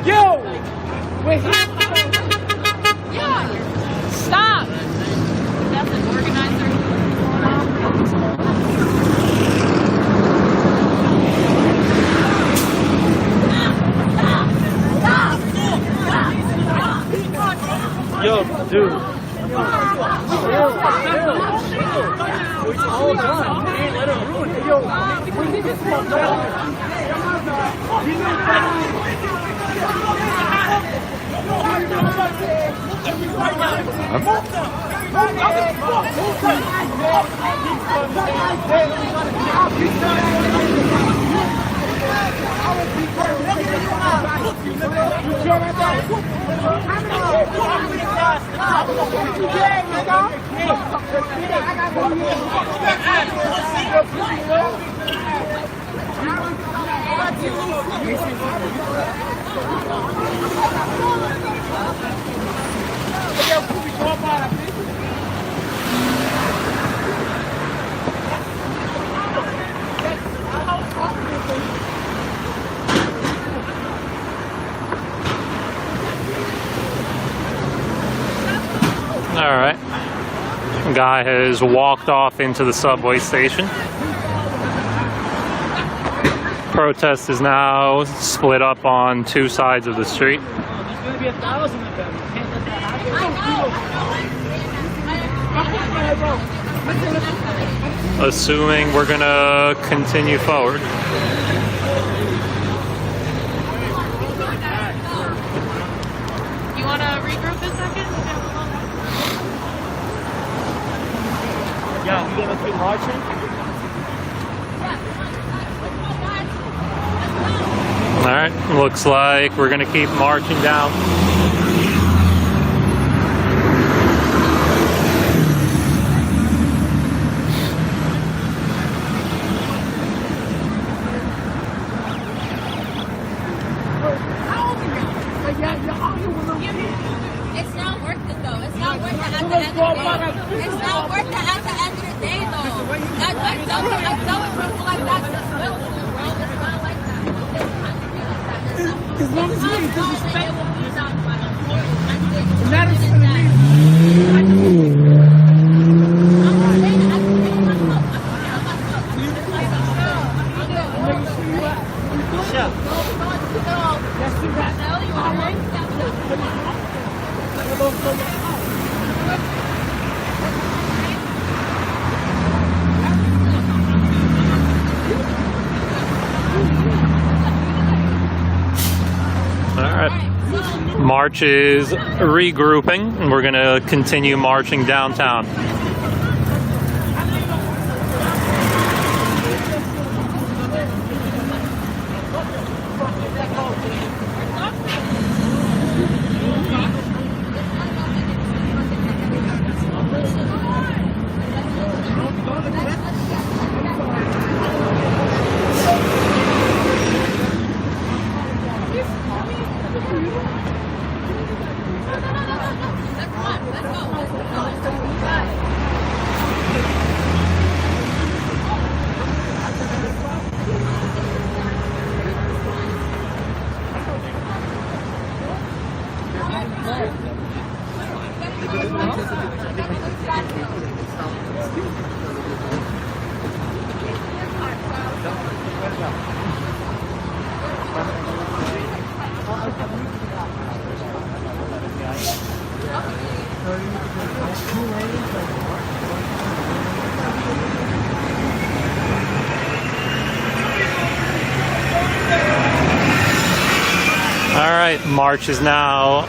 Yo! We're here. Stop! That's an organizer. Yo, dude. Hold on. Let him ruin it. Yo, we need this one. Alright. Guy has walked off into the subway station. Protest is now split up on two sides of the street. There's going to be 1,000 of them. You can't let that happen. Assuming we're gonna continue forward. You want to regroup a second? Yeah, we gonna keep marching? Alright, looks like we're gonna keep marching down. It's not worth it though. It's not worth it at the end of the day. It's not worth it at the end of the day though. I'm done with people like that. It's bro. It's not like that. As long as you ain't disrespectful. It matters to me. March is regrouping, and we're going to continue marching downtown. Alright, March is now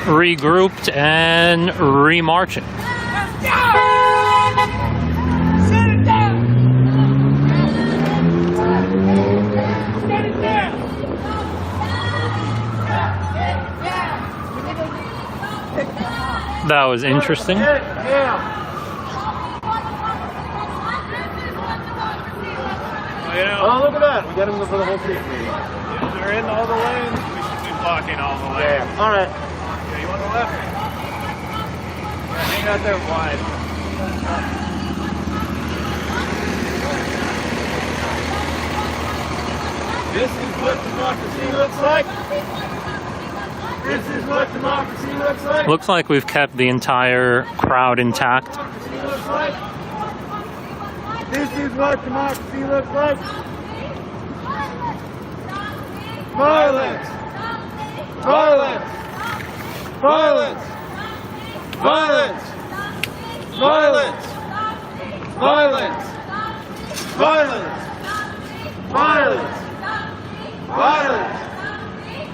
regrouped and remarching. That was interesting. Oh, look at that. We got him for the whole street meeting. If they're in all the lanes, we should be blocking all the lanes. Yeah. All right. Yeah, you want the left? Yeah, hang out there wide. This is what democracy looks like. This is what democracy looks like. Looks like we've kept the entire crowd intact. This is what democracy looks like. Violence! Violence! Violence! Violence! Violence! Violence! Violence! Violence! Violence!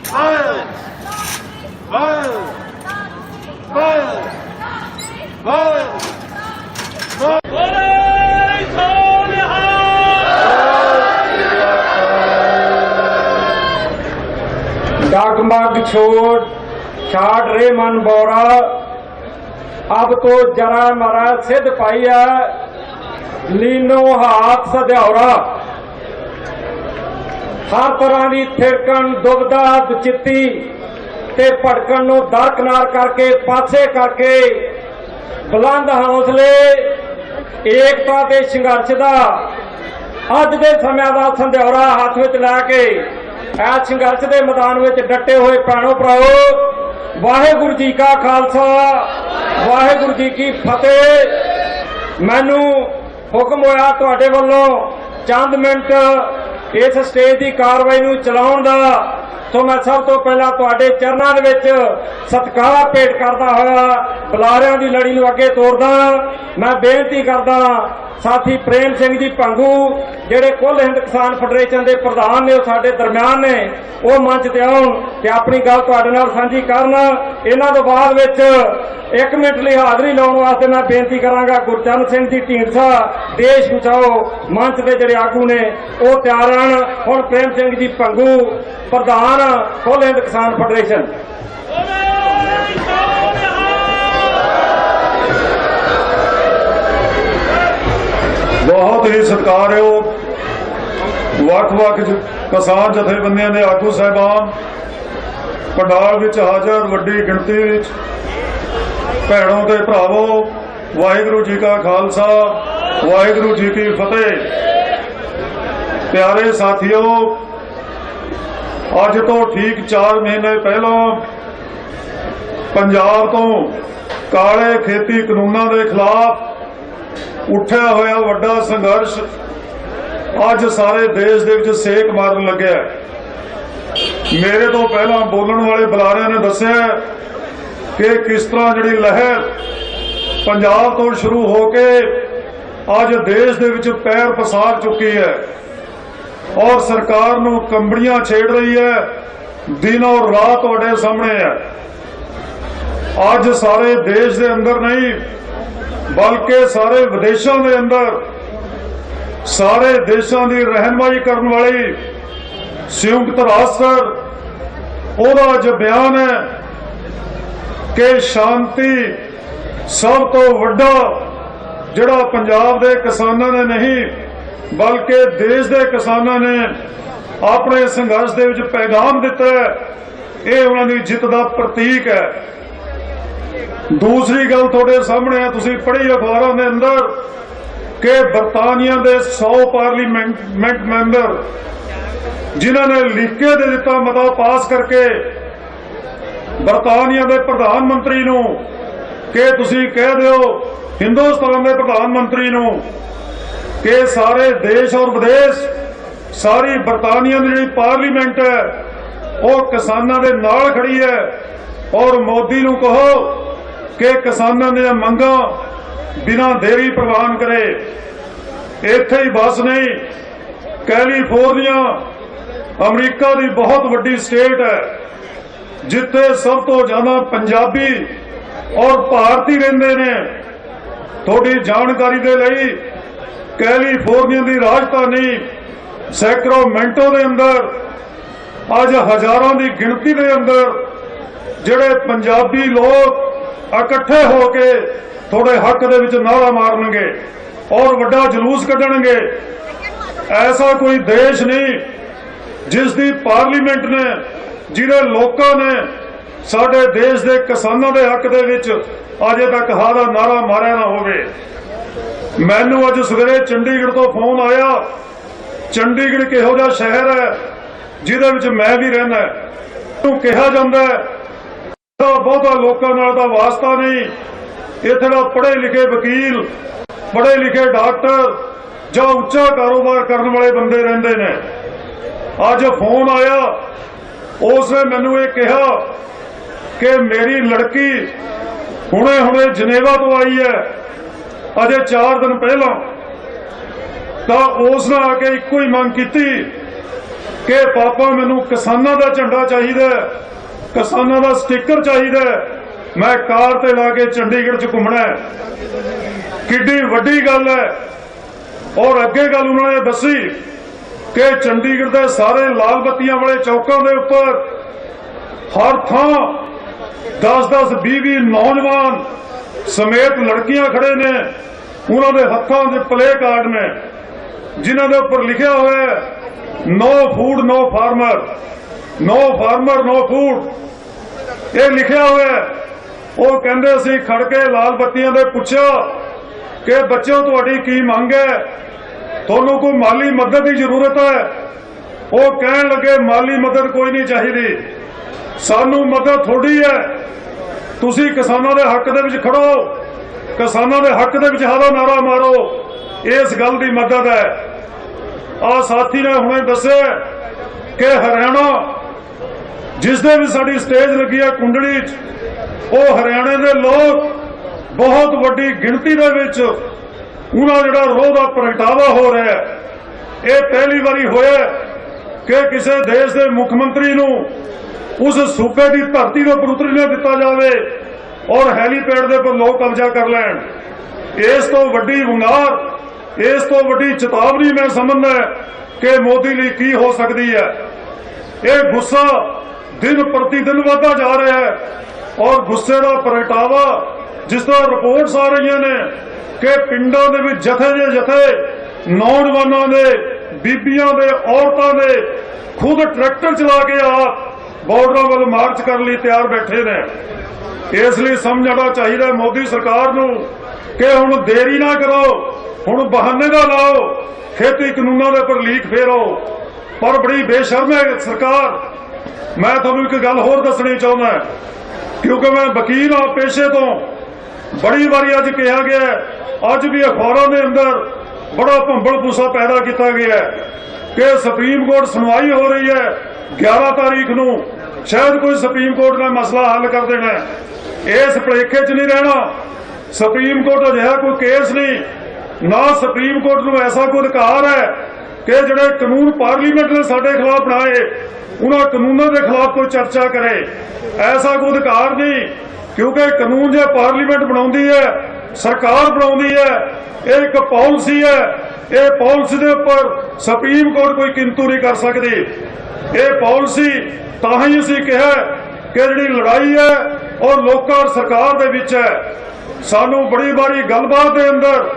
Violence! Violence! Violence! Violence! डगमग छोड़ छाड़ रे मन बोरा अब तो जरा मरा सिद्ध पाइया लीनो हाथ सद्यौरा हर तरह की थिरकन दुबदा दुचित्ती ते भड़कन नूं दरकिनार करके पासे करके बुलंद हौसले एकता ते संघर्ष का अज दे समय का संध्योरा हाथ में लैके इस संघर्ष के मैदान में डटे हुए भैणों भराओ वाहेगुरु जी का खालसा वाहेगुरु जी की फतेह। मैनू हुक्म होया तुहाडे वल्लों चंद मिनट इस स्टेज की कार्रवाई नूं चलाउण दा, तो मैं सब तो पहला तुहाडे चरनां दे विच सत्कार भेंट करदा होया बुलारियां दी लड़ी नूं अगे तोरदा। मैं बेनती करदा साथी प्रेम सिंह जी भंगू ਜਿਹੜੇ कुल हिंद किसान फैडरेशन के प्रधान ने साडे दरम्यान ने वो मंच ते आउण ते अपनी गल तुहाडे नाल सांझी करन। इन्हां तों बाद विच 1 मिनट ਲਈ हाज़री लाउण वास्ते मैं बेनती करांगा गुरचरण सिंह जी ढींडसा देश बचाओ मंच के ਜਿਹੜੇ आगू ने वो तैयार रहण। हुण प्रेम सिंह जी भंगू प्रधान कुल हिंद किसान फैडरेशन। बहुत ही सत्कारयोग ਵੱਖ-ਵੱਖ किसान जथेबंदियों के आगू साहिबान पंडाल विच हाज़र वड्डी गिणती विच भैणों ते भरावो वाहिगुरू जी का खालसा वाहिगुरू जी की फतेह। प्यारे साथियों, अज तो ठीक 4 महीने पहलों पंजाब तो काले खेती कानूनों के खिलाफ उठिया होया वड्डा संघर्ष अज सारे देश दे विच सेक मारन लग्या। मेरे तो पहला बोलण वाले बुलारियां ने दस्सिया कि किस तरह जिहड़ी लहर पंजाब तो शुरू होके अज देश दे विच पैर पसार चुकी है और सरकार नूं कंबड़ियां छेड़ रही है दिन और रात तुहाडे सामने है। अज सारे देश के अंदर नहीं बल्कि सारे विदेशों के अंदर सारे देशों की रहनुमाई करने वाली संयुक्त राष्ट्र ओदा अज बयान है कि शांति सब तो वड्डा जिहड़ा पंजाब दे किसानां ने नहीं बल्कि देश के किसानां ने अपने संघर्ष दे विच पैगाम दिता है, ये उन्हां दी जित का प्रतीक है। दूसरी गल तुहाडे सामने है, तुसीं पढ़ी अखबारां दे अंदर कि बरतानिया के 100 पार्लीमेंट मैंबर जिन्हों ने लिख के दे दिता मता पास करके बरतानिया के प्रधानमंत्री नूं कि तुसीं कह दिओ हिंदुस्तान के प्रधानमंत्री नूं कि सारे देश और विदेश सारी बरतानिया की जिहड़ी पार्लीमेंट है वो किसानां दे नाल खड़ी है और मोदी नूं कहो कि किसानां दी मंगां बिना देरी प्रवान करे। इत्थे ही बस नहीं, कैलीफोर्निया अमरीका की बहुत वड्डी स्टेट है जिथे सब तो ज्यादा पंजाबी और भारती रहिंदे ने। थोड़ी जानकारी दे लई कैलीफोर्निया की राजधानी सैक्रामेंटो के अंदर अज हजारों की गिनती के अंदर जिहड़े पंजाबी लोग इकट्ठे होके थोड़े हक दे विच नारा मारनगे और वड्डा जलूस कढणगे। ऐसा कोई देश नहीं जिसकी पार्लीमेंट ने जिहड़े लोगों ने साडे देश के किसानों के हक दे विच अजे तक हा दा नारा मारिया ना होवे। मैनू अज सवेरे चंडीगढ़ तो फोन आया। चंडीगढ़ किहो जिहा शहर है जिहदे विच मैं भी रहना है। कहा जाता है बहुता लोगों नाल दा वास्ता नहीं, इत्थे दा पढ़े लिखे वकील पढ़े लिखे डॉक्टर जो उच्चा कारोबार करने वाले बंदे रहिंदे ने। अज फोन आया, उसने मैनू ये कहा कि मेरी लड़की हुणे हुणे जनेवा तो आई है अजे 4 दिन पहला, तो उसने आके इको ही मंग की कि पापा मैनू किसानों का झंडा चाहिए, किसानों का स्टिकर चाहिए, मैं कार ते ला के चंडीगढ़ च घूमना है। किड्डी वड्डी गल है। और अगे गल उन्होंने दसी कि चंडीगढ़ के सारे लाल बत्तियां वाले चौकों के उपर हर थां 10-10, 20-20 नौजवान समेत लड़कियां खड़े ने। उन्होंने हथों के प्ले कार्ड ने जिन्हों के उपर लिखा हुआ है no food no farmer, no farmer no food, ये लिखा हुआ है। वो कहते असीं खड़ के लाल बत्तियां दे पुछया कि बच्चों तुहाडी की मंग है, तुहानूं कोई माली मदद की जरूरत है? वो कहण लगे माली मदद कोई नहीं चाहिए, सानू मदद थोड़ी है, तुसीं किसानों के हक दे विच खड़ो, किसानों के हक दे विच हादा नारा मारो, इस गल की मदद है। आ साथी ने हुणे दस्सिया कि हरियाणा जिस दे भी साडी स्टेज लगी है कुंडली च, वो हरियाणे के लोग बहुत वड्डी गिनती दे विच उन्हां जिहड़ा रोह दा प्रगटावा हो रहा है। ये पहली बारी होया कि किसी देश के मुख्यमंत्री नूं उस सूबे की धरती के उपर उतरी न दिता जाए और हैलीपैड के उपर लोग कब्जा कर लैन। इस तो वड्डी वंगार, इस तो वड्डी चेतावनी मैं समझदा कि मोदी लिए की हो सकती है। ये गुस्सा दिन प्रतिदिन बढ़ता जा रहा है और गुस्से का प्रगटावा जिस तरह रिपोर्ट्स आ रही ने कि पिंडों के भी जथे जे जथे नौजवानों ने, बीबियां दे, औरतों ने खुद ट्रैक्टर चला के आप बॉर्डर वाल मार्च करने लिए तैयार बैठे ने। इसलिए समझना चाहिए मोदी सरकार नूं कि हुण देरी ना करो, हुण बहाने ना लाओ, खेती कानूनों के उपर लीक फेरो। पर बड़ी बेशर्म है सरकार। मैं तुहानूं एक गल होर दसनी चाहुंदा क्योंकि मैं वकील हाँ पेशे तो। बड़ी बारी अज कहा गया, अज भी अखबारों के अंदर बड़ा भंबल भूसा पैदा किया गया कि सुप्रीम कोर्ट सुनवाई हो रही है 11 तारीख नूं, शायद कोई सुप्रीम कोर्ट ने मसला हल कर देना। इस भुलेखे च नहीं रहना। सुप्रीम कोर्ट अजिहा कोई केस नहीं, ना सुप्रीम कोर्ट नूं ऐसा कोई अधिकार है कि जिहड़े कानून पार्लीमेंट ने साडे खिलाफ बनाए ਉਹਨਾਂ ਕਾਨੂੰਨਾਂ ਦੇ ਖਿਲਾਫ ਕੋਈ ਚਰਚਾ ਕਰੇ। ਐਸਾ ਕੋਈ ਅਧਿਕਾਰ ਨਹੀਂ, ਕਿਉਂਕਿ ਕਾਨੂੰਨ ਜੇ ਪਾਰਲੀਮੈਂਟ ਬਣਾਉਂਦੀ ਹੈ, ਸਰਕਾਰ ਬਣਾਉਂਦੀ ਹੈ, ਇਹ ਇੱਕ ਪਾਲਿਸੀ ਹੈ। ਇਹ ਪਾਲਿਸੀ ਦੇ ਉੱਪਰ ਸੁਪਰੀਮ ਕੋਰਟ ਕੋਈ ਕਿੰਤੂ ਨਹੀਂ ਕਰ ਸਕਦੀ। ਇਹ ਪਾਲਿਸੀ ਤਾਂ ਹੀ ਅਸੀਂ ਕਿਹਾ ਕਿ ਜਿਹੜੀ ਲੜਾਈ ਹੈ ਉਹ ਲੋਕਾਂ ਔਰ ਸਰਕਾਰ ਦੇ ਵਿੱਚ ਹੈ। ਸਾਨੂੰ ਬੜੀ ਵਾਰੀ ਗੱਲਬਾਤ ਦੇ ਅੰਦਰ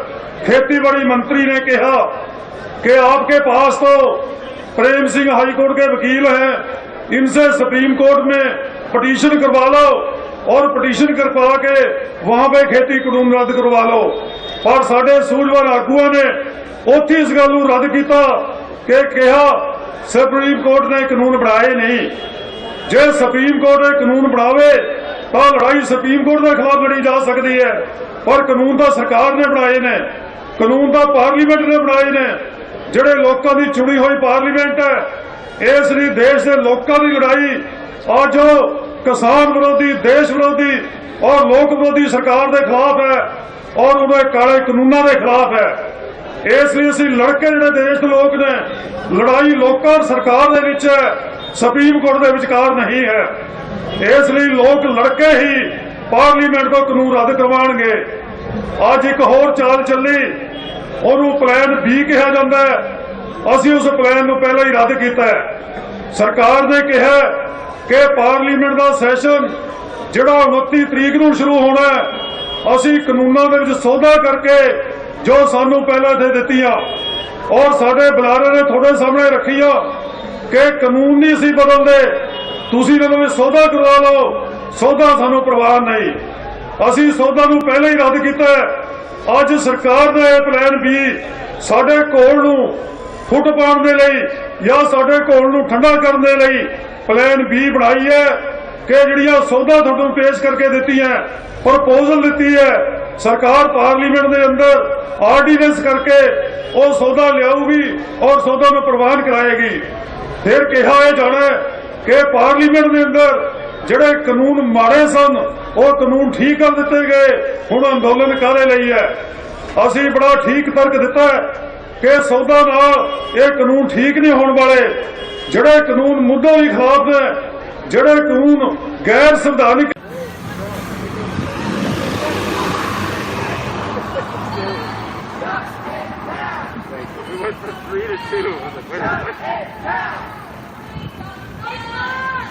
ਖੇਤੀਬਾੜੀ ਮੰਤਰੀ ने कहा कि आपके पास तो प्रेम सिंह हाई कोर्ट के वकील हैं, इनसे सुप्रीम कोर्ट में पटिशन करवा लो और पटिशन करवा के वहां पे खेती कानून रद्द करवा लो। पर साडे सूझवान आगुआं ने उत्थे इस गल नूं रद्द किया कि कहा सुप्रीम कोर्ट ने कानून बनाए नहीं। जे सुप्रीम कोर्ट ने कानून बनावे तो लड़ाई सुप्रीम कोर्ट के खिलाफ लड़ी जा सकती है, पर कानून तो सरकार ने बनाए ने, कानून तो पार्लीमेंट ने बनाए ने, ਜਿਹੜੇ ਲੋਕਾਂ ਦੀ ਚੁਣੀ ਹੋਈ ਪਾਰਲੀਮੈਂਟ ਹੈ। ਇਸ ਲਈ ਦੇਸ਼ ਦੇ ਲੋਕਾਂ ਦੀ ਲੜਾਈ ਅੱਜ ਕਿਸਾਨ ਵਿਰੋਧੀ, ਦੇਸ਼ ਵਿਰੋਧੀ ਔਰ ਲੋਕ ਵਿਰੋਧੀ ਸਰਕਾਰ ਦੇ ਖਿਲਾਫ ਹੈ ਔਰ ਉਹਦੇ ਕਾਲੇ ਕਾਨੂੰਨਾਂ ਦੇ ਖਿਲਾਫ ਹੈ। ਇਸ ਲਈ ਅਸੀਂ ਲੜ ਕੇ ਜਿਹੜੇ ਦੇਸ਼ ਦੇ ਲੋਕ ਨੇ, ਲੜਾਈ ਲੋਕਾਂ ਔਰ ਸਰਕਾਰ ਦੇ ਵਿੱਚ ਹੈ, ਸੁਪਰੀਮ ਕੋਰਟ ਦੇ ਵਿਚਕਾਰ ਨਹੀਂ ਹੈ। ਇਸ ਲਈ ਲੋਕ ਲੜ ਕੇ ਹੀ ਪਾਰਲੀਮੈਂਟ ਤੋਂ ਕਾਨੂੰਨ ਰੱਦ ਕਰਵਾਉਣਗੇ। ਅੱਜ ਇੱਕ ਹੋਰ ਚਾਲ ਚੱਲੀ, ਉਹਨੂੰ ਪਲਾਨ B ਕਿਹਾ ਜਾਂਦਾ ਹੈ। ਅਸੀਂ ਉਸ ਪਲਾਨ ਨੂੰ ਪਹਿਲਾਂ ਹੀ ਰੱਦ ਕੀਤਾ ਹੈ। ਸਰਕਾਰ ਨੇ ਕਿਹਾ ਕਿ ਪਾਰਲੀਮੈਂਟ ਦਾ ਸੈਸ਼ਨ ਜਿਹੜਾ 29 ਤਰੀਕ ਨੂੰ ਸ਼ੁਰੂ ਹੋਣਾ ਹੈ, ਅਸੀਂ ਕਾਨੂੰਨਾਂ ਦੇ ਵਿੱਚ ਸੋਧਾ ਕਰਕੇ ਜੋ ਸਾਨੂੰ ਪਹਿਲਾਂ ਇੱਥੇ ਦਿੱਤੀਆਂ ਔਰ ਸਾਡੇ ਬੁਲਾਰੇ ਨੇ ਤੁਹਾਡੇ ਸਾਹਮਣੇ ਰੱਖੀਆਂ ਕਿ ਕਾਨੂੰਨ ਨਹੀਂ ਅਸੀਂ ਬਦਲਦੇ, ਤੁਸੀਂ ਇਹਨਾਂ ਵਿੱਚ ਸੋਧਾ ਕਰਵਾ ਲਓ। ਸੋਧਾ ਸਾਨੂੰ ਪਰਵਾਹ ਨਹੀਂ, ਅਸੀਂ ਸੋਧਾ ਨੂੰ ਪਹਿਲਾਂ ਹੀ ਰੱਦ ਕੀਤਾ ਹੈ। ਅੱਜ ਸਰਕਾਰ ਨੇ ਇਹ ਪਲਾਨ B ਸਾਡੇ ਘੋਲ ਨੂੰ ਫੁੱਟ ਪਾਉਣ ਦੇ ਲਈ ਜਾਂ ਸਾਡੇ ਘੋਲ ਨੂੰ ਠੰਡਾ ਕਰਨ ਦੇ ਲਈ ਪਲਾਨ B ਬਣਾਈ ਹੈ ਕਿ ਜਿਹੜੀਆਂ ਸੌਦਾ ਤੁਹਾਨੂੰ ਪੇਸ਼ ਕਰਕੇ ਦਿੱਤੀਆਂ, ਪ੍ਰਪੋਜ਼ਲ ਦਿੱਤੀ ਹੈ, ਸਰਕਾਰ ਪਾਰਲੀਮੈਂਟ ਦੇ ਅੰਦਰ ਆਰਡੀਨੈਂਸ ਕਰਕੇ ਉਹ ਸੌਦਾ ਲਿਆਊਗੀ ਔਰ ਸੌਦਾ ਨੂੰ ਪ੍ਰਵਾਨ ਕਰਾਏਗੀ। ਫਿਰ ਕਿਹਾ ਇਹ ਜਾਣਾ ਕਿ ਪਾਰਲੀਮੈਂਟ ਦੇ ਅੰਦਰ ਜਿਹੜੇ ਕਾਨੂੰਨ ਮਾੜੇ ਸਨ ਉਹ ਕਾਨੂੰਨ ਠੀਕ ਕਰ ਦਿੱਤੇ ਗਏ। ਹੁਣ ਅੰਦੋਲਨ ਕਾਹਦੇ ਲਈ ਹੈ? ਅਸੀਂ ਬੜਾ ਠੀਕ ਤਰਕ ਦਿੱਤਾ ਹੈ ਕਿ ਸੌਦਾ ਨਾਲ ਇਹ ਕਾਨੂੰਨ ਠੀਕ ਨਹੀਂ ਹੋਣ ਵਾਲੇ। ਜਿਹੜੇ ਕਾਨੂੰਨ ਮੁੱਢੋਂ ਹੀ ਖਿਲਾਫ ਨੇ, ਜਿਹੜੇ ਕਾਨੂੰਨ ਗੈਰ ਸੰਵਿਧਾਨਿਕ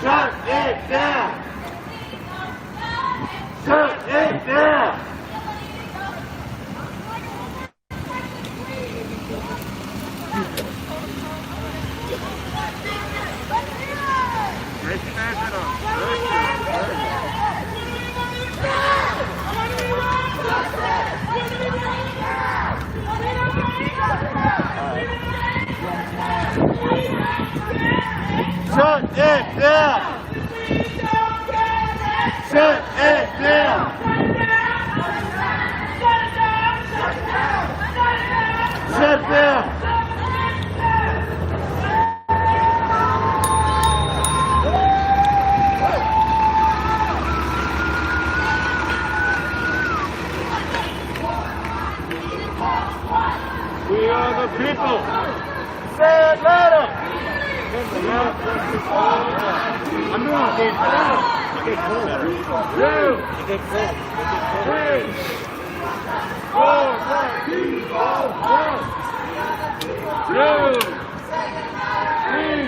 Shut it down! Shut it down! Shut it down! Shut it down! Shut down! We are the people. Say it louder. I'm doing okay for that. Get cold. 2, 3, 4, 5, 1, 2, 3,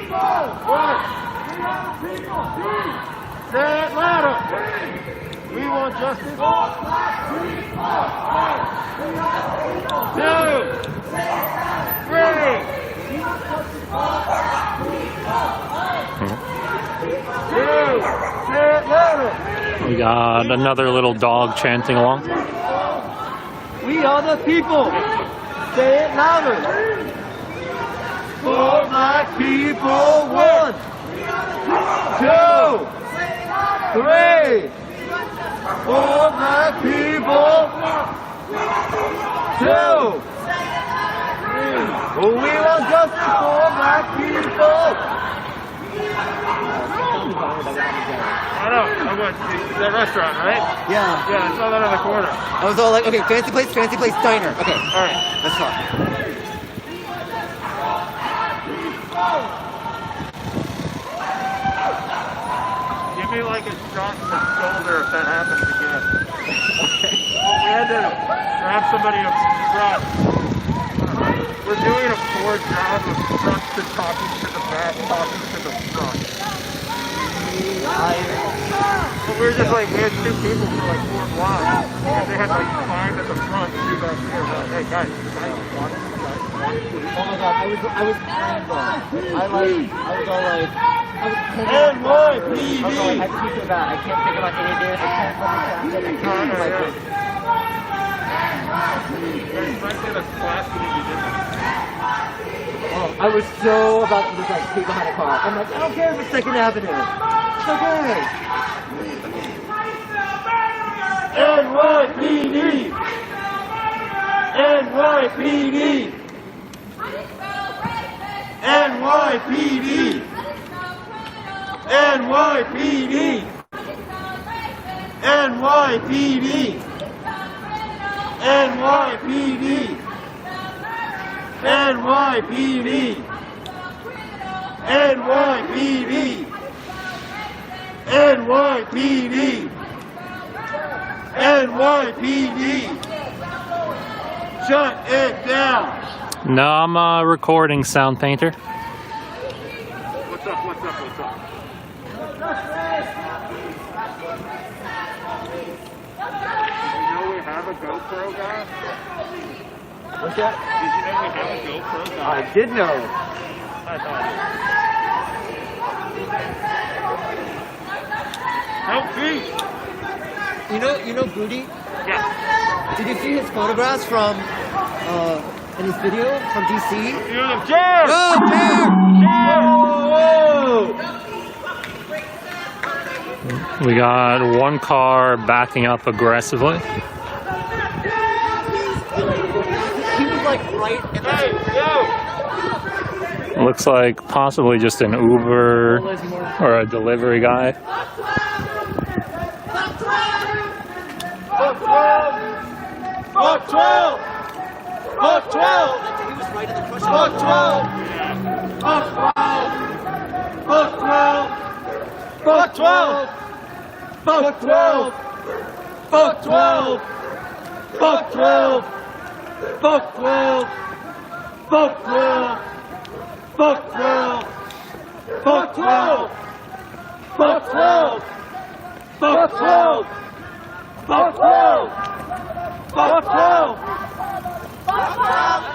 4, 1. Say it louder. We want justice. 2, 3. We got another little dog chanting along. We are the people. Say it louder. For my people. 1, 2, 3. For my people. 2. We want justice for black people. I know. I'm going to the restaurant, right? Yeah. Yeah, I saw that on the corner. I was all like, okay, fancy place, diner. Okay. All right. Let's talk. Give me like a shot in the shoulder if that happens again. Well, we had to grab somebody up front. We're doing a poor job of front to talking to the back, talking to the front. So we're just like, we had two people for like 4 blocks, and they had like 5 at the front, 2 back here. We're like, hey guys, want it? Oh my god, I was mad though. I was all like, NYPD! I have to keep it back. I can't think about any day. I can't fucking traffic. Oh, I was so about to just like take behind a car. I'm like, I don't care if it's 2nd Avenue. It's okay. NYPD! NYPD! NYPD! NYPD! NYPD! NYPD! NYPD! NYPD! NYPD! NYPD! Shut it down! No, I'm recording, Sound Painter. What's up? Did you know we have a GoPro guy? What's that? Did you know we have a GoPro guy? I did know. I thought Help me! You know Booty? Yeah. Did you see his photographs from in his video from DC? Jared! No, Jared! We got one car backing up aggressively. He was like right in the Looks like possibly just an Uber or a delivery guy. Fuck 12! Fuck 12! Fuck 12! Fuck 12! Fuck 12! Fuck 12! Fuck 12! Fuck 12! Fuck 12! Fuck 12! Fuck 12! Fuck 12! Fuck 12! Fuck 12! Fuck 12! Fuck 12! Fuck 12! Fuck 12! Fuck 12!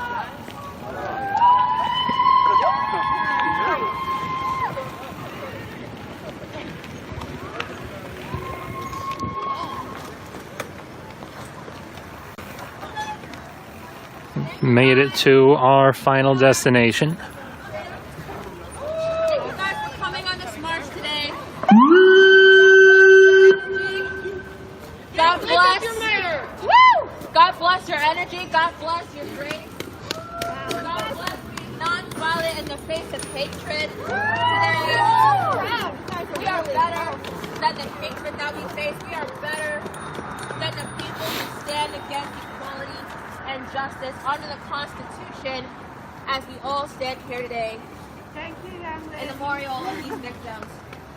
Made it to our final destination. Thank you guys for coming on this march today. God bless. Woo! God bless your energy. God bless your grace. God bless being non-violent in the face of hatred. Today, we are better than the hatred that we face. We are better than the people who stand against equality and justice under the Constitution, as we all stand here today in memorial of these victims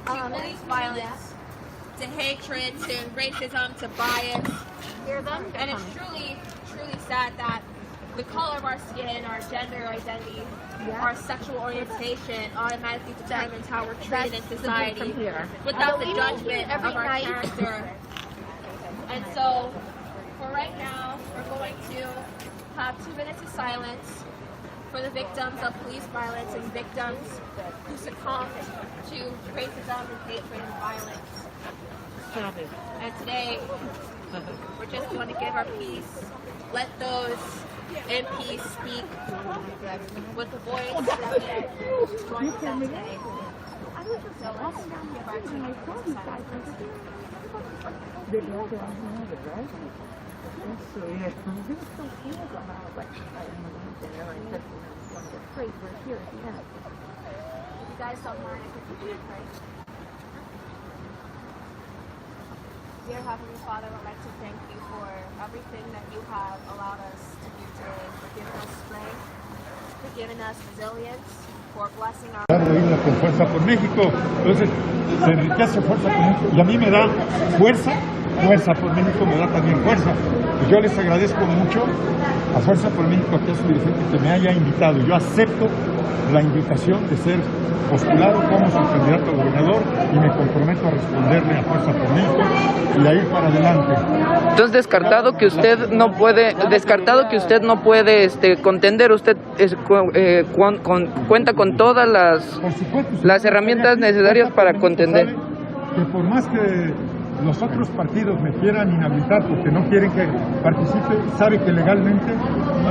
to police violence, to hatred, to racism, to bias. And it's truly, truly sad that the color of our skin, our gender identity, our sexual orientation automatically determines how we're treated in society without the judgment of our character. And so, for right now, we're going to have 2 minutes of silence for the victims of police violence and victims who succumbed to racism and hatred and violence. And today, we're just going to give our peace. Let those in peace speak with the voice that joins them today. So let's give our 2 minutes of silence. If you guys don't mind, I could begin to pray. Dear Heavenly Father, I'd like to thank you for everything that you have allowed us to do today, for giving us strength, for giving us resilience, for blessing our Himno con Fuerza por México, entonces se enriquece Fuerza por México y a mí me da fuerza por México me da también fuerza. Pues yo les agradezco mucho a Fuerza por México, que es su dirigente, que me haya invitado. Yo acepto la invitación de ser postulado como su candidato a gobernador y me comprometo a responderle a Fuerza por México y a ir para adelante. Entonces descartado que usted no puede contender, usted cuenta con todas las herramientas necesarias para contender. Que por más que los otros partidos me quieran inhabilitar porque no quieren que participe, sabe que legalmente no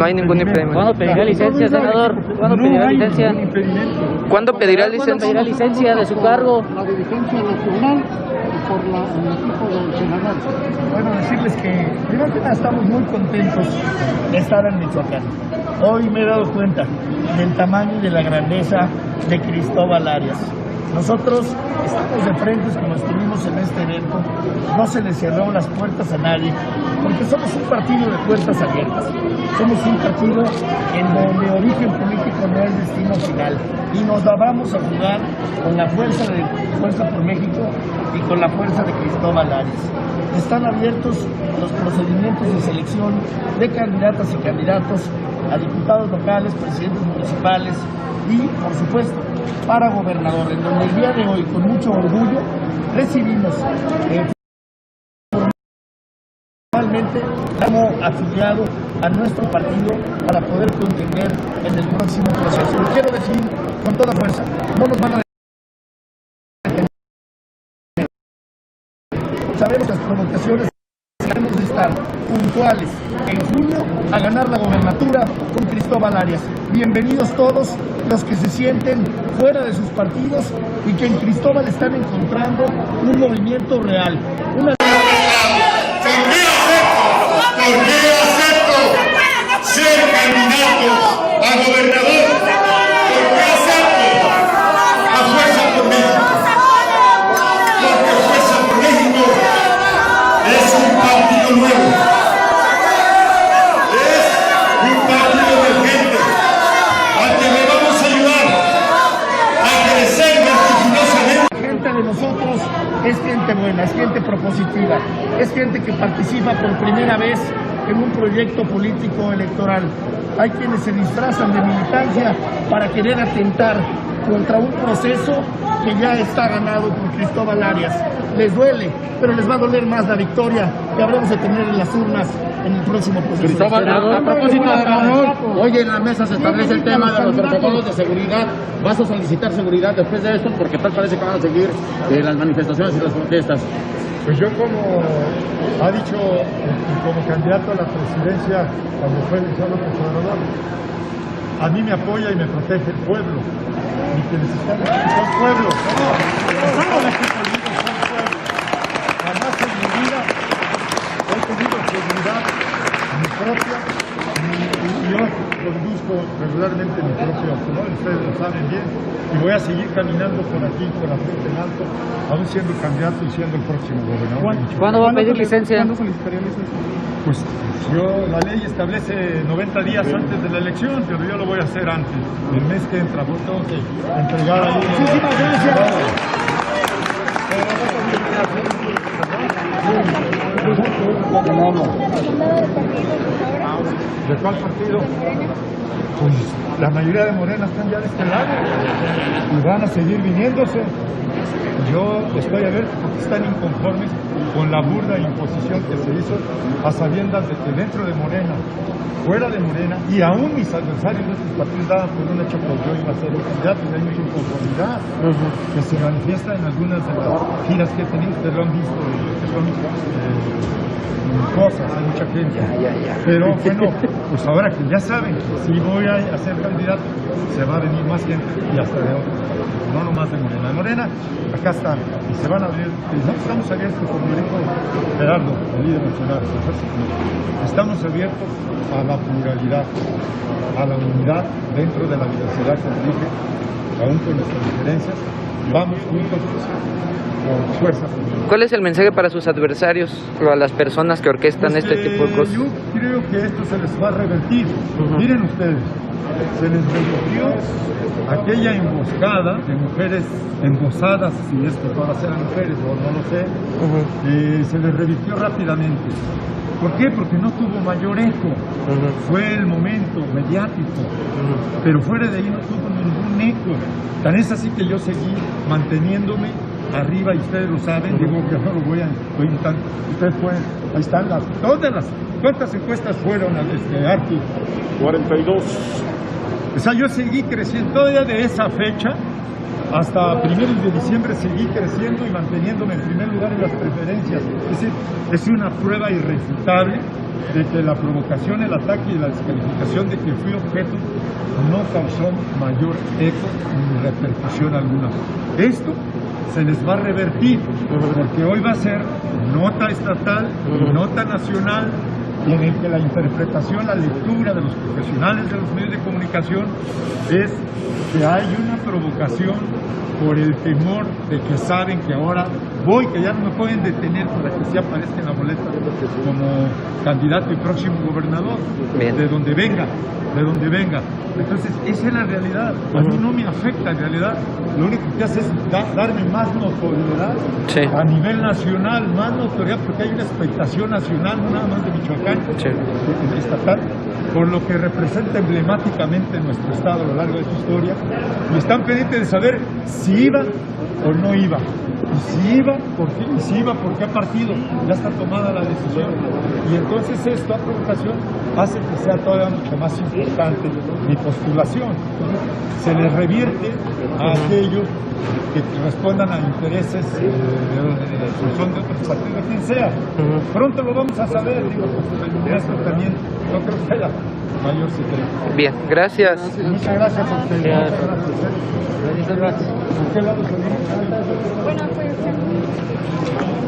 hay ningún impedimento. ¿Cuándo pedirá licencia, senador? ¿Cuándo pedirá licencia? ¿Cuándo pedirá licencia? ¿Cuándo pedirá licencia de su cargo? La dirigencia nacional por el equipo del senador. Bueno, decirles que primero que nada estamos muy contentos de estar en Michoacán. Hoy me he dado cuenta del tamaño y de la grandeza de Cristóbal Arias. Nosotros estamos de frente como estuvimos en este evento, no se le cerró las puertas a nadie, porque somos un partido de puertas abiertas. Somos un partido en donde origen político no es destino final y nos la vamos a jugar con la fuerza de Fuerza por México y con la fuerza de Cristóbal Arias. Están abiertos los procedimientos de selección de candidatas y candidatos a diputados locales, presidentes municipales y, por supuesto, para gobernador, en donde el día de hoy, con mucho orgullo, recibimos formalmente como afiliado a nuestro partido para poder contender en el próximo proceso. Y quiero decir con toda fuerza, no nos van a detener. Sabemos las provocaciones. Debemos de estar puntuales en junio a ganar la gobernatura con Cristóbal Arias. Bienvenidos todos los que se sienten fuera de sus partidos y que en Cristóbal están encontrando un movimiento real. ¿Por qué acepto ser candidato a gobernador? ¿Por qué acepto a Fuerza por México? Porque Fuerza por México es un partido nuevo, es un partido emergente al que le vamos a ayudar a crecer vertiginosamente. La gente de nosotros es gente buena, es gente propositiva, es gente que participa por primera vez en un proyecto político electoral. Hay quienes se disfrazan de militancia para querer atentar contra un proceso que ya está ganado por Cristóbal Arias. Les duele, pero les va a doler más la victoria que habremos de tener en las urnas en el próximo proceso. Cristóbal, a propósito de Ramón, hoy en la mesa se establece el tema de los protocolos de seguridad. ¿Vas a solicitar seguridad después de esto? Porque tal parece que van a seguir las manifestaciones y las protestas. Pues yo, como ha dicho, como candidato a la presidencia cuando fue Luis López Obrador, a mí me apoya y me protege el pueblo. Y quienes están aquí son pueblos. Estamos aquí conmigo, son pueblos. Además, en mi vida he tenido seguridad mi propia y yo conduzco regularmente mi propio automóvil, ustedes lo saben bien, y voy a seguir caminando por aquí, con la frente en alto, aún siendo candidato y siendo el próximo gobernador. ¿Cuándo va a pedir licencia? ¿Cuándo solicitaría licencia? Pues la ley establece 90 días antes de la elección, pero yo lo voy a hacer antes, el mes que entra, pues tengo que entregar ahí. Muchísimas gracias. ¿De cuál partido? Pues la mayoría de Morena están ya de este lado y van a seguir viniéndose. Yo estoy abierto porque están inconformes con la burda imposición que se hizo a sabiendas de que dentro de Morena, fuera de Morena, y aún mis adversarios de estos partidos daban por un hecho que yo iba a ser el candidato, y hay mucha inconformidad que se manifiesta en algunas de las giras que he tenido. Ustedes lo han visto, que son cosas a mucha gente. Pero bueno, pues ahora que ya saben que si voy a ser candidato, se va a venir más gente y hasta de otros partidos, no nomás de Morena. De Morena, acá están, y se van a abrir. Nosotros estamos abiertos, como dijo Gerardo, el líder nacional, estamos abiertos a la pluralidad, a la unidad dentro de la diversidad que nos dije, aún con nuestras diferencias, vamos juntos con fuerza. ¿Cuál es el mensaje para sus adversarios o a las personas que orquestan este tipo de cosas? Yo creo que esto se les va a revertir. Miren ustedes, se les revirtió aquella emboscada de mujeres embosadas, si es que todas eran mujeres o no lo sé, se les revirtió rápidamente. ¿Por qué? Porque no tuvo mayor eco. Fue el momento mediático, pero fuera de ahí no tuvo ningún eco. Tan es así que yo seguí manteniéndome arriba, y ustedes lo saben, digo que no lo voy a intentar. Ustedes pueden, ahí están ¿cuántas encuestas fueron, Artur? 42. O sea, yo seguí creciendo, todavía de esa fecha, hasta primeros de diciembre seguí creciendo y manteniéndome en primer lugar en las preferencias. Es decir, es una prueba irrefutable de que la provocación, el ataque y la descalificación de que fui objeto no causó mayor eco ni repercusión alguna. Esto se les va a revertir, porque hoy va a ser nota estatal y nota nacional, y en el que la interpretación, la lectura de los profesionales de los medios de comunicación es que hay una provocación por el temor de que saben que ahora voy, que ya no me pueden detener para que sí aparezca en la boleta como candidato y próximo gobernador, de donde venga. Entonces, esa es la realidad. A mí no me afecta en realidad. Lo único que hace es darme más notoriedad a nivel nacional, más notoriedad, porque hay una expectación nacional, no nada más de Michoacán, estatal, por lo que representa emblemáticamente nuestro estado a lo largo de su historia, y están pendientes de saber si iba o no iba. Y si iba, ¿por qué? Y si iba, ¿por qué partido? Ya está tomada la decisión. Y entonces esta provocación hace que sea todavía mucho más importante mi postulación. Entonces, se les revierte a aquellos que respondan a intereses son de otros partidos, de quien sea. Pronto lo vamos a saber, digo, porque esto también no creo que haya mayor secreto. Bien, gracias. Muchas gracias a ustedes. Muchas gracias. ¿Por qué lado salimos?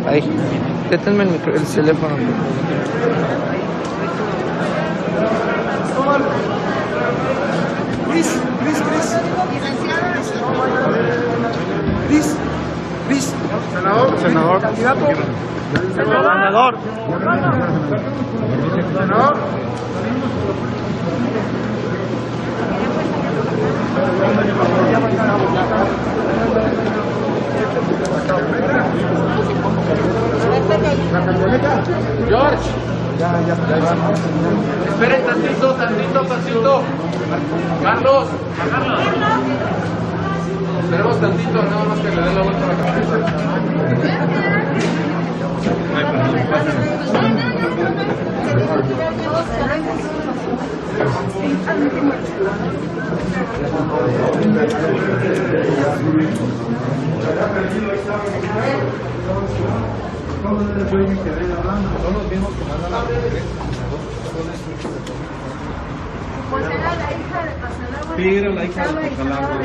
Ahí, deténme el teléfono. Cris. Senador. Candidato. Senador. Senador. George. Esperen tantito. Carlos. Esperemos tantito, nada más que le dé la vuelta a la cabeza. Pues era la hija de Pasalagua. Sí, era la hija de Pasalagua.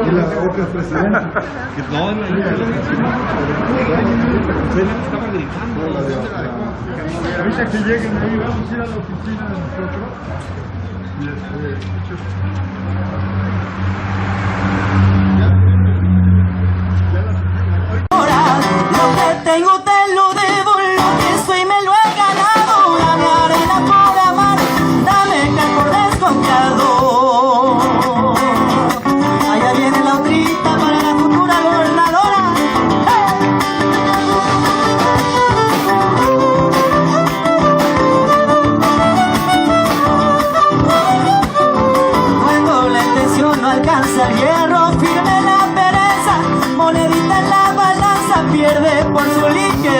Y la otra presidenta. No, la hija de estaba gritando. Ahorita que lleguen ahí, vamos a ir a la oficina de nosotros. Lo que tengo te lo debo, lo que soy me lo he ganado. Amar era por amar, dame que por desconfiado. Allá viene la otrita para la futura gobernadora. Cuando la intención no alcanza el hierro, firme la pereza, monedita en la balanza pierde por su líquido.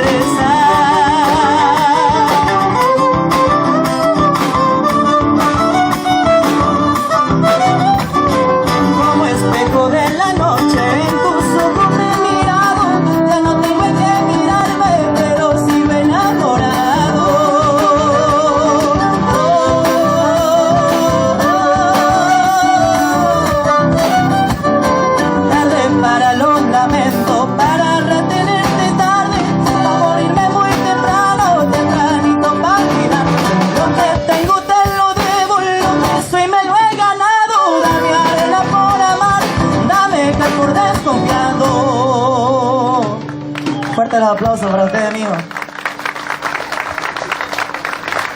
los aplausos para ustedes, amigos.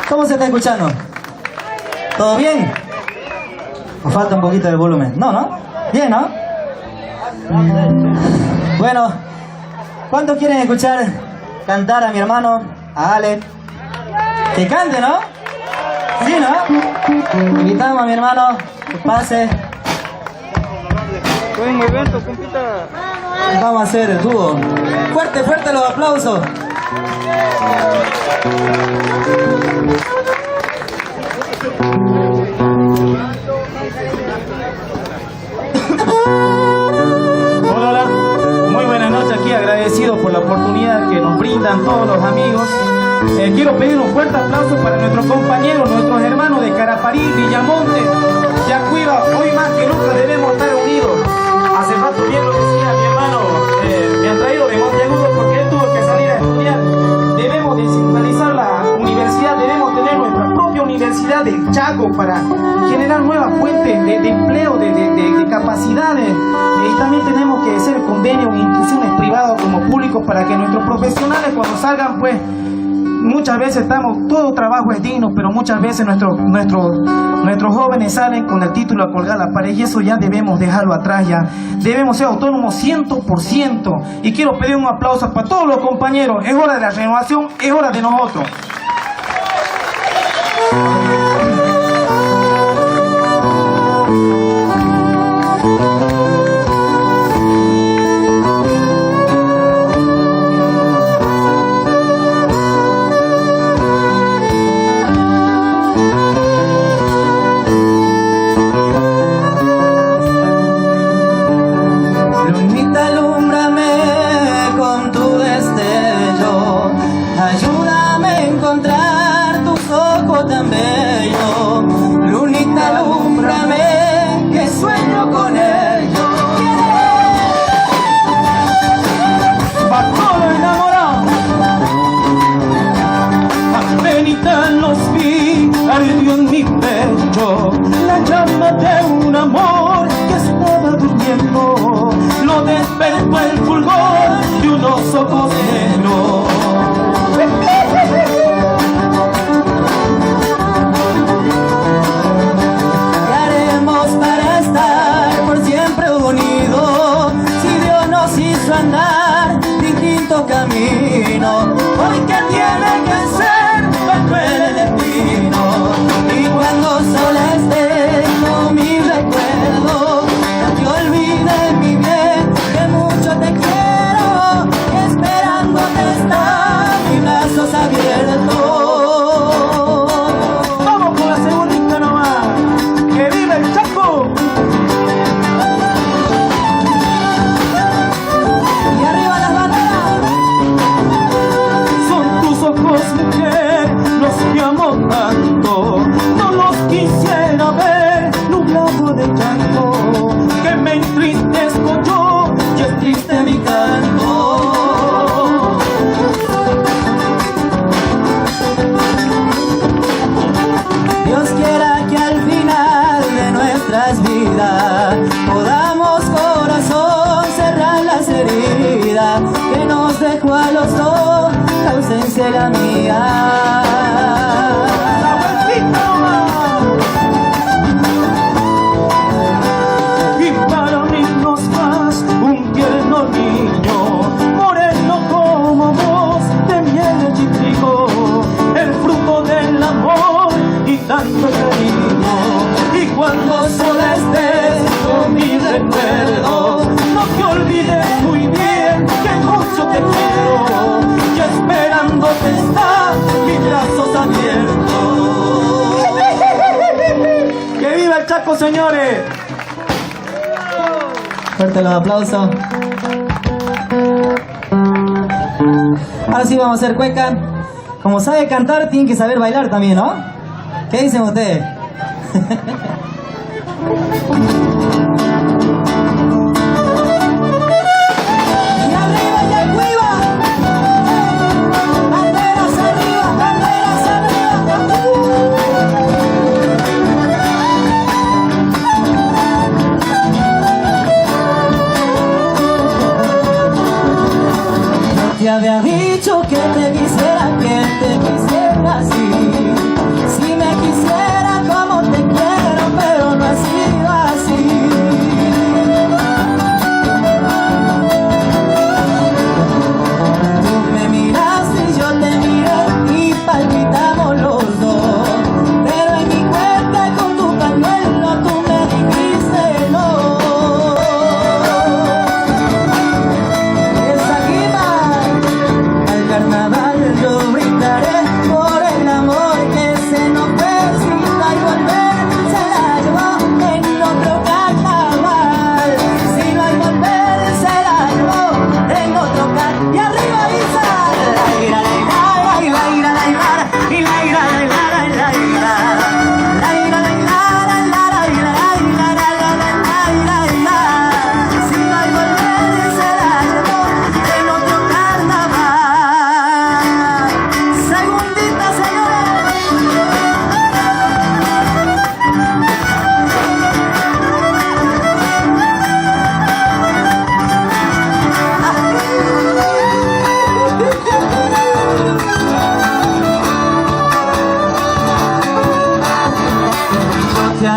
¿Cómo se está escuchando? ¿Todo bien? ¿O falta un poquito de volumen? No, ¿no? Bien, ¿no? Bueno, ¿cuántos quieren escuchar cantar a mi hermano, a Ale? Que cante, ¿no? Sí, ¿no? Invitamos a mi hermano que pase. Buen evento, compita. Vamos a hacer el dúo. Fuerte, fuerte los aplausos. Hola, muy buenas noches aquí, agradecido por la oportunidad que nos brindan todos los amigos. Quiero pedir un fuerte aplauso para nuestros compañeros, nuestros hermanos de Caraparí, Villamonte, Yacuiba. Hoy más que nunca debemos estar unidos. Hace rato bien lo decía mi hermano, me han traído de Monteagudo porque él tuvo que salir a estudiar. Debemos descentralizar la universidad, debemos tener nuestra propia universidad del Chaco para generar nuevas fuentes de empleo, de capacidades. Y también tenemos que hacer convenios e instituciones privadas como públicos para que nuestros profesionales cuando salgan, pues, muchas veces todo trabajo es digno, pero muchas veces nuestros jóvenes salen con el título a colgar la pared y eso ya debemos dejarlo atrás ya. Debemos ser autónomos 100%. Y quiero pedir un aplauso para todos los compañeros. Es hora de la renovación, es hora de nosotros. Ardió en mi pecho la llama de un amor que estaba durmiendo. Lo despertó el fulgor de unos ojos negros. ¿Qué haremos para estar por siempre unidos? Si Dios nos hizo andar distinto camino, hoy que tiene que ser cuando el destino. Y cuando sola esté con mi recuerdo, no te olvides mi bien, que mucho te quiero, esperándote está mis brazos abiertos. Vamos con la segundita nomás. ¡Que viva el Chaco! Y arriba las banderas. Son tus ojos, mujer, los que amo tanto. No los quisiera ver nublado de llanto, que me entristezco yo y es triste mi canto. Dios quiera que al final de nuestras vidas podamos, corazón, cerrar las heridas que nos dejó a los dos la ausencia de la mía. Y para mí no es más un tierno niño, moreno como vos, de miel y trigo, el fruto del amor y tanto cariño. Y cuando sola estés con mi recuerdo, no te olvides muy bien que mucho te quiero, y esperándote está mis brazos abiertos. ¡Que viva el Chaco, señores! Fuerte los aplausos. Ahora sí vamos a hacer cueca. Como sabe cantar, tiene que saber bailar también, ¿no? ¿Qué dicen ustedes? ¡Y arriba, Yacuiba! ¡Banderas arriba, banderas arriba! No te había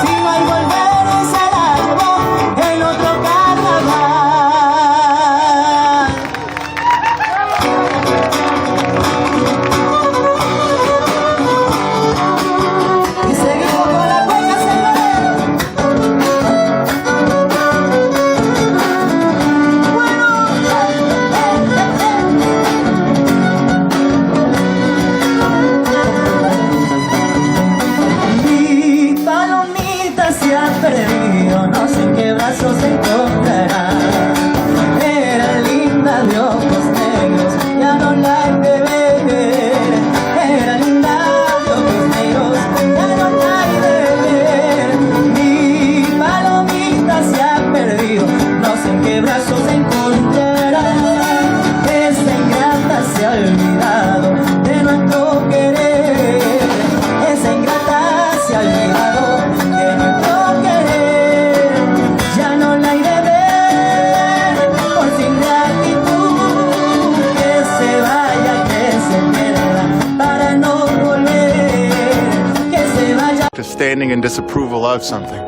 Si no hay volver será en otro carnaval. Y seguimos con la cueca señores. Mi palomita se ha perdido, no sé en qué brazos se encontrará. Era linda de ojos negros, ya no la he de ver. Era linda de ojos negros, ya no la he de ver. Mi palomita se ha perdido, no sé en qué brazos se encontrará. Esa ingrata se ha olvidado de nuestro querer. Esa ingrata se ha olvidado de nuestro querer. Ya no la iré a ver por su ingratitud. Que se vaya, que se pierda para no volver. Que se vaya. To standing in disapproval of something.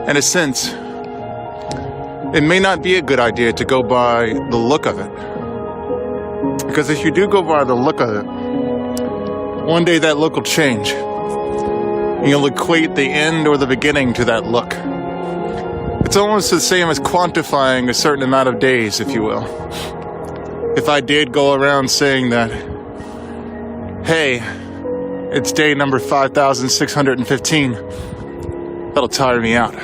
In a sense, it may not be a good idea to go by the look of it. Because if you do go by the look of it, one day that look will change. And you'll equate the end or the beginning to that look. It's almost the same as quantifying a certain amount of days, if you will. If I did go around saying that, hey, it's day number 5,615, that'll tire me out.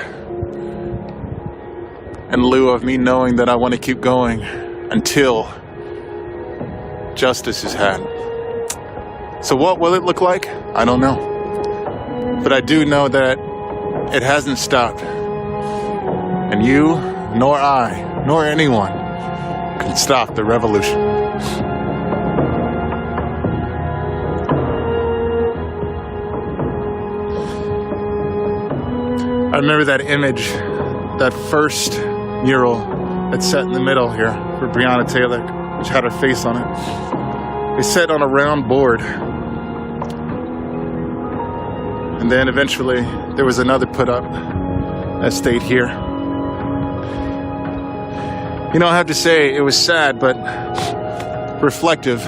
In lieu of me knowing that I want to keep going until justice is had. So what will it look like? I don't know. But I do know that it hasn't stopped. And you, nor I, nor anyone can stop the revolution. I remember that image, that first mural that's set in the middle here for Breonna Taylor, which had her face on it. They set on a round board. And then eventually there was another put up that stayed here. You know, I have to say it was sad, but reflective,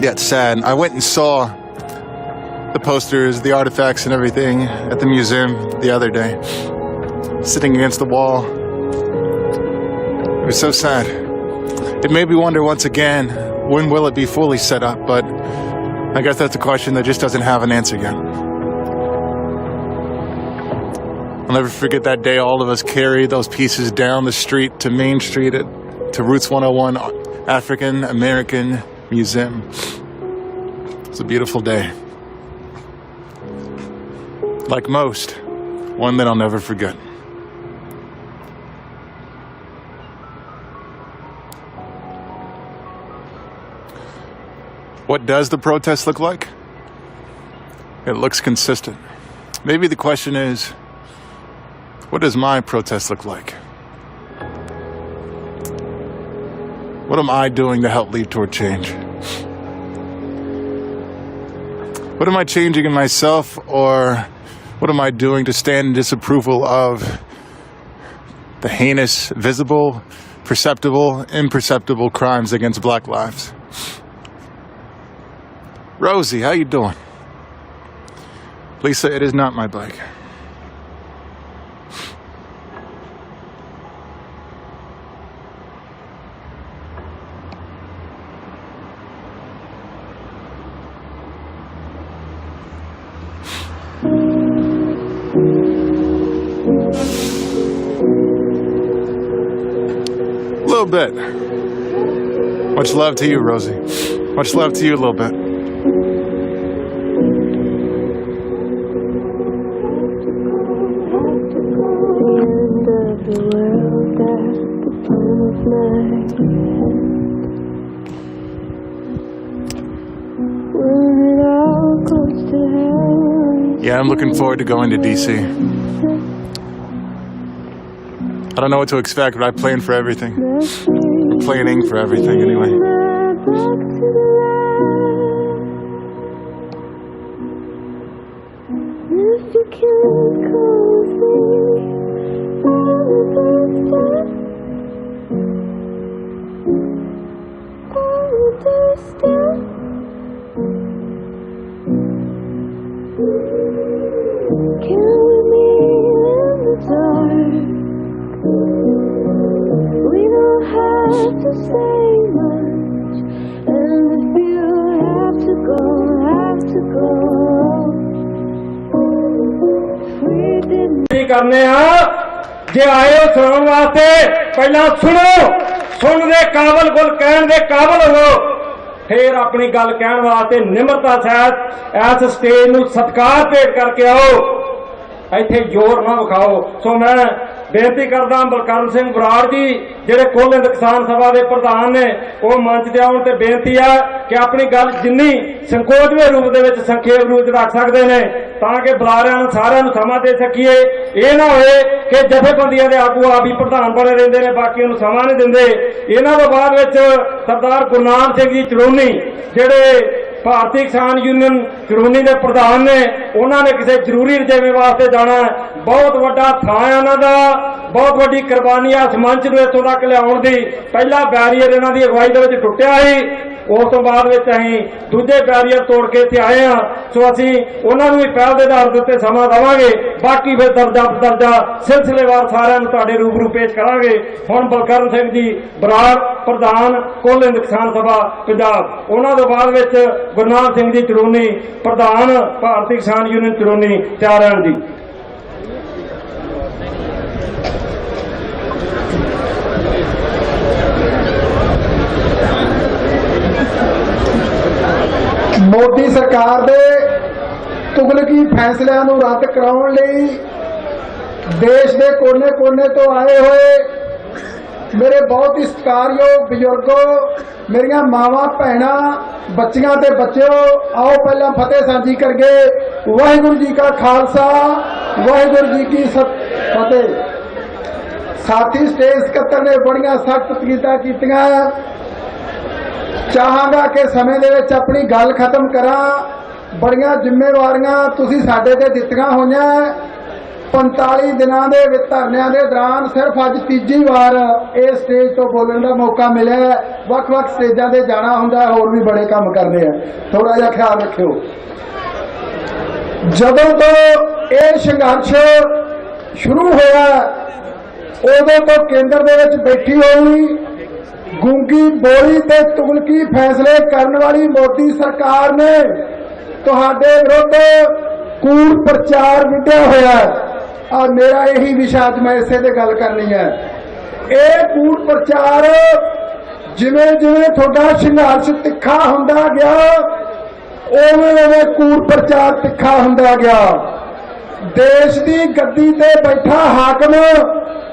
yet sad. I went and saw the posters, the artifacts and everything at the museum the other day, sitting against the wall. It was so sad. It made me wonder once again, when will it be fully set up? But I guess that's a question that just doesn't have an answer yet. I'll never forget that day all of us carried those pieces down the street to Main Street to Roots 101 African American Museum. It was a beautiful day. Like most, one that I'll never forget. What does the protest look like? It looks consistent. Maybe the question is, what does my protest look like? What am I doing to help lead toward change? What am I changing in myself, or what am I doing to stand in disapproval of the heinous, visible, perceptible, imperceptible crimes against Black lives? Rosie, how you doing? Lisa, it is not my bike. little bit. Much love to you, Rosie. Much love to you a little bit. Yeah, I'm looking forward to going to DC. I don't know what to expect, but I'm playing for everything. I'm planning for everything anyway. करने जे आए हो सुनने वास्ते पहला सुनो सुन दे काबल गुल कहन दे काबल हो फिर अपनी गल कहन वास्ते निमरता सहित इस स्टेज नूं सत्कार भेट करके आओ इत्थे जोर ना विखाओ सो मैं बेनती करदा बलकरण सिंह बराड़ जी ਜਿਹੜੇ ਕੋਲਿੰਦ किसान सभा के प्रधान ने वो मंच ते आउण ते बेनती है कि अपनी गल जिन्नी संकोचवे रूप दे विच संखेप रूप रख सकते हैं ताकि बुलारियां नूं सारियां नूं समा दे सकीए ये ना होए कि जथेबंदियां दे आगू आप ही प्रधान बने रहिंदे ने बाकी नूं समा नहीं दिंदे इन्हां तों बाद विच सरदार गुरनाम सिंह जी चलोनी ਜਿਹੜੇ ਭਾਰਤੀ ਕਿਸਾਨ ਯੂਨੀਅਨ ਚਰੂਨੀ ਦੇ ਪ੍ਰਧਾਨ ਨੇ ਉਹਨਾਂ ਨੇ ਕਿਸੇ ਜ਼ਰੂਰੀ ਰਜੇਵੇਂ ਵਾਸਤੇ ਜਾਣਾ ਬਹੁਤ ਵੱਡਾ ਥਾਂ ਹੈ ਉਹਨਾਂ ਦਾ ਬਹੁਤ ਵੱਡੀ ਕੁਰਬਾਨੀ ਆ ਇਸ ਮੰਚ ਨੂੰ ਇੱਥੋਂ ਤੱਕ ਲਿਆਉਣ ਦੀ ਪਹਿਲਾ ਬੈਰੀਅਰ ਇਹਨਾਂ ਦੀ ਅਗਵਾਈ ਦੇ ਵਿੱਚ ਟੁੱਟਿਆ ਸੀ ਉਸ ਤੋਂ ਬਾਅਦ ਵਿੱਚ ਅਸੀਂ ਦੂਜੇ ਬੈਰੀਅਰ ਤੋੜ ਕੇ ਇੱਥੇ ਆਏ ਹਾਂ ਸੋ ਅਸੀਂ ਉਹਨਾਂ ਨੂੰ ਵੀ ਪਹਿਲ ਦੇ ਆਧਾਰ ਦੇ ਉੱਤੇ ਸਮਾਂ ਦੇਵਾਂਗੇ ਬਾਕੀ ਫਿਰ ਦਰਜਾ ਸਿਲਸਿਲੇਵਾਰ ਸਾਰਿਆਂ ਨੂੰ ਤੁਹਾਡੇ ਰੂਬਰੂ ਪੇਸ਼ ਕਰਾਂਗੇ ਹੁਣ ਬਲਕਰਨ ਸਿੰਘ ਜੀ ਬਰਾੜ ਪ੍ਰਧਾਨ ਕੋਲਿੰਦ ਕਿਸਾਨ ਸਭਾ ਪੰਜਾਬ ਉਹਨਾਂ ਤੋਂ ਬਾਅਦ ਵਿੱਚ ਗੁਰਨਾਮ ਸਿੰਘ ਜੀ ਚਰੂਨੀ ਪ੍ਰਧਾਨ ਭਾਰਤੀ ਕਿਸਾਨ ਯੂਨੀਅਨ ਚਰੂਨੀ ਤਿਆਰ ਰਹਿਣ ਜੀ ਮੋਦੀ ਸਰਕਾਰ ਦੇ ਤੁਗਲਕੀ ਫੈਸਲਿਆਂ ਨੂੰ ਰੱਦ ਕਰਾਉਣ ਲਈ ਦੇਸ਼ ਦੇ ਕੋਨੇ-ਕੋਨੇ ਤੋਂ ਆਏ ਹੋਏ ਮੇਰੇ ਬਹੁਤ ਹੀ ਸਤਿਕਾਰਯੋਗ ਬਜ਼ੁਰਗੋ ਮੇਰੀਆਂ ਮਾਵਾਂ ਭੈਣਾਂ ਬੱਚੀਆਂ ਤੇ ਬੱਚਿਓ ਆਓ ਪਹਿਲਾਂ ਫਤਿਹ ਸਾਂਝੀ ਕਰੀਏ ਵਾਹਿਗੁਰੂ ਜੀ ਕਾ ਖਾਲਸਾ ਵਾਹਿਗੁਰੂ ਜੀ ਕੀ ਫਤਿਹ ਸਾਥੀ ਸਟੇਜ ਸਕੱਤਰ ਨੇ ਬੜੀਆਂ ਸਖਤ ਤਕੀਦਾਂ ਕੀਤੀਆਂ ਚਾਹਾਂਗਾ ਕਿ ਸਮੇਂ ਦੇ ਵਿੱਚ ਆਪਣੀ ਗੱਲ ਖਤਮ ਕਰਾਂ ਬੜੀਆਂ ਜ਼ਿੰਮੇਵਾਰੀਆਂ ਤੁਸੀਂ ਸਾਡੇ ਤੇ ਦਿੱਤੀਆਂ ਹੋਈਆਂ 45 ਦਿਨਾਂ ਦੇ ਵਿੱਚ ਧਰਨਿਆਂ ਦੇ ਦੌਰਾਨ ਸਿਰਫ ਅੱਜ ਤੀਜੀ ਵਾਰ ਇਹ ਸਟੇਜ ਤੋਂ ਬੋਲਣ ਦਾ ਮੌਕਾ ਮਿਲਿਆ ਵੱਖ-ਵੱਖ ਸਟੇਜਾਂ ਤੇ ਜਾਣਾ ਹੁੰਦਾ ਹੋਰ ਵੀ ਬੜੇ ਕੰਮ ਕਰਨੇ ਆ ਥੋੜਾ ਜਿਹਾ ਖਿਆਲ ਰੱਖਿਓ ਜਦੋਂ ਤੋਂ ਇਹ ਸੰਘਰਸ਼ ਸ਼ੁਰੂ ਹੋਇਆ ਉਦੋਂ ਤੋਂ ਕੇਂਦਰ ਦੇ ਵਿੱਚ ਬੈਠੀ ਹੋਈ ਗੂੰਗੀ ਬੋਲੀ ਤੇ ਤੁਗਲਕੀ ਫੈਸਲੇ ਕਰਨ ਵਾਲੀ ਮੋਦੀ ਸਰਕਾਰ ਨੇ ਤੁਹਾਡੇ ਵਿਰੁੱਧ ਕੂੜ ਪ੍ਰਚਾਰ ਵਿੱਢਿਆ ਹੋਇਆ ਔਰ ਮੇਰਾ ਇਹੀ ਵਿਸ਼ਾ ਅੱਜ ਮੈਂ ਇਸੇ ਤੇ ਗੱਲ ਕਰਨੀ ਹੈ ਇਹ ਕੂੜ ਪ੍ਰਚਾਰ ਜਿਵੇਂ ਜਿਵੇਂ ਤੁਹਾਡਾ ਸੰਘਰਸ਼ ਤਿੱਖਾ ਹੁੰਦਾ ਗਿਆ ਉਵੇਂ ਕੂੜ ਪ੍ਰਚਾਰ ਤਿੱਖਾ ਹੁੰਦਾ ਗਿਆ ਦੇਸ਼ ਦੀ ਗੱਦੀ ਤੇ ਬੈਠਾ ਹਾਕਮ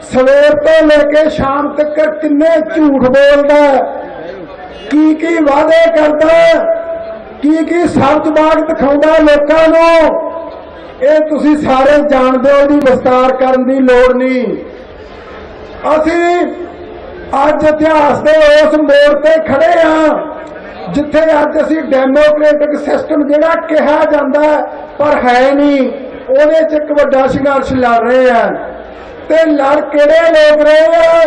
ਸਵੇਰ ਤੋਂ ਲੈ ਕੇ ਸ਼ਾਮ ਤੱਕ ਕਿੰਨੇ ਝੂਠ ਬੋਲਦਾ ਕੀ ਵਾਅਦੇ ਕਰਦਾ ਕੀ ਸਬਜ਼-ਬਾਗ ਦਿਖਾਉਂਦਾ ਲੋਕਾਂ ਨੂੰ ਇਹ ਤੁਸੀਂ ਸਾਰੇ ਜਾਣਦੇ ਹੋ ਇਹਦੀ ਵਿਸਤਾਰ ਕਰਨ ਦੀ ਲੋੜ ਨਹੀਂ ਅਸੀਂ ਅੱਜ ਇਤਿਹਾਸ ਦੇ ਉਸ ਮੋੜ ਤੇ ਖੜੇ ਹਾਂ ਜਿੱਥੇ ਅੱਜ ਅਸੀਂ ਡੈਮੋਕ੍ਰੈਟਿਕ ਸਿਸਟਮ ਜਿਹੜਾ ਕਿਹਾ ਜਾਂਦਾ ਪਰ ਹੈ ਨਹੀਂ ਉਹਦੇ 'ਚ ਇੱਕ ਵੱਡਾ ਸੰਘਰਸ਼ ਲੜ ਰਹੇ ਆ ਤੇ ਲੜ ਕਿਹੜੇ ਲੋਕ ਰਹੇ ਆ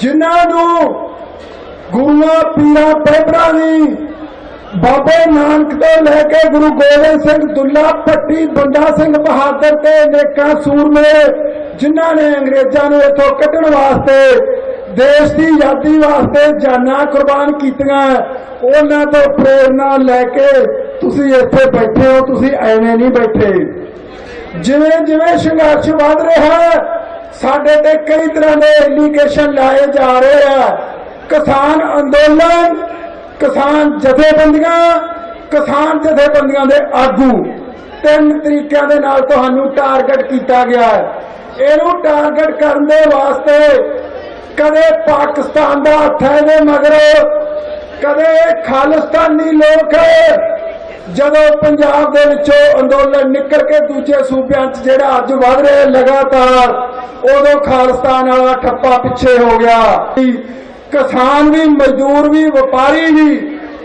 ਜਿਨ੍ਹਾਂ ਨੂੰ ਗੁਰੂਆਂ ਪੀਰਾਂ ਪੈਪਰਾਂ ਦੀ ਬਾਬੇ ਨਾਨਕ ਤੋਂ ਲੈ ਕੇ ਗੁਰੂ ਗੋਬਿੰਦ ਸਿੰਘ ਦੁੱਲਾ ਭੱਟੀ ਬੰਦਾ ਸਿੰਘ ਬਹਾਦਰ ਤੇ ਅਨੇਕਾਂ ਸੂਰਮੇ ਜਿਨ੍ਹਾਂ ਨੇ ਅੰਗਰੇਜ਼ਾਂ ਨੂੰ ਇੱਥੋਂ ਕੱਢਣ ਵਾਸਤੇ ਦੇਸ਼ ਦੀ ਆਜ਼ਾਦੀ ਵਾਸਤੇ ਜਾਨਾਂ ਕੁਰਬਾਨ ਕੀਤੀਆਂ ਉਹਨਾਂ ਤੋਂ ਪ੍ਰੇਰਨਾ ਲੈ ਕੇ ਤੁਸੀਂ ਇੱਥੇ ਬੈਠੇ ਹੋ ਤੁਸੀਂ ਐਵੇਂ ਨਹੀਂ ਬੈਠੇ ਜਿਵੇਂ ਜਿਵੇਂ ਸੰਘਰਸ਼ ਵੱਧ ਰਿਹਾ ਸਾਡੇ ਤੇ ਕई तरह के एलिगेशन लाए जा रहे हैं। किसान अंदोलन, किसान जथेबंदियां दे आगू 3 तरीकों के नाल तुहानू टारगेट किया गया है। इनू टारगेट करने वास्ते कदे पाकिस्तान का हथ है इहदे मगर, कदे खालिस्तानी लोग जदों पंजाब दे विचों अंदोलन निकल के दूजे सूबियां च जिहड़ा अज वध रहा लगातार, उदों खालिस्तान वाला ठप्पा पिछे हो गया। किसान भी, मजदूर भी, व्यापारी भी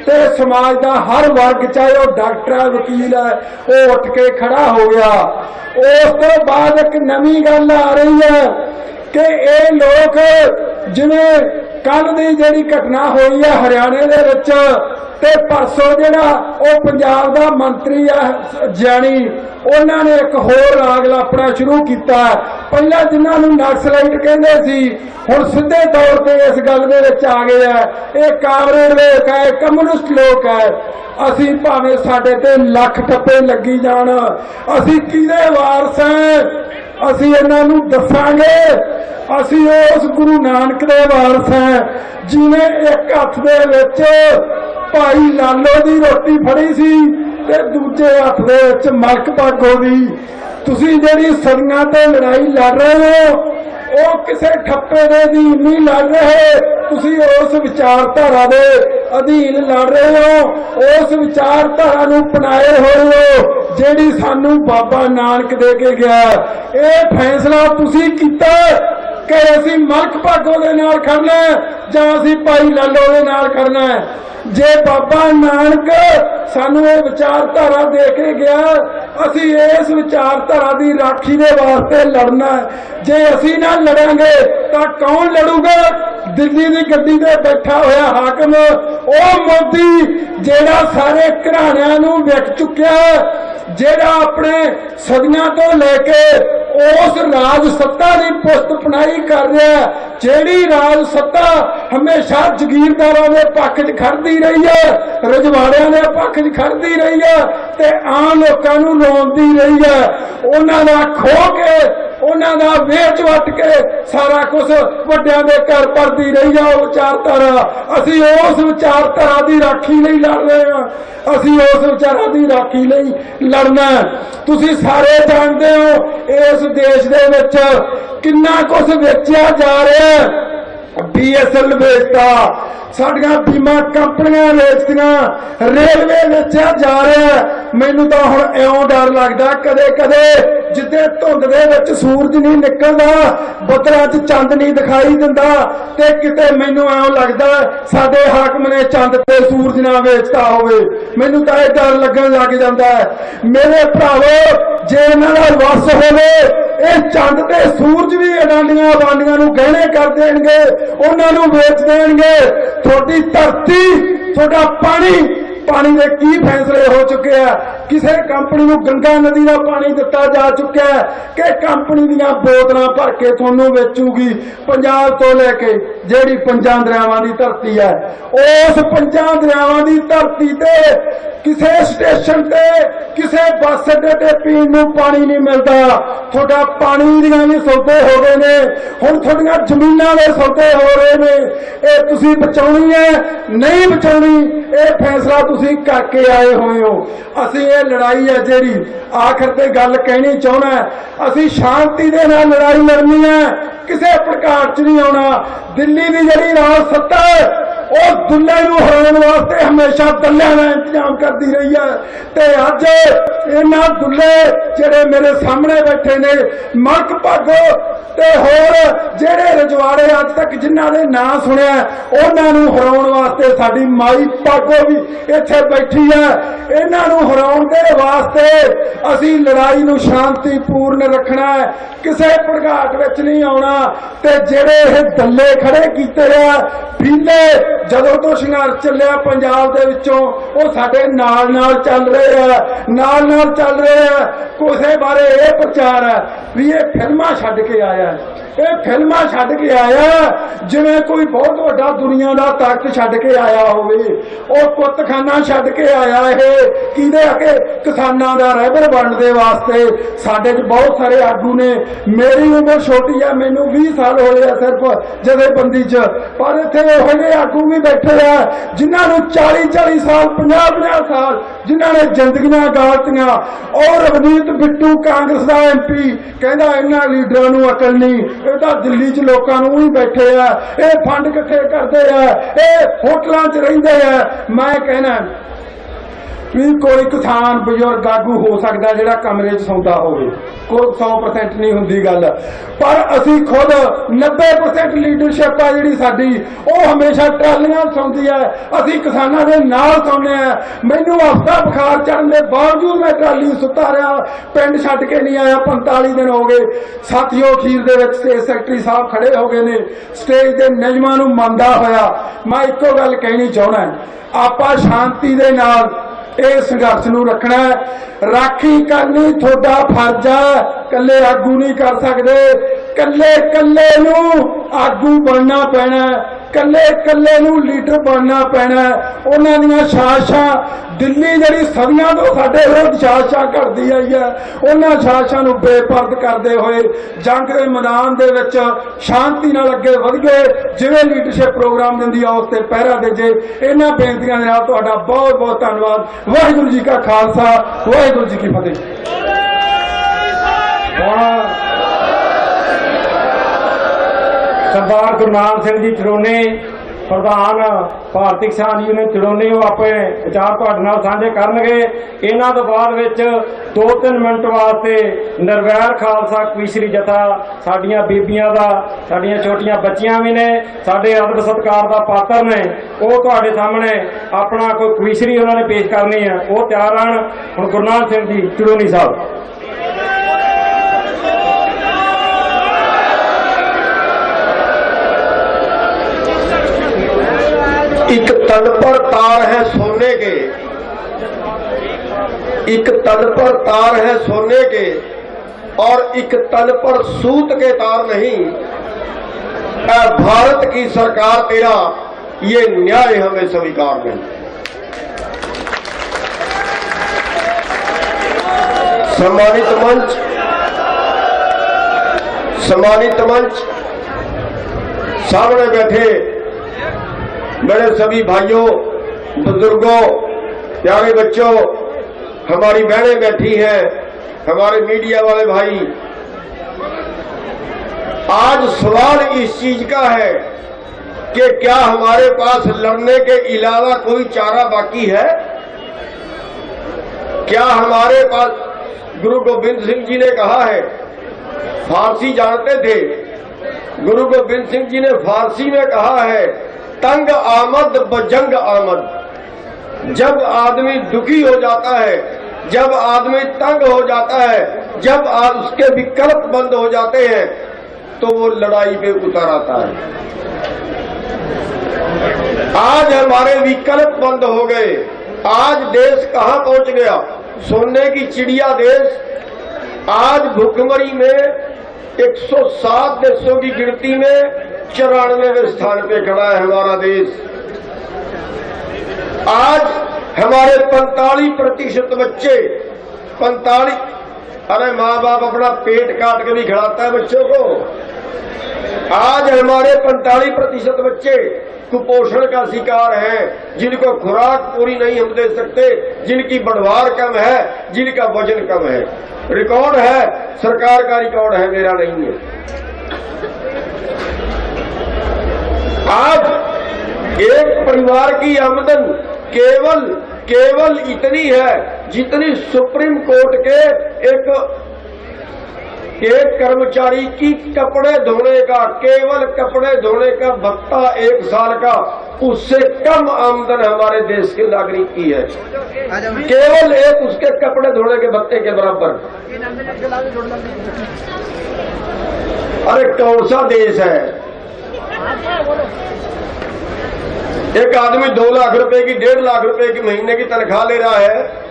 ते समाज का हर वर्ग, चाहे वह डॉक्टर है, वकील है, वो उठ के खड़ा हो गया। उस तो बाद एक नवी गल आ रही है कि ये लोग जिवें कल की जिहड़ी घटना हुई है हरियाणे दे विच, ते परसों जिहड़ा वो पंजाब का मंत्री है जानी, उन्होंने एक होर राग लापना शुरू किया। पहला जिन्होंने नक्सलाइट कहते सी, हुण सीधे तौर पर इस गल दे विच आ गए है ये कामरेड लोग है, कम्युनिस्ट लोग है। असी भावें साडे ते लख ठप्पे लगी जाण, असी किहदे वारस हैं, असी इन्हां नूं दसांगे। असी उस गुरु नानक दे वारस हैं जिन्हें एक हथ दे विच भाई लालो दी रोटी फड़ी सी ते दूजे हथ दे विच मलक भागो दी। तुसीं जिहड़ी सदियां ते लड़ाई लड़ रहे हो, वो किसी ठप्पे दे अधीन नहीं लड़ रहे, तुसीं उस विचारधारा दे अधीन लड़ रहे हो, उस विचारधारा नूं अपनाए होए हो जिहड़ी सानू बाबा नानक दे के गया। ये फैसला तुसीं कीता कि असीं मलक भागो दे नाल खड़ना जां असीं भाई लालो दे नाल करना है। जे बाबा नानक सानू ये विचारधारा दे के गया, असी इस विचारधारा की राखी के वास्ते लड़ना है। जे असी ना लड़ांगे तो कौन लड़ूगा? दिल्ली की गड्डी ते बैठा होया हाकम, ओ मोदी जेड़ा सारे घराणियां नूं विक चुक्या, जेड़ा अपने सदियां तो लेके उस राज सत्ता की पुस्त पनाई कर रहा है, जेड़ी राज सत्ता हमेशा जगीरदारों के पक्ष च खड़दी रही है, रजवाड़ियां के पक्ष च खड़दी रही है ते आम लोगों नूं रोंदी रही है। उन्हां दा खो के, उन्हां दा वेच वट के सारा कुछ वड्डियां दे घर भरदी रही है विचारधारा। असी उस विचारधारा की राखी नहीं लड़ रहे हैं, असी उस विचारा की राखी नहीं लड़ना। तुसीं सारे जानते हो इस देश दे विच किन्ना कुछ वेचिया जा रहा है। BSL बेचता, साडियां बीमा कंपनियां बेचदियां, रेलवे बेचा जा रहा है। मैनू तो हुण इउं डर लगदा कदे कदे जिद्दे धुंद दे विच सूरज नहीं निकलदा, बदलां च चंद नहीं दिखाई दिंदा, ते किते मैनू इउं लगदा साडे हाकम ने चंद ते सूरज ना बेचता होवे। मैनू तां इह डर लगण लग जांदा है। मेरे भरावो, जे इन्हां दा वस होवे ਇਹ चंद ते सूरज भी अडानियां बांडियां नूं गहने कर देणगे, उन्हां नूं वेच देणगे। थोड़ी धरती, थोड़ा पानी, पानी के की फैसले हो चुके हैं? किसी कंपनी को गंगा नदी का पानी दिता जा चुका है कि कंपनी दियां बोतलां भर के थोनू बेचूगी पंजाब तो लेके जेड़ी पंजां दरियावां दी धरती है। उस पंजां दरियावां दी धरती ते किसी स्टेशन ते किसी बस अड्डे ते पीण नूं पानी नहीं मिलता। थोड़ा पानी दियां भी सौदे हो गए ने, हुण थोड़ियां जमीनां दे सौदे हो रहे ने। ये तुसीं बचाउणी है नहीं बचाउणी, ये फैसला तुसीं करके आए होए हो। असीं ये लड़ाई है जेड़ी आखिर ते गल कहनी चाहुंदा, असीं शांति दे नाल लड़ाई लड़नी है, किसी प्रकार च नहीं आउणा। दिल्ली की जिहड़ी राज सत्ता है वो दुल्ले नूं हराउण वास्ते हमेशा दल्लियां दा इंतजाम करदी रही है, ते अज इन्हां दुल्ले जिहड़े मेरे सामने बैठे ने, मलक भागो ते होर जिहड़े रजवाड़े अज तक जिन्हां दे नां सुणिया, उन्हां नूं हराउण वास्ते साडी माई भागो भी इत्थे बैठी है। इन्हां नूं हराउण दे वास्ते असीं लड़ाई नूं शांतिपूर्ण रखना है, किसी भड़काहट विच नहीं आउणा। ते जिहड़े इह दल्ले खड़े कीते आ पीले जदों तो संघर्ष चलिया पंजाब दे विचों, वो साडे नाल नाल चल रहे हैं, नाल नाल चल रहे हैं। किसी बारे यह प्रचार है भी ये फिल्मां छड्ड के आया है। ਇਹ ਫਿਲਮਾਂ ਛੱਡ ਕੇ ਆਇਆ ਜਿਵੇਂ ਕੋਈ ਬਹੁਤ ਵੱਡਾ ਦੁਨੀਆ ਦਾ ਤਾਕਤ ਛੱਡ ਕੇ ਆਇਆ ਹੋਵੇ। ਉਹ ਕੁੱਤਖਾਨਾ ਛੱਡ ਕੇ ਆਇਆ ਇਹ ਕਿਹਦੇ ਅੱਗੇ ਕਿਸਾਨਾਂ ਦਾ ਰਹਿਬਰ ਬਣਨ ਦੇ ਵਾਸਤੇ। ਸਾਡੇ 'ਚ ਬਹੁਤ ਸਾਰੇ ਆਗੂ ਨੇ, ਮੇਰੀ ਉਮਰ ਛੋਟੀ ਆ, ਮੈਨੂੰ 20 ਸਾਲ ਹੋਏ ਆ ਸਿਰਫ ਜਥੇਬੰਦੀ 'ਚ, ਪਰ ਇੱਥੇ ਇਹੋ ਜਿਹੇ ਆਗੂ ਵੀ ਬੈਠੇ ਆ ਜਿਨ੍ਹਾਂ ਨੂੰ 40-40 ਸਾਲ 50-50 ਸਾਲ ਜਿਨ੍ਹਾਂ ਨੇ ਜ਼ਿੰਦਗੀਆਂ ਗਾਲਤੀਆਂ। ਔਰ ਰਵਨੀਤ ਬਿੱਟੂ ਕਾਂਗਰਸ ਦਾ MP ਕਹਿੰਦਾ ਇਹਨਾਂ ਲੀਡਰਾਂ ਨੂੰ ਅਕਲ ਨਹੀਂ, ਇਹ ਤਾਂ ਦਿੱਲੀ 'ਚ ਲੋਕਾਂ ਨੂੰ ਹੀ ਬੈਠੇ ਆ, ਇਹ ਫੰਡ ਇਕੱਠੇ ਕਰਦੇ ਆ, ਇਹ ਹੋਟਲਾਂ 'ਚ ਰਹਿੰਦੇ ਆ। ਮੈਂ ਕਹਿਣਾ ਵੀ ਕੋਈ ਕਿਸਾਨ ਬਜ਼ੁਰਗ ਆਗੂ ਹੋ ਸਕਦਾ ਜਿਹੜਾ ਕਮਰੇ 'ਚ ਸੌਂਦਾ ਹੋਵੇ, ਕੋਈ 100% ਨਹੀਂ ਹੁੰਦੀ ਗੱਲ, ਪਰ ਅਸੀਂ ਖੁਦ 90% ਲੀਡਰਸ਼ਿਪ ਆ ਜਿਹੜੀ ਸਾਡੀ, ਉਹ ਹਮੇਸ਼ਾ ਟਰਾਲੀਆਂ ਸੌਂਦੀ ਹੈ। ਅਸੀਂ ਕਿਸਾਨਾਂ ਦੇ ਨਾਲ ਸੌਂਦੇ ਆ। ਮੈਨੂੰ ਹਫ਼ਤਾ ਬੁਖਾਰ ਚੜ੍ਹਨ ਦੇ ਬਾਵਜੂਦ ਮੈਂ ਟਰਾਲੀ ਸੁੱਤਾ ਰਿਹਾ, ਪਿੰਡ ਛੱਡ ਕੇ ਨਹੀਂ ਆਇਆ। 45 ਦਿਨ ਹੋ ਗਏ। ਸਾਥੀਓ, ਅਖੀਰ ਦੇ ਵਿੱਚ ਸਟੇਜ ਸੈਕਟਰੀ ਸਾਹਿਬ ਖੜੇ ਹੋ ਗਏ ਨੇ ਸਟੇਜ ਦੇ ਨਿਯਮਾਂ ਨੂੰ ਮੰਨਦਾ ਹੋਇਆ। ਮੈਂ ਇੱਕੋ ਗੱਲ ਕਹਿਣੀ ਚਾਹੁੰਦਾ, ਆਪਾਂ ਸ਼ਾਂਤੀ ਦੇ ਨਾਲ ਇਹ ਸੰਘਰਸ਼ ਨੂੰ ਰੱਖਣਾ। ਰਾਖੀ ਕਰਨੀ ਤੁਹਾਡਾ ਫਰਜ਼ ਹੈ, ਕੱਲੇ ਆਗੂ ਨਹੀਂ ਕਰ ਸਕਦੇ। ਕੱਲੇ ਨੂੰ ਆਗੂ ਬਣਨਾ ਪੈਣਾ, ਕੱਲੇ ਨੂੰ ਲੀਡਰ ਬਣਨਾ ਪੈਣਾ। ਉਹਨਾਂ ਦੀਆਂ ਸਾਜ਼ਿਸ਼ਾਂ, ਦਿੱਲੀ ਜਿਹੜੀ ਸਦੀਆਂ ਤੋਂ ਸਾਡੇ ਵਿਰੁੱਧ ਸਾਜ਼ਿਸ਼ਾਂ ਘੜਦੀ ਆਈ ਹੈ, ਉਹਨਾਂ ਸਾਜ਼ਿਸ਼ਾਂ ਨੂੰ ਬੇਪਰਦ ਕਰਦੇ ਹੋਏ ਜੰਗ ਦੇ ਮੈਦਾਨ ਦੇ ਵਿੱਚ ਸ਼ਾਂਤੀ ਨਾਲ ਅੱਗੇ ਵਧੀਏ। ਜਿਵੇਂ ਲੀਡਰਸ਼ਿਪ ਪ੍ਰੋਗਰਾਮ ਦਿੰਦੀ ਆ ਉਸ ਤੇ ਪਹਿਰਾ ਦੇ ਜੇ। ਇਹਨਾਂ ਬੇਨਤੀਆਂ ਦੇ ਨਾਲ ਤੁਹਾਡਾ ਬਹੁਤ ਬਹੁਤ ਧੰਨਵਾਦ। ਵਾਹਿਗੁਰੂ ਜੀ ਕਾ ਖਾਲਸਾ, ਵਾਹਿਗੁਰੂ ਜੀ ਕੀ ਫਤਿਹ। सरदार गुरनाम सिंह जी चरोने, प्रधान भारती किसान यूनियन चरोने, वो अपने विचार तुहाडे नाल साझे करनगे। इन्हां तों बाद विच 2-3 मिनट वास्ते निर्वैर खालसा कवीसरी जथा साडियां बीबियां दा, साडियां छोटियां बच्चियां भी ने, साडे अदब सत्कार दा पात्र ने, वो तुहाडे सामने अपना कोई कवीसरी उन्हां ने पेश करनी है। वो तैयार हन। हुण गुरनाम सिंह जी चरोनी साहब। एक तल पर तार है सोने के, एक तल पर तार है सोने के, और एक तल पर सूत के तार नहीं। भारत की सरकार तेरा ये न्याय हमें स्वीकार नहीं। सम्मानित मंच, सामने बैठे मेरे सभी भाइयों, बुजुर्गों, प्यारे बच्चों, हमारी बहनें बैठी हैं, हमारे मीडिया वाले भाई, आज सवाल इस चीज का है कि क्या हमारे पास लड़ने के अलावा कोई चारा बाकी है? क्या हमारे पास, गुरु गोविंद सिंह जी ने कहा है, फारसी जानते थे, गुरु गोविंद सिंह जी ने फारसी में कहा है, तंग आमद बजंग आमद। जब आदमी दुखी हो जाता है, जब आदमी तंग हो जाता है, जब उसके विकल्प बंद हो जाते हैं, तो वो लड़ाई पे उतर आता है। आज हमारे विकल्प बंद हो गए। आज देश कहां पहुंच गया? सोने की चिड़िया देश आज भुखमरी में 107 देशों की गिनती में 94वें स्थान पे खड़ा है हमारा देश। आज हमारे 45% बच्चे, 45, अरे माँ बाप अपना पेट काट के भी खिलाता है बच्चों को। आज हमारे 45% बच्चे कुपोषण का शिकार हैं, जिनको खुराक पूरी नहीं हम दे सकते, जिनकी बढ़वार कम है, जिनका वजन कम है। रिकॉर्ड है, सरकार का रिकॉर्ड है, मेरा नहीं है। आज एक परिवार की आमदन केवल इतनी है जितनी सुप्रीम कोर्ट के एक कर्मचारी की कपड़े धोने का, केवल कपड़े धोने का भत्ता 1 साल का, उससे कम आमदन हमारे देश के नागरिक की है। केवल एक उसके कपड़े धोने के भत्ते के बराबर। अरे कौन सा देश है? एक आदमी 2 लाख रुपए की, 1.5 लाख रुपए की महीने की तनख्वाह ले रहा है,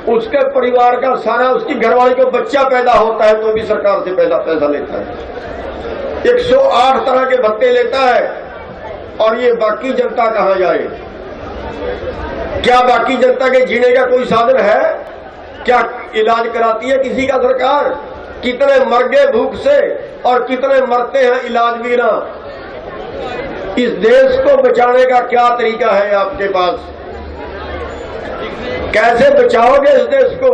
उसके परिवार का सारा, उसकी घरवाली को बच्चा पैदा होता है तो भी सरकार से पैसा लेता है। 108 तरह के भत्ते लेता है, और ये बाकी जनता कहाँ जाए? क्या बाकी जनता के जीने का कोई साधन है? क्या इलाज कराती है किसी का सरकार? कितने मर गए भूख से और कितने मरते हैं इलाज बिना? इस देश को बचाने का क्या तरीका है आपके पास? कैसे बचाओगे इस देश को?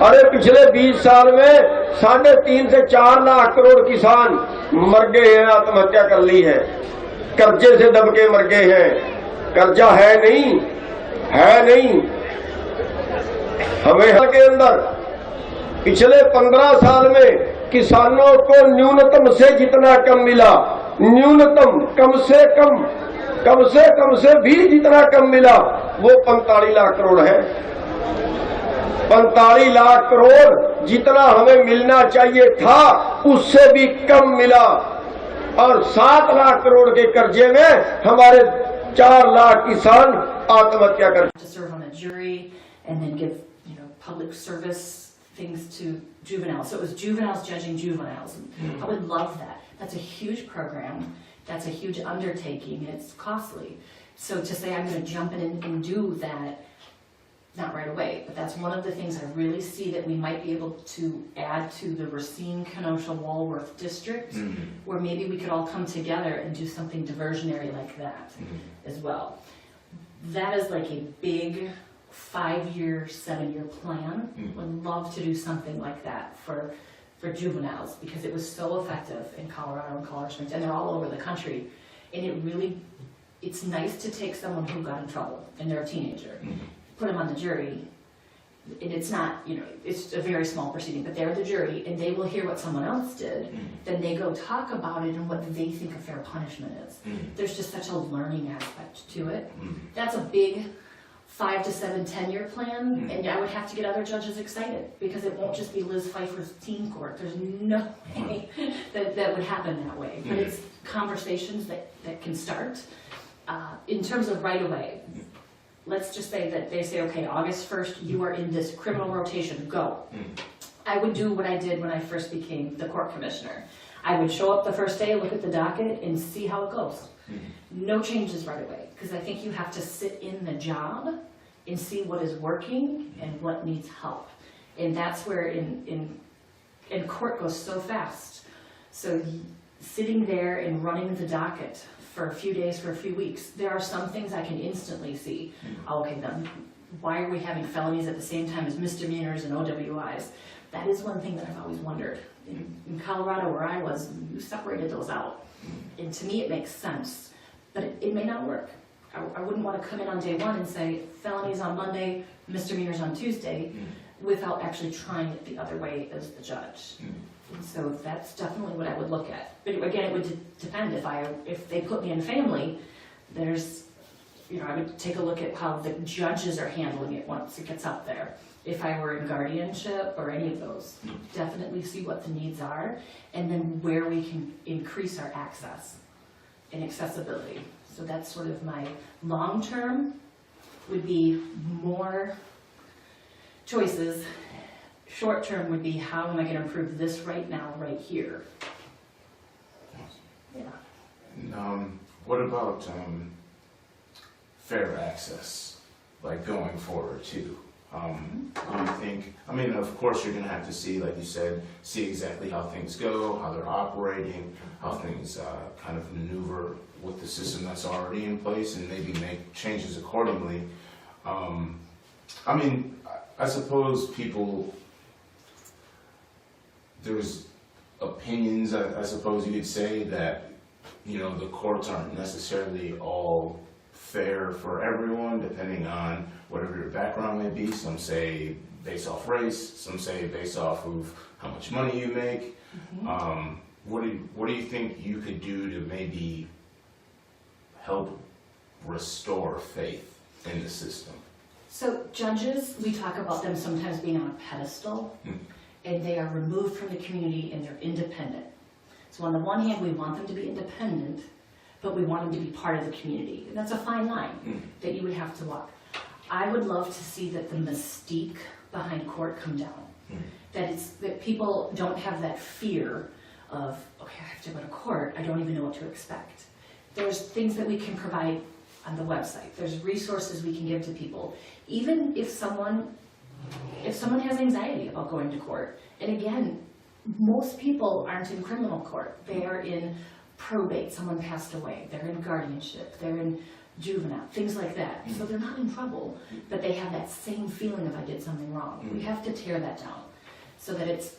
अरे पिछले 20 साल में 3.5 से 4 लाख करोड़ किसान मर गए हैं, आत्महत्या कर ली है, कर्जे से दब के मर गए हैं। कर्जा है नहीं, है नहीं। हमें के अंदर पिछले 15 साल में किसानों को न्यूनतम से जितना कम मिला, न्यूनतम कम से भी जितना कम मिला, वो 45 लाख करोड़ है। 45 लाख करोड़ जितना हमें मिलना चाहिए था, उससे भी कम मिला, और 7 लाख करोड़ के कर्जे में हमारे 4 लाख किसान आत्महत्या कर। To serve on a jury and then give, public service things to juveniles. So it was juveniles judging juveniles. I would love that. That's a huge program. That's a huge undertaking. It's costly. So to say I'm going to jump in and do that, not right away, but that's one of the things I really see that we might be able to add to the Racine, Kenosha, Walworth district, where maybe we could all come together and do something diversionary like that as well. That is like a big 5-year, 7-year plan. Would love to do something like that for juveniles, because it was so effective in Colorado and Colorado Springs, and they're all over the country. And it's nice to take someone who got in trouble and they're a teenager, put them on the jury, and it's not, it's a very small proceeding, but they're the jury and they will hear what someone else did, then they go talk about it and what they think a fair punishment is. There's just such a learning aspect to it. That's a big 5 to 7, 10-year plan, and I would have to get other judges excited, because it won't just be Liz Pfeiffer's teen court. There's no way that would happen that way. But it's conversations that can start. In terms of right away, let's just say that they say, okay, August 1st, you are in this criminal rotation, go. I would do what I did when I first became the court commissioner. I would show up the first day, look at the docket, and see how it goes. No changes right away, because I think you have to sit in the job and see what is working and what needs help. And that's where in court goes so fast. So sitting there and running the docket for a few days, for a few weeks, there are some things I can instantly see. Okay, then why are we having felonies at the same time as misdemeanors and OWIs? That is one thing that I've always wondered. In Colorado, where I was, you separated those out. And to me, it makes sense, but it may not work. I wouldn't want to come in on day one and say felonies on Monday, misdemeanors on Tuesday, without actually trying it the other way as the judge. And so that's definitely what I would look at. But again, it would depend. If they put me in family, I would take a look at how the judges are handling it once it gets out there. If I were in guardianship or any of those, definitely see what the needs are, and then where we can increase our access and accessibility. So that's sort of my long term, would be more choices. Short term would be, how am I going to improve this right now, right here? Yeah. What about fair access, like going forward too? Do you think, of course you're going to have to see, like you said, see exactly how things go, how they're operating, how things kind of maneuver with the system that's already in place, and maybe make changes accordingly. I suppose there's opinions, I suppose you could say, that, the courts aren't necessarily all fair for everyone, depending on whatever your background may be. Some say based off race, some say based off of how much money you make. What do you think you could do to maybe help restore faith in the system? So judges, we talk about them sometimes being on a pedestal, and they are removed from the community and they're independent. So on the one hand, we want them to be independent, but we want them to be part of the community. And that's a fine line that you would have to walk. I would love to see that the mystique behind court come down. That people don't have that fear of, okay, I have to go to court, I don't even know what to expect. There's things that we can provide on the website. There's resources we can give to people. Even if someone has anxiety about going to court, and again, most people aren't in criminal court. They are in probate, someone passed away. They're in guardianship. They're in juvenile, things like that. So they're not in trouble, but they have that same feeling if I did something wrong. We have to tear that down so that it's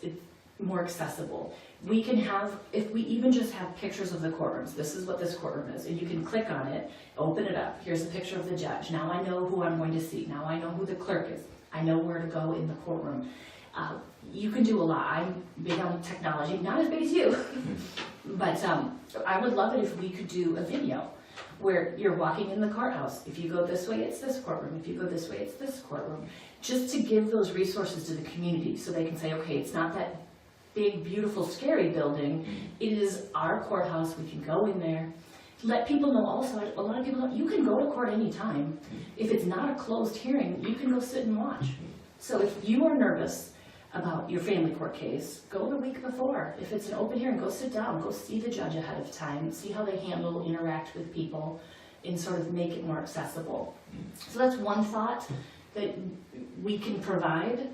more accessible. We can have, if we even just have pictures of the courtrooms, this is what this courtroom is, and you can click on it, open it up, here's a picture of the judge. Now I know who I'm going to see. Now I know who the clerk is. I know where to go in the courtroom. You can do a lot. I'm big on technology, not as big as you, but I would love it if we could do a video where you're walking in the courthouse. If you go this way, it's this courtroom. If you go this way, it's this courtroom. Just to give those resources to the community so they can say, okay, it's not that big, beautiful, scary building. It is our courthouse. We can go in there. Let people know also, a lot of people know, you can go to court anytime. If it's not a closed hearing, you can go sit and watch. So if you are nervous about your family court case, go the week before. If it's an open hearing, go sit down, go see the judge ahead of time, see how they handle, interact with people, and sort of make it more accessible. So that's one thought that we can provide.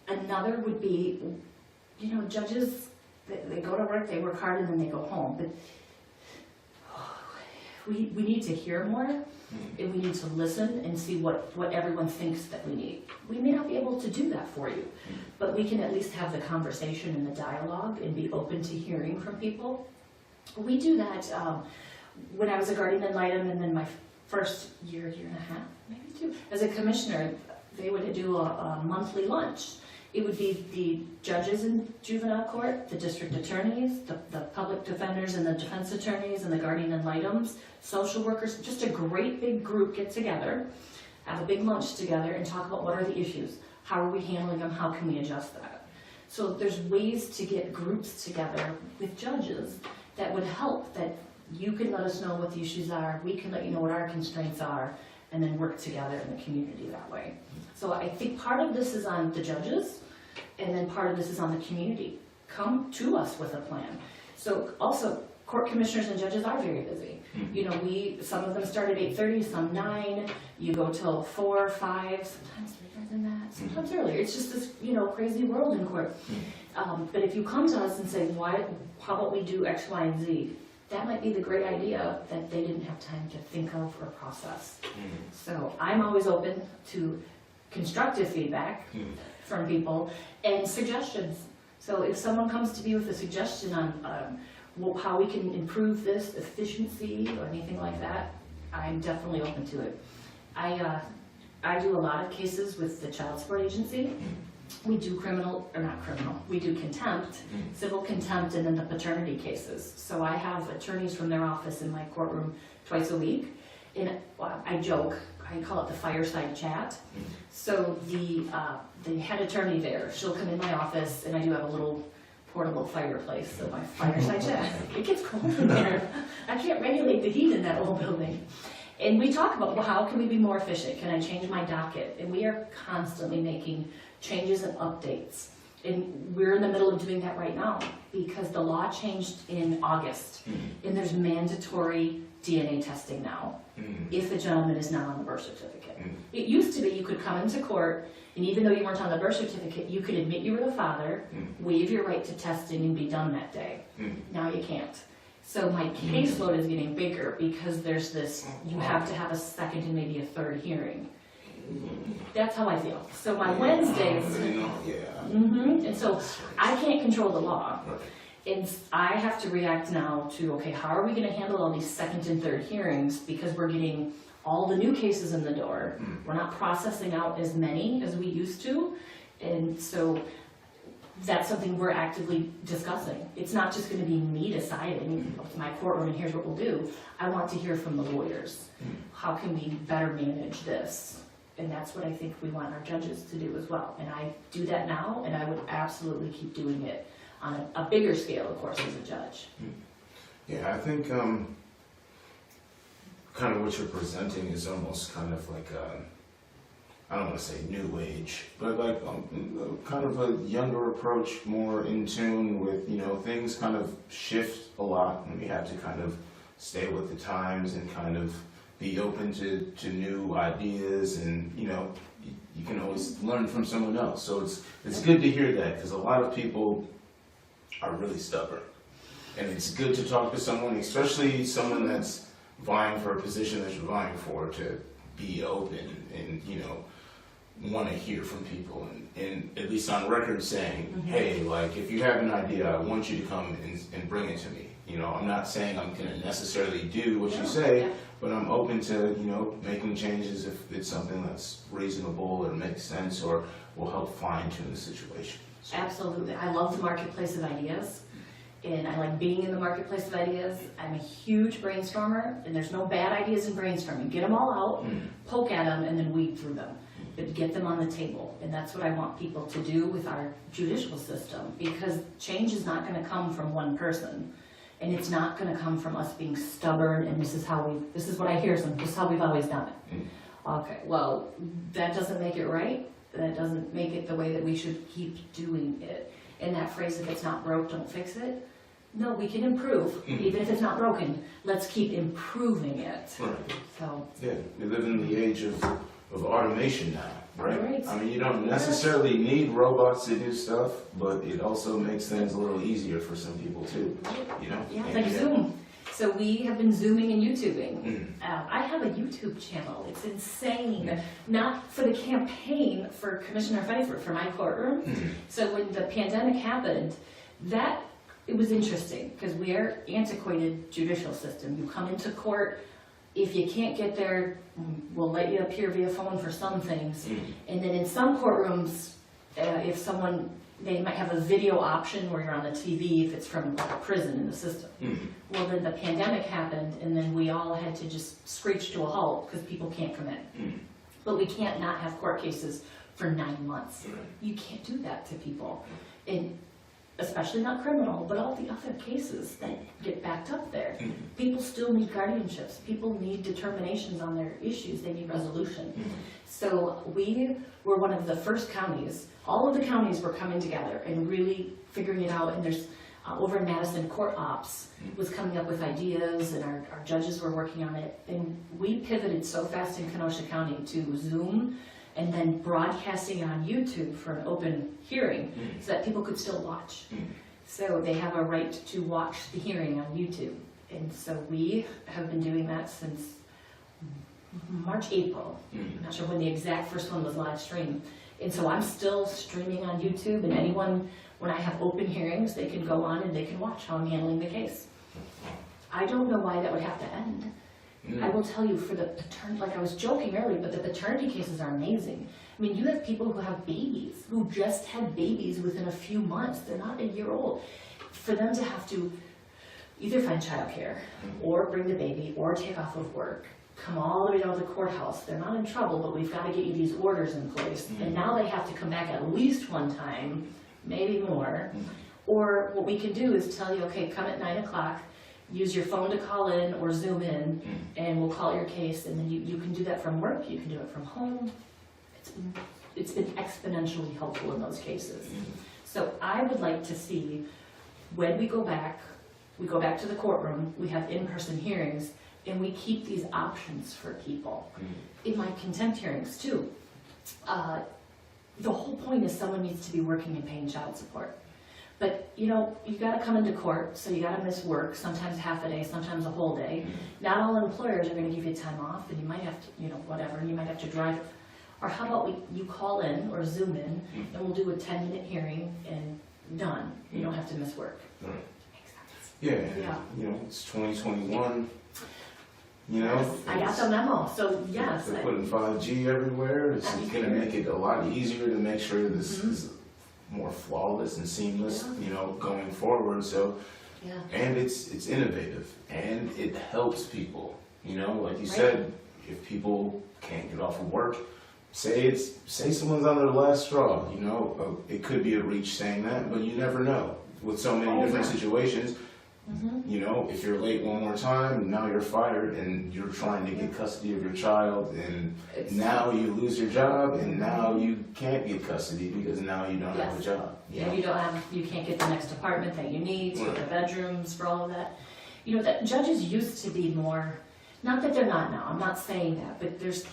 Another would be, you know, judges, they go to work, they work hard, and then they go home. But we need to hear more, and we need to listen and see what everyone thinks that we need. We may not be able to do that for you, but we can at least have the conversation and the dialogue and be open to hearing from people. We do that when I was a guardian ad litem, and then my first year and a half, maybe two, as a commissioner, they would do a monthly lunch. It would be the judges in juvenile court, the district attorneys, the public defenders and the defense attorneys and the guardian ad litems, social workers, just a great big group get together, have a big lunch together and talk about what are the issues, how are we handling them, how can we adjust that. So there's ways to get groups together with judges that would help, that you can let us know what the issues are, we can let you know what our constraints are, and then work together in the community that way. So I think part of this is on the judges, and then part of this is on the community. Come to us with a plan. So also, court commissioners and judges are very busy. You know, some of them start at 8:30, some 9, you go till 4, 5, sometimes later than that, sometimes earlier. It's just this, you know, crazy world in court. But if you come to us and say, how about we do X, Y, and Z? That might be the great idea that they didn't have time to think of or process. So I'm always open to constructive feedback from people and suggestions. So if someone comes to me with a suggestion on how we can improve this efficiency or anything like that, I'm definitely open to it. I do a lot of cases with the child support agency. We do we do contempt, civil contempt, and then the paternity cases. So I have attorneys from their office in my courtroom twice a week. And I joke, I call it the fireside chat. So the head attorney there, she'll come in my office, and I do have a little portable fireplace, so my fireside chat, it gets cold in there. I can't regulate the heat in that old building. And we talk about, well, how can we be more efficient? Can I change my docket? And we are constantly making changes and updates. And we're in the middle of doing that right now because the law changed in August. And there's mandatory DNA testing now if a gentleman is not on the birth certificate. It used to be you could come into court, and even though you weren't on the birth certificate, you could admit you were the father, waive your right to testing, and be done that day. Now you can't. So my caseload is getting bigger because there's this, you have to have a second and maybe a third hearing. That's how I feel. So my Wednesdays, and so I can't control the law. And I have to react now to, okay, how are we going to handle all these second and third hearings because we're getting all the new cases in the door. We're not processing out as many as we used to. And so that's something we're actively discussing. It's not just going to be me deciding, it's my courtroom and here's what we'll do. I want to hear from the lawyers. How can we better manage this? And that's what I think we want our judges to do as well. And I do that now, and I would absolutely keep doing it on a bigger scale, of course, as a judge. Yeah, I think kind of what you're presenting is almost kind of like I don't want to say new age, but like kind of a younger approach, more in tune with, you know, things kind of shift a lot, and we have to kind of stay with the times and kind of be open to new ideas, and, you know, you can always learn from someone else. So it's good to hear that, because a lot of people are really stubborn, and it's good to talk to someone, especially someone that's vying for a position that you're vying for, to be open and, you know, want to hear from people, and at least on record saying, hey, like, if you have an idea, I want you to come and bring it to me. You know, I'm not saying I'm going to necessarily do what you say, but I'm open to, you know, making changes if it's something that's reasonable or makes sense or will help fine-tune the situation. So. Absolutely. I love the marketplace of ideas, and I like being in the marketplace of ideas. I'm a huge brainstormer, and there's no bad ideas in brainstorming. Get them all out, poke at them, and then weed through them. But get them on the table, and that's what I want people to do with our judicial system, because change is not going to come from one person, and it's not going to come from us being stubborn and this is what I hear, this is how we've always done it. Okay, well, that doesn't make it right. That doesn't make it the way that we should keep doing it. And that phrase, if it's not broke, don't fix it. No, we can improve, even if it's not broken. Let's keep improving it. Right. So. Yeah, we live in the age of automation now, right? I mean, you don't necessarily need robots to do stuff, but it also makes things a little easier for some people too, you know? Yeah, like Zoom. So we have been Zooming and YouTubing. I have a YouTube channel. It's insane. Not for the campaign for Commissioner Pfeiffer, for my courtroom. So when the pandemic happened, it was interesting, because we're antiquated judicial system. You come into court, if you can't get there, we'll let you appear via phone for some things. And then in some courtrooms, they might have a video option where you're on the TV if it's from like a prison in the system. Well, then the pandemic happened, and then we all had to just screech to a halt because people can't come in. But we can't not have court cases for 9 months. You can't do that to people. And especially not criminal, but all the other cases that get backed up there. People still need guardianships. People need determinations on their issues. They need resolution. So we were one of the first counties. All of the counties were coming together and really figuring it out. And there's, over in Madison, Court Ops was coming up with ideas, and our judges were working on it. And we pivoted so fast in Kenosha County to Zoom, and then broadcasting on YouTube for an open hearing so that people could still watch. So they have a right to watch the hearing on YouTube. And so we have been doing that since March, April. I'm not sure when the exact first one was live streamed. And so I'm still streaming on YouTube, and anyone, when I have open hearings, they can go on and they can watch how I'm handling the case. I don't know why that would have to end. I will tell you, for the paternity, like I was joking earlier, but the paternity cases are amazing. I mean, you have people who have babies, who just had babies within a few months. They're not a year old. For them to have to either find childcare, or bring the baby, or take off of work, come all the way down to the courthouse. They're not in trouble, but we've got to get you these orders in place. And now they have to come back at least one time, maybe more. Or what we can do is tell you, okay, come at 9 o'clock. Use your phone to call in or Zoom in, and we'll call your case, and then you can do that from work, you can do it from home. It's been exponentially helpful in those cases. So I would like to see, when we go back to the courtroom, we have in-person hearings, and we keep these options for people. In my contempt hearings too, the whole point is someone needs to be working and paying child support. But, you know, you got to come into court, so you got to miss work, sometimes half a day, sometimes a whole day. Not all employers are going to give you time off, and you might have to, you know, whatever, and you might have to drive. Or how about you call in or Zoom in, and we'll do a 10-minute hearing, and done. You don't have to miss work. Right. Yeah, you know, it's 2021. You know, I got the memo, so yes. They're putting 5G everywhere. It's going to make it a lot easier to make sure this is more flawless and seamless, you know, going forward. So, and it's innovative, and it helps people. You know, like you said, if people can't get off of work, say someone's on their last straw. You know, it could be a reach saying that, but you never know. With so many different situations, You know, if you're late one more time, now you're fired, and you're trying to get custody of your child, and now you lose your job, and now you can't get custody because now you don't have a job. Yeah, you can't get the next apartment that you need, to get the bedrooms for all of that. You know, that judges used to be more, not that they're not now, I'm not saying that, but there's,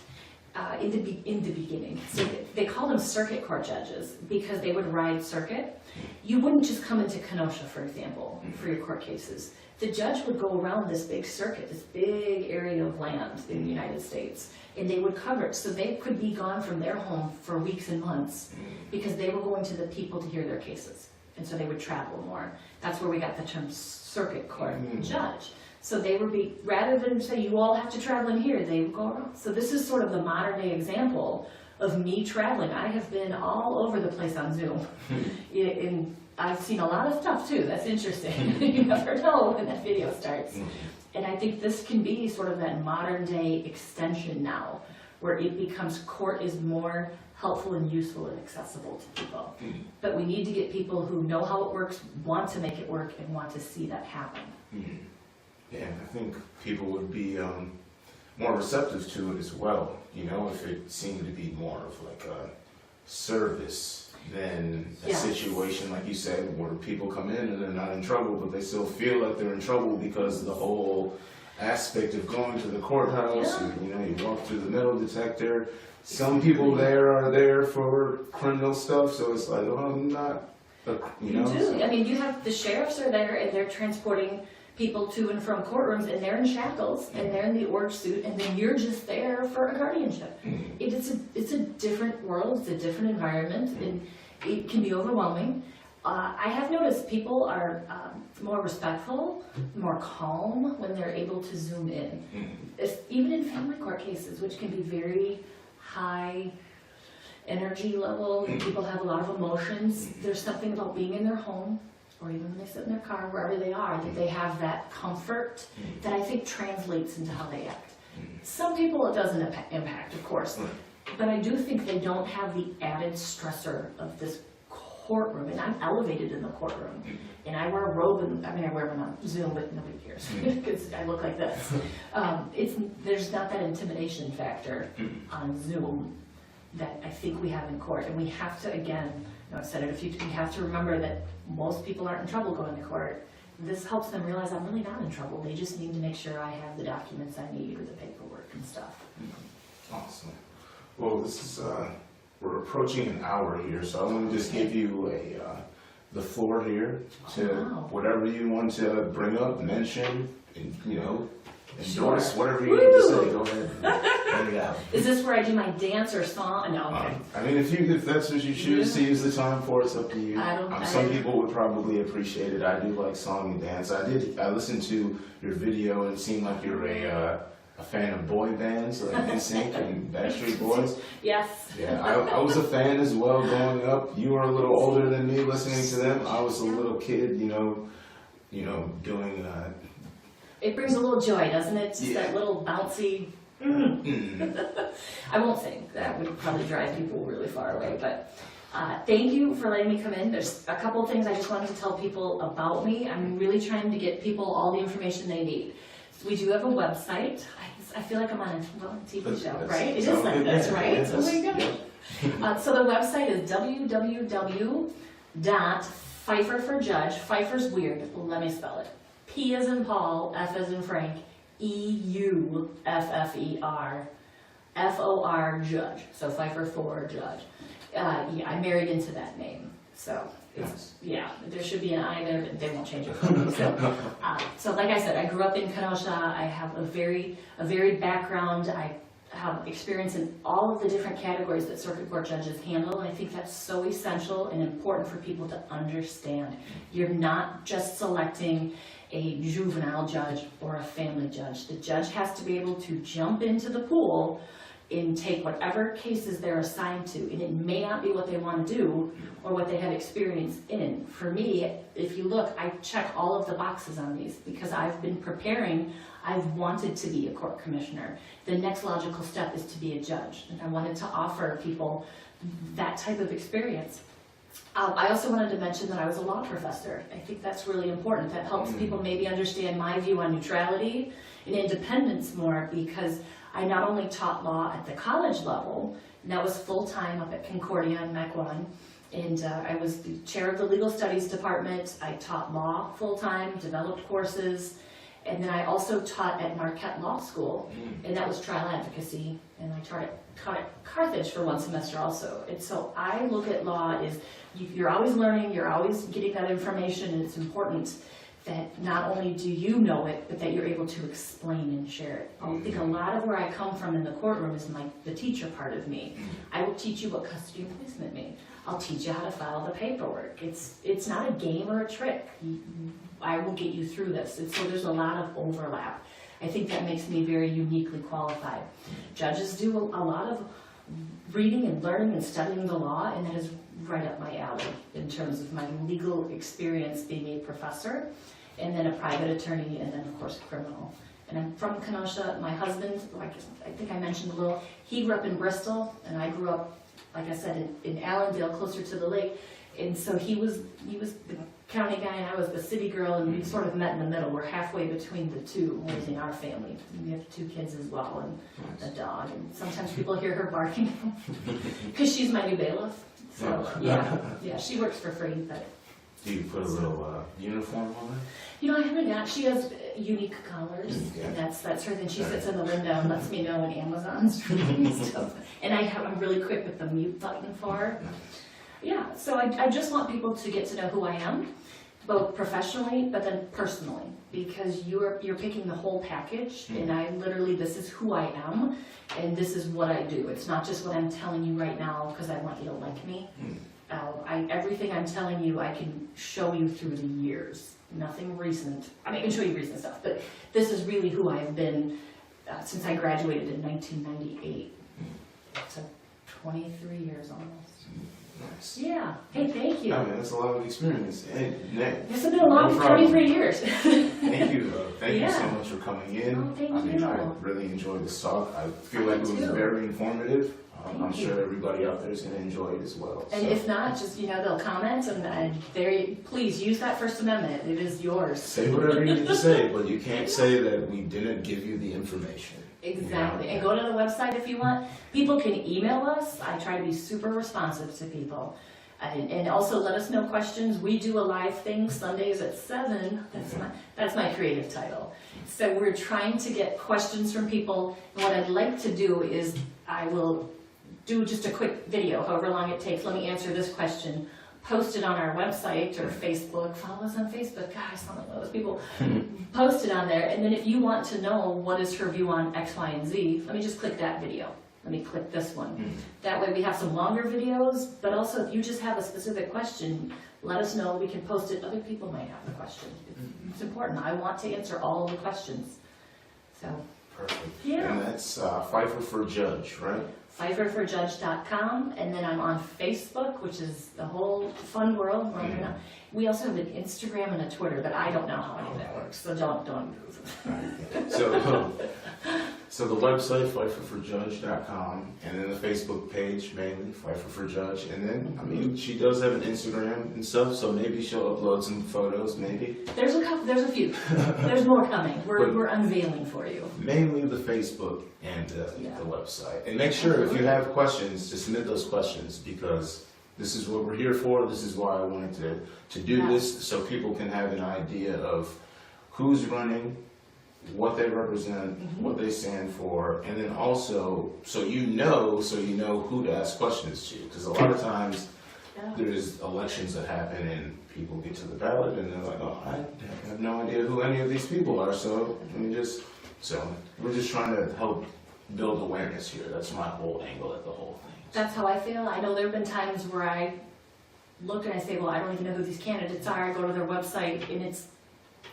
in the beginning, so they call them circuit court judges because they would ride circuit. You wouldn't just come into Kenosha, for example, for your court cases. The judge would go around this big circuit, this big area of land in the United States, and they would cover it. So they could be gone from their home for weeks and months because they were going to the people to hear their cases. And so they would travel more. That's where we got the term circuit court judge. So they would be, rather than say you all have to travel in here, they would go around. So this is sort of the modern day example of me traveling. I have been all over the place on Zoom. And I've seen a lot of stuff too. That's interesting. You never know when that video starts. And I think this can be sort of that modern day extension now, where it becomes court is more helpful and useful and accessible to people. But we need to get people who know how it works, want to make it work, and want to see that happen. Yeah, I think people would be more receptive to it as well, you know, if it seemed to be more of like a service than a situation, like you said, where people come in and they're not in trouble, but they still feel like they're in trouble because of the whole aspect of going to the courthouse. You know, you walk through the metal detector. Some people there are there for criminal stuff, so it's like, oh, I'm not, you know. You do. I mean, you have the sheriffs are there and they're transporting people to and from courtrooms, and they're in shackles and they're in the orange suit, and then you're just there for a guardianship. It's a different world, it's a different environment, and it can be overwhelming. I have noticed people are more respectful, more calm when they're able to zoom in. Even in family court cases, which can be very high energy level, and people have a lot of emotions. There's something about being in their home, or even when they sit in their car, wherever they are, that they have that comfort that I think translates into how they act. Some people it doesn't impact, of course, but I do think they don't have the added stressor of this courtroom, and I'm elevated in the courtroom, and I wear a robe, and I mean I wear them on Zoom, but nobody cares because I look like this. There's not that intimidation factor on Zoom that I think we have in court, and we have to, again, I've said it a few times, we have to remember that most people aren't in trouble going to court. This helps them realize I'm really not in trouble. They just need to make sure I have the documents I need or the paperwork and stuff. Awesome. Well, this is, we're approaching an hour here, so I want to just give you the floor here to whatever you want to bring up, mention, and, you know, endorse, whatever you need to say. Go ahead. Bring it out. Is this where I do my dance or song? No, okay. I mean, if that's what you choose to use the time for, it's up to you. Some people would probably appreciate it. I do like song and dance. I listened to your video, and it seemed like you're a fan of boy bands like NSYNC and Backstreet Boys. Yes. Yeah, I was a fan as well growing up. You were a little older than me listening to them. I was a little kid, you know, doing. It brings a little joy, doesn't it? Just that little bouncy. I won't sing. That would probably drive people really far away. But thank you for letting me come in. There's a couple of things I just wanted to tell people about me. I'm really trying to get people all the information they need. So we do have a website. I feel like I'm on a TV show, right? It is like this, right? Oh my gosh. So the website is www.pfeiffer4judge. Pfeiffer's weird. Let me spell it. P as in Paul, F as in Frank, EUFFER, FOR Judge. So Pfeiffer4Judge. I married into that name. So it's, there should be an I there, but they won't change it for me. So like I said, I grew up in Kenosha. I have a varied background. I have experience in all of the different categories that circuit court judges handle, and I think that's so essential and important for people to understand. You're not just selecting a juvenile judge or a family judge. The judge has to be able to jump into the pool and take whatever cases they're assigned to, and it may not be what they want to do or what they have experience in. For me, if you look, I check all of the boxes on these because I've been preparing. I've wanted to be a court commissioner. The next logical step is to be a judge, and I wanted to offer people that type of experience. I also wanted to mention that I was a law professor. I think that's really important. That helps people maybe understand my view on neutrality and independence more, because I not only taught law at the college level, and that was full-time up at Concordia in Mequon, and I was the chair of the legal studies department. I taught law full-time, developed courses, and then I also taught at Marquette Law School, and that was trial advocacy, and I taught at Carthage for one semester also. And so I look at law as you're always learning, you're always getting that information, and it's important that not only do you know it, but that you're able to explain and share it. I think a lot of where I come from in the courtroom is the teacher part of me. I will teach you what custody and placement mean. I'll teach you how to file the paperwork. It's not a game or a trick. I will get you through this. And so there's a lot of overlap. I think that makes me very uniquely qualified. Judges do a lot of reading and learning and studying the law, and that is right up my alley in terms of my legal experience being a professor, and then a private attorney, and then of course criminal. And I'm from Kenosha. My husband, I think I mentioned a little, he grew up in Bristol, and I grew up, like I said, in Allendale, closer to the lake. And so he was the county guy, and I was the city girl, and we sort of met in the middle. We're halfway between the two, raising our family. We have 2 kids as well, and a dog. And sometimes people hear her barking because she's my new bailiff. So yeah, she works for free. But do you put a little uniform on her? You know, I haven't got. She has unique collars, and that's her thing. She sits in the window and lets me know when Amazon's reading stuff. And I'm really quick with the mute button for her. Yeah, so I just want people to get to know who I am, both professionally, but then personally, because you're picking the whole package, and I literally, this is who I am, and this is what I do. It's not just what I'm telling you right now because I want you to like me. Everything I'm telling you, I can show you through the years. Nothing recent. I mean, I can show you recent stuff, but this is really who I have been since I graduated in 1998. So 23 years almost. Nice. Yeah. Hey, thank you. I mean, that's a lot of experience. It's been a long 23 years. Thank you. Thank you so much for coming in. Oh, thank I mean, you. I really enjoyed this talk. I feel like it was very informative. I'm sure everybody out there is going to enjoy it as well. And if not, just, they'll comment, and please use that First Amendment. It is yours. Say whatever you need to say, but you can't say that we didn't give you the information. Exactly. And go to the website if you want. People can email us. I try to be super responsive to people. And also let us know questions. We do a live thing Sundays at 7. That's my creative title. So we're trying to get questions from people. And what I'd like to do is I will do just a quick video, however long it takes. Let me answer this question. Post it on our website or Facebook. Follow us on Facebook. God, I sound like one of those people. Post it on there. And then if you want to know what is her view on X, Y, and Z, let me just click that video. Let me click this one. That way we have some longer videos, but also if you just have a specific question, let us know. We can post it. Other people might have the question. It's important. I want to answer all of the questions. So. Perfect. Yeah. And that's Pfeiffer for Judge, right? PfeifferforJudge.com, and then I'm on Facebook, which is the whole fun world. We also have an Instagram and a Twitter, but I don't know how any of that works, so don't. So the website, PfeifferforJudge.com, and then the Facebook page, mainly, Pfeiffer for Judge. And then, I mean, she does have an Instagram and stuff, so maybe she'll upload some photos, maybe. There's a few. There's more coming. We're unveiling for you. Mainly the Facebook and the website. And make sure, if you have questions, to submit those questions, because this is what we're here for. This is why I wanted to do this, so people can have an idea of who's running, what they represent, what they stand for, and then also so you know who to ask questions to. Because a lot of times there's elections that happen and people get to the ballot and they're like, oh, I have no idea who any of these people are, so we're just trying to help build awareness here. That's my whole angle at the whole thing. That's how I feel. I know there have been times where I look and I say, well, I don't even know who these candidates are. I go to their website and it's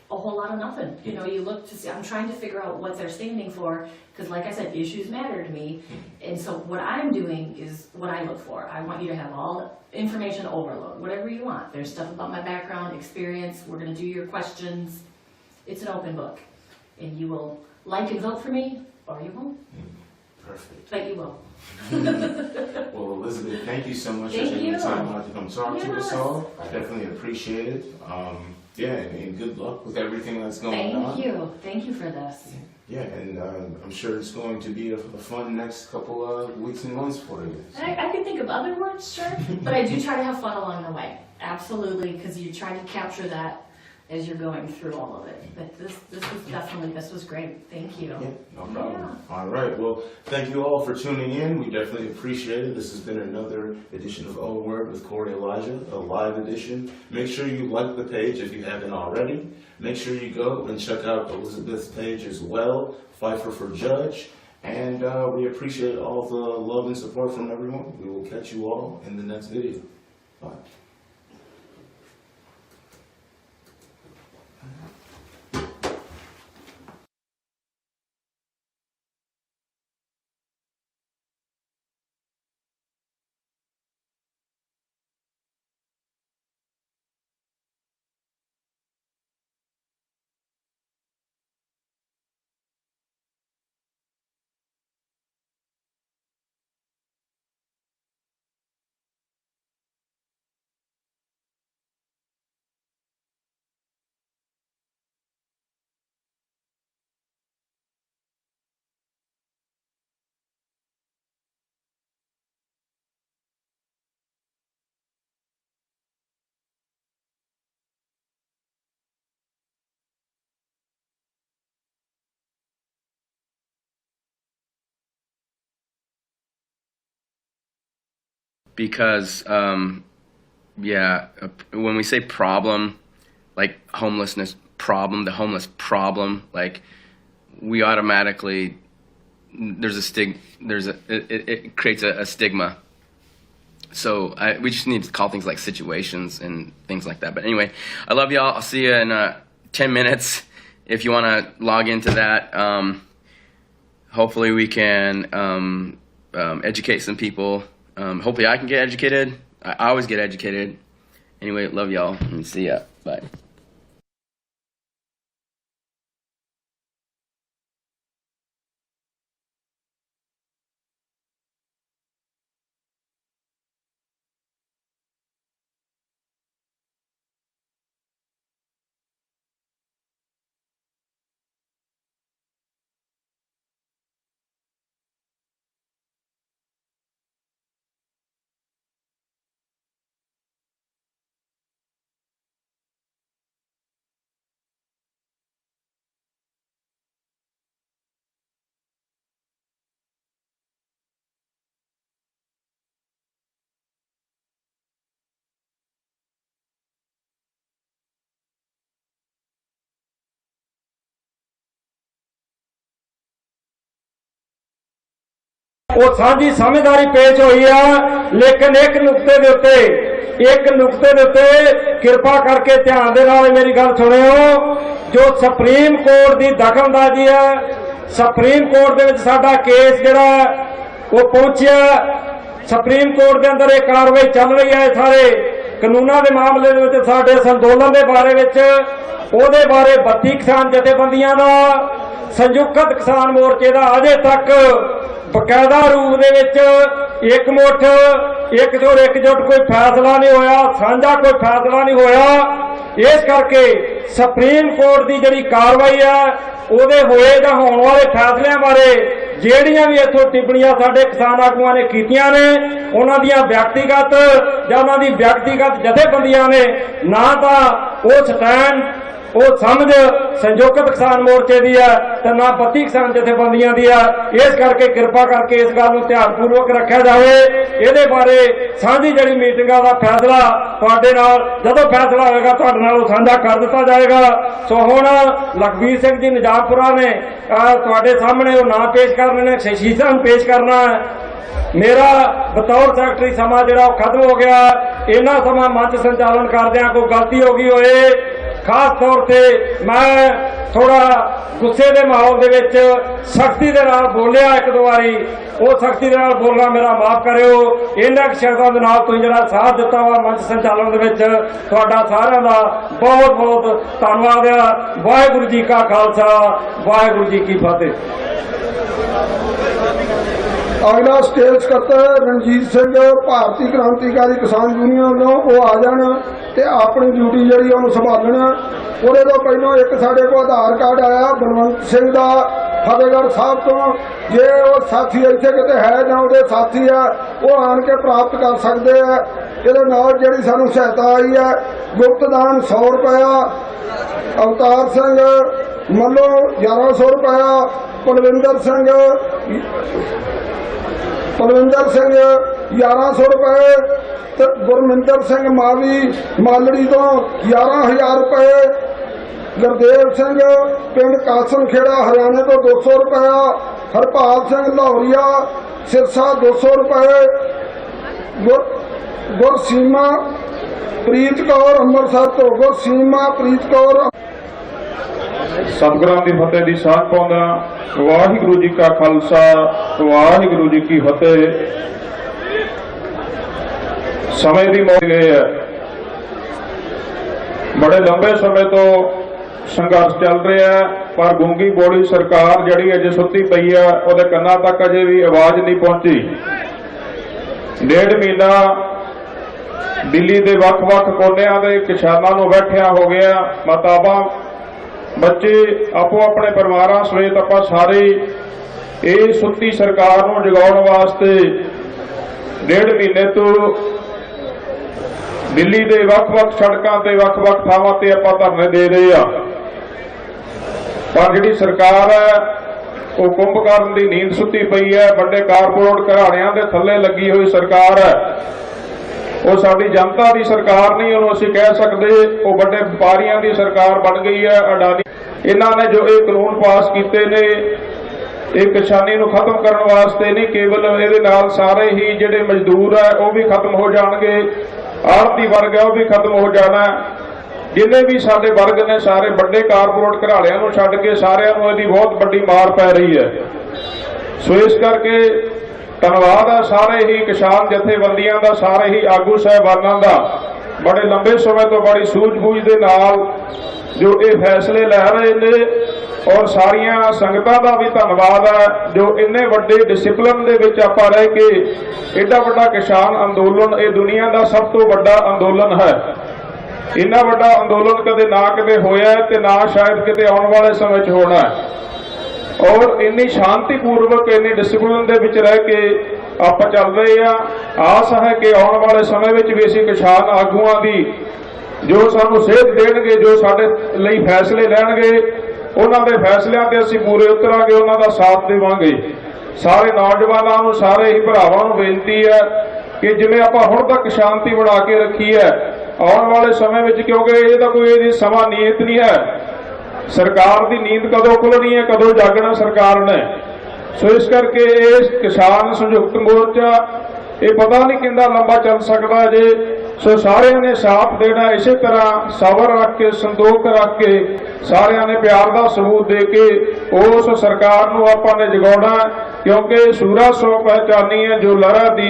a whole lot of nothing. You look to see, I'm trying to figure out what they're standing for, because like I said, issues matter to me. And so what I'm doing is what I look for. I want you to have all information overload, whatever you want. There's stuff about my background, experience. We're going to do your questions. It's an open book. And you will like and vote for me, or you won't. Perfect. But you will. Well, Elizabeth, thank you so much for taking the time out to come talk to us all. I definitely appreciate it. Yeah, and good luck with everything that's going on. Thank you for this. Yeah, and I'm sure it's going to be a fun next couple of weeks and months for you. I could think of other words, sure, but I do try to have fun along the way. Absolutely, because you try to capture that as you're going through all of it. But this was great. Thank you. Yeah, no problem. Yeah. All right. Well, thank you all for tuning in. We definitely appreciate it. This has been another edition of O Word with Corey Elijah, a live edition. Make sure you like the page if you haven't already. Make sure you go and check out Elizabeth's page as well, Pfeiffer for Judge. And we appreciate all the love and support from everyone. We will catch you all in the next video. Bye. Because, when we say problem, like homelessness problem, the homeless problem, like we automatically, it creates a stigma. So we just need to call things like situations and things like that. But anyway, I love y'all. I'll see you in 10 minutes if you want to log into that. Hopefully we can educate some people. Hopefully I can get educated. I always get educated. Anyway, love y'all and see ya. Bye. ਉਹ ਸਾਂਝੀ ਸਮਝਦਾਰੀ ਪੇਸ਼ ਹੋਈ ਆ ਲੇਕਿਨ ਇੱਕ ਨੁਕਤੇ ਦੇ ਉੱਤੇ ਕਿਰਪਾ ਕਰਕੇ ਧਿਆਨ ਦੇ ਨਾਲ ਮੇਰੀ ਗੱਲ ਸੁਣਿਓ ਜੋ ਸੁਪਰੀਮ ਕੋਰਟ ਦੀ ਦਖਲਅੰਦਾਜ਼ੀ ਹੈ ਸੁਪਰੀਮ ਕੋਰਟ ਦੇ ਵਿੱਚ ਸਾਡਾ ਕੇਸ ਜਿਹੜਾ ਉਹ ਪਹੁੰਚਿਆ ਸੁਪਰੀਮ ਕੋਰਟ ਦੇ ਅੰਦਰ ਇਹ ਕਾਰਵਾਈ ਚੱਲ ਰਹੀ ਹੈ ਸਾਰੇ ਕਾਨੂੰਨਾਂ ਦੇ ਮਾਮਲੇ ਦੇ ਵਿੱਚ ਸਾਡੇ ਅੰਦੋਲਨ ਦੇ ਬਾਰੇ ਵਿੱਚ ਉਹਦੇ ਬਾਰੇ 32 ਕਿਸਾਨ ਜਥੇਬੰਦੀਆਂ ਦਾ ਸੰਯੁਕਤ ਕਿਸਾਨ ਮੋਰਚੇ ਦਾ ਅਜੇ ਤੱਕ ਬਕਾਇਦਾ ਰੂਪ ਦੇ ਵਿੱਚ ਇਕਮੁੱਠ ਇਕਜੁੱਟ ਕੋਈ ਫੈਸਲਾ ਨਹੀਂ ਹੋਇਆ ਸਾਂਝਾ ਕੋਈ ਫੈਸਲਾ ਨਹੀਂ ਹੋਇਆ ਇਸ ਕਰਕੇ ਸੁਪਰੀਮ ਕੋਰਟ ਦੀ ਜਿਹੜੀ ਕਾਰਵਾਈ ਹੈ ਉਹਦੇ ਹੋਏ ਜਾਂ ਹੋਣ ਵਾਲੇ ਫੈਸਲਿਆਂ ਬਾਰੇ ਜਿਹੜੀਆਂ ਵੀ ਇੱਥੋਂ ਟਿੱਪਣੀਆਂ ਸਾਡੇ ਕਿਸਾਨ ਆਗੂਆਂ ਨੇ ਕੀਤੀਆਂ ਨੇ ਉਹਨਾਂ ਦੀਆਂ ਵਿਅਕਤੀਗਤ ਜਾਂ ਉਹਨਾਂ ਦੀ ਵਿਅਕਤੀਗਤ ਜਥੇਬੰਦੀਆਂ ਨੇ ਨਾ ਤਾਂ ਉਹ ਸਟੈਂਡ ਉਹ ਸਮਝ ਸੰਯੁਕਤ ਕਿਸਾਨ ਮੋਰਚੇ ਦੀ ਹੈ ਤੇ ਨਾ 32 ਕਿਸਾਨ ਜਥੇਬੰਦੀਆਂ ਦੀ ਹੈ ਇਸ ਕਰਕੇ ਕਿਰਪਾ ਕਰਕੇ ਇਸ ਗੱਲ ਨੂੰ ਧਿਆਨਪੂਰਵਕ ਰੱਖਿਆ ਜਾਵੇ ਇਹਦੇ ਬਾਰੇ ਸਾਂਝੀ ਜਿਹੜੀ ਮੀਟਿੰਗਾਂ ਦਾ ਫੈਸਲਾ ਤੁਹਾਡੇ ਨਾਲ ਜਦੋਂ ਫੈਸਲਾ ਹੋਵੇਗਾ ਤੁਹਾਡੇ ਨਾਲ ਉਹ ਸਾਂਝਾ ਕਰ ਦਿੱਤਾ ਜਾਏਗਾ ਸੋ ਹੁਣ ਲਖਬੀਰ ਸਿੰਘ ਜੀ ਨਿਜ਼ਾਮਪੁਰਾ ਨੇ ਤੁਹਾਡੇ ਸਾਹਮਣੇ ਉਹ ਨਾਂ ਪੇਸ਼ ਕਰਨੇ ਨੇ ਸ਼ੀਸ਼ਾ ਨੂੰ ਪੇਸ਼ ਕਰਨਾ ਹੈ ਮੇਰਾ ਬਤੌਰ ਸੈਕਟਰੀ ਸਮਾਂ ਜਿਹੜਾ ਉਹ ਖਤਮ ਹੋ ਗਿਆ ਇਹਨਾਂ ਸਮਾਂ ਮੰਚ ਸੰਚਾਲਨ ਕਰਦਿਆਂ ਕੋਈ ਗਲਤੀ ਹੋ ਗਈ ਹੋਏ ਖਾਸ ਤੌਰ ਤੇ ਮੈਂ ਥੋੜਾ ਗੁੱਸੇ ਦੇ ਮਾਹੌਲ ਦੇ ਵਿੱਚ ਸਖਤੀ ਦੇ ਨਾਲ ਬੋਲਿਆ ਇੱਕ ਦੋ ਵਾਰੀ ਉਹ ਸਖਤੀ ਦੇ ਨਾਲ ਬੋਲਣਾ ਮੇਰਾ ਮਾਫ ਕਰਿਓ ਇਹਨਾਂ ਸ਼ਬਦਾਂ ਦੇ ਨਾਲ ਤੁਸੀਂ ਜਿਹੜਾ ਸਾਥ ਦਿੱਤਾ ਵਾ ਮੰਚ ਸੰਚਾਲਨ ਦੇ ਵਿੱਚ ਤੁਹਾਡਾ ਸਾਰਿਆਂ ਦਾ ਬਹੁਤ ਬਹੁਤ ਧੰਨਵਾਦ ਆ ਵਾਹਿਗੁਰੂ ਜੀ ਕਾ ਖਾਲਸਾ ਵਾਹਿਗੁਰੂ ਜੀ ਕੀ ਫਤਿਹ अगला स्टेज सकत्तर रणजीत सिंह भारतीय क्रांतिकारी किसान यूनियन ਵੱਲੋਂ ਉਹ आ जाण ਤੇ ਆਪਣੀ ਡਿਊਟੀ ਜਿਹੜੀ ਉਹਨੂੰ ਸੰਭਾਲਣ। ਉਹਦੇ ਤੋਂ ਪਹਿਲਾਂ ਇੱਕ ਸਾਡੇ ਕੋਲ ਆਧਾਰ ਕਾਰਡ ਆਇਆ ਬਲਵੰਤ ਸਿੰਘ ਦਾ ਫਤਿਹਗੜ੍ਹ ਸਾਹਿਬ ਤੋਂ। ਜੇ ਉਹ ਸਾਥੀ ਇੱਥੇ ਕਿਤੇ ਹੈ ਜਾਂ ਉਹਦੇ ਸਾਥੀ ਆ ਉਹ ਆਣ ਕੇ ਪ੍ਰਾਪਤ ਕਰ ਸਕਦੇ ਆ। ਇਹਦੇ ਨਾਲ ਜਿਹੜੀ ਸਾਨੂੰ ਸਹਾਇਤਾ ਆਈ ਹੈ ਗੁਪਤਦਾਨ 100 ਰੁਪਇਆ, ਅਵਤਾਰ ਸਿੰਘ ਮੱਲੋ 1100 ਰੁਪਇਆ, ਪਲਵਿੰਦਰ ਸਿੰਘ 1100 रुपए, गुरमिंदर सिंह मावी मालड़ी तो 11,000 रुपए, गुरदेव सिंह पिंड कासन खेड़ा हरियाणे तो 200 रुपया, हरपाल सिंह लाहौरिया सिरसा 200 रुपए, गुरसीमा प्रीत कौर अमृतसर तो गुरसीमा प्रीत कौर। सतगुरां दी फतेह दी साथ पाउंदा वाहिगुरू जी का खालसा वाहिगुरू जी की फतेह। समय की मौज गए है, बड़े लंबे समय तो संघर्ष चल रहा है पर गूंगी बोली सरकार जिहड़ी अजे सुत्ती पई है उहदे कन्नां तक अजे भी आवाज़ नहीं पहुंची। 1.5 महीना दिल्ली के वख-वख कोनियां दे किसानां नूं बैठिया हो गया। मताबा बच्चे आपो अपने परिवारां समेत आपां सारे इस सुत्ती सरकार नूं जगाउण वास्ते 1.5 महीने तो दिल्ली के वख-वख सड़कों ते वख-वख थावां ते आपां धरने दे रहे आ। पर जिहड़ी सरकार है वो कुंभकर्ण की नींद सुत्ती पई है। बड़े कारपोरेट घराणियां दे थल्ले लगी हुई सरकार है। वो साडी जनता की सरकार नहीं, उन्होंने असीं कह सकते वो बड़े व्यापारियों की सरकार बन गई है। अडानी इन्हां ने जो ये कानून पास किए ने ये किसानी नूं खत्म करने वास्ते नहीं, केवल इहदे नाल सारे ही जिहड़े मजदूर है वो भी खत्म हो जाणगे, आड़ती वर्ग है वो भी खत्म हो जाना। जिन्ने भी साडे वर्ग ने सारे बड़े कारपोरेट घराणियां नूं छड्ड के सारिआं नूं इहदी बहुत बड़ी मार पै रही है। सो इस करके धन्नवाद है सारे ही किसान जथेबंदियां दा, सारे ही आगू साहिबानां दा बड़े लंबे समय तो बड़ी सूझबूझ दे नाल जो ये फैसले लै रहे ने। और सारियां संगतां दा भी धन्नवाद है जो इन्ने वड्डे डिसिपलिन दे विच आपां रह के एडा वड्डा किसान अंदोलन ये दुनिया का सब तो वड्डा अंदोलन है। इन्ना वड्डा अंदोलन कदे ना कदे होया ते ना शायद किते आउण वाले समय च होना है। और इन्नी शांतिपूर्वक इन्नी डिसिपलिन दे विच रह के आप चल रहे हैं। आस है कि आने वाले समय में भी असीं किसान आगुआं दी जो सानू सेध देणगे, जो साडे लई फैसले लैणगे, उन्हां दे फैसलियां ते असीं पूरे उतरांगे, उन्हां दा साथ देवांगे। सारे नौजवानों नूं, सारे ही भरावां नूं बेनती है कि जिवें आपां हुण तक शांति बना के रखी है, आने वाले समय में, क्योंकि इहदा कोई समा नियत नहीं है। सरकार की नींद कदों खुलनी है, कदों जागना सरकार ने। सो इस करके इस किसान संयुक्त मोर्चा ये पता नहीं कितना लंबा चल सकता जे। सो सारे ने साथ देना, इसी तरह सबर रख के, संतोख रख के, सारे ने प्यार का सबूत दे के उस सरकार नूं आपां ने जगाउणा, क्योंकि सूरा सो पहचानी है जो लहरा दी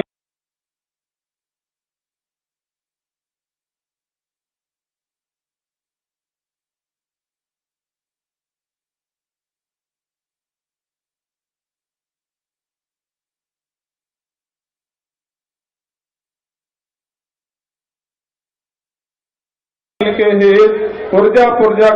के हेत पुरजा पुरजा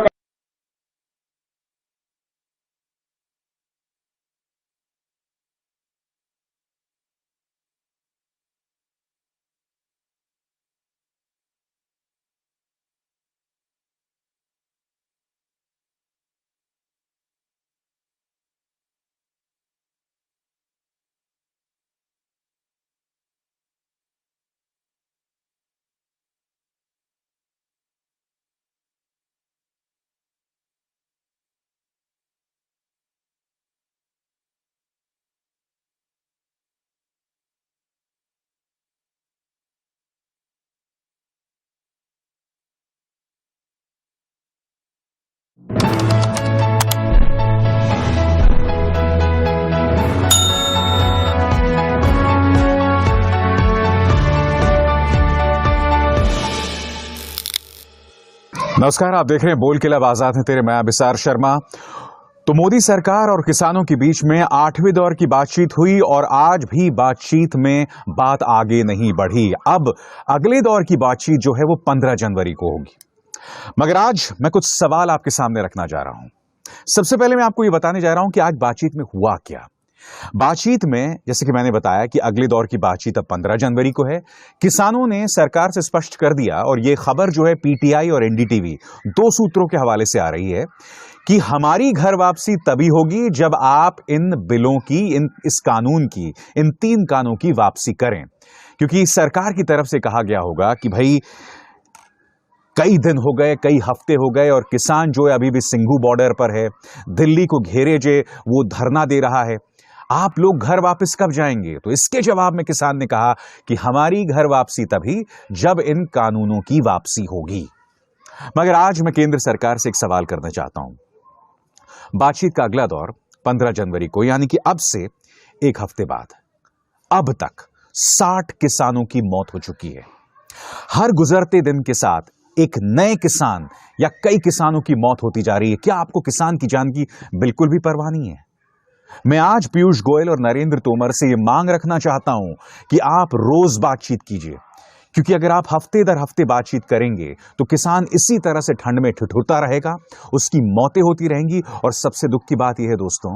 नमस्कार, आप देख रहे हैं बोल के लब आजाद हैं तेरे, मैं बिसार शर्मा। तो मोदी सरकार और किसानों के बीच में 8वें दौर की बातचीत हुई और आज भी बातचीत में बात आगे नहीं बढ़ी। अब अगले दौर की बातचीत जो है वो 15 जनवरी को होगी। मगर आज मैं कुछ सवाल आपके सामने रखना जा रहा हूं। सबसे पहले मैं आपको ये बताने जा रहा हूं कि आज बातचीत में हुआ क्या। बातचीत में जैसे कि मैंने बताया कि अगले दौर की बातचीत अब 15 जनवरी को है। किसानों ने सरकार से स्पष्ट कर दिया और यह खबर जो है पीटीआई और एनडीटीवी 2 सूत्रों के हवाले से आ रही है कि हमारी घर वापसी तभी होगी जब आप इन बिलों की, इस कानून की, इन 3 कानूनों की वापसी करें। क्योंकि सरकार की तरफ से कहा गया होगा कि भाई कई दिन हो गए, कई हफ्ते हो गए और किसान जो है अभी भी सिंघू बॉर्डर पर है, दिल्ली को घेरे जे वो धरना दे रहा है, आप लोग घर वापस कब जाएंगे? तो इसके जवाब में किसान ने कहा कि हमारी घर वापसी तभी जब इन कानूनों की वापसी होगी। मगर आज मैं केंद्र सरकार से एक सवाल करना चाहता हूं। बातचीत का अगला दौर 15 जनवरी को यानी कि अब से 1 हफ्ते बाद, अब तक 60 किसानों की मौत हो चुकी है। हर गुजरते दिन के साथ एक नए किसान या कई किसानों की मौत होती जा रही है। क्या आपको किसान की जान की बिल्कुल भी परवाह नहीं है? मैं आज पीयूष गोयल और नरेंद्र तोमर से यह मांग रखना चाहता हूं कि आप रोज बातचीत कीजिए, क्योंकि अगर आप हफ्ते दर हफ्ते बातचीत करेंगे तो किसान इसी तरह से ठंड में ठिठुरता रहेगा, उसकी मौतें होती रहेंगी। और सबसे दुख की बात यह है दोस्तों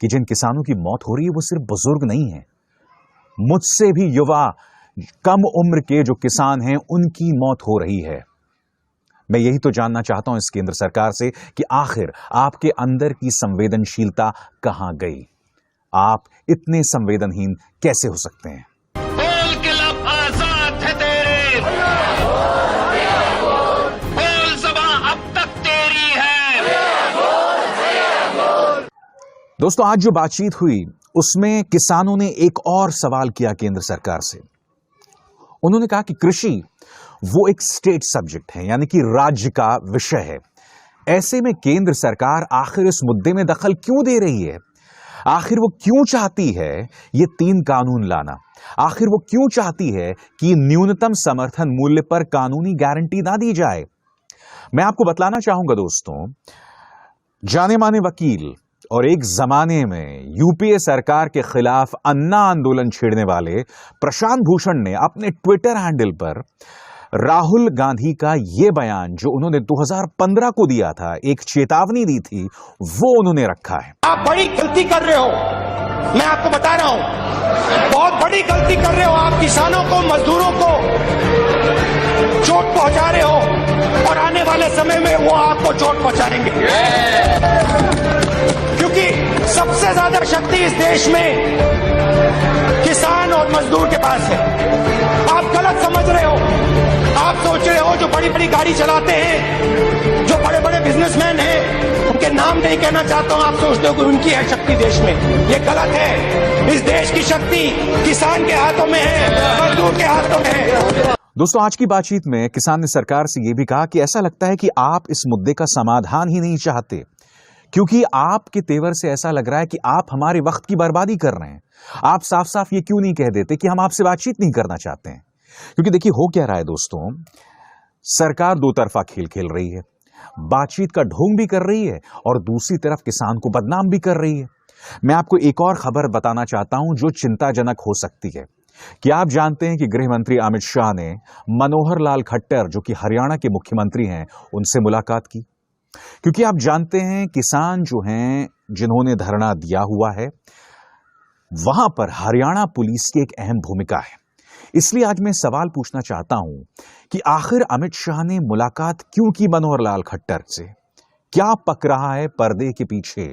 कि जिन किसानों की मौत हो रही है वो सिर्फ बुजुर्ग नहीं है, मुझसे भी युवा, कम उम्र के जो किसान हैं उनकी मौत हो रही है। मैं यही तो जानना चाहता हूं इस केंद्र सरकार से कि आखिर आपके अंदर की संवेदनशीलता कहां गई? आप इतने संवेदनहीन कैसे हो सकते हैं? बोल के लब आजाद है तेरे, बोल ज़बां अब तक तेरी है। दोस्तों आज जो बातचीत हुई उसमें किसानों ने एक और सवाल किया केंद्र सरकार से। उन्होंने कहा कि कृषि वो एक स्टेट सब्जेक्ट है, यानी कि राज्य का विषय है। ऐसे में केंद्र सरकार आखिर इस मुद्दे में दखल क्यों दे रही है? आखिर वो क्यों चाहती है ये 3 कानून लाना? आखिर वो क्यों चाहती है कि न्यूनतम समर्थन मूल्य पर कानूनी गारंटी ना दी जाए? मैं आपको बतलाना चाहूंगा दोस्तों, जाने माने वकील और एक जमाने में यूपीए सरकार के खिलाफ अन्ना आंदोलन छेड़ने वाले प्रशांत भूषण ने अपने ट्विटर हैंडल पर राहुल गांधी का यह बयान जो उन्होंने 2015 को दिया था, एक चेतावनी दी थी, वो उन्होंने रखा है। आप बड़ी गलती कर रहे हो, मैं आपको बता रहा हूं, बहुत बड़ी गलती कर रहे हो। आप किसानों को, मजदूरों को चोट पहुंचा रहे हो और आने वाले समय में वो आपको चोट पहुंचाएंगे, क्योंकि सबसे ज्यादा शक्ति इस देश में किसान और मजदूर के पास है। आप गलत समझ रहे हो। आप सोच रहे हो जो बड़ी बड़ी गाड़ी चलाते हैं, जो बड़े बड़े बिजनेसमैन हैं, उनके नाम नहीं कहना चाहता हूं, आप सोचते हो कि उनकी है शक्ति देश में। ये गलत है। इस देश की शक्ति किसान के हाथों में है, मजदूर के हाथों में है। दोस्तों आज की बातचीत में किसान ने सरकार से यह भी कहा कि ऐसा लगता है कि आप इस मुद्दे का समाधान ही नहीं चाहते, क्योंकि आपके तेवर से ऐसा लग रहा है कि आप हमारे वक्त की बर्बादी कर रहे हैं। आप साफ साफ ये क्यों नहीं कह देते कि हम आपसे बातचीत नहीं करना चाहते हैं? क्योंकि देखिए हो क्या रहा है दोस्तों, सरकार 2 तरफा खेल खेल रही है, बातचीत का ढोंग भी कर रही है और दूसरी तरफ किसान को बदनाम भी कर रही है। मैं आपको एक और खबर बताना चाहता हूं जो चिंताजनक हो सकती है। क्या आप जानते हैं कि गृह मंत्री अमित शाह ने मनोहर लाल खट्टर जो कि हरियाणा के मुख्यमंत्री हैं उनसे मुलाकात की? क्योंकि आप जानते हैं किसान जो हैं जिन्होंने धरना दिया हुआ है वहां पर हरियाणा पुलिस की एक अहम भूमिका है। इसलिए आज मैं सवाल पूछना चाहता हूं कि आखिर अमित शाह ने मुलाकात क्यों की मनोहर लाल खट्टर से? क्या पक रहा है पर्दे के पीछे?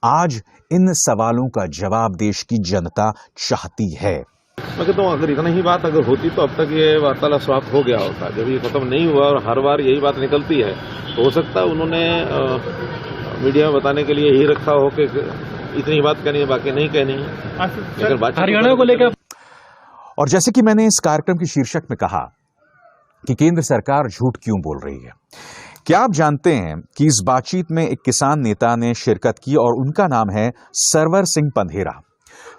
आज इन सवालों का जवाब देश की जनता चाहती है। मैं कहता हूँ अगर इतना ही बात अगर होती तो अब तक ये वार्तालाप समाप्त हो गया होता। जब ये खत्म नहीं हुआ और हर बार यही बात निकलती है तो हो सकता है उन्होंने मीडिया में बताने के लिए यही रखा हो कि इतनी बात कहनी है, बाकी नहीं कहनी है। हरियाणा को लेकर और जैसे कि मैंने इस कार्यक्रम के शीर्षक में कहा कि केंद्र सरकार झूठ क्यों बोल रही है, क्या आप जानते हैं कि इस बातचीत में एक किसान नेता ने शिरकत की और उनका नाम है सरवर सिंह पंधेरा।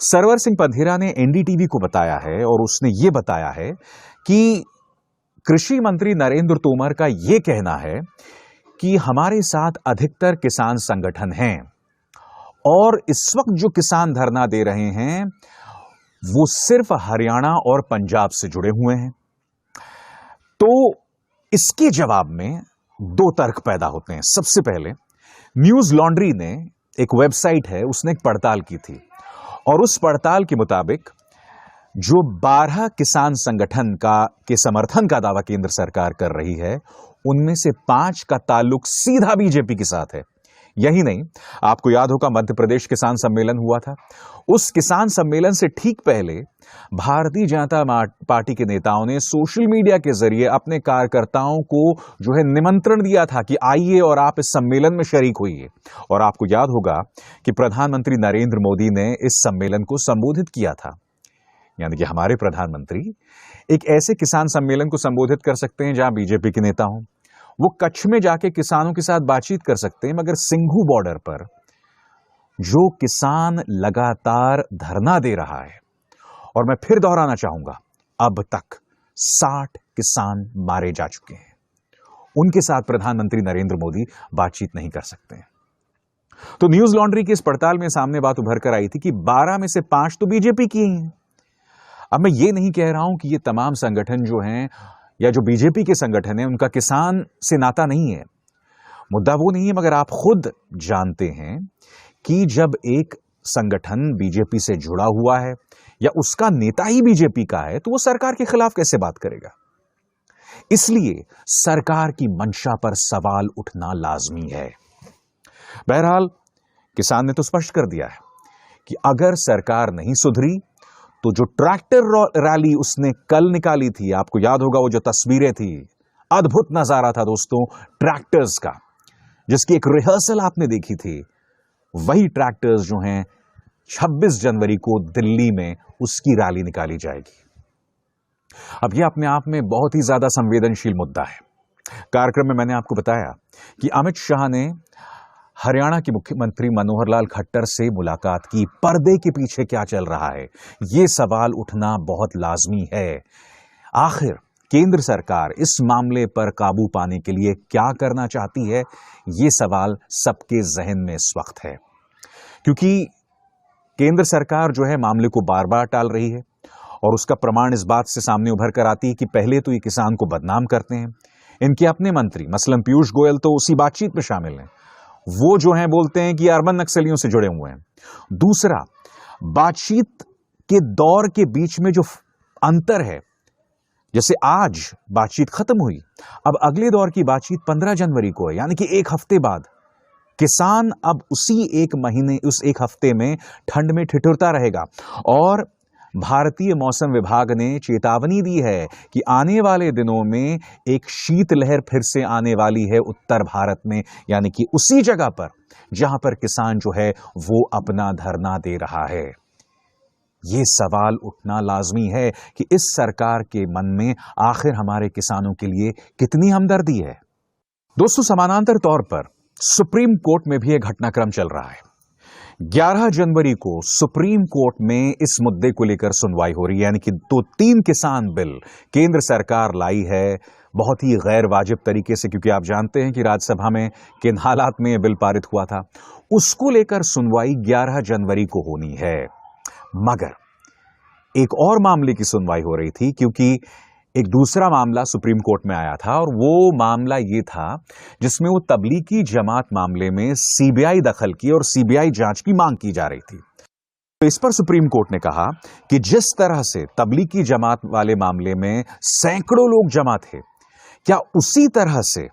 सरवर सिंह पंधेरा ने एनडीटीवी को बताया है और उसने ये बताया है कि कृषि मंत्री नरेंद्र तोमर का यह कहना है कि हमारे साथ अधिकतर किसान संगठन हैं और इस वक्त जो किसान धरना दे रहे हैं वो सिर्फ हरियाणा और पंजाब से जुड़े हुए हैं। तो इसके जवाब में दो तर्क पैदा होते हैं। सबसे पहले न्यूज लॉन्ड्री ने एक वेबसाइट है, उसने एक पड़ताल की थी और उस पड़ताल के मुताबिक जो 12 किसान संगठन के समर्थन का दावा केंद्र सरकार कर रही है उनमें से 5 का ताल्लुक सीधा बीजेपी के साथ है। यही नहीं, आपको याद होगा मध्य प्रदेश किसान सम्मेलन हुआ था। उस किसान सम्मेलन से ठीक पहले भारतीय जनता पार्टी के नेताओं ने सोशल मीडिया के जरिए अपने कार्यकर्ताओं को जो है निमंत्रण दिया था कि आइए और आप इस सम्मेलन में शरीक होइए। और आपको याद होगा कि प्रधानमंत्री नरेंद्र मोदी ने इस सम्मेलन को संबोधित किया था। यानी कि हमारे प्रधानमंत्री एक ऐसे किसान सम्मेलन को संबोधित कर सकते हैं जहां बीजेपी के नेता हों, वो कच्छ में जाके किसानों के साथ बातचीत कर सकते हैं, मगर सिंघू बॉर्डर पर जो किसान लगातार धरना दे रहा है, और मैं फिर दोहराना चाहूंगा, अब तक 60 किसान मारे जा चुके हैं, उनके साथ प्रधानमंत्री नरेंद्र मोदी बातचीत नहीं कर सकते हैं। तो न्यूज लॉन्ड्री की इस पड़ताल में सामने बात उभर कर आई थी कि 12 में से 5 तो बीजेपी की ही हैं। अब मैं ये नहीं कह रहा हूं कि ये तमाम संगठन जो हैं या जो बीजेपी के संगठन हैं उनका किसान से नाता नहीं है, मुद्दा वो नहीं है, मगर आप खुद जानते हैं कि जब एक संगठन बीजेपी से जुड़ा हुआ है या उसका नेता ही बीजेपी का है तो वो सरकार के खिलाफ कैसे बात करेगा। इसलिए सरकार की मंशा पर सवाल उठना लाजमी है। बहरहाल किसान ने तो स्पष्ट कर दिया है कि अगर सरकार नहीं सुधरी तो जो ट्रैक्टर रैली उसने कल निकाली थी, आपको याद होगा वो जो तस्वीरें थी, अद्भुत नजारा था दोस्तों ट्रैक्टर्स का, जिसकी एक रिहर्सल आपने देखी थी, वही ट्रैक्टर्स जो हैं 26 जनवरी को दिल्ली में उसकी रैली निकाली जाएगी। अब यह अपने आप में बहुत ही ज्यादा संवेदनशील मुद्दा है। कार्यक्रम में मैंने आपको बताया कि अमित शाह ने हरियाणा के मुख्यमंत्री मनोहर लाल खट्टर से मुलाकात की। पर्दे के पीछे क्या चल रहा है, यह सवाल उठना बहुत लाजमी है। आखिर केंद्र सरकार इस मामले पर काबू पाने के लिए क्या करना चाहती है, यह सवाल सबके जहन में इस वक्त है, क्योंकि केंद्र सरकार जो है मामले को बार बार टाल रही है और उसका प्रमाण इस बात से सामने उभर कर आती है कि पहले तो ये किसान को बदनाम करते हैं, इनके अपने मंत्री मसलन पीयूष गोयल तो उसी बातचीत में शामिल हैं, वो जो हैं बोलते हैं कि अरबन नक्सलियों से जुड़े हुए हैं। दूसरा, बातचीत के दौर के बीच में जो अंतर है, जैसे आज बातचीत खत्म हुई, अब अगले दौर की बातचीत 15 जनवरी को है, यानी कि एक हफ्ते बाद। किसान अब उसी उस एक हफ्ते में ठंड में ठिठुरता रहेगा और भारतीय मौसम विभाग ने चेतावनी दी है कि आने वाले दिनों में एक शीतलहर फिर से आने वाली है उत्तर भारत में, यानी कि उसी जगह पर जहां पर किसान जो है वो अपना धरना दे रहा है। ये सवाल उठना लाजमी है कि इस सरकार के मन में आखिर हमारे किसानों के लिए कितनी हमदर्दी है। दोस्तों, समानांतर तौर पर सुप्रीम कोर्ट में भी एक घटनाक्रम चल रहा है। 11 जनवरी को सुप्रीम कोर्ट में इस मुद्दे को लेकर सुनवाई हो रही है, यानी कि 3 किसान बिल केंद्र सरकार लाई है बहुत ही गैर वाजिब तरीके से, क्योंकि आप जानते हैं कि राज्यसभा में किन हालात में यह बिल पारित हुआ था। उसको लेकर सुनवाई 11 जनवरी को होनी है, मगर एक और मामले की सुनवाई हो रही थी, क्योंकि एक दूसरा मामला सुप्रीम कोर्ट में आया था और वो मामला ये था जिसमें वो तबलीगी जमात मामले में सीबीआई दखल की और सीबीआई जांच की मांग की जा रही थी। तो इस पर सुप्रीम कोर्ट ने कहा कि जिस तरह से तबलीगी जमात वाले मामले में सैकड़ों लोग जमा थे, क्या उसी तरह से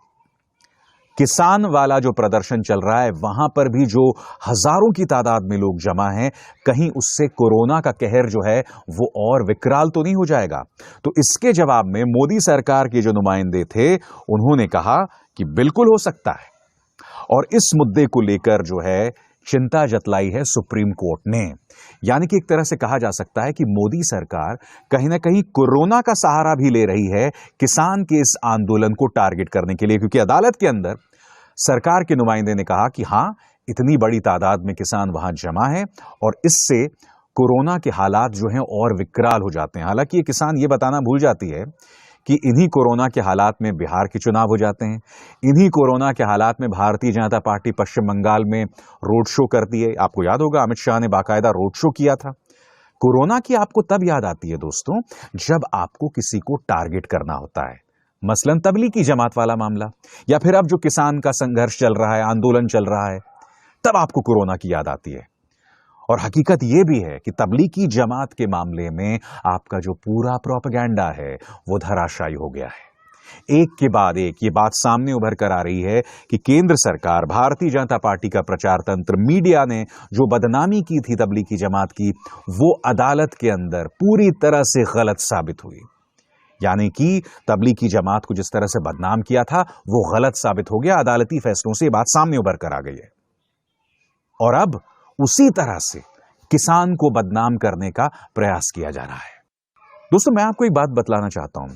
किसान वाला जो प्रदर्शन चल रहा है वहां पर भी जो हजारों की तादाद में लोग जमा हैं, कहीं उससे कोरोना का कहर जो है वो और विकराल तो नहीं हो जाएगा। तो इसके जवाब में मोदी सरकार के जो नुमाइंदे थे उन्होंने कहा कि बिल्कुल हो सकता है, और इस मुद्दे को लेकर जो है चिंता जतलाई है सुप्रीम कोर्ट ने। यानी कि एक तरह से कहा जा सकता है कि मोदी सरकार कहीं ना कहीं कोरोना का सहारा भी ले रही है किसान के इस आंदोलन को टारगेट करने के लिए, क्योंकि अदालत के अंदर सरकार के नुमाइंदे ने कहा कि हां, इतनी बड़ी तादाद में किसान वहां जमा है और इससे कोरोना के हालात जो हैं और विकराल हो जाते हैं। हालांकि ये किसान ये बताना भूल जाती है कि इन्हीं कोरोना के हालात में बिहार के चुनाव हो जाते हैं, इन्हीं कोरोना के हालात में भारतीय जनता पार्टी पश्चिम बंगाल में रोड शो करती है। आपको याद होगा अमित शाह ने बाकायदा रोड शो किया था। कोरोना की आपको तब याद आती है दोस्तों जब आपको किसी को टारगेट करना होता है, मसलन तबलीगी जमात वाला मामला, या फिर अब जो किसान का संघर्ष चल रहा है, आंदोलन चल रहा है, तब आपको कोरोना की याद आती है। और हकीकत यह भी है कि तबलीगी जमात के मामले में आपका जो पूरा प्रोपेगेंडा है वो धराशायी हो गया है। एक के बाद एक ये बात सामने उभर कर आ रही है कि केंद्र सरकार, भारतीय जनता पार्टी का प्रचार तंत्र, मीडिया ने जो बदनामी की थी तबलीगी जमात की, वो अदालत के अंदर पूरी तरह से गलत साबित हुई। यानी कि तबलीगी जमात को जिस तरह से बदनाम किया था वो गलत साबित हो गया। अदालती फैसलों से ये बात सामने उभर कर आ गई है। और अब उसी तरह से किसान को बदनाम करने का प्रयास किया जा रहा है। दोस्तों, मैं आपको एक बात बतलाना चाहता हूं,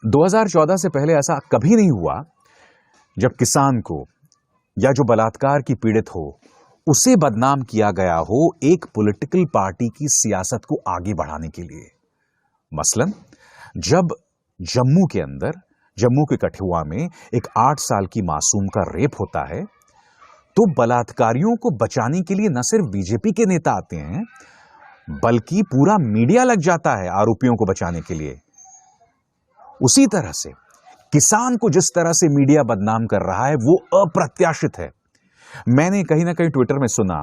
2014 से पहले ऐसा कभी नहीं हुआ जब किसान को या जो बलात्कार की पीड़ित हो उसे बदनाम किया गया हो एक पॉलिटिकल पार्टी की सियासत को आगे बढ़ाने के लिए। मसलन जब जम्मू के अंदर, जम्मू के कठुआ में एक 8 साल की मासूम का रेप होता है तो बलात्कारियों को बचाने के लिए न सिर्फ बीजेपी के नेता आते हैं बल्कि पूरा मीडिया लग जाता है आरोपियों को बचाने के लिए। उसी तरह से किसान को जिस तरह से मीडिया बदनाम कर रहा है वो अप्रत्याशित है। मैंने कहीं ना कहीं ट्विटर में सुना,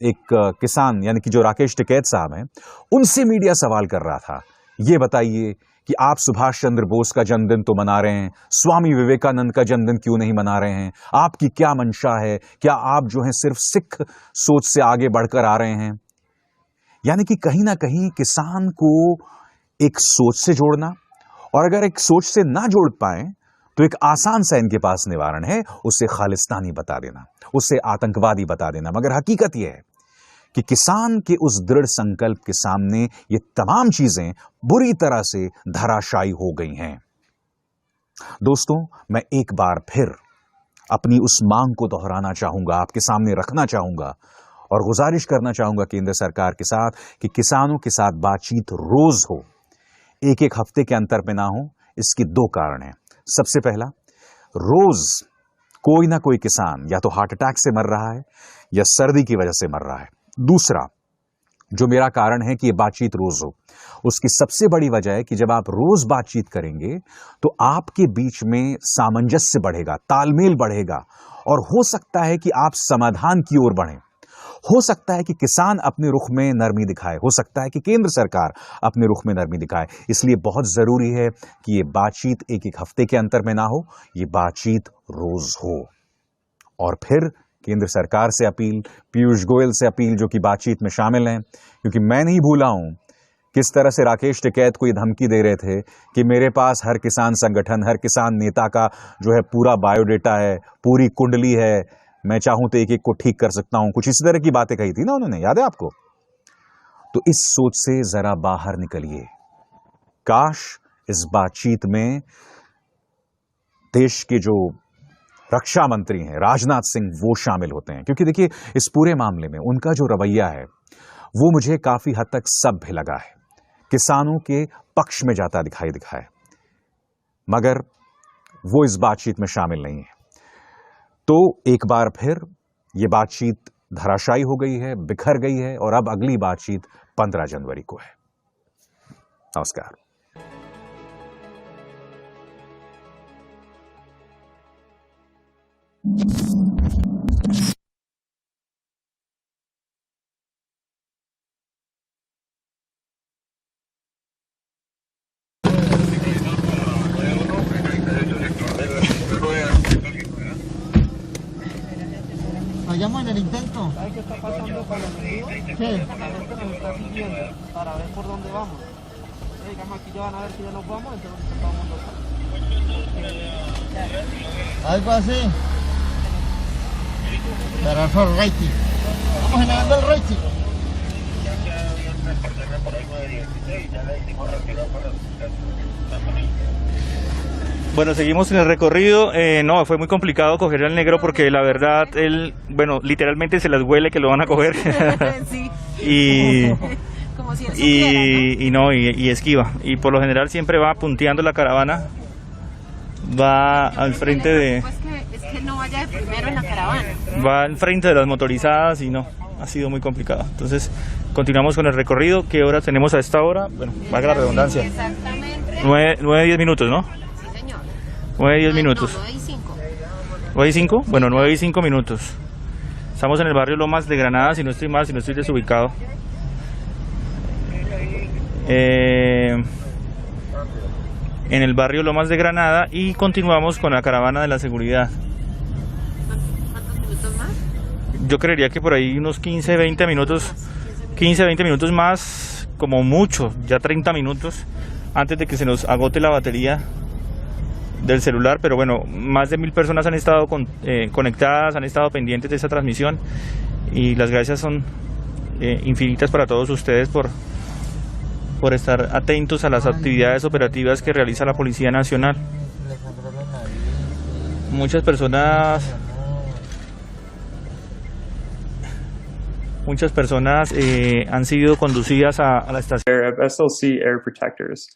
एक किसान यानी कि जो राकेश टिकैत साहब हैं, उनसे मीडिया सवाल कर रहा था, ये बताइए कि आप सुभाष चंद्र बोस का जन्मदिन तो मना रहे हैं, स्वामी विवेकानंद का जन्मदिन क्यों नहीं मना रहे हैं? आपकी क्या मंशा है? क्या आप जो हैं सिर्फ सिख सोच से आगे बढ़कर आ रहे हैं? यानी कि कहीं ना कहीं किसान को एक सोच से जोड़ना, और अगर एक सोच से ना जोड़ पाए तो एक आसान सा इनके पास निवारण है, उसे खालिस्तानी बता देना, उसे आतंकवादी बता देना। मगर हकीकत यह है कि किसान के उस दृढ़ संकल्प के सामने ये तमाम चीजें बुरी तरह से धराशायी हो गई हैं। दोस्तों, मैं एक बार फिर अपनी उस मांग को दोहराना चाहूंगा, आपके सामने रखना चाहूंगा और गुजारिश करना चाहूंगा केंद्र सरकार के साथ कि किसानों के साथ बातचीत रोज हो, एक एक हफ्ते के अंतर पे ना हो। इसके 2 कारण हैं। सबसे पहला, रोज कोई ना कोई किसान या तो हार्ट अटैक से मर रहा है या सर्दी की वजह से मर रहा है। दूसरा जो मेरा कारण है कि ये बातचीत रोज हो, उसकी सबसे बड़ी वजह है कि जब आप रोज बातचीत करेंगे तो आपके बीच में सामंजस्य बढ़ेगा, तालमेल बढ़ेगा, और हो सकता है कि आप समाधान की ओर बढ़ें। हो सकता है कि किसान अपने रुख में नरमी दिखाए, हो सकता है कि केंद्र सरकार अपने रुख में नरमी दिखाए। इसलिए बहुत जरूरी है कि ये बातचीत एक एक हफ्ते के अंतर में ना हो, ये बातचीत रोज हो। और फिर केंद्र सरकार से अपील, पीयूष गोयल से अपील जो कि बातचीत में शामिल हैं, क्योंकि मैं नहीं भूला हूं किस तरह से राकेश टिकैत को ये धमकी दे रहे थे कि मेरे पास हर किसान संगठन, हर किसान नेता का जो है पूरा बायोडेटा है, पूरी कुंडली है, मैं चाहूं तो एक एक को ठीक कर सकता हूं। कुछ इसी तरह की बातें कही थी ना उन्होंने, याद है आपको? तो इस सोच से जरा बाहर निकलिए। काश इस बातचीत में देश के जो रक्षा मंत्री हैं राजनाथ सिंह वो शामिल होते हैं, क्योंकि देखिए इस पूरे मामले में उनका जो रवैया है वो मुझे काफी हद तक सभ्य लगा है, किसानों के पक्ष में जाता दिखा है, मगर वो इस बातचीत में शामिल नहीं है। तो एक बार फिर ये बातचीत धराशायी हो गई है, बिखर गई है, और अब अगली बातचीत 15 जनवरी को है। नमस्कार। Fallamos en el intento. ¿Sabes qué está pasando con los amigos? ¿Qué? La gente nos está siguiendo para ver por dónde vamos. Digamos, aquí ya van a ver si ya nos vamos, entonces todo el mundo sale. Algo así. Pero es por rating. Estamos generando el rating. Bueno, seguimos en el recorrido. No, fue muy complicado coger al negro porque la verdad, él, bueno, literalmente se las huele que lo van a coger. Sí. Y como si él supiera, y esquiva. Y por lo general siempre va punteando la caravana, va al frente de... es que no vaya de primero en la caravana. Va al frente de las motorizadas y no, ha sido muy complicado. Entonces, continuamos con el recorrido. ¿Qué hora tenemos a esta hora? Bueno, valga la redundancia. Exactamente. 9:10 minutos, ¿no? Sí, señor. 9:10 minutos. No, 9:05. ¿9:05? Bueno, 9:05 minutos. Estamos en el barrio Lomas de Granada, si no estoy mal, si no estoy desubicado. En el barrio Lomas de Granada y continuamos con la caravana de la seguridad. ¿Cuántos minutos más? Yo creería que por ahí unos 15-20 minutos más, como mucho, ya 30 minutos antes de que se nos agote la batería del celular, pero bueno, más de 1000 personas han estado conectadas, han estado pendientes de esta transmisión y las gracias son infinitas para todos ustedes por estar atentos a las actividades operativas que realiza la Policía Nacional. Muchas personas han sido conducidas a la estación of SLC Air Protectors.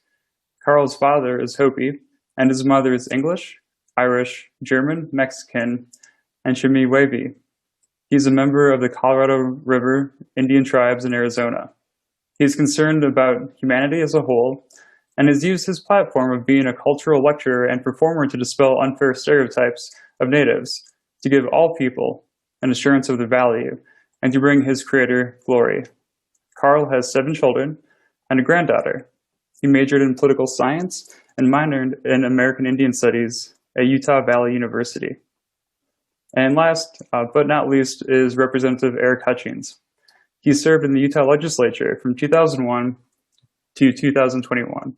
Carl's father is Hopi, and his mother is English, Irish, German, Mexican, and Chemehuevi. He's a member of the Colorado River Indian tribes in Arizona. He's concerned about humanity as a whole, and has used his platform of being a cultural lecturer and performer to dispel unfair stereotypes of natives, to give all people an assurance of their value, and to bring his creator glory. Carl has 7 children and a granddaughter. He majored in political science and minored in American Indian Studies at Utah Valley University. And last, but not least, is Representative Eric Hutchings. He served in the Utah legislature from 2001 to 2021.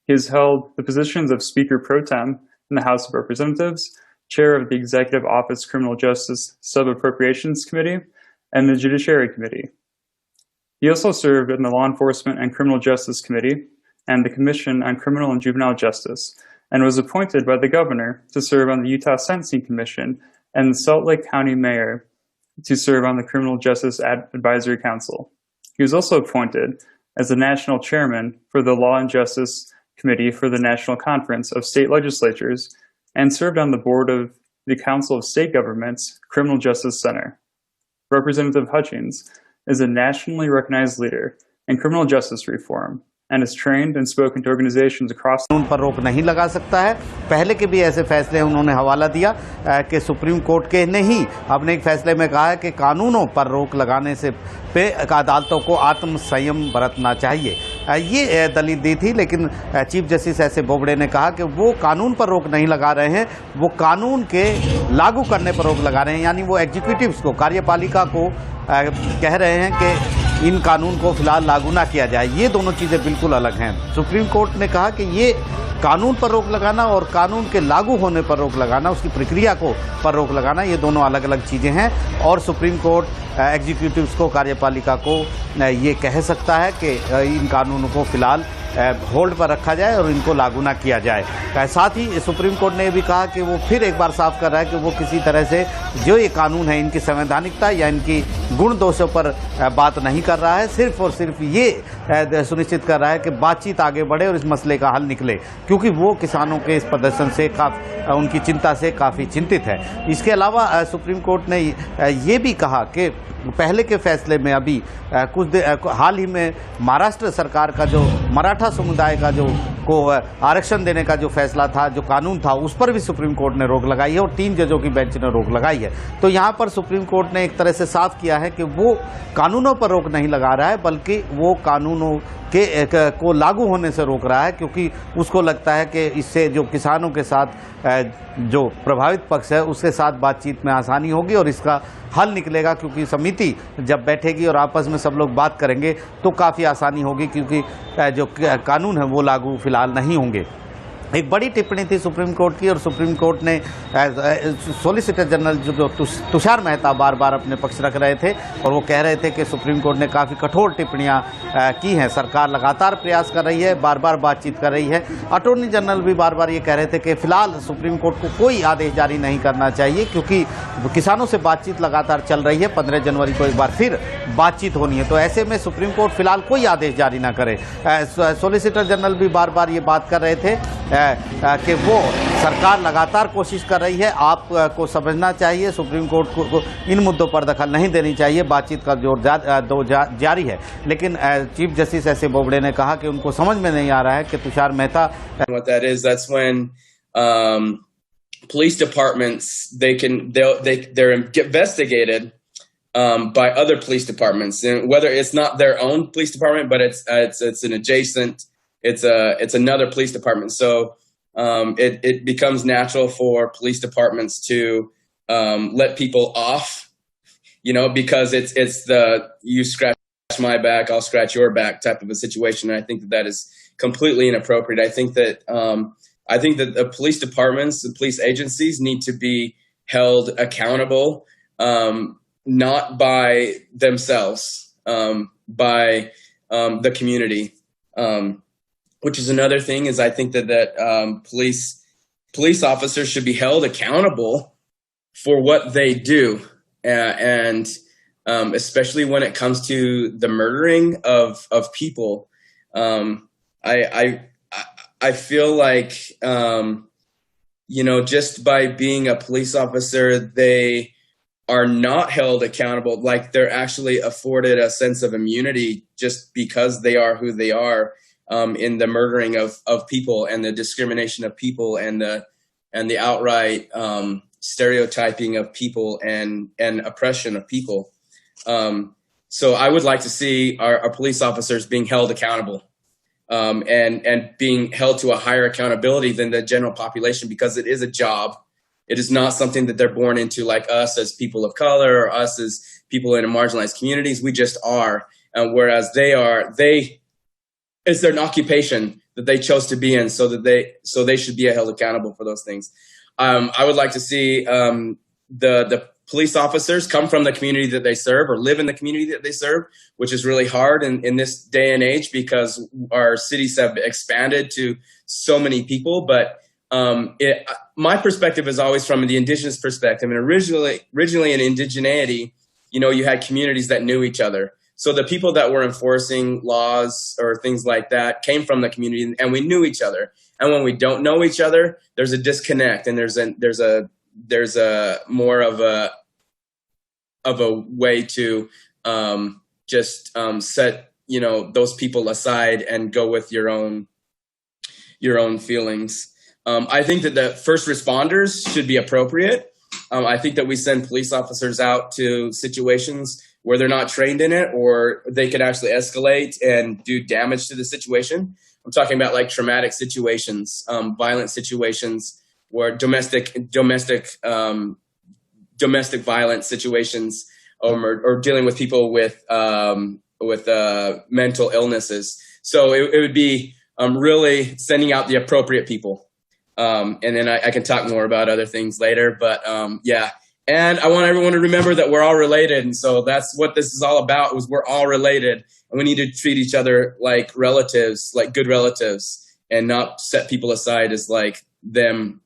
He has held the positions of Speaker Pro Tem in the House of Representatives, Chair of the Executive Office Criminal Justice Sub-Appropriations Committee, and the Judiciary Committee. He also served in the Law Enforcement and Criminal Justice Committee and the Commission on Criminal and Juvenile Justice, and was appointed by the governor to serve on the Utah Sentencing Commission and the Salt Lake County Mayor to serve on the Criminal Justice Advisory Council. He was also appointed as the national chairman for the Law and Justice Committee for the National Conference of State Legislatures and served on the board of the Council of State Governments Criminal Justice Center. Representative Hutchings is a nationally recognized leader in criminal justice reform and is trained and spoken to organizations across. कानून पर रोक नहीं लगा सकता है। पहले के भी ऐसे फैसले उन्होंने हवाला दिया कि सुप्रीम कोर्ट के ने ही अपने एक फैसले में कहा है कि कानूनों पर रोक लगाने से पे अदालतों को आत्म संयम बरतना चाहिए। ये दलील दी थी, लेकिन chief justice S A Bobde ने कहा कि वो कानून पर रोक नहीं लगा रहे हैं, वो कानून के लागू करने पर रोक लगा रहे हैं। यानी वो एग्जीक्यूटिव्स को, कार्यपालिका को कह रहे हैं कि इन कानून को फिलहाल लागू ना किया जाए। ये दोनों चीज़ें बिल्कुल अलग हैं। सुप्रीम कोर्ट ने कहा कि ये कानून पर रोक लगाना और कानून के लागू होने पर रोक लगाना, उसकी प्रक्रिया को पर रोक लगाना, ये दोनों अलग अलग चीज़ें हैं। और सुप्रीम कोर्ट एग्जीक्यूटिव्स को, कार्यपालिका को ये कह सकता है कि इन कानूनों को फिलहाल होल्ड पर रखा जाए और इनको लागू ना किया जाए। साथ ही सुप्रीम कोर्ट ने भी कहा कि वो फिर एक बार साफ कर रहा है कि वो किसी तरह से जो ये कानून है इनकी संवैधानिकता या इनकी गुण दोषों पर बात नहीं कर रहा है, सिर्फ और सिर्फ ये सुनिश्चित कर रहा है कि बातचीत आगे बढ़े और इस मसले का हल निकले, क्योंकि वो किसानों के इस प्रदर्शन से उनकी चिंता से काफ़ी चिंतित है। इसके अलावा सुप्रीम कोर्ट ने ये भी कहा कि पहले के फैसले में अभी हाल ही में महाराष्ट्र सरकार का जो मराठा समुदाय का जो को आरक्षण देने का जो फैसला था, जो कानून था, उस पर भी सुप्रीम कोर्ट ने रोक लगाई है और 3 जजों की बेंच ने रोक लगाई है। तो यहाँ पर सुप्रीम कोर्ट ने एक तरह से साफ किया है कि वो कानूनों पर रोक नहीं लगा रहा है, बल्कि वो कानूनों को लागू होने से रोक रहा है, क्योंकि उसको लगता है कि इससे जो किसानों के साथ जो प्रभावित पक्ष है उसके साथ बातचीत में आसानी होगी और इसका हल निकलेगा, क्योंकि समिति जब बैठेगी और आपस में सब लोग बात करेंगे तो काफ़ी आसानी होगी, क्योंकि जो कानून है वो लागू फिलहाल नहीं होंगे। एक बड़ी टिप्पणी थी सुप्रीम कोर्ट की, और सुप्रीम कोर्ट ने सॉलिसिटर जनरल जो तुषार मेहता बार बार अपने पक्ष रख रहे थे, और वो कह रहे थे कि सुप्रीम कोर्ट ने काफ़ी कठोर टिप्पणियां की हैं, सरकार लगातार प्रयास कर रही है, बार बार बातचीत कर रही है। अटॉर्नी जनरल भी बार बार ये कह रहे थे कि फिलहाल सुप्रीम कोर्ट को कोई आदेश जारी नहीं करना चाहिए, क्योंकि किसानों से बातचीत लगातार चल रही है। 15 जनवरी को एक बार फिर बातचीत होनी है, तो ऐसे में सुप्रीम कोर्ट फिलहाल कोई आदेश जारी ना करे। सॉलिसिटर जनरल भी बार बार ये बात कर रहे थे कि वो सरकार लगातार कोशिश कर रही है, आपको समझना चाहिए, सुप्रीम कोर्ट को इन मुद्दों पर दखल नहीं देनी चाहिए, बातचीत का जोर जारी है। लेकिन चीफ जस्टिस एस.ए. बोबडे ने कहा कि उनको समझ में नहीं आ रहा है कि Tushar Mehta what that is, that's when police departments they're investigated by other police departments, and whether it's not their own police department, but it's an adjacent, it's another police department. So it becomes natural for police departments to let people off, because it's the you scratch my back, I'll scratch your back type of a situation. And I think that is completely inappropriate. I think that the police departments, the police agencies need to be held accountable, not by themselves, by the community. Which is another thing, is I think that police officers should be held accountable for what they do, and especially when it comes to the murdering of people. I feel like just by being a police officer, they are not held accountable. Like, they're actually afforded a sense of immunity just because they are who they are. In the murdering of people, and the discrimination of people, and the outright stereotyping of people, and oppression of people. So I would like to see our police officers being held accountable, and being held to a higher accountability than the general population, because it is a job. It is not something that they're born into, like us as people of color, or us as people in marginalized communities. We just are, whereas it's their occupation that they chose to be in, so they should be held accountable for those things. I would like to see the police officers come from the community that they serve, or live in the community that they serve, which is really hard in this day and age, because our cities have expanded to so many people. But my perspective is always from the indigenous perspective, and originally in indigeneity, you had communities that knew each other. So the people that were enforcing laws or things like that came from the community, and we knew each other. And when we don't know each other, there's a disconnect, and there's a more of a way to just set those people aside and go with your own feelings. I think that the first responders should be appropriate. I think that we send police officers out to situations where they're not trained in it, or they could actually escalate and do damage to the situation. I'm talking about like traumatic situations, violent situations, where domestic violence situations, or dealing with people with mental illnesses. So it would be really sending out the appropriate people. And then I can talk more about other things later, but yeah. And I want everyone to remember that we're all related. And so that's what this is all about, was we're all related, and we need to treat each other like relatives, like good relatives, and not set people aside as like them,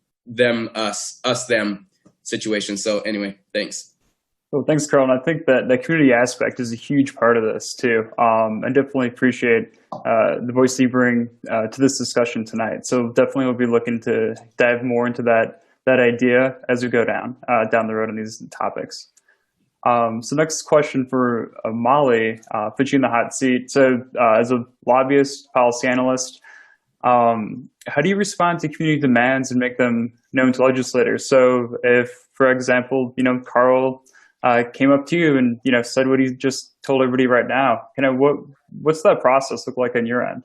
us, them situation. So anyway, thanks. Well, thanks, Carl. And I think that the community aspect is a huge part of this too. I definitely appreciate the voice you bring to this discussion tonight. So definitely we'll be looking to dive more into that idea as we go down the road on these topics. So next question for Molly, put you in the hot seat. So as a lobbyist, policy analyst, how do you respond to community demands and make them known to legislators? So if, for example, Carl came up to you and said what he just told everybody right now, what's that process look like on your end?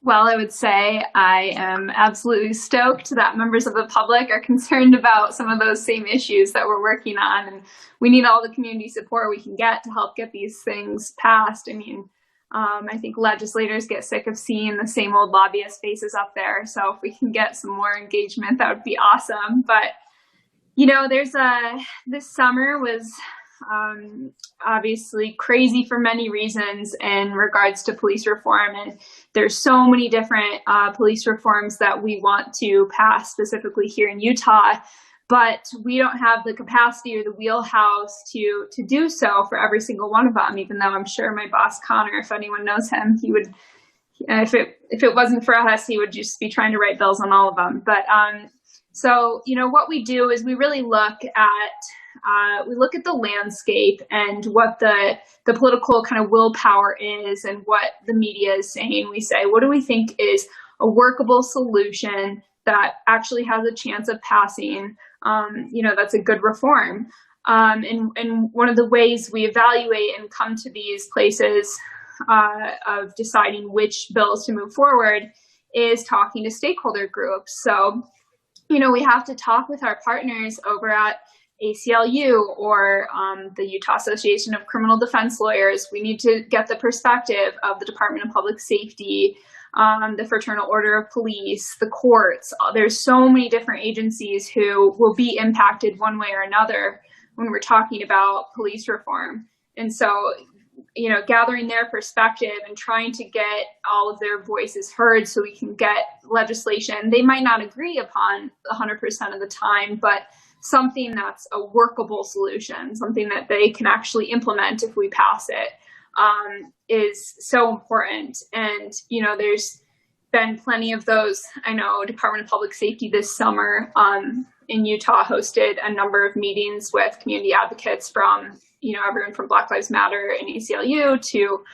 Well, I would say I am absolutely stoked that members of the public are concerned about some of those same issues that we're working on, and we need all the community support we can get to help get these things passed. I mean, I think legislators get sick of seeing the same old lobbyist faces up there. So if we can get some more engagement, that would be awesome. But, you know, this summer was obviously crazy for many reasons in regards to police reform. And there's so many different police reforms that we want to pass specifically here in Utah. But we don't have the capacity or the wheelhouse to do so for every single one of them, even though I'm sure my boss, Connor, if anyone knows him, he would, if it wasn't for us, he would just be trying to write bills on all of them. But so, you know, what we do is we really look at the landscape and what the political kind of willpower is and what the media is saying. We say, what do we think is a workable solution that actually has a chance of passing? You know, that's a good reform. And one of the ways we evaluate and come to these places of deciding which bills to move forward is talking to stakeholder groups. So, you know, we have to talk with our partners over at ACLU or the Utah Association of Criminal Defense Lawyers. We need to get the perspective of the Department of Public Safety, the Fraternal Order of Police, the courts. There's so many different agencies who will be impacted one way or another when we're talking about police reform. And so, you know, gathering their perspective and trying to get all of their voices heard so we can get legislation they might not agree upon 100% of the time, but something that's a workable solution, something that they can actually implement if we pass it. Is so important. And, you know, there's been plenty of those. I know Department of Public Safety this summer in Utah hosted a number of meetings with community advocates from, you know, everyone from Black Lives Matter and ACLU to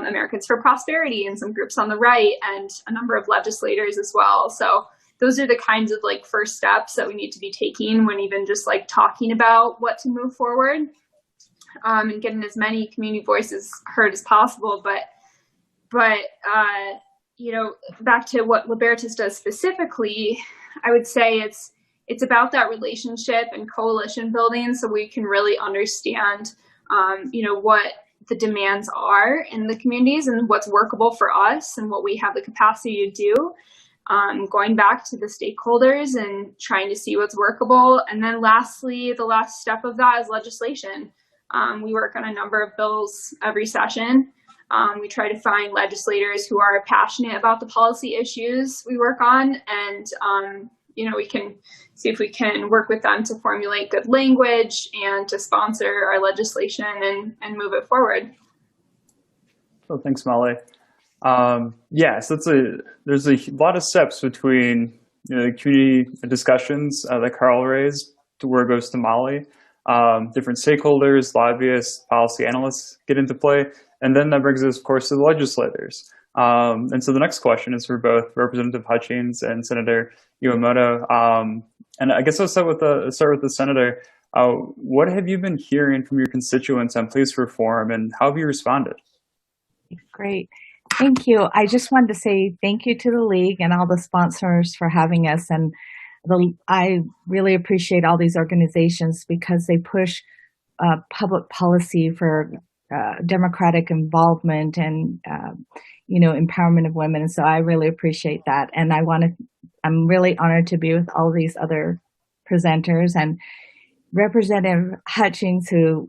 Americans for Prosperity and some groups on the right and a number of legislators as well. So those are the kinds of like first steps that we need to be taking when even just like talking about what to move forward. And getting as many community voices heard as possible. But you know, back to what Libertas does specifically, I would say it's about that relationship and coalition building so we can really understand, you know, what the demands are in the communities and what's workable for us and what we have the capacity to do. Going back to the stakeholders and trying to see what's workable. And then lastly, the last step of that is legislation. We work on a number of bills every session. We try to find legislators who are passionate about the policy issues we work on, and you know, we can see if we can work with them to formulate good language and to sponsor our legislation and move it forward. Well, thanks, Molly. Yeah, so there's a lot of steps between, you know, the community discussions that Carl raised to where it goes to Molly. Different stakeholders, lobbyists, policy analysts get into play. And then that brings us, of course, to the legislators. And so the next question is for both Representative Hutchings and Senator Iwamoto. And I guess I'll start with the Senator. What have you been hearing from your constituents on police reform, and how have you responded? Great. Thank you. I just wanted to say thank you to the League and all the sponsors for having us. And I really appreciate all these organizations because they push public policy for democratic involvement and you know, empowerment of women. And so I really appreciate that. And I'm really honored to be with all these other presenters and Representative Hutchings, who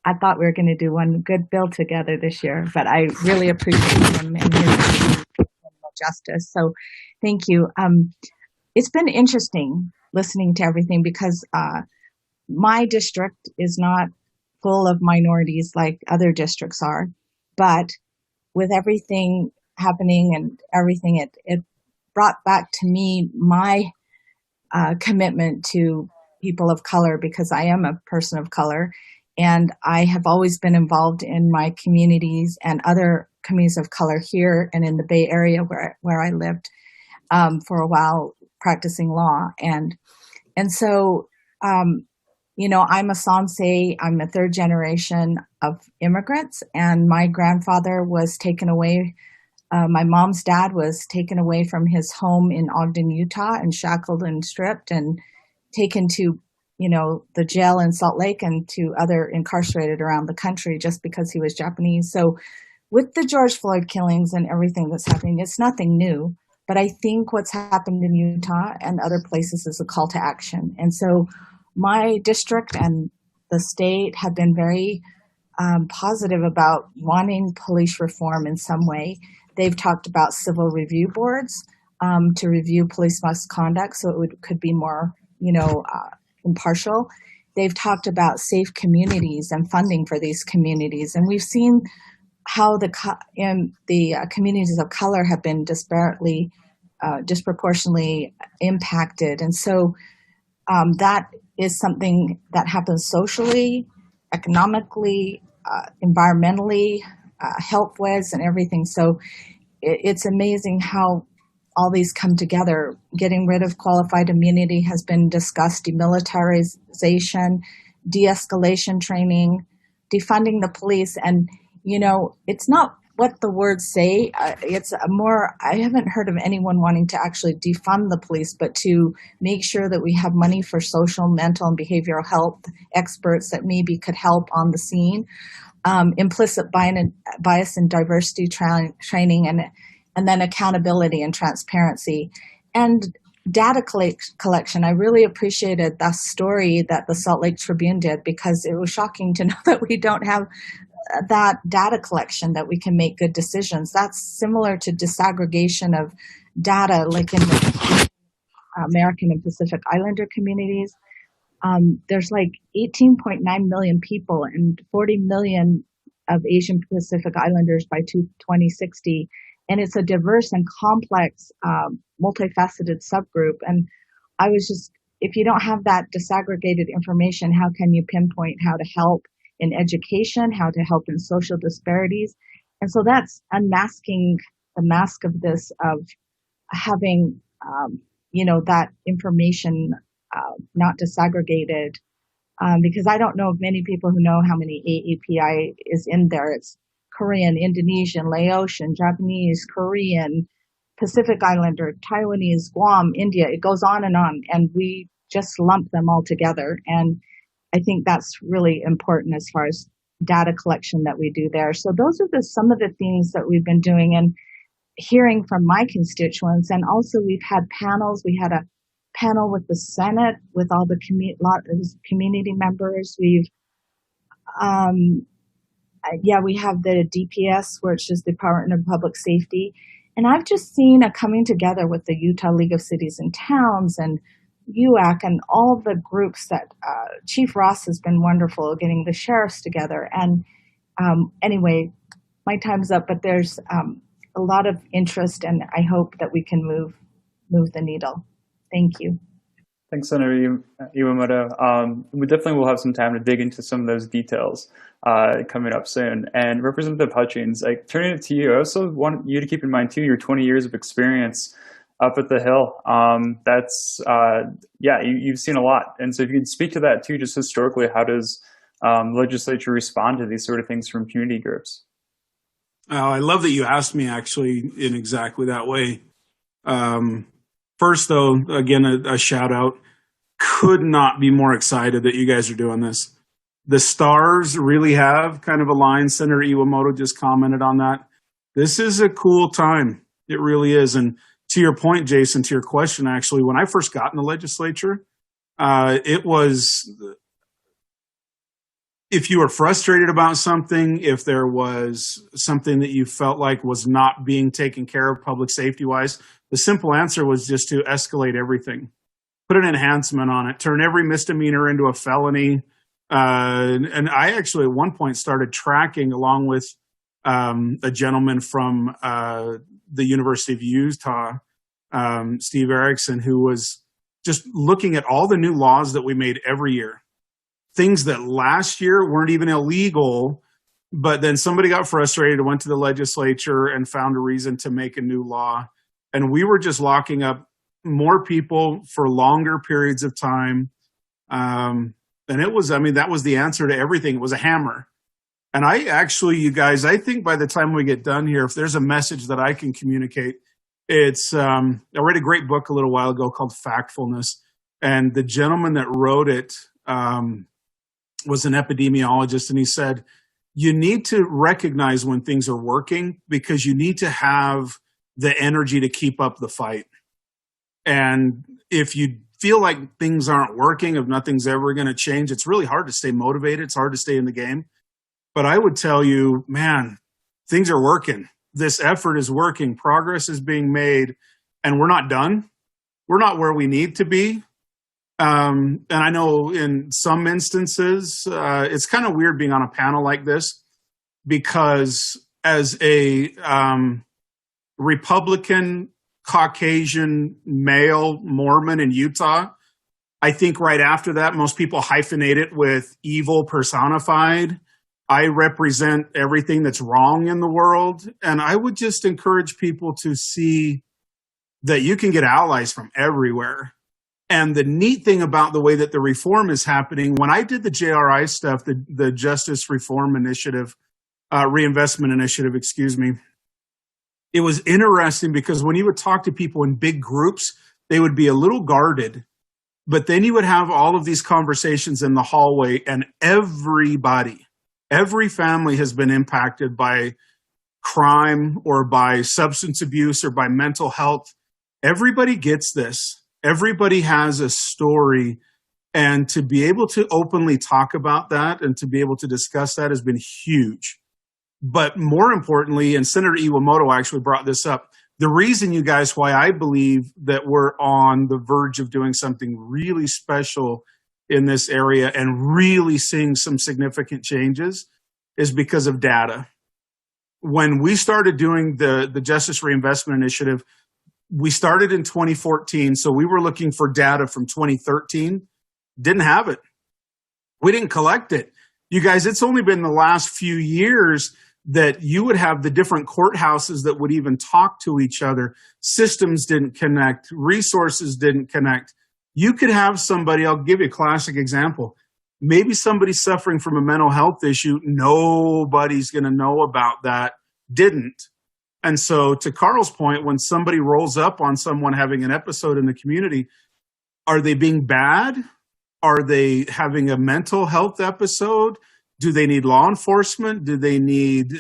I thought we were going to do one good bill together this year, but I really appreciate him and his criminal justice. So thank you. It's been interesting listening to everything because my district is not full of minorities like other districts are, but with everything happening and everything, it brought back to me my commitment to people of color, because I am a person of color, and I have always been involved in my communities and other communities of color here and in the Bay Area where I lived for a while, practicing law. And so, you know, I'm a Sansei. I'm a third generation of immigrants, and my grandfather was taken away. My mom's dad was taken away from his home in Ogden, Utah, and shackled and stripped and taken to, you know, the jail in Salt Lake and to other incarcerated around the country just because he was Japanese. So with the George Floyd killings and everything that's happening, it's nothing new. But I think what's happened in Utah and other places is a call to action. And so my district and the state have been very positive about wanting police reform in some way. They've talked about civil review boards to review police misconduct, so it could be more, impartial. They've talked about safe communities and funding for these communities, and we've seen how the communities of color have been disproportionately impacted, and so that is something that happens socially, economically, environmentally, health-wise, and everything. So it's amazing how all these come together. Getting rid of qualified immunity has been discussed, demilitarization, de-escalation training, defunding the police. And, it's not what the words say. It's more, I haven't heard of anyone wanting to actually defund the police, but to make sure that we have money for social, mental, and behavioral health experts that maybe could help on the scene, implicit bias and diversity training, and then accountability and transparency. And data collection. I really appreciated that story that the Salt Lake Tribune did, because it was shocking to know that we don't have that data collection that we can make good decisions. That's similar to disaggregation of data, like in the American and Pacific Islander communities. There's like 18.9 million people and 40 million of Asian Pacific Islanders by 2060. And it's a diverse and complex, multifaceted subgroup. And I was just, if you don't have that disaggregated information, how can you pinpoint how to help in education, how to help in social disparities? And so that's unmasking the mask of this, of having, that information not disaggregated, because I don't know of many people who know how many AAPI is in there. It's Korean, Indonesian, Laotian, Japanese, Korean, Pacific Islander, Taiwanese, Guam, India. It goes on, and we just lump them all together. And I think that's really important as far as data collection that we do there. So those are some of the things that we've been doing and hearing from my constituents. And also we've had panels. We had a panel with the Senate with all the community members. We have the DPS, which is Department of Public Safety. And I've just seen a coming together with the Utah League of Cities and Towns and UAC and all the groups that Chief Ross has been wonderful getting the sheriffs together. And anyway, my time's up, but there's a lot of interest, and I hope that we can move the needle. Thank you. Thanks, Senator Iwamoto. We definitely will have some time to dig into some of those details coming up soon. And Representative Hutchings, turning it to you, I also want you to keep in mind, too, your 20 years of experience up at the Hill. You've seen a lot. And so if you could speak to that, too, just historically, how does legislature respond to these sort of things from community groups? I love that you asked me, actually, in exactly that way. First, though, again, a shout out. Could not be more excited that you guys are doing this. The stars really have kind of aligned. Senator Iwamoto just commented on that. This is a cool time. It really is. And to your point, Jason, to your question, actually, when I first got in the legislature, it was, if you were frustrated about something, if there was something that you felt like was not being taken care of public safety-wise, the simple answer was just to escalate everything. Put an enhancement on it, turn every misdemeanor into a felony. And I actually at one point started tracking along with a gentleman from the University of Utah, Steve Erickson, who was just looking at all the new laws that we made every year. Things that last year weren't even illegal, but then somebody got frustrated, went to the legislature and found a reason to make a new law. And we were just locking up more people for longer periods of time. And it was, that was the answer to everything. It was a hammer. And I actually, you guys, I think by the time we get done here, if there's a message that I can communicate, it's, I read a great book a little while ago called Factfulness. And the gentleman that wrote it was an epidemiologist. And he said, you need to recognize when things are working, because you need to have the energy to keep up the fight. And if you feel like things aren't working, if nothing's ever going to change, it's really hard to stay motivated. It's hard to stay in the game. But I would tell you, man, things are working. This effort is working. Progress is being made, and we're not done. We're not where we need to be. And I know in some instances, it's kind of weird being on a panel like this, because as a Republican, Caucasian, male Mormon in Utah, I think right after that, most people hyphenate it with evil personified. I represent everything that's wrong in the world. And I would just encourage people to see that you can get allies from everywhere. And the neat thing about the way that the reform is happening, when I did the JRI stuff, the Justice Reform Initiative, Reinvestment Initiative, excuse me, it was interesting because when you would talk to people in big groups, they would be a little guarded. But then you would have all of these conversations in the hallway, and every family has been impacted by crime or by substance abuse or by mental health. Everybody gets this. Everybody has a story, and to be able to openly talk about that and to be able to discuss that has been huge. But more importantly, and Senator Iwamoto actually brought this up, the reason, you guys, why I believe that we're on the verge of doing something really special in this area and really seeing some significant changes is because of data. When we started doing the Justice Reinvestment Initiative, we started in 2014, so we were looking for data from 2013. Didn't have it. We didn't collect it. You guys, it's only been the last few years that you would have the different courthouses that would even talk to each other. Systems didn't connect. Resources didn't connect. You could have somebody, I'll give you a classic example. Maybe somebody suffering from a mental health issue, nobody's going to know about that, didn't. And so to Carl's point, when somebody rolls up on someone having an episode in the community, are they being bad? Are they having a mental health episode? Do they need law enforcement? Do they need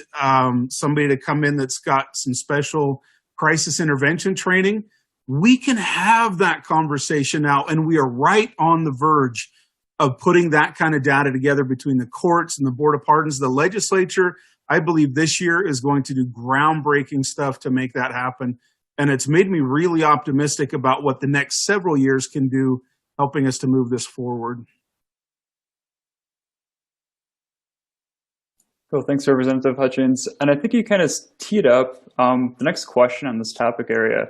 somebody to come in that's got some special crisis intervention training? We can have that conversation now, and we are right on the verge of putting that kind of data together between the courts and the Board of Pardons. The legislature, I believe this year, is going to do groundbreaking stuff to make that happen. And it's made me really optimistic about what the next several years can do, helping us to move this forward. Cool. Thanks, Representative Hutchins. And I think you kind of teed up the next question on this topic area.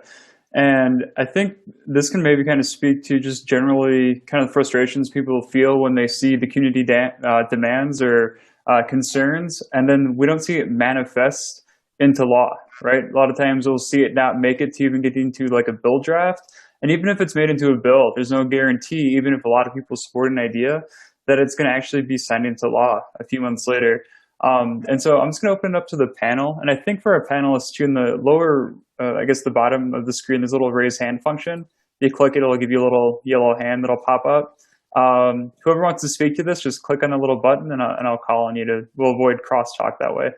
And I think this can maybe kind of speak to just generally kind of the frustrations people feel when they see the community demands or concerns, and then we don't see it manifest into law, right? A lot of times we'll see it not make it to even getting to like a bill draft. And even if it's made into a bill, there's no guarantee, even if a lot of people support an idea, that it's going to actually be signed into law a few months later. And so I'm just going to open it up to the panel. And I think for our panelists too, in the lower, I guess the bottom of the screen, there's a little raise hand function. You click it, it'll give you a little yellow hand that'll pop up. Whoever wants to speak to this, just click on the little button and I'll call on you we'll avoid crosstalk that way.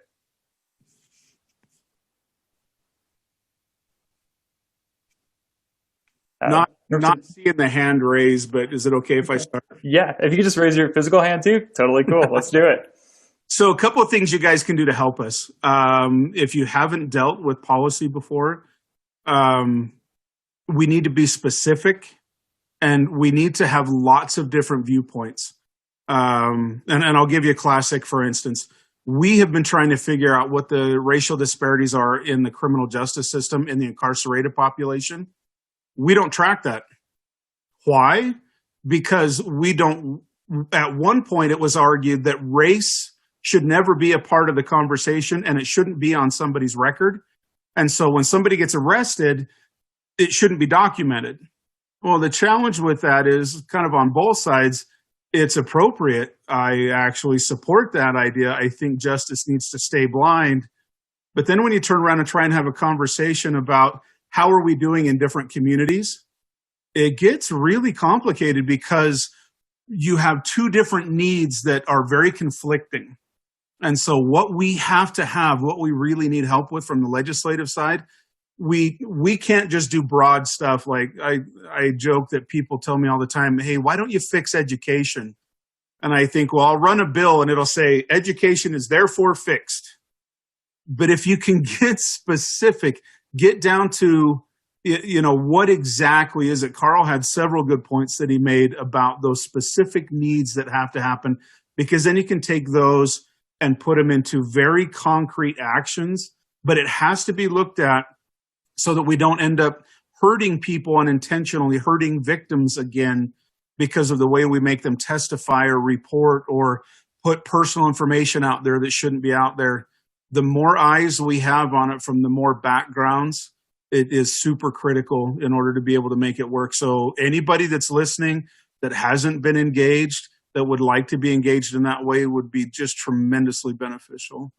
Not seeing the hand raised, but is it okay if I start? Yeah, if you could just raise your physical hand too, totally cool. Let's do it. So a couple of things you guys can do to help us. If you haven't dealt with policy before, we need to be specific, and we need to have lots of different viewpoints. And I'll give you a classic, for instance. We have been trying to figure out what the racial disparities are in the criminal justice system in the incarcerated population. We don't track that. Why? Because we don't, at one point it was argued that race should never be a part of the conversation and it shouldn't be on somebody's record. And so when somebody gets arrested, it shouldn't be documented. Well, the challenge with that is kind of on both sides. It's appropriate. I actually support that idea. I think justice needs to stay blind. But then when you turn around and try and have a conversation about how are we doing in different communities, it gets really complicated because you have two different needs that are very conflicting. And so what we have to have, what we really need help with from the legislative side, we can't just do broad stuff. Like I joke that people tell me all the time, hey, why don't you fix education? And I think, well, I'll run a bill and it'll say education is therefore fixed. But if you can get specific, get down to, what exactly is it? Carl had several good points that he made about those specific needs that have to happen, because then you can take those and put them into very concrete actions. But it has to be looked at so that we don't end up hurting people unintentionally, hurting victims again because of the way we make them testify or report or put personal information out there that shouldn't be out there. The more eyes we have on it from the more backgrounds, it is super critical in order to be able to make it work. So anybody that's listening that hasn't been engaged, that would like to be engaged in that way, would be just tremendously beneficial.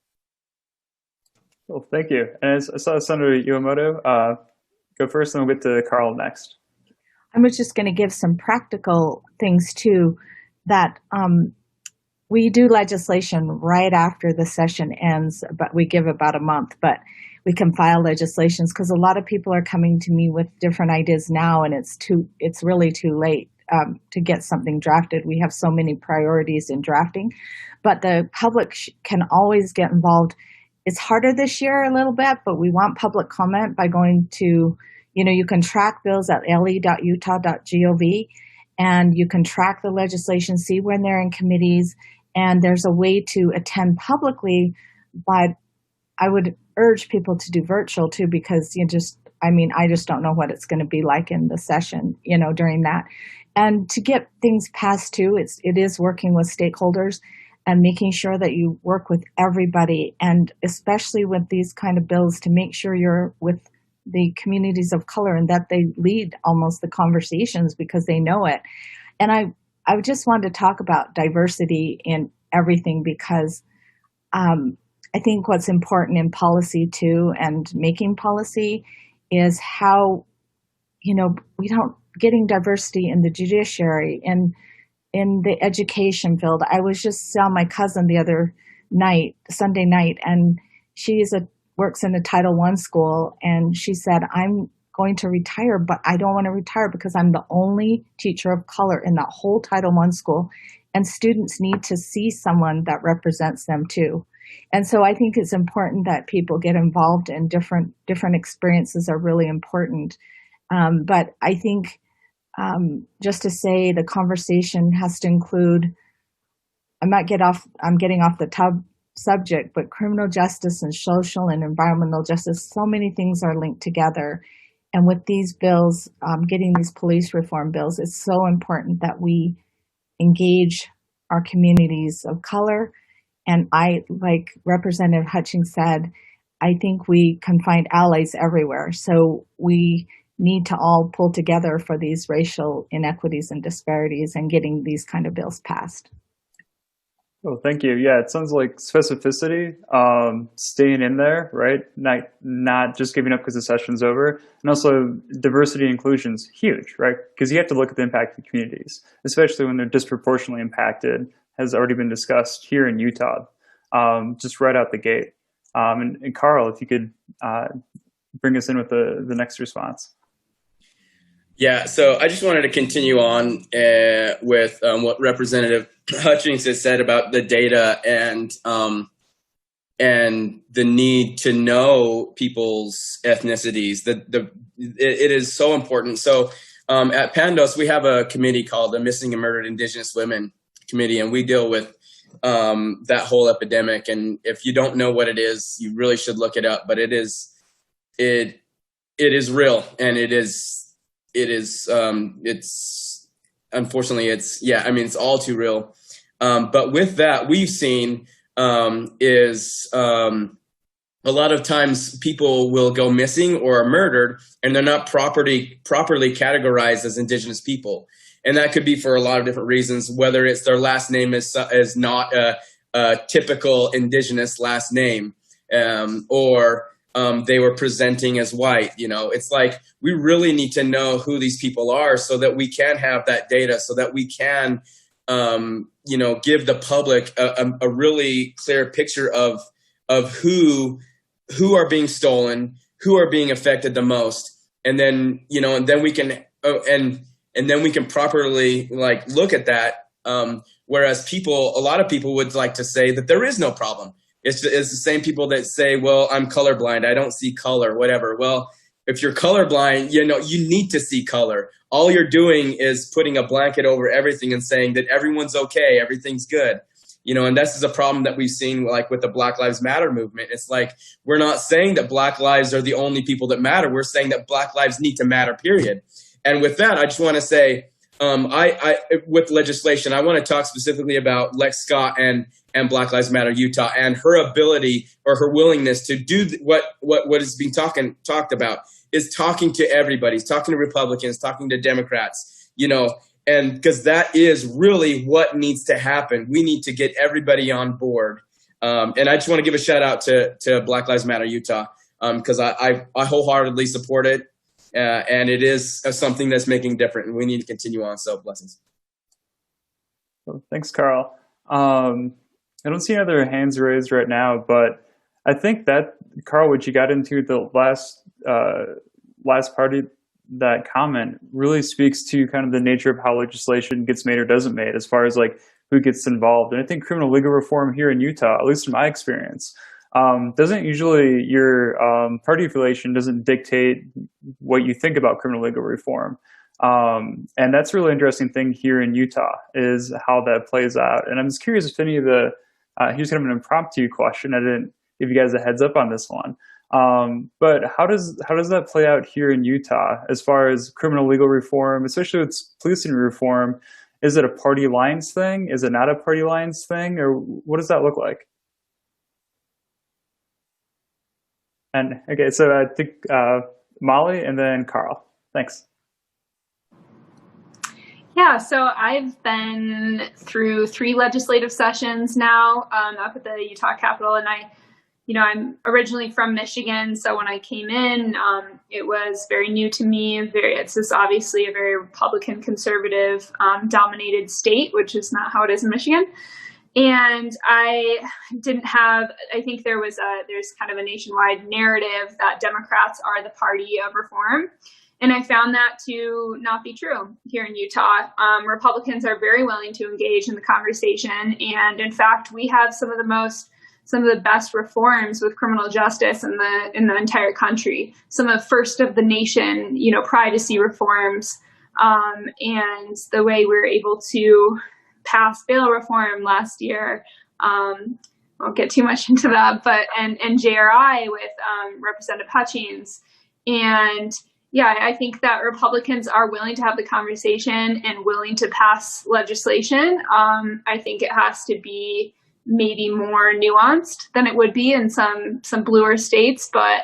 Well, thank you. And I saw Senator Iwamoto go first, and we'll get to Carl next. I was just going to give some practical things too, that we do legislation right after the session ends, but we give about a month, but we can file legislations because a lot of people are coming to me with different ideas now, and it's really too late to get something drafted. We have so many priorities in drafting, but the public can always get involved. It's harder this year a little bit, but we want public comment by going to, you can track bills at le.utah.gov, and you can track the legislation, see when they're in committees, and there's a way to attend publicly, but I would urge people to do virtual too, because I just don't know what it's going to be like in the session, during that. And to get things passed too, it is working with stakeholders and making sure that you work with everybody, and especially with these kind of bills, to make sure you're with the communities of color and that they lead almost the conversations because they know it. And I just wanted to talk about diversity in everything, because I think what's important in policy too, and making policy, is how, getting diversity in the judiciary and in the education field. I was just saw my cousin the other night, Sunday night, and she works in a Title I school, and she said, I'm going to retire, but I don't want to retire because I'm the only teacher of color in that whole Title I school, and students need to see someone that represents them too. And so I think it's important that people get involved, in different experiences are really important. But I think just to say the conversation has to include, I'm getting off the subject, but criminal justice and social and environmental justice, so many things are linked together. And with these bills, getting these police reform bills, it's so important that we engage our communities of color. And like Representative Hutchings said, I think we can find allies everywhere. So we need to all pull together for these racial inequities and disparities and getting these kind of bills passed. Oh, thank you. Yeah, it sounds like specificity, staying in there, right? Not just giving up because the session's over. And also diversity and inclusion is huge, right? Because you have to look at the impact of communities, especially when they're disproportionately impacted, has already been discussed here in Utah, just right out the gate. And Carl, if you could bring us in with the next response. Yeah, so I just wanted to continue on with what Representative Hutchings has said about the data and the need to know people's ethnicities. It is so important. So at Pandos, we have a committee called the Missing and Murdered Indigenous Women Committee, and we deal with that whole epidemic. And if you don't know what it is, you really should look it up. But it is real, and it's unfortunately it's all too real. But with that, we've seen a lot of times people will go missing or are murdered, and they're not properly categorized as Indigenous people. And that could be for a lot of different reasons, whether it's their last name is not a typical Indigenous last name, or they were presenting as white. It's like we really need to know who these people are so that we can have that data, so that we can give the public a really clear picture of who are being stolen, who are being affected the most, and then we can properly look at that. Whereas a lot of people would like to say that there is no problem. It's the same people that say, well, I'm colorblind, I don't see color, whatever. Well, if you're colorblind, you need to see color. All you're doing is putting a blanket over everything and saying that everyone's okay, everything's good. And this is a problem that we've seen with the Black Lives Matter movement. It's like, we're not saying that Black lives are the only people that matter. We're saying that Black lives need to matter, period. And with that, I just want to say, with legislation, I want to talk specifically about Lex Scott and Black Lives Matter Utah and her ability or her willingness to do what is being talked about, is talking to everybody, talking to Republicans, talking to Democrats, and because that is really what needs to happen. We need to get everybody on board. And I just want to give a shout out to Black Lives Matter Utah, because I wholeheartedly support it. And it is something that's making a difference, and we need to continue on. So blessings. Well, thanks, Carl. I don't see any other hands raised right now, but I think that, Carl, what you got into the last part of that comment really speaks to kind of the nature of how legislation gets made or doesn't made, as far as who gets involved. And I think criminal legal reform here in Utah, at least in my experience, doesn't usually, your party affiliation doesn't dictate what you think about criminal legal reform. And that's a really interesting thing here in Utah, is how that plays out. And I'm just curious if any of the, here's kind of an impromptu question. I didn't give you guys a heads up on this one. But how does that play out here in Utah as far as criminal legal reform, especially with policing reform? Is it a party lines thing? Is it not a party lines thing? Or what does that look like? And okay, so I think Molly and then Carl. Thanks. Yeah, so I've been through 3 legislative sessions now up at the Utah Capitol, and I'm originally from Michigan, so when I came in, it was very new to me. It's just obviously a very Republican conservative dominated state, which is not how it is in Michigan. And I think there's kind of a nationwide narrative that Democrats are the party of reform. And I found that to not be true here in Utah. Republicans are very willing to engage in the conversation. And in fact, we have some of the best reforms with criminal justice in the entire country. Some of first of the nation, privacy reforms, and the way we were able to pass bail reform last year. Won't get too much into that, but and JRI with Representative Hutchings. And yeah, I think that Republicans are willing to have the conversation and willing to pass legislation. I think it has to be maybe more nuanced than it would be in some bluer states, but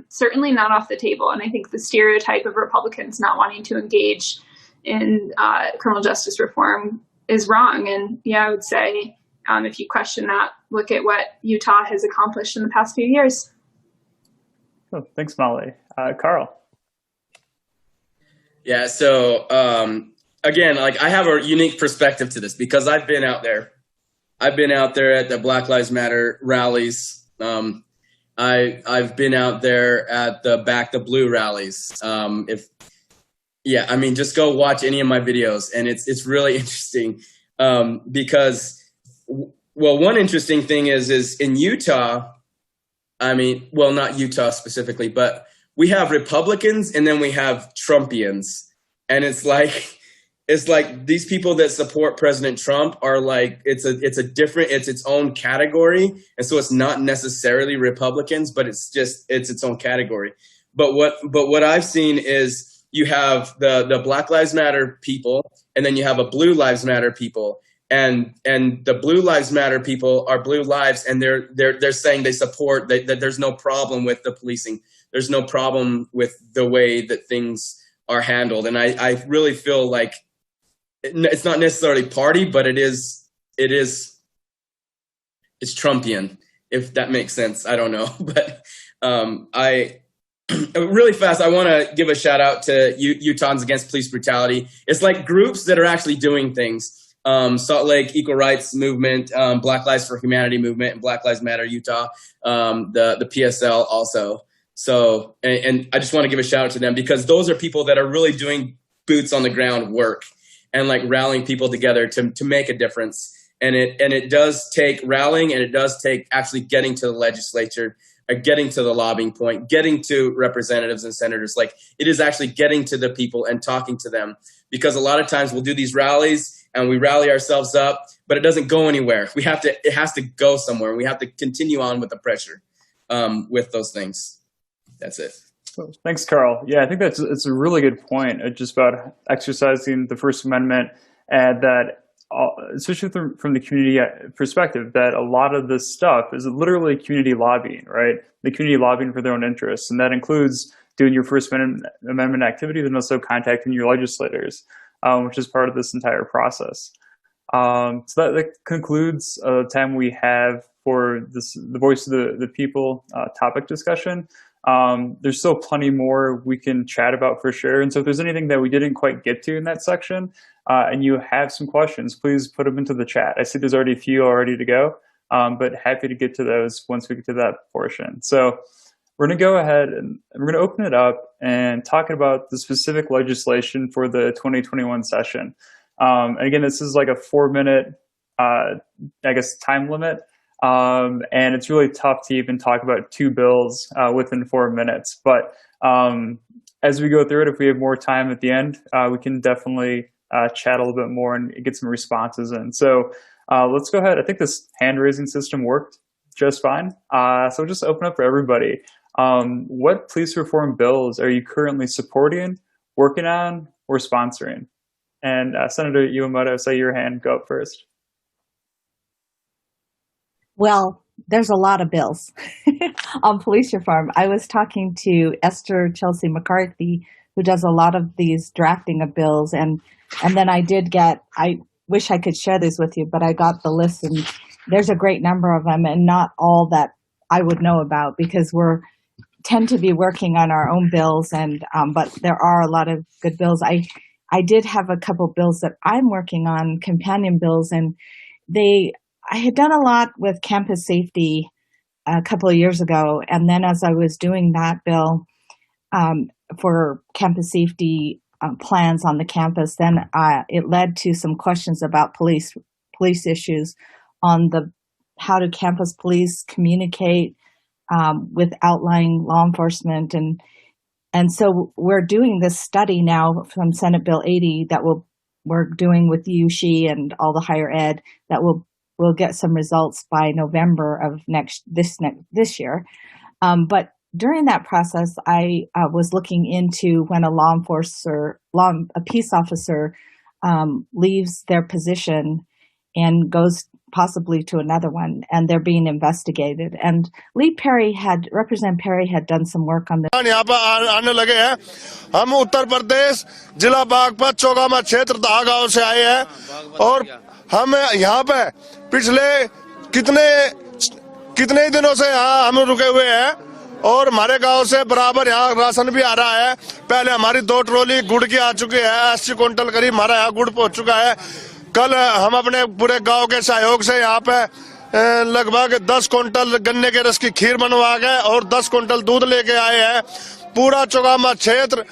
certainly not off the table. And I think the stereotype of Republicans not wanting to engage in criminal justice reform is wrong. And yeah, I would say if you question that, look at what Utah has accomplished in the past few years. Oh, thanks, Molly. Carl. Yeah, so again, I have a unique perspective to this because I've been out there. I've been out there at the Black Lives Matter rallies. I've been out there at the Back the Blue rallies. Just go watch any of my videos, and it's really interesting because, well, one interesting thing is in Utah. Not Utah specifically, but we have Republicans and then we have Trumpians, and it's like these people that support President Trump are it's its own category, and so it's not necessarily Republicans, but it's its own category. But what I've seen is you have the Black Lives Matter people, and then you have a Blue Lives Matter people, and the Blue Lives Matter people are blue lives, and they're saying they support that there's no problem with the policing. There's no problem with the way that things are handled. And I really feel like it's not necessarily party, but it's Trumpian, if that makes sense. I don't know. But really fast, I want to give a shout out to Utahns Against Police Brutality. It's like groups that are actually doing things. Salt Lake Equal Rights Movement, Black Lives for Humanity Movement, and Black Lives Matter Utah, the PSL also. So, and I just want to give a shout out to them because those are people that are really doing boots on the ground work and like rallying people together to make a difference. And it does take rallying, and it does take actually getting to the legislature, getting to the lobbying point, getting to representatives and senators. Like, it is actually getting to the people and talking to them, because a lot of times we'll do these rallies and we rally ourselves up, but it doesn't go anywhere. It has to go somewhere, and we have to continue on with the pressure with those things. That's it. Thanks, Carl. Yeah, I think it's a really good point, just about exercising the First Amendment, and that, especially from the community perspective, that a lot of this stuff is literally community lobbying, right? The community lobbying for their own interests, and that includes doing your First Amendment activities and also contacting your legislators, which is part of this entire process. So that concludes the time we have for the Voice of the People topic discussion. There's still plenty more we can chat about for sure. And so if there's anything that we didn't quite get to in that section, and you have some questions, please put them into the chat. I see there's already a few already to go, but happy to get to those once we get to that portion. So we're going to go ahead and we're going to open it up and talk about the specific legislation for the 2021 session. And again, this is like a 4-minute, time limit. And it's really tough to even talk about 2 bills within 4 minutes. But as we go through it, if we have more time at the end, we can definitely chat a little bit more and get some responses in. So let's go ahead. I think this hand-raising system worked just fine. So we'll just open up for everybody. What police reform bills are you currently supporting, working on, or sponsoring? And Senator Iwamoto, say your hand, go up first. Well, there's a lot of bills on police reform. I was talking to Esther Chelsea McCarthy, who does a lot of these drafting of bills. And then I wish I could share these with you, but I got the list, and there's a great number of them, and not all that I would know about, because tend to be working on our own bills. But there are a lot of good bills. I did have a couple bills that I'm working on, companion bills, and I had done a lot with campus safety a couple of years ago. And then as I was doing that bill for campus safety plans on the campus, then it led to some questions about police issues on how do campus police communicate with outlying law enforcement. And so we're doing this study now from Senate Bill 80 that we're doing with USHE and all the higher ed that we'll get some results by November of this year. But during that process, I was looking into when a peace officer leaves their position and goes possibly to another one, and they're being investigated. And Representative Perry had done some work on this. यहाँ पर आने लगे हैं। हम उत्तर प्रदेश जिला बागपत चौगामा क्षेत्र दहा गांव से आए हैं, और हम यहाँ पे पिछले कितने दिनों से यहाँ हम रुके हुए हैं, और हमारे गांव से बराबर यहाँ राशन भी आ रहा है। पहले हमारी 2 ट्रॉली गुड़ की आ चुकी है, 80 क्विंटल करीब हमारा यहाँ गुड़ पहुंच चुका है। कल हम अपने पूरे गांव के सहयोग से यहाँ पे लगभग 10 क्विंटल गन्ने के रस की खीर बनवा गए और 10 क्विंटल दूध लेके आए हैं। पूरा चौगामा क्षेत्र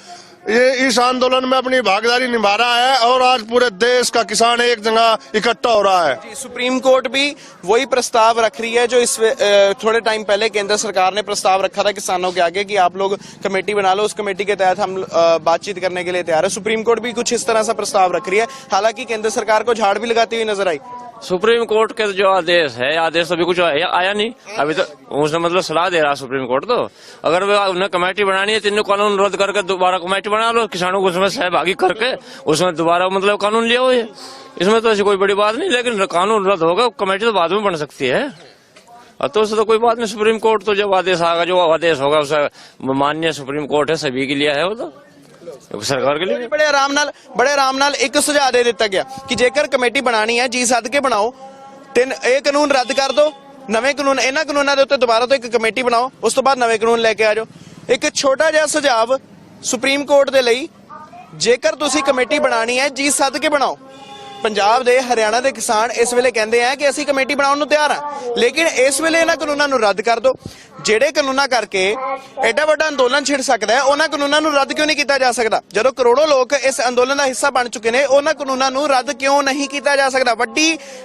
ये इस आंदोलन में अपनी भागीदारी निभा रहा है, और आज पूरे देश का किसान एक जगह इकट्ठा हो रहा है। सुप्रीम कोर्ट भी वही प्रस्ताव रख रही है जो इस थोड़े टाइम पहले केंद्र सरकार ने प्रस्ताव रखा था किसानों के आगे कि आप लोग कमेटी बना लो, उस कमेटी के तहत हम बातचीत करने के लिए तैयार है। सुप्रीम कोर्ट भी कुछ इस तरह सा प्रस्ताव रख रही है, हालांकि केंद्र सरकार को झाड़ भी लगाती हुई नजर आई। सुप्रीम कोर्ट के जो आदेश अभी कुछ आया नहीं, अभी तो उसने मतलब सलाह दे रहा सुप्रीम कोर्ट। तो अगर उन्हें कमेटी बनानी है तो इन्हें कानून रद्द करके दोबारा कमेटी बना लो, किसानों को उसमें सहभागी करके उसमें दोबारा मतलब कानून लिया हो। इसमें तो ऐसी कोई बड़ी बात नहीं, लेकिन कानून रद्द होगा, कमेटी तो बाद में बन सकती है। तो उससे तो कोई बात नहीं। सुप्रीम कोर्ट तो जब आदेश आएगा, जो आदेश होगा उसे मान्य सुप्रीम कोर्ट है, सभी के लिए है वो तो सरकार के लिए। बड़े आराम नाल एक सुझाव दे दिता गया कि जेकर कमेटी बनानी है जी सद के बनाओ, ये कानून रद्द कर दो, नवे कानून इन्हां कानूनां दे उत्ते दोबारा तो एक कमेटी बनाओ, उस तो बाद नवे कानून लेके आ जाओ। एक छोटा जिहा सुझाव सुप्रीम कोर्ट दे लई, जेकर तुसीं कमेटी बनानी है जी सद के बनाओ, ਪੰਜਾਬ ਦੇ ਹਰਿਆਣਾ ਦੇ ਕਿਸਾਨ ਇਸ ਵੇਲੇ ਕਹਿੰਦੇ ਆ ਕਿ ਅਸੀਂ ਕਮੇਟੀ ਬਣਾਉਣ ਨੂੰ ਤਿਆਰ ਹਾਂ, ਲੇਕਿਨ ਇਸ ਵੇਲੇ ਇਹਨਾਂ ਕਾਨੂੰਨਾਂ ਨੂੰ ਰੱਦ ਕਰ ਦਿਓ। ਜਿਹੜੇ ਕਾਨੂੰਨਾਂ ਕਰਕੇ ਐਡਾ ਵੱਡਾ ਅੰਦੋਲਨ ਛਿੜ ਸਕਦਾ ਹੈ, ਉਹਨਾਂ ਕਾਨੂੰਨਾਂ ਨੂੰ ਰੱਦ ਕਿਉਂ ਨਹੀਂ ਕੀਤਾ ਜਾ ਸਕਦਾ? ਜਦੋਂ ਕਰੋੜੋਂ ਲੋਕ ਇਸ ਅੰਦੋਲਨ ਦਾ ਹਿੱਸਾ ਬਣ ਚੁੱਕੇ ਨੇ, ਉਹਨਾਂ ਕਾਨੂੰਨਾਂ ਨੂੰ ਰੱਦ ਕਿਉਂ ਨਹੀਂ ਕੀਤਾ ਜਾ ਸਕਦਾ?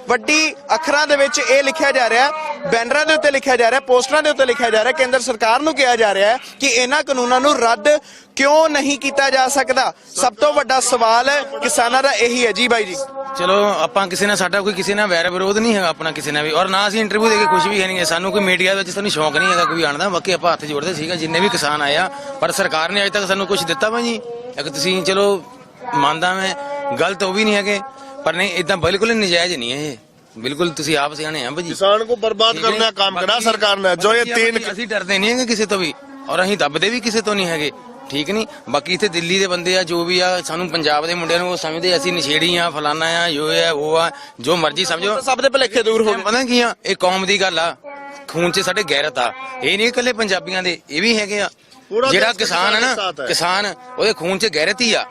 ਵੱਡੀ ਅੱਖਰਾਂ ਦੇ ਵਿੱਚ ਇਹ ਲਿਖਿਆ ਜਾ ਰਿਹਾ, ਬੈਨਰਾਂ ਦੇ ਉੱਤੇ ਲਿਖਿਆ ਜਾ ਰਿਹਾ, ਪੋਸਟਰਾਂ ਦੇ ਉੱਤੇ ਲਿਖਿਆ ਜਾ ਰਿਹਾ, ਕੇਂਦਰ ਸਰਕਾਰ ਨੂੰ ਕਿਹਾ ਜਾ ਰਿਹਾ ਹੈ ਕਿ ਇਹਨਾਂ ਕਾਨੂੰਨਾਂ ਨੂੰ ਰੱਦ ਕਿਉਂ ਨਹੀਂ ਕੀਤਾ ਜਾ ਸਕਦਾ? ਸਭ ਤੋਂ ਵੱਡਾ ਸਵਾਲ ਕਿਸਾਨਾਂ ਦਾ ਇਹੀ ਹੈ ਜੀ ਬਾਈ ਜੀ। ਚਲੋ ਆਪਾਂ ਕਿਸੇ ਨਾਲ ਸਾਡਾ ਕੋਈ ਕਿਸੇ ਨਾਲ ਵੈਰ ਵਿਰੋਧ ਨਹੀਂ ਹੈਗਾ ਆਪਣਾ ਕਿਸੇ ਨਾਲ ਵੀ, ਔਰ ਨਾ ਅਸੀਂ ਇੰਟਰਵਿਊ ਦੇ ਕੇ ਕੁਝ ਵੀ ਹੈ ਨਹੀਂ, ਸਾਨੂੰ ਕੋਈ ਮੀਡੀਆ ਵਿੱਚ ਸਾਨੂੰ ਸ਼ੌਂਕ ਨਹੀਂ ਹੈਗਾ ਕੋਈ ਆਉਣ ਦਾ। ਬਾਕੀ ਆਪਾਂ ਹੱਥ ਜੋੜਦੇ ਸੀਗਾ ਜਿੰਨੇ ਵੀ ਕਿਸਾਨ ਆਏ ਆ, ਪਰ ਸਰਕਾਰ ਨੇ ਅਜੇ ਤੱਕ ਸਾਨੂੰ ਕੁਝ ਦਿੱਤਾ ਵਾ ਜੀ। ਇੱਕ ਤੁਸੀਂ ਚਲੋ ਮੰਨਦਾ ਮੈਂ ਗਲਤ ਉਹ ਵੀ ਨਹੀਂ ਹੈਗੇ, ਪਰ ਨਹੀਂ ਇਦਾਂ ਬਿਲਕੁਲ ਨਜਾਇਜ਼ ਨਹੀਂ ਹੈ ਇਹ, ਬਿਲकुल ਤੁਸੀਂ ਆਪ ਸਿਆਣੇ ਆ ਭਾਜੀ। किसान को बर्बाद करने का काम करा सरकार ने। जो ये तीन ਅਸੀਂ ਡਰਦੇ ਨਹੀਂ ਹੈਗੇ ਕਿਸੇ ਤੋਂ ਵੀ, ਔਰ ਅਸੀਂ ਦੱਬਦੇ ਵੀ ਕਿਸੇ ਤੋਂ ਨਹੀਂ ਹੈਗੇ, ਠੀਕ ਨਹੀਂ। ਬਾਕੀ ਇੱਥੇ ਦਿੱਲੀ ਦੇ ਬੰਦੇ ਆ ਜੋ ਵੀ ਆ, ਸਾਨੂੰ ਪੰਜਾਬ ਦੇ ਮੁੰਡਿਆਂ ਨੂੰ ਉਹ ਸਮਝਦੇ ਅਸੀਂ ਨਸ਼ੇੜੀ ਆ, ਫਲਾਨਾ ਆ, ਜੋ ਹੈ ਉਹ ਆ, ਜੋ ਮਰਜ਼ੀ ਸਮਝੋ। ਸਭ ਦੇ ਭੁਲੇਖੇ ਦੂਰ ਹੋ ਗਏ। ਪਤਾ ਕੀ ਆ, ਇਹ ਕੌਮ ਦੀ ਗੱਲ ਆ, ਖੂਨ 'ਚ ਸਾਡੇ ਗੈਰਤ ਆ, ਇਹ ਨਹੀਂ ਇਕੱਲੇ ਪੰਜਾਬੀਆਂ ਦੇ, ਇਹ ਵੀ ਹੈਗੇ ਆ। ਜਿਹੜਾ ਕਿਸਾਨ ਹੈ ਨਾ, ਕਿਸਾਨ ਉਹਦੇ ਖੂਨ 'ਚ ਗੈਰਤ ਹੀ ਆ,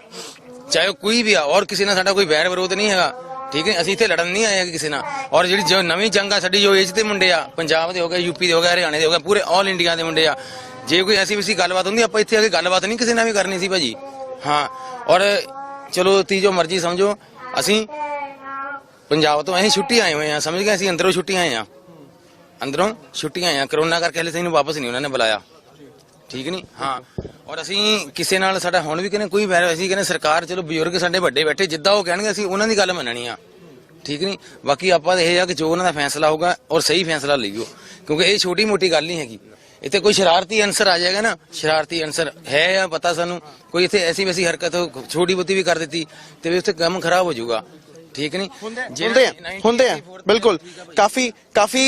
ਚਾਹੇ ਉਹ ਕੋਈ ਵੀ ਆ, ਔਰ ਕਿਸੇ ਨਾਲ ਸਾਡਾ ਕੋਈ ਵੈਰ ਵਿਰੋਧ ਨਹੀਂ ਹੈਗਾ, ਠੀਕ ਹੈ। ਅਸੀਂ ਇੱਥੇ ਲੜਨ ਨਹੀਂ ਆਏ ਕਿਸੇ ਨਾਲ। ਔਰ ਜਿਹੜੀ ਜੋ ਨਵੀਂ ਜੰਗ ਆ ਸਾਡੀ, ਜੋ ਏਜ ਦੇ ਮੁੰਡੇ ਆ, ਪੰਜਾਬ ਦੇ ਹੋ ਗਏ, ਯੂਪੀ ਦੇ ਹੋ ਗਏ, ਹਰਿਆਣੇ ਦੇ ਹੋ ਗਏ, ਪੂਰੇ ਆਲ ਇੰਡੀਆ ਦੇ ਮੁੰਡੇ ਆ। ਜੇ ਕੋਈ ਐਸੀ ਵੈਸੀ ਗੱਲਬਾਤ ਹੁੰਦੀ, ਆਪਾਂ ਇੱਥੇ ਆ ਕੇ ਗੱਲਬਾਤ ਨਹੀਂ ਕਿਸੇ ਨਾਲ ਵੀ ਕਰਨੀ ਸੀ ਭਾਜੀ। ਹਾਂ, ਔਰ ਚਲੋ ਤੀ ਜੋ ਮਰਜ਼ੀ ਸਮਝੋ, ਅਸੀਂ ਪੰਜਾਬ ਤੋਂ ਅਸੀਂ ਛੁੱਟੀ ਆਏ ਹੋਏ ਆ, ਸਮਝ ਗਏ, ਅਸੀਂ ਅੰਦਰੋਂ ਛੁੱਟੀ ਆਏ ਆ, ਅੰਦਰੋਂ ਛੁੱਟੀ ਆਏ ਆ। ਕਰੋਨਾ ਕਰਕੇ ਹਲੇ ਸਾਨੂੰ ਵਾਪਸ ਨਹੀਂ ਉਹਨਾਂ ਨੇ ਬੁਲਾਇਆ, ਠੀਕ ਨਹੀਂ। ਹਾਂ, ਔਰ ਅਸੀਂ ਕਿਸੇ ਨਾਲ ਸਾਡਾ ਹੁਣ ਵੀ ਕਹਿੰਦੇ ਕੋਈ ਵੈਰ, ਅਸੀਂ ਕਹਿੰਦੇ ਸਰਕਾਰ, ਚਲੋ ਬਜ਼ੁਰਗ ਸਾਡੇ ਵੱਡੇ ਬੈਠੇ, ਜਿੱਦਾਂ ਉਹ ਕਹਿਣਗੇ ਅਸੀਂ ਉਹਨਾਂ ਦੀ ਗੱਲ ਮੰਨਣੀ ਆ, ਠੀਕ ਨਹੀਂ। ਬਾਕੀ ਆਪਾਂ ਤਾਂ ਇਹ ਆ ਕਿ ਜੋ ਉਹਨਾਂ ਦਾ ਫੈਸਲਾ ਹੋਊਗਾ ਔਰ ਸਹੀ ਫੈਸਲਾ ਲਈਓ, ਕਿਉਂਕਿ ਇਹ ਛੋਟੀ ਮੋਟੀ ਗੱਲ ਨਹੀਂ ਹੈਗੀ। ਇੱਥੇ ਕੋਈ ਸ਼ਰਾਰਤੀ ਅਨਸਰ ਆ ਜਾਏਗਾ ਨਾ, ਸ਼ਰਾਰਤੀ ਅਨਸਰ ਹੈ ਆ ਪਤਾ ਸਾਨੂੰ, ਕੋਈ ਇੱਥੇ ਐਸੀ ਵੈਸੀ ਹਰਕਤ ਛੋਟੀ ਬਹੁਤੀ ਵੀ ਕਰ ਦਿੱਤੀ ਤੇ ਵੀ ਉੱਥੇ ਕੰਮ ਖਰਾਬ ਹੋ ਜਾਊਗਾ, ਠੀਕ ਨਹੀਂ। ਹੁੰਦੇ ਆ ਬਿਲਕੁਲ। ਕਾਫੀ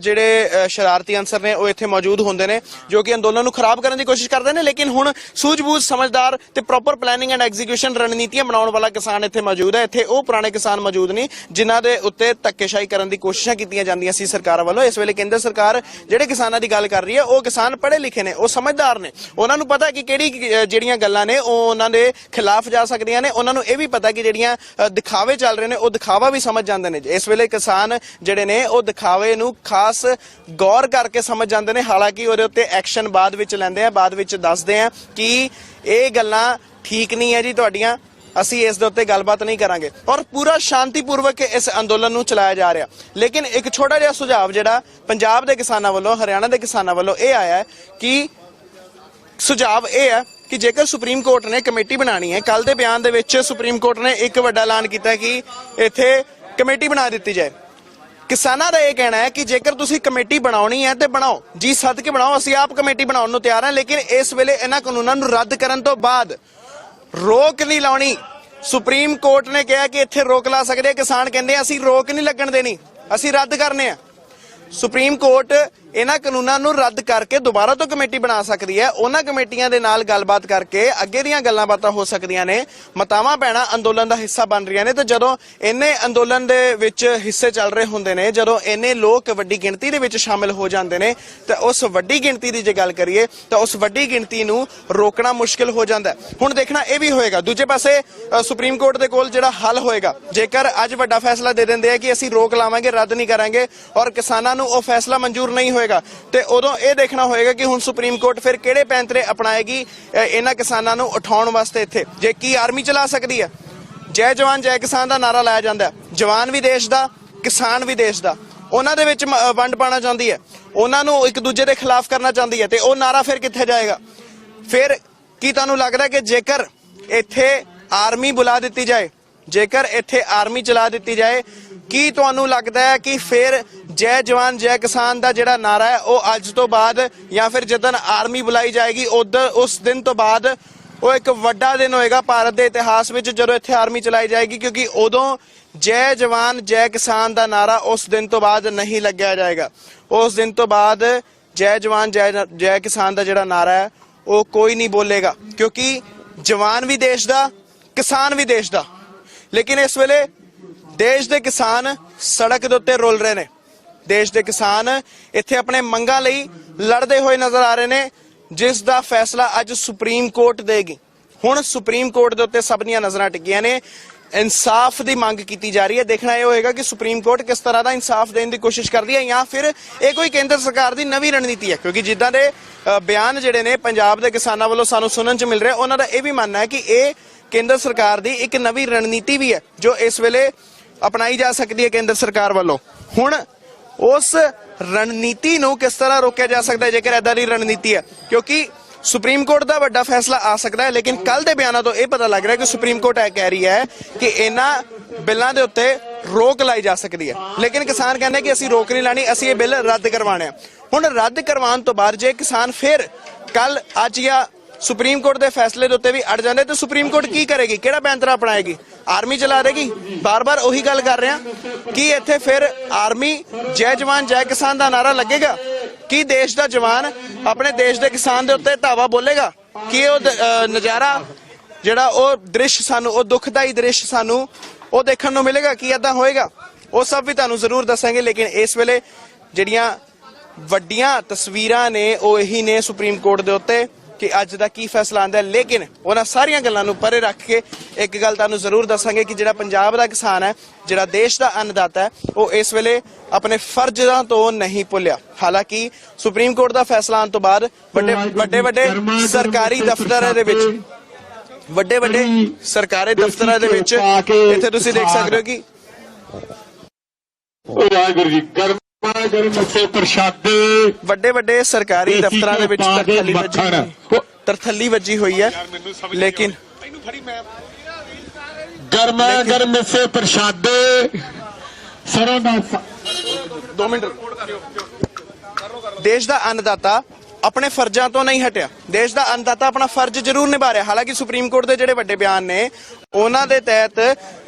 ਜਿਹੜੇ ਸ਼ਰਾਰਤੀ ਅਨਸਰ ਨੇ ਉਹ ਇੱਥੇ ਮੌਜੂਦ ਹੁੰਦੇ ਨੇ, ਜੋ ਕਿ ਅੰਦੋਲਨ ਨੂੰ ਖਰਾਬ ਕਰਨ ਦੀ ਕੋਸ਼ਿਸ਼ ਕਰਦੇ ਨੇ। ਲੇਕਿਨ ਹੁਣ ਸੂਝ-ਬੂਝ, ਸਮਝਦਾਰ ਤੇ ਪ੍ਰੋਪਰ ਪਲੈਨਿੰਗ ਐਂਡ ਐਗਜ਼ੀਕਿਊਸ਼ਨ ਰਣਨੀਤੀਆਂ ਬਣਾਉਣ ਵਾਲਾ ਕਿਸਾਨ ਇੱਥੇ ਮੌਜੂਦ ਹੈ। ਇੱਥੇ ਉਹ ਪੁਰਾਣੇ ਕਿਸਾਨ ਮੌਜੂਦ ਨਹੀਂ ਜਿਨ੍ਹਾਂ ਦੇ ਉੱਤੇ ਧੱਕੇਸ਼ਾਹੀ ਕਰਨ ਦੀ ਕੋਸ਼ਿਸ਼ਾਂ ਕੀਤੀਆਂ ਜਾਂਦੀਆਂ ਸੀ ਸਰਕਾਰ ਵੱਲੋਂ। ਇਸ ਵੇਲੇ ਕੇਂਦਰ ਸਰਕਾਰ ਜਿਹੜੇ ਕਿਸਾਨਾਂ ਦੀ ਗੱਲ ਕਰ ਰਹੀ ਹੈ, ਉਹ ਕਿਸਾਨ ਪੜ੍ਹੇ ਲਿਖੇ ਨੇ, ਉਹ ਸਮਝਦਾਰ ਨੇ, ਉਹਨਾਂ ਨੂੰ ਪਤਾ ਕਿ ਕਿਹੜੀ ਜਿਹੜੀਆਂ ਗੱਲਾਂ ਨੇ ਉਹ ਉਹਨਾਂ ਦੇ ਖਿਲਾਫ ਜਾ ਸਕਦੀਆਂ ਨੇ। ਉਹਨਾਂ ਨੂੰ ਇਹ ਵੀ ਪਤਾ ਕਿ ਜਿਹੜੀਆਂ ਦਿਖਾਵੇ ਚੱਲ ਰਹੇ ਨੇ ਉਹ ਦਿਖਾਵਾ ਵੀ ਸਮਝ ਜਾਂਦੇ ਨੇ। ਇਸ ਵੇਲੇ ਕਿਸਾਨ ਜਿਹੜੇ ਨੇ ਉਹ ਦਿਖਾਵੇ ਨੂੰ ਖਾਸ ਗੌਰ ਕਰਕੇ ਸਮਝ ਜਾਂਦੇ ਨੇ, ਹਾਲਾਂਕਿ ਉਹਦੇ ਉੱਤੇ ਐਕਸ਼ਨ ਬਾਅਦ ਵਿੱਚ ਲੈਂਦੇ ਆ, ਬਾਅਦ ਵਿੱਚ ਦੱਸਦੇ ਆ ਕਿ ਇਹ ਗੱਲਾਂ ਠੀਕ ਨਹੀਂ ਹੈ ਜੀ ਤੁਹਾਡੀਆਂ, ਅਸੀਂ ਇਸ ਦੇ ਉੱਤੇ ਗੱਲਬਾਤ ਨਹੀਂ ਕਰਾਂਗੇ। ਔਰ ਪੂਰਾ ਸ਼ਾਂਤੀਪੂਰਵਕ ਇਸ ਅੰਦੋਲਨ ਨੂੰ ਚਲਾਇਆ ਜਾ ਰਿਹਾ। ਲੇਕਿਨ ਇੱਕ ਛੋਟਾ ਜਿਹਾ ਸੁਝਾਅ ਜਿਹੜਾ ਪੰਜਾਬ ਦੇ ਕਿਸਾਨਾਂ ਵੱਲੋਂ, ਹਰਿਆਣਾ ਦੇ ਕਿਸਾਨਾਂ ਵੱਲੋਂ ਇਹ ਆਇਆ ਕਿ ਸੁਝਾਅ ਇਹ ਹੈ ਕਿ ਜੇਕਰ ਸੁਪਰੀਮ ਕੋਰਟ ਨੇ ਕਮੇਟੀ ਬਣਾਣੀ ਹੈ, ਕੱਲ ਦੇ ਬਿਆਨ ਦੇ ਵਿੱਚ ਸੁਪਰੀਮ ਕੋਰਟ ਨੇ ਇੱਕ ਵੱਡਾ ਐਲਾਨ ਕੀਤਾ ਕਿ ਇੱਥੇ ਕਮੇਟੀ ਬਣਾ ਦਿੱਤੀ ਜਾਏ। ਕਿਸਾਨਾਂ ਦਾ ਇਹ ਕਹਿਣਾ ਹੈ ਕਿ ਜੇਕਰ ਤੁਸੀਂ ਕਮੇਟੀ ਬਣਾਉਣੀ ਹੈ ਤੇ ਬਣਾਓ ਜੀ, ਸੱਦ ਕੇ ਬਣਾਓ, ਅਸੀਂ ਆਪ ਕਮੇਟੀ ਬਣਾਉਣ ਨੂੰ ਤਿਆਰ ਹਾਂ। ਲੇਕਿਨ ਇਸ ਵੇਲੇ ਇਹਨਾਂ ਕਾਨੂੰਨਾਂ ਨੂੰ ਰੱਦ ਕਰਨ ਤੋਂ ਬਾਅਦ ਰੋਕ ਨਹੀਂ ਲਾਉਣੀ। ਸੁਪਰੀਮ ਕੋਰਟ ਨੇ ਕਿਹਾ ਕਿ ਇੱਥੇ ਰੋਕ ਲਾ ਸਕਦੇ ਆ, ਕਿਸਾਨ ਕਹਿੰਦੇ ਅਸੀਂ ਰੋਕ ਨਹੀਂ ਲੱਗਣ ਦੇਣੀ, ਅਸੀਂ ਰੱਦ ਕਰਨੇ ਆ। ਸੁਪਰੀਮ ਕੋਰਟ ਇਹਨਾਂ ਕਾਨੂੰਨਾਂ ਨੂੰ ਰੱਦ ਕਰਕੇ ਦੁਬਾਰਾ ਤੋਂ ਕਮੇਟੀ ਬਣਾ ਸਕਦੀ ਹੈ। ਉਹਨਾਂ ਕਮੇਟੀਆਂ ਦੇ ਨਾਲ ਗੱਲਬਾਤ ਕਰਕੇ ਅੱਗੇ ਦੀਆਂ ਗੱਲਾਂ ਬਾਤਾਂ ਹੋ ਸਕਦੀਆਂ ਨੇ, ਮਤਾਵਾਂ ਪੈਣਾ ਅੰਦੋਲਨ ਦਾ ਹਿੱਸਾ ਬਣ ਰਹੀਆਂ ਨੇ। ਤੇ ਜਦੋਂ ਇੰਨੇ ਅੰਦੋਲਨ ਦੇ ਵਿੱਚ ਹਿੱਸੇ ਚੱਲ ਰਹੇ ਹੁੰਦੇ ਨੇ, ਜਦੋਂ ਇੰਨੇ ਲੋਕ ਵੱਡੀ ਗਿਣਤੀ ਦੇ ਵਿੱਚ ਸ਼ਾਮਿਲ ਹੋ ਜਾਂਦੇ ਨੇ, ਤਾਂ ਉਸ ਵੱਡੀ ਗਿਣਤੀ ਦੀ ਜੇ ਗੱਲ ਕਰੀਏ ਤਾਂ ਉਸ ਵੱਡੀ ਗਿਣਤੀ ਨੂੰ ਰੋਕਣਾ ਮੁਸ਼ਕਿਲ ਹੋ ਜਾਂਦਾ ਹੈ। ਹੁਣ ਦੇਖਣਾ ਇਹ ਵੀ ਹੋਏਗਾ ਦੂਜੇ ਪਾਸੇ ਸੁਪਰੀਮ ਕੋਰਟ ਦੇ ਕੋਲ ਜਿਹੜਾ ਹੱਲ ਹੋਏਗਾ। ਜੇਕਰ ਅੱਜ ਵੱਡਾ ਫੈਸਲਾ ਦੇ ਦਿੰਦੇ ਆ ਕਿ ਅਸੀਂ ਰੋਕ ਲਾਵਾਂਗੇ, ਰੱਦ ਨਹੀਂ ਕਰਾਂਗੇ, ਔਰ ਕਿਸਾਨਾਂ ਨੂੰ ਉਹ ਫੈਸਲਾ ਮਨਜ਼ੂਰ ਨਹੀਂ ਹੋਏਗਾ, ਤੇ ਉਦੋਂ ਇਹ ਦੇਖਣਾ ਹੋਏਗਾ ਕਿ ਹੁਣ ਸੁਪਰੀਮ ਕੋਰਟ ਫਿਰ ਕਿਹੜੇ ਪੈਂਤਰੇ ਅਪਣਾਏਗੀ ਇਹਨਾਂ ਕਿਸਾਨਾਂ ਨੂੰ ਉਠਾਉਣ ਵਾਸਤੇ। ਇੱਥੇ ਜੇ ਕੀ ਆਰਮੀ ਚਲਾ ਸਕਦੀ ਹੈ? ਜੈ ਜਵਾਨ ਜੈ ਕਿਸਾਨ ਦਾ ਨਾਰਾ ਲਾਇਆ ਜਾਂਦਾ, ਜਵਾਨ ਵੀ ਦੇਸ਼ ਦਾ, ਕਿਸਾਨ ਵੀ ਦੇਸ਼ ਦਾ। ਉਹਨਾਂ ਦੇ ਵਿੱਚ ਵੰਡ ਪਾਉਣਾ ਚਾਹੁੰਦੀ ਹੈ, ਉਹਨਾਂ ਨੂੰ ਇੱਕ ਦੂਜੇ ਦੇ ਖਿਲਾਫ ਕਰਨਾ ਚਾਹੁੰਦੀ ਹੈ, ਤੇ ਉਹ ਨਾਰਾ ਫਿਰ ਕਿੱਥੇ ਜਾਏਗਾ? ਫਿਰ ਕੀ ਤੁਹਾਨੂੰ ਲੱਗਦਾ ਕਿ ਜੇਕਰ ਇੱਥੇ ਆਰਮੀ ਬੁਲਾ ਦਿੱਤੀ ਜਾਏ, ਜੇਕਰ ਇੱਥੇ ਆਰਮੀ ਚਲਾ ਦਿੱਤੀ ਜਾਏ, ਕੀ ਤੁਹਾਨੂੰ ਲੱਗਦਾ ਹੈ ਕਿ ਫਿਰ ਜੈ ਜਵਾਨ ਜੈ ਕਿਸਾਨ ਦਾ ਜਿਹੜਾ ਨਾਰਾ ਹੈ ਉਹ ਅੱਜ ਤੋਂ ਬਾਅਦ ਜਾਂ ਫਿਰ ਜਦੋਂ ਆਰਮੀ ਬੁਲਾਈ ਜਾਏਗੀ ਉਸ ਦਿਨ ਤੋਂ ਬਾਅਦ ਉਹ ਇੱਕ ਵੱਡਾ ਦਿਨ ਹੋਏਗਾ ਭਾਰਤ ਦੇ ਇਤਿਹਾਸ ਵਿੱਚ, ਜਦੋਂ ਇੱਥੇ ਆਰਮੀ ਚਲਾਈ ਜਾਏਗੀ? ਕਿਉਂਕਿ ਉਦੋਂ ਜੈ ਜਵਾਨ ਜੈ ਕਿਸਾਨ ਦਾ ਨਾਰਾ ਉਸ ਦਿਨ ਤੋਂ ਬਾਅਦ ਨਹੀਂ ਲੱਗਿਆ ਜਾਏਗਾ। ਉਸ ਦਿਨ ਤੋਂ ਬਾਅਦ ਜੈ ਜਵਾਨ ਜੈ ਕਿਸਾਨ ਦਾ ਜਿਹੜਾ ਨਾਰਾ ਹੈ ਉਹ ਕੋਈ ਨਹੀਂ ਬੋਲੇਗਾ, ਕਿਉਂਕਿ ਜਵਾਨ ਵੀ ਦੇਸ਼ ਦਾ, ਕਿਸਾਨ ਵੀ ਦੇਸ਼ ਦਾ। ਲੇਕਿਨ ਇਸ ਵੇਲੇ ਦੇਸ਼ ਦੇ ਕਿਸਾਨ ਸੜਕ ਦੇ ਉੱਤੇ ਰੁਲ ਰਹੇ ਨੇ। ਦੇਸ਼ ਦੇ ਕਿਸਾਨ ਇੱਥੇ ਆਪਣੇ ਮੰਗਾਂ ਲਈ ਲੜਦੇ ਹੋਏ ਨਜ਼ਰ ਆ ਰਹੇ ਨੇ, ਜਿਸ ਦਾ ਫੈਸਲਾ ਅੱਜ ਸੁਪਰੀਮ ਕੋਰਟ ਦੇਗੀ। ਹੁਣ ਸੁਪਰੀਮ ਕੋਰਟ ਦੇ ਉੱਤੇ ਸਭ ਦੀਆਂ ਨਜ਼ਰਾਂ ਟਿਕੀਆਂ ਨੇ इंसाफ की मंग की जा रही है। देखना यह होएगा कि सुप्रीम कोर्ट किस तरह का इंसाफ देने की कोशिश करती है या फिर ये कोई केंद्र सरकार की नवी रणनीति है, क्योंकि जिद्दां दे बयान जिहड़े ने पंजाब के किसानों वालों सानू सुनन च मिल रहे, उन्हां दा यह भी मानना है कि ये केंद्र सरकार की एक नवी रणनीति भी है जो इस वेले अपनाई जा सकती है केंद्र सरकार वालों। हुण उस रणनीति नूं किस तरह रोकिया जा सकता है जेकर इदां दी रणनीति है, क्योंकि सुप्रीम कोर्ट का बड़ा फैसला आ सकता है, लेकिन कल के बयानों तो यह पता लग रहा है कि सुप्रीम कोर्ट यह कह रही है कि इन्हां बिलों के उत्ते रोक लाई जा सकती है, लेकिन किसान कहने कि असीं रोक नहीं लानी, असीं ये बिल रद्द करवाने। हुण रद्द करवाने तो बाद जे किसान फिर कल अज या सुप्रीम कोर्ट के फैसले के उत्ते भी अड़ जाते तो सुप्रीम कोर्ट की करेगी, किहड़ा पैंतरा अपनाएगी, आर्मी चला देगी। बार बार उही गल कर रहे हैं कि इत्थे फिर आर्मी जय जवान जय किसान का नारा लगेगा कि देश का जवान अपने देश के किसान के उत्ते धावा बोलेगा कि वो नज़ारा जिहड़ा वो दृश्य सानू वो दुखदाई दृश्य सानू वो देखने को मिलेगा कि इदां होएगा, वो सब भी तुहानू जरूर दसांगे। लेकिन इस वेले जिहड़ियां वड्डियां तस्वीरां ने वो यही ने सुप्रीम कोर्ट के उत्ते कि अज का की फैसला आंदा है, लेकिन उन्हां सारियां गल्लां नूं परे रख के एक गल तुहानू जरूर दसांगे कि जिहड़ा पंजाब दा किसान है, जिहड़ा देश का अन्नदाता है, वो इस वेले अपने फर्जां तो नहीं भुलिया। हालांकि सुप्रीम कोर्ट का फैसला आने तो बाद ਵੱਡੇ सरकारी दफ्तरां दे विच ਵੱਡੇ सरकारी दफ्तरां दे विच इत्थे तुसीं देख सकदे हो कि वाहिगुरू जी ਵੱਡੇ सरकारी दफ्तरां दे विच तरथली वजी हुई है, लेकिन गर्म से प्रशादे 2 मिनट। देश का अन्नदाता अपने फर्जां तो नहीं हटिया, देश का अन्नदाता अपना फर्ज जरूर निभा रहा। हालांकि सुप्रीम कोर्ट के जिहड़े वड्डे बयान ने उन्हां दे तहत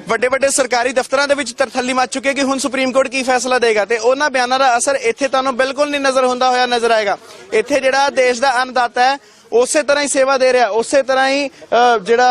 ਵੱਡੇ सरकारी दफ्तरां दे विच तरथली मच चुकी है कि हुण सुप्रीम कोर्ट की फैसला देगा, तो उन्हां बयानां दा असर इत्थे तुहानूं बिल्कुल नहीं नज़र हुंदा होया नज़र आएगा। इत्थे जिहड़ा देश का अन्नदाता है उसे तरह ही सेवा दे रहा, उसे तरह ही जिहड़ा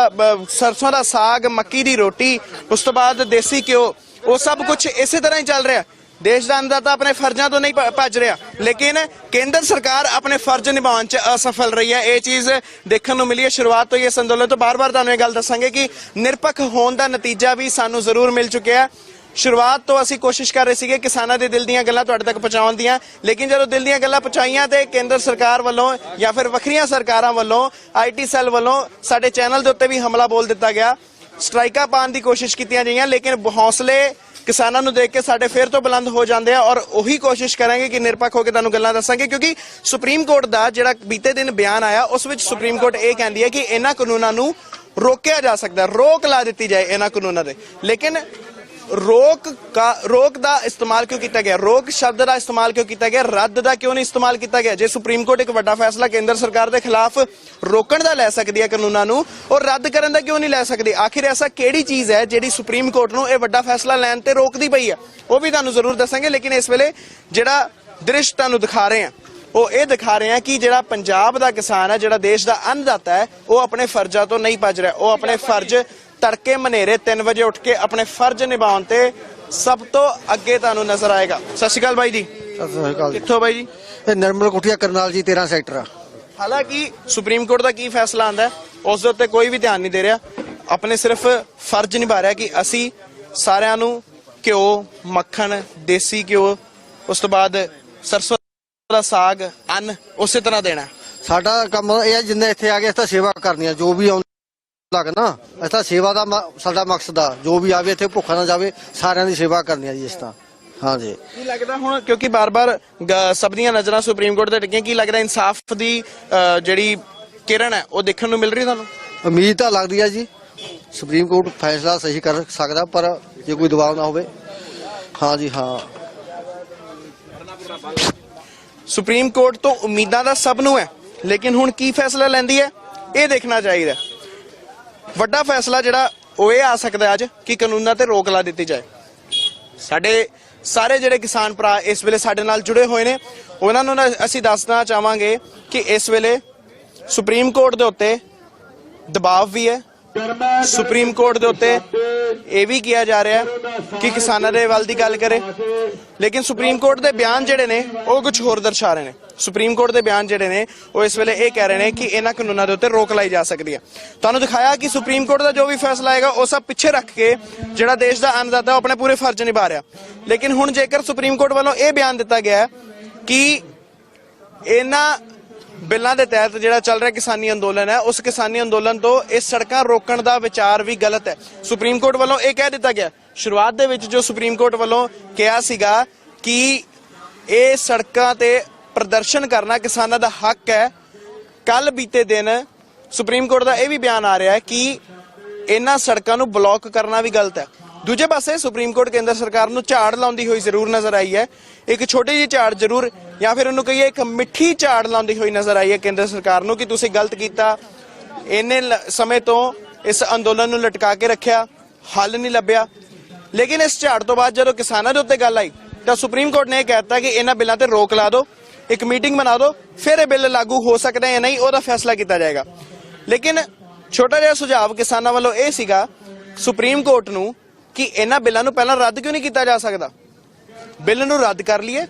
सरसों का साग, मक्की की रोटी, उस तो बाद देसी घ्यो, वो सब कुछ इसे तरह ही चल रहा। देश का अन्नदाता अपने फर्जां तो नहीं भज रहा, लेकिन केंद्र सरकार अपने फर्ज निभाने च असफल रही है। ये चीज़ देखने को मिली है शुरुआत तो ये आंदोलन तो बार बार तुहानूं ये गल दसांगे कि निरपक्ष होने का नतीजा भी सानूं जरूर मिल चुकिया है। शुरुआत तो असीं कोशिश कर रहे थे किसानों के दिल दीयां गल्लां तुहाडे तक पहुँचाउण दीयां, लेकिन जदों दिल दीयां गल्लां पहुँचाईयां तो केंद्र सरकार वालों या फिर वखरियां सरकारां वालों IT सैल वालों साडे चैनल के उत्ते भी हमला बोल दिता गया, स्ट्राइकां पाउण दी कोशिश कीतियां गईयां, लेकिन हौसले किसानों को देख के साडे फिर तो बुलंद हो जाते हैं और उही कोशिश करेंगे कि निरपक्ष होकर तुहानूं गल्लां दसांगे। क्योंकि सुप्रीम कोर्ट का जिहड़ा बीते दिन बयान आया उस विच सुप्रीम कोर्ट ये कहती है कि इन्हां कानूनां नूं रोकिया जा सकता है, रोक ला दी जाए इन्हां कानूनां दे। लेकिन रोक का इस्तेमाल क्यों किया गया, रोक शब्द का इस्तेमाल क्यों किया गया, रद्द का क्यों नहीं इस्तेमाल किया गया? जे सुप्रीम कोर्ट एक बड़ा फैसला केंद्र सरकार के खिलाफ रोकण का लै सकती है कानूनां नूं और रद्द करन दा क्यों नहीं लै सकती? आखिर ऐसा किहड़ी चीज़ है जिहड़ी सुप्रीम कोर्ट नूं इह बड़ा फैसला लैण ते रोकदी पई है, वो भी तुहानूं जरूर दसांगे। लेकिन इस वेले जिहड़ा दृश्य तुहानूं दिखा रहे हैं वो ये दिखा रहे हैं कि जिहड़ा पंजाब का किसान है, जिहड़ा देश का अन्नदाता है, वो अपने फर्जां तो नहीं भज रहा, वो अपने फर्ज तड़के मनेरे 3 बजे उठ के अपने फर्ज निभाउण ते सब तो अगे तुहानूं नजर आएगा। सत श्री अकाल भाई जी। सत श्री अकाल। कित्थों भाई जी? निर्मल कुटिया करनाल जी 13 सैक्टर। हालांकि सुप्रीम कोर्ट का की फैसला आंदा है उस दे उत्ते कोई भी ध्यान नहीं दे रहा, अपने सिर्फ फर्ज निभा रहा कि असी सारिਆਂ ਨੂੰ घ्यो, मक्खन, देसी घ्यो, उस तो बाद सरसों ਦਾ ਸਾਗ, अन्न उस तरह देना। साडा काम ਇਹ ਜਿੰਨੇ ਇੱਥੇ ਆ ਗਏ ਅਸੀਂ ਸੇਵਾ ਕਰਨੀ ਆ, ਜੋ ਵੀ लगना ऐसा सेवा का साडा मकसद आ, जो भी आवे इत्थे भुखा ना जावे, सारिਆਂ ਦੀ सेवा करनी जी इस तरह। हाँ जी की लगता हुण क्योंकि बार बार सब दी नज़रां सुप्रीम कोर्ट ते टिकीਆਂ, की लगता इंसाफ की जिहड़ी किरण है वो देखने को मिल रही तुहानूं? उम्मीद तो लगती है जी सुप्रीम कोर्ट फैसला सही कर सकता, पर जे कोई दबाव ना होवे। हाँ जी हाँ, सुप्रीम कोर्ट तो उम्मीदां दा सब नूं है, लेकिन हुण की फैसला लैंदी है ये देखना चाहिए। ਵੱਡਾ फैसला जिहड़ा ਉਹ ਇਹ ਆ ਸਕਦਾ ਅੱਜ कि कानूनां ते रोक ला दी जाए। ਸਾਡੇ ਸਾਰੇ ਜਿਹੜੇ किसान भरा इस वेले ਸਾਡੇ ਨਾਲ जुड़े ਹੋਏ ਨੇ, ਉਹਨਾਂ ਨੂੰ ਅਸੀਂ ਦੱਸਣਾ ਚਾਹਾਂਗੇ कि इस वेले सुप्रीम कोर्ट ਦੇ ਉੱਤੇ दबाव भी है ਸੁਪਰੀਮ ਕੋਰਟ ਦੇ ਉੱਤੇ ਇਹ ਵੀ ਕਿਹਾ ਜਾ ਰਿਹਾ ਕਿ ਕਿਸਾਨਾਂ ਦੇ ਵੱਲ ਦੀ ਗੱਲ ਕਰੇ, ਲੇਕਿਨ ਸੁਪਰੀਮ ਕੋਰਟ ਦੇ ਬਿਆਨ ਜਿਹੜੇ ਨੇ ਉਹ ਕੁਝ ਹੋਰ ਦਰਸਾ ਰਹੇ ਨੇ। ਸੁਪਰੀਮ ਕੋਰਟ ਦੇ ਬਿਆਨ ਜਿਹੜੇ ਨੇ ਉਹ ਇਸ ਵੇਲੇ ਇਹ ਕਹਿ ਰਹੇ ਨੇ ਕਿ ਇਹਨਾਂ ਕਾਨੂੰਨਾਂ ਦੇ ਉੱਤੇ ਰੋਕ ਲਾਈ ਜਾ ਸਕਦੀ ਹੈ। ਤੁਹਾਨੂੰ ਦਿਖਾਇਆ ਕਿ ਸੁਪਰੀਮ ਕੋਰਟ ਦਾ ਜੋ ਵੀ ਫੈਸਲਾ ਆਏਗਾ ਉਹ ਸਭ ਪਿੱਛੇ ਰੱਖ ਕੇ ਜਿਹੜਾ ਦੇਸ਼ ਦਾ ਅੰਨਦਾਤਾ ਉਹ ਆਪਣੇ ਪੂਰੇ ਫਰਜ਼ ਨਿਭਾ ਰਿਹਾ। ਲੇਕਿਨ ਹੁਣ ਜੇਕਰ ਸੁਪਰੀਮ ਕੋਰਟ ਵੱਲੋਂ ਇਹ ਬਿਆਨ ਦਿੱਤਾ ਗਿਆ ਕਿ ਇਹਨਾਂ ਬਿੱਲਾਂ ਦੇ ਤਹਿਤ ਜਿਹੜਾ ਚੱਲ ਰਿਹਾ ਕਿਸਾਨੀ ਅੰਦੋਲਨ ਹੈ, ਉਸ ਕਿਸਾਨੀ ਅੰਦੋਲਨ ਤੋਂ ਇਹ ਸੜਕਾਂ ਰੋਕਣ ਦਾ ਵਿਚਾਰ ਵੀ ਗਲਤ ਹੈ। ਸੁਪਰੀਮ ਕੋਰਟ ਵੱਲੋਂ ਇਹ ਕਹਿ ਦਿੱਤਾ ਗਿਆ ਸ਼ੁਰੂਆਤ ਦੇ ਵਿੱਚ, ਜੋ ਸੁਪਰੀਮ ਕੋਰਟ ਵੱਲੋਂ ਕਿਹਾ ਸੀਗਾ ਕਿ ਇਹ ਸੜਕਾਂ ਤੇ ਪ੍ਰਦਰਸ਼ਨ ਕਰਨਾ ਕਿਸਾਨਾਂ ਦਾ ਹੱਕ ਹੈ। ਕੱਲ ਬੀਤੇ ਦਿਨ ਸੁਪਰੀਮ ਕੋਰਟ ਦਾ ਇਹ ਵੀ ਬਿਆਨ ਆ ਰਿਹਾ ਹੈ ਕਿ ਇਹਨਾਂ ਸੜਕਾਂ ਨੂੰ ਬਲੌਕ ਕਰਨਾ ਵੀ ਗਲਤ ਹੈ। ਦੂਜੇ ਪਾਸੇ ਸੁਪਰੀਮ ਕੋਰਟ ਕੇਂਦਰ ਸਰਕਾਰ ਨੂੰ ਝਾੜ ਲਾਉਂਦੀ ਹੋਈ ਜ਼ਰੂਰ ਨਜ਼ਰ ਆਈ ਹੈ, ਇੱਕ ਛੋਟੀ ਜਿਹੀ ਝਾੜ ਜ਼ਰੂਰ, ਜਾਂ ਫਿਰ ਉਹਨੂੰ ਕਹੀਏ ਇੱਕ ਮਿੱਠੀ ਝਾੜ ਲਾਉਂਦੀ ਹੋਈ ਨਜ਼ਰ ਆਈ ਹੈ ਕੇਂਦਰ ਸਰਕਾਰ ਨੂੰ ਕਿ ਤੁਸੀਂ ਗਲਤ ਕੀਤਾ, ਇੰਨੇ ਸਮੇਂ ਤੋਂ ਇਸ ਅੰਦੋਲਨ ਨੂੰ ਲਟਕਾ ਕੇ ਰੱਖਿਆ, ਹੱਲ ਨਹੀਂ ਲੱਭਿਆ। ਲੇਕਿਨ ਇਸ ਝਾੜ ਤੋਂ ਬਾਅਦ ਜਦੋਂ ਕਿਸਾਨਾਂ ਦੇ ਉੱਤੇ ਗੱਲ ਆਈ ਤਾਂ ਸੁਪਰੀਮ ਕੋਰਟ ਨੇ ਇਹ ਕਹਿਤਾ ਕਿ ਇਹਨਾਂ ਬਿੱਲਾਂ ਤੇ ਰੋਕ ਲਾ ਦਿਓ, ਇੱਕ ਮੀਟਿੰਗ ਬਣਾ ਦਿਓ, ਫਿਰ ਇਹ ਬਿੱਲ ਲਾਗੂ ਹੋ ਸਕਦਾ ਹੈ ਜਾਂ ਨਹੀਂ ਉਹਦਾ ਫੈਸਲਾ ਕੀਤਾ ਜਾਏਗਾ। ਲੇਕਿਨ ਛੋਟਾ ਜਿਹਾ ਸੁਝਾਅ ਕਿਸਾਨਾਂ ਵੱਲੋਂ ਇਹ ਸੀਗਾ ਸੁਪਰੀਮ ਕੋਰਟ ਨੂੰ ਕਿ ਇਹਨਾਂ ਬਿੱਲਾਂ ਨੂੰ ਪਹਿਲਾਂ ਰੱਦ ਕਿਉਂ ਨਹੀਂ ਕੀਤਾ ਜਾ ਸਕਦਾ। ਬਿੱਲ ਨੂੰ ਰੱਦ ਕਰ ਲਈਏ,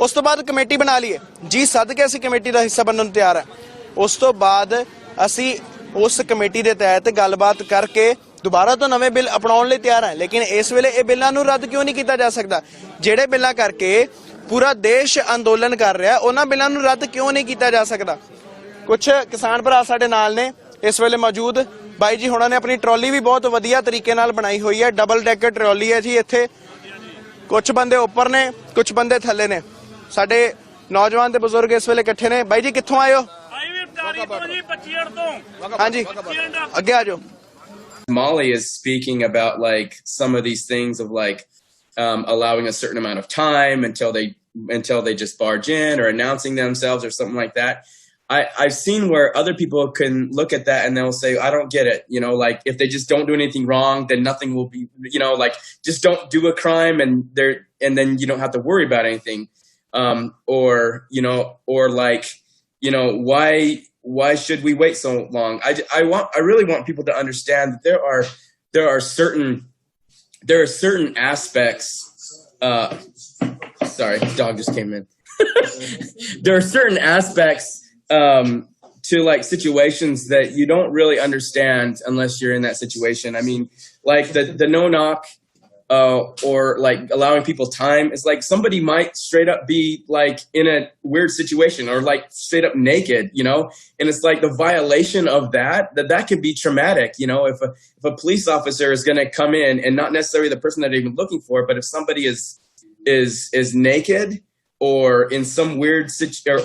ਉਸ ਤੋਂ ਬਾਅਦ ਕਮੇਟੀ ਬਣਾ ਲਈਏ, ਜੀ ਸੱਦ ਕੇ ਅਸੀਂ ਕਮੇਟੀ ਦਾ ਹਿੱਸਾ ਬਣਨ ਨੂੰ ਤਿਆਰ ਹੈ। ਉਸ ਤੋਂ ਬਾਅਦ ਅਸੀਂ ਉਸ ਕਮੇਟੀ ਦੇ ਤਹਿਤ ਗੱਲਬਾਤ ਕਰਕੇ ਦੁਬਾਰਾ ਤੋਂ ਨਵੇਂ ਬਿੱਲ ਅਪਣਾਉਣ ਲਈ ਤਿਆਰ ਹੈ। ਲੇਕਿਨ ਇਸ ਵੇਲੇ ਇਹ ਬਿੱਲਾਂ ਨੂੰ ਰੱਦ ਕਿਉਂ ਨਹੀਂ ਕੀਤਾ ਜਾ ਸਕਦਾ? ਜਿਹੜੇ ਬਿੱਲਾਂ ਕਰਕੇ ਪੂਰਾ ਦੇਸ਼ ਅੰਦੋਲਨ ਕਰ ਰਿਹਾ, ਉਹਨਾਂ ਬਿੱਲਾਂ ਨੂੰ ਰੱਦ ਕਿਉਂ ਨਹੀਂ ਕੀਤਾ ਜਾ ਸਕਦਾ? ਕੁਝ ਕਿਸਾਨ ਭਰਾ ਸਾਡੇ ਨਾਲ ਨੇ ਇਸ ਵੇਲੇ ਮੌਜੂਦ। ਬਾਈ ਜੀ ਹੁਣਾਂ ਨੇ ਆਪਣੀ ਟਰਾਲੀ ਵੀ ਬਹੁਤ ਵਧੀਆ ਤਰੀਕੇ ਨਾਲ ਬਣਾਈ ਹੋਈ ਹੈ, ਡਬਲ ਡੈਕਰ ਟਰਾਲੀ ਹੈ ਜੀ। ਇੱਥੇ ਕੁਝ ਬੰਦੇ ਉੱਪਰ ਨੇ, ਕੁਝ ਬੰਦੇ ਥੱਲੇ ਨੇ। ਸਾਡੇ ਨੌਜਵਾਨ ਤੇ ਬਜ਼ੁਰਗ ਇਸ ਵੇਲੇ ਇਕੱਠੇ ਨੇ। ਬਾਈ ਜੀ ਕਿੱਥੋਂ ਆਏ ਹੋ? ਹਾਂਜੀ, ਅੱਗੇ ਆ ਜਾਓ। Molly is speaking about like some of these things of like allowing a certain amount of time until they just barge in or announcing themselves or something like that. I've seen where other people can look at that and they'll say, I don't get it. You know, like if they just don't do anything wrong, then nothing will be, you know, like just don't do a crime and then you don't have to worry about anything. Or, you know, or like, you know, why should we wait so long? I really want people to understand that there are certain aspects, sorry, dog just came in. There are certain aspects to like situations that you don't really understand unless you're in that situation. I mean, like the no knock or like allowing people time is like somebody might straight up be like in a weird situation or like straight up naked, you know, and it's like the violation of that could be traumatic, you know, if a police officer is going to come in and not necessarily the person that they're even looking for, but if somebody is naked or in some weird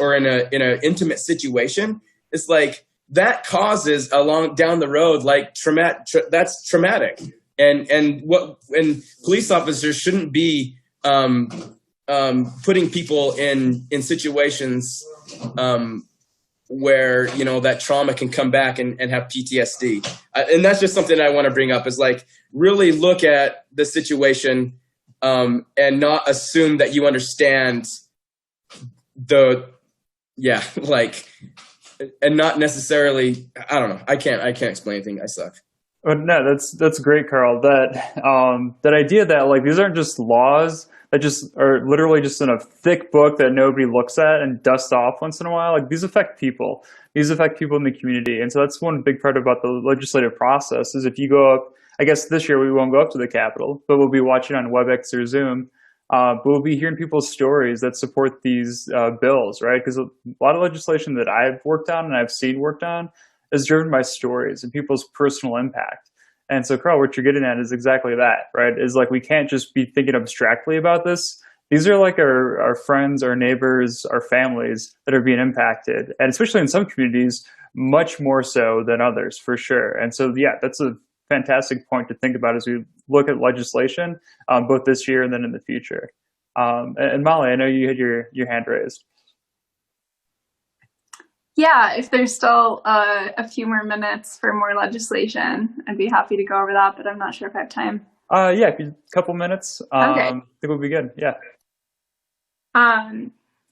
or in a intimate situation, it's like that causes down the road like that's traumatic, and police officers shouldn't be putting people in situations where you know that trauma can come back and have PTSD, and that's just something I want to bring up is like really look at the situation and not assume that you understand and not necessarily, I don't know. I can't explain anything. I suck. No, that's great, Carl. That idea that like these aren't just laws that just are literally just in a thick book that nobody looks at and dust off once in a while. Like these affect people. These affect people in the community, and so that's one big part about the legislative process. Is if you go up, I guess this year we won't go up to the Capitol, but we'll be watching on WebEx or Zoom. But we'll be hearing people's stories that support these bills, right? Because a lot of legislation that I've worked on and I've seen worked on is driven by stories and people's personal impact. And so, Carl, what you're getting at is exactly that, right? Is like we can't just be thinking abstractly about this. These are like our friends, our neighbors, our families that are being impacted. And especially in some communities, much more so than others, for sure. And so, yeah, that's a fantastic point to think about as we look at legislation, both this year and then in the future. And Molly, I know you had your hand raised. Yeah, if there's still a few more minutes for more legislation, I'd be happy to go over that, but I'm not sure if I have time. Yeah, a couple minutes. Okay. I think we'll be good. Yeah.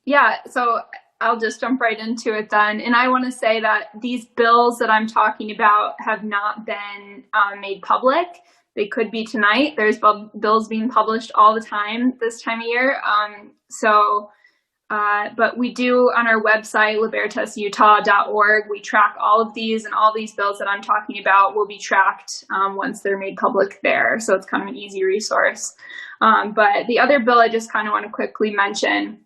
Yeah, so I'll just jump right into it then. And I want to say that these bills that I'm talking about have not been made public. They could be tonight. There's bills being published all the time this time of year. But we do on our website, libertasutah.org, we track all of these, and all these bills that I'm talking about will be tracked once they're made public there. So it's kind of an easy resource. But the other bill I just kind of want to quickly mention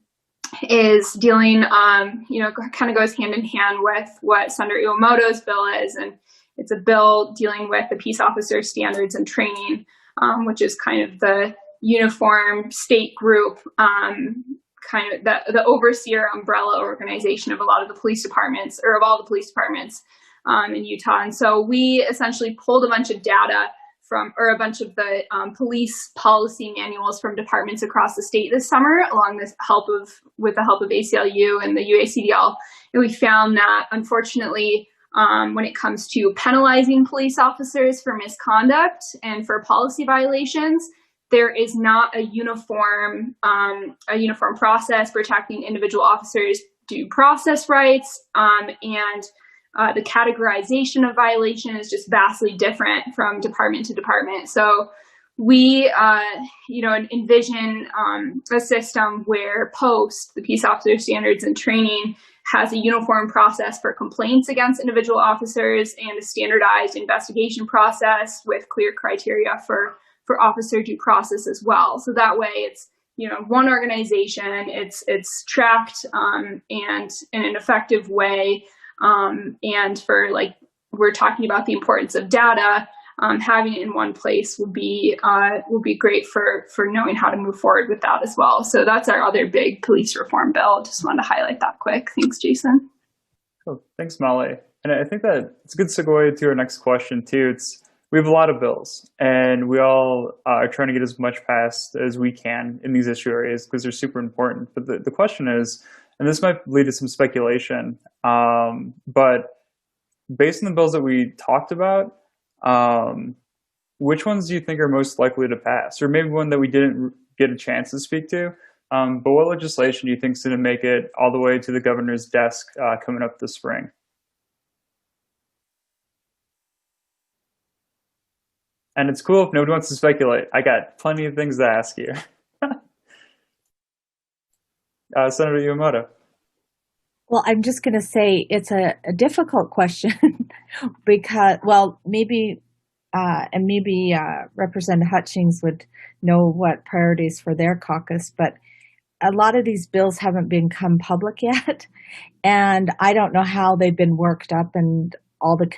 is dealing, kind of goes hand in hand with what Senator Iwamoto's bill is. And it's a bill dealing with the peace officer standards and training, which is kind of the uniform state group, kind of the overseer umbrella organization of a lot of the police departments, or of all the police departments in Utah. And so we essentially pulled a bunch of data a bunch of the police policy manuals from departments across the state this summer, with the help of ACLU and the UACDL. And we found that, unfortunately, when it comes to penalizing police officers for misconduct and for policy violations, there is not a uniform process protecting individual officers' due process rights, and the categorization of violation is just vastly different from department to department. So we, envision a system where POST, the Peace Officer Standards and Training, has a uniform process for complaints against individual officers and a standardized investigation process with clear criteria for officer due process as well. So that way it's, one organization, it's tracked and in an effective way. And for, like, we're talking about the importance of data, having it in one place will be great for knowing how to move forward with that as well. So that's our other big police reform bill. Just wanted to highlight that quick. Thanks, Jason. Cool. Thanks, Molly. And I think that it's a good segue to our next question too. We have a lot of bills, and we all are trying to get as much passed as we can in these issue areas because they're super important. But the question is, and this might lead to some speculation, but based on the bills that we talked about, which ones do you think are most likely to pass? Or maybe one that we didn't get a chance to speak to, but what legislation do you think is going to make it all the way to the governor's desk coming up this spring? And it's cool if nobody wants to speculate. I got plenty of things to ask you. Senator Iwamoto. Well, I'm just going to say it's a difficult question because, maybe Representative Hutchings would know what priorities for their caucus, but a lot of these bills haven't become public yet, and I don't know how they've been worked up and all the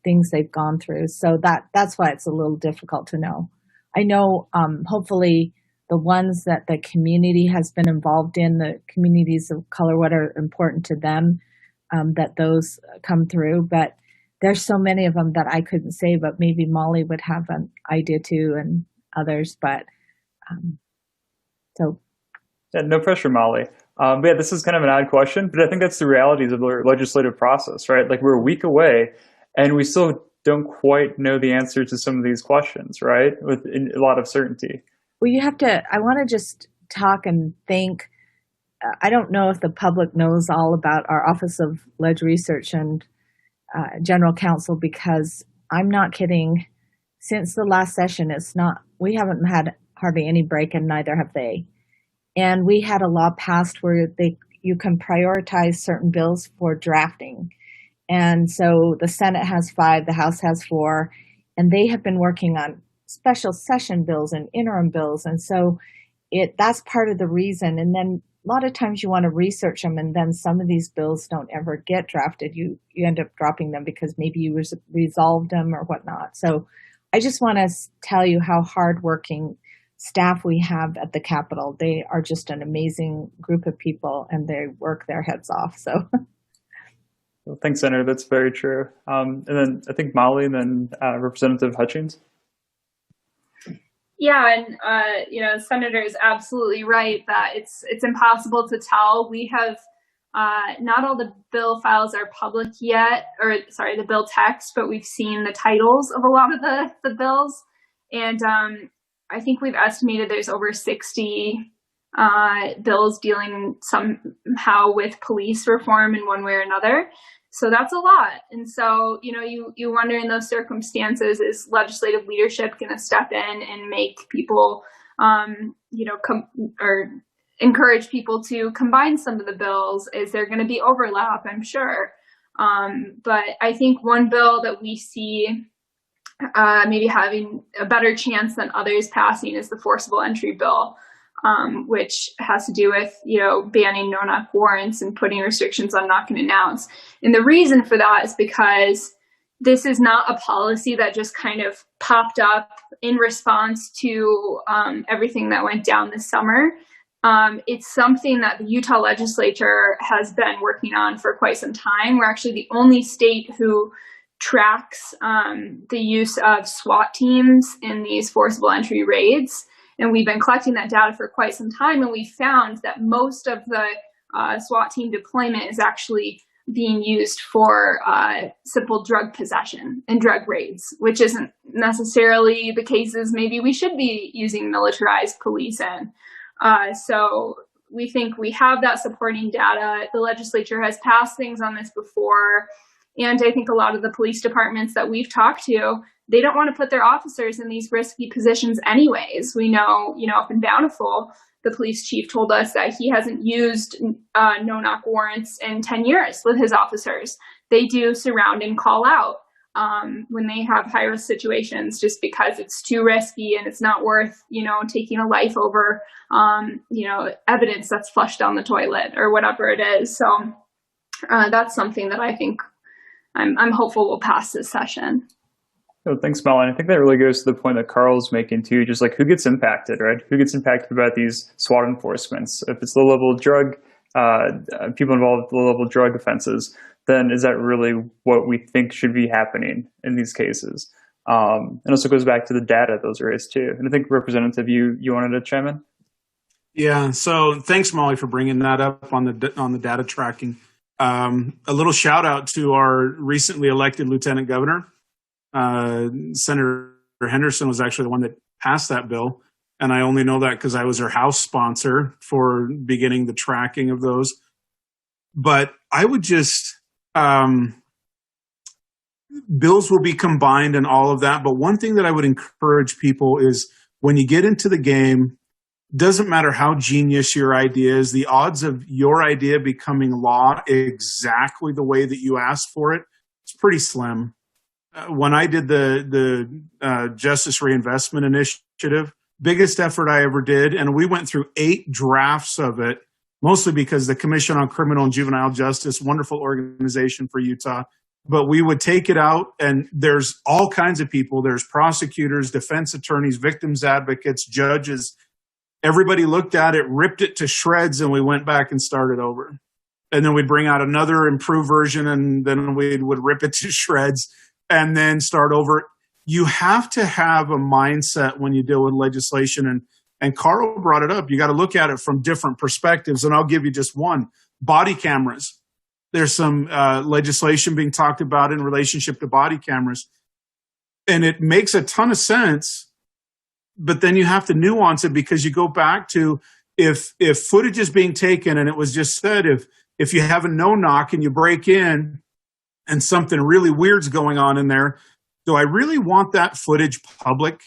things they've gone through. So that's why it's a little difficult to know. I know, hopefully, the ones that the community has been involved in, the communities of color, what are important to them, that those come through. But there's so many of them that I couldn't say, but maybe Molly would have an idea too, and others. But so. Yeah, no pressure, Molly. But yeah, this is kind of an odd question, but I think that's the realities of the legislative process, right? Like, we're a week away, and we still don't quite know the answer to some of these questions, right? With a lot of certainty. Well, I want to just talk and think. I don't know if the public knows all about our Office of Ledge Research and General Counsel, because I'm not kidding. Since the last session, we haven't had hardly any break, and neither have they. And we had a law passed where you can prioritize certain bills for drafting. And so the Senate has 5, the House has 4, and they have been working on special session bills and interim bills. And so that's part of the reason. And then a lot of times you want to research them, and then some of these bills don't ever get drafted. You end up dropping them because maybe you resolved them or whatnot. So I just want to tell you how hardworking staff we have at the Capitol. They are just an amazing group of people, and they work their heads off. So, well, thanks, Senator. That's very true. And then I think Molly, and then Representative Hutchings. Yeah, and Senator is absolutely right that it's impossible to tell. We have not all the bill files are public yet, the bill text, but we've seen the titles of a lot of the bills, and I think we've estimated there's over 60 bills dealing somehow with police reform in one way or another. So that's a lot. And so, you wonder in those circumstances, is legislative leadership going to step in and make people, or encourage people to combine some of the bills? Is there going to be overlap? I'm sure. But I think one bill that we see maybe having a better chance than others passing is the forcible entry bill, which has to do with, banning no-knock warrants and putting restrictions on knock and announce. And the reason for that is because this is not a policy that just kind of popped up in response to everything that went down this summer. It's something that the Utah legislature has been working on for quite some time. We're actually the only state who tracks the use of SWAT teams in these forcible entry raids. And we've been collecting that data for quite some time. And we found that most of the SWAT team deployment is actually being used for simple drug possession and drug raids, which isn't necessarily the cases maybe we should be using militarized police in. So we think we have that supporting data. The legislature has passed things on this before. And I think a lot of the police departments that we've talked to, they don't want to put their officers in these risky positions anyways. We know, up in Bountiful, the police chief told us that he hasn't used no-knock warrants in 10 years with his officers. They do surround and call out when they have high-risk situations, just because it's too risky and it's not worth, taking a life over, evidence that's flushed down the toilet or whatever it is. So that's something that I think I'm hopeful will pass this session. Oh, thanks, Melanie. I think that really goes to the point that Carl's making too, just like who gets impacted, right? Who gets impacted about these SWAT enforcements? If it's low-level drug, people involved with low-level drug offenses, then is that really what we think should be happening in these cases? And also goes back to the data those raised too. And I think Representative, you wanted to chime in? Yeah. So thanks, Molly, for bringing that up on the data tracking. A little shout out to our recently elected Lieutenant Governor. Senator Henderson was actually the one that passed that bill. And I only know that because I was her House sponsor for beginning the tracking of those. But I would just, bills will be combined and all of that. But one thing that I would encourage people is when you get into the game, doesn't matter how genius your idea is, the odds of your idea becoming law exactly the way that you asked for it, it's pretty slim. When I did the Justice Reinvestment Initiative, biggest effort I ever did, and we went through 8 drafts of it, mostly because the Commission on Criminal and Juvenile Justice, wonderful organization for Utah, but we would take it out, and there's all kinds of people. There's prosecutors, defense attorneys, victims advocates, judges. Everybody looked at it, ripped it to shreds, and we went back and started over. And then we'd bring out another improved version, and then we would rip it to shreds and then start over. You have to have a mindset when you deal with legislation. And Carl brought it up. You got to look at it from different perspectives. And I'll give you just one. Body cameras. There's some legislation being talked about in relationship to body cameras. And it makes a ton of sense. But then you have to nuance it, because you go back to if footage is being taken, and it was just said, if you have a no-knock and you break in and something really weird's going on in there, do I really want that footage public?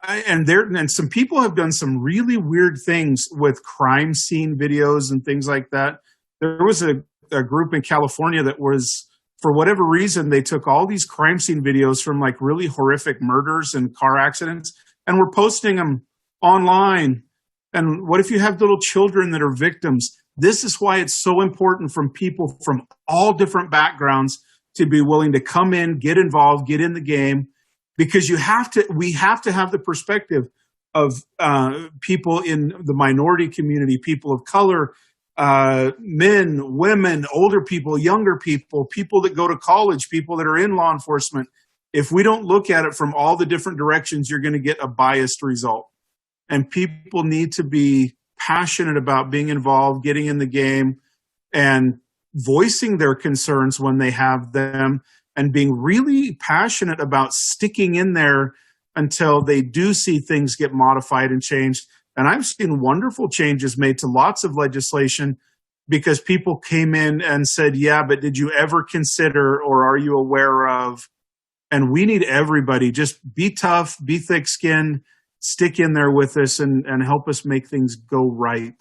And some people have done some really weird things with crime scene videos and things like that. There was a group in California that was, for whatever reason, they took all these crime scene videos from like really horrific murders and car accidents, and we're posting them online. And what if you have little children that are victims? This is why it's so important from people from all different backgrounds to be willing to come in, get involved, get in the game, because we have to have the perspective of people in the minority community, people of color, men, women, older people, younger people, people that go to college, people that are in law enforcement. If we don't look at it from all the different directions, you're going to get a biased result. And people need to be passionate about being involved, getting in the game, and voicing their concerns when they have them, and being really passionate about sticking in there until they do see things get modified and changed. And I've seen wonderful changes made to lots of legislation because people came in and said, yeah, but did you ever consider or are you aware of? And we need everybody. Just be tough, be thick-skinned, stick in there with us and help us make things go right.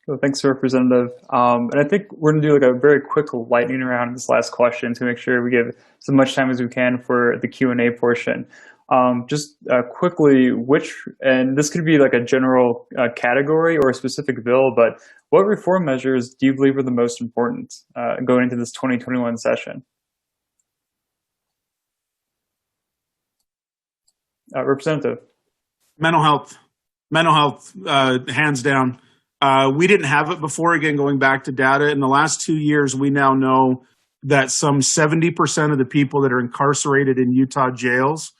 So thanks, Representative. And I think we're going to do like a very quick lightning round this last question to make sure we give as much time as we can for the Q&A portion. Just quickly, and this could be like a general category or a specific bill, but what reform measures do you believe are the most important going into this 2021 session? Representative. Mental health, hands down. We didn't have it before. Again, going back to data, in the last 2 years, we now know that some 70% of the people that are incarcerated in Utah jails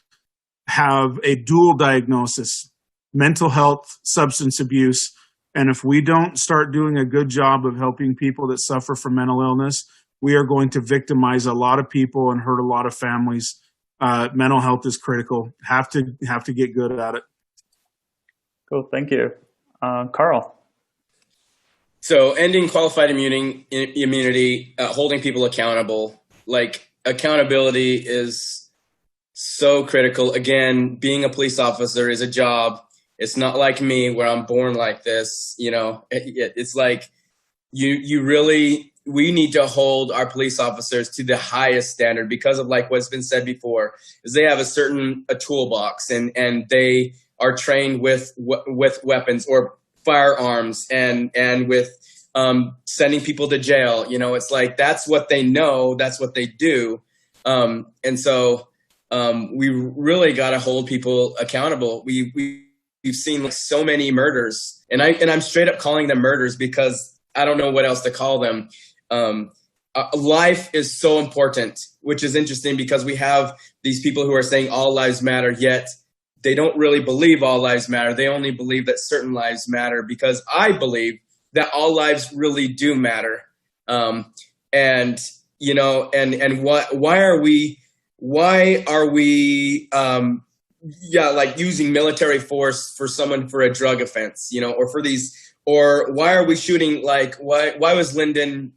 have a dual diagnosis, mental health, substance abuse. And if we don't start doing a good job of helping people that suffer from mental illness, we are going to victimize a lot of people and hurt a lot of families. Mental health is critical. Have to get good at it. Cool, thank you. Carl. So ending qualified immunity, holding people accountable, like accountability is so critical. Again, being a police officer is a job. It's not like me where I'm born like this. You know, it's like we need to hold our police officers to the highest standard because of like what's been said before, is they have a toolbox and they are trained with weapons or firearms and with sending people to jail. You know, it's like that's what they know, that's what they do. And so we really got to hold people accountable. We've seen like so many murders, and I'm straight up calling them murders because I don't know what else to call them. Life is so important, which is interesting because we have these people who are saying all lives matter, yet they don't really believe all lives matter. They only believe that certain lives matter, because I believe that all lives really do matter. And you know, and why are we like using military force for someone for a drug offense, you know, or why are we shooting, like why was Lyndon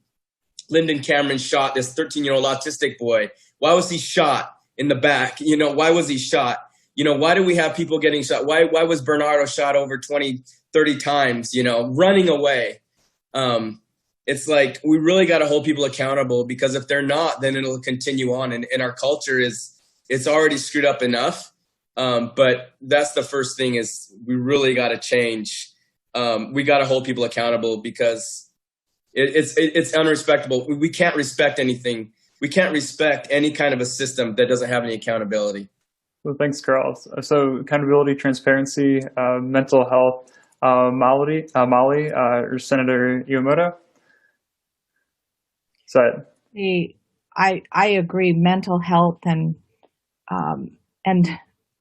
Cameron shot, this 13-year-old autistic boy? Why was he shot in the back? You know, why was he shot? You know, why do we have people getting shot? Why was Bernardo shot over 20, 30 times, you know, running away? It's like, we really got to hold people accountable, because if they're not, then it'll continue on. And our culture it's already screwed up enough. But that's the first thing, is we really got to change. We got to hold people accountable, because it's unrespectable. We can't respect anything. We can't respect any kind of a system that doesn't have any accountability. Well, thanks, Carl. So accountability, transparency, mental health, Molly, or Senator Iwamoto? I agree. Mental health and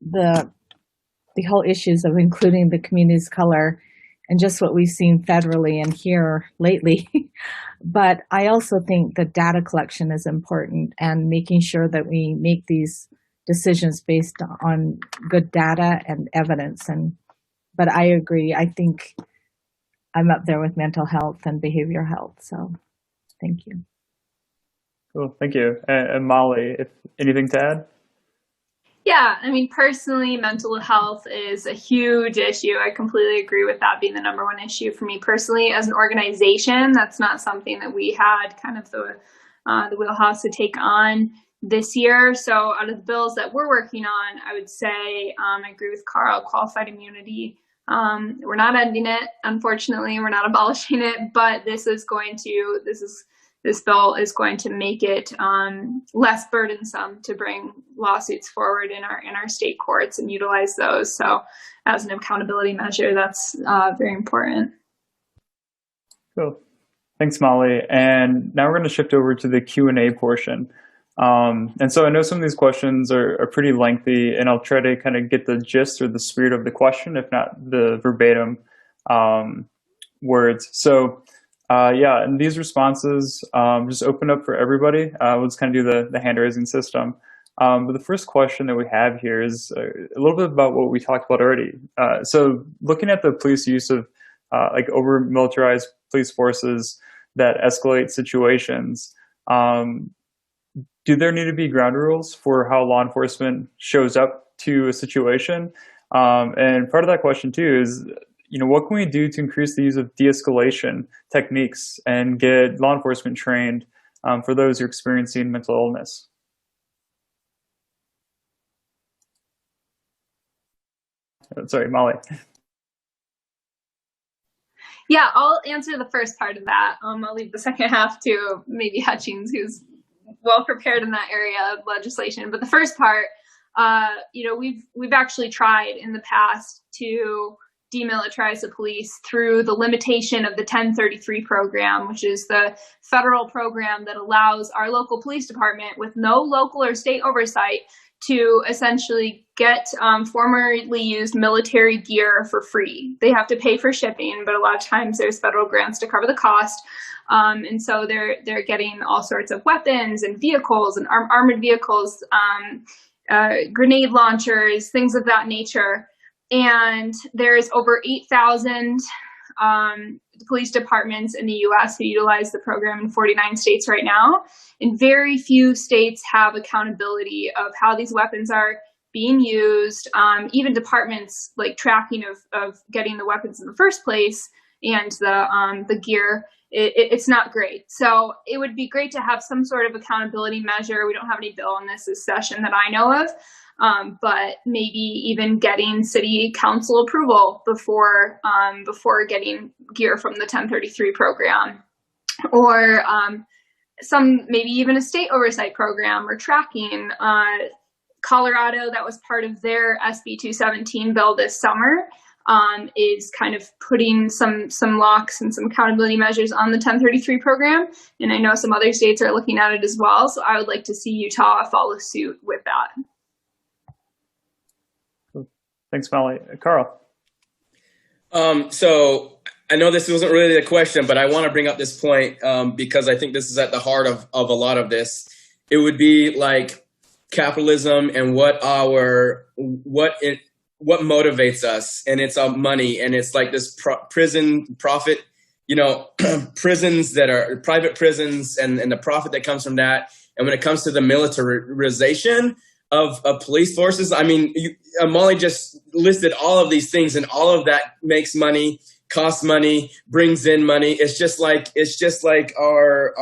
the whole issues of including the communities of color, and just what we've seen federally and here lately. But I also think that data collection is important, and making sure that we make these decisions based on good data and evidence. But I agree. I think I'm up there with mental health and behavioral health. So thank you. Cool, thank you. And Molly, if anything to add? Yeah, I mean, personally, mental health is a huge issue. I completely agree with that being the number one issue for me personally. As an organization, that's not something that we had kind of the wheelhouse to take on this year. So out of the bills that we're working on, I would say I agree with Carl, qualified immunity. We're not ending it, unfortunately. We're not abolishing it, but this bill is going to make it less burdensome to bring lawsuits forward in our state courts and utilize those. So as an accountability measure, that's very important. Cool. Thanks, Molly. And now we're going to shift over to the Q&A portion. And so I know some of these questions are pretty lengthy, and I'll try to kind of get the gist or the spirit of the question, if not the verbatim words. So yeah, and these responses just open up for everybody. We'll just kind of do the hand raising system. But the first question that we have here is a little bit about what we talked about already. So looking at the police use of like over-militarized police forces that escalate situations, do there need to be ground rules for how law enforcement shows up to a situation? And part of that question too is, what can we do to increase the use of de-escalation techniques and get law enforcement trained for those who are experiencing mental illness? Sorry, Molly. Yeah, I'll answer the first part of that. I'll leave the second half to maybe Hutchings, who's well prepared in that area of legislation. But the first part, we've actually tried in the past to demilitarize the police through the limitation of the 1033 program, which is the federal program that allows our local police department with no local or state oversight to essentially get formerly used military gear for free. They have to pay for shipping, but a lot of times there's federal grants to cover the cost. And so they're getting all sorts of weapons and vehicles and armored vehicles, grenade launchers, things of that nature. And there's over 8,000 police departments in the U.S. who utilize the program in 49 states right now. And very few states have accountability of how these weapons are being used. Even departments like tracking of getting the weapons in the first place and the gear, it's not great. So it would be great to have some sort of accountability measure. We don't have any bill in this session that I know of. But maybe even getting city council approval before getting gear from the 1033 program, or maybe even a state oversight program or tracking. Colorado, that was part of their SB 217 bill this summer, is kind of putting some locks and some accountability measures on the 1033 program, and I know some other states are looking at it as well. So I would like to see Utah follow suit with that. Thanks, Molly. Carl. So I know this wasn't really the question, but I want to bring up this point because I think this is at the heart of a lot of this. It would be like capitalism and what motivates us, and it's money, and it's like this prison profit, prisons that are private prisons, and the profit that comes from that. And when it comes to the militarization of police forces, I mean, Molly just listed all of these things, and all of that makes money, costs money, brings in money. It's just like our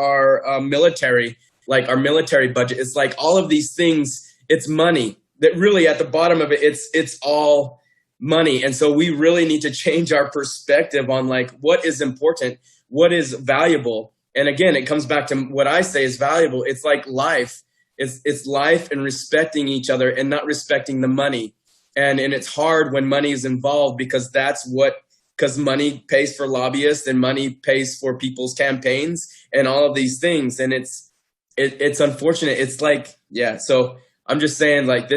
military, like our military budget. It's like all of these things. It's money that really at the bottom of it, it's all money. And so we really need to change our perspective on like what is important, what is valuable. And again, it comes back to what I say is valuable. It's like life. It's life and respecting each other and not respecting the money. And it's hard when money is involved because money pays for lobbyists and money pays for people's campaigns and all of these things. And it's unfortunate. It's like, yeah. So I'm just saying like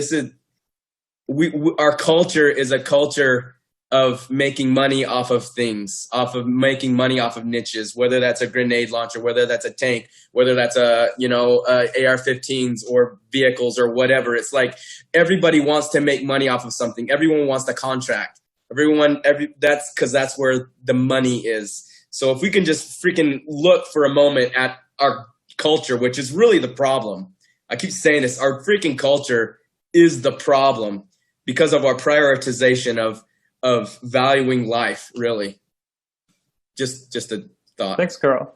our culture is a culture of making money off of things, making money off of niches, whether that's a grenade launcher, whether that's a tank, whether that's AR-15s or vehicles or whatever. It's like everybody wants to make money off of something. Everyone wants to contract. That's because that's where the money is. So if we can just freaking look for a moment at our culture, which is really the problem. I keep saying this, our freaking culture is the problem because of our prioritization of valuing life, really. Just a thought. Thanks, Carl.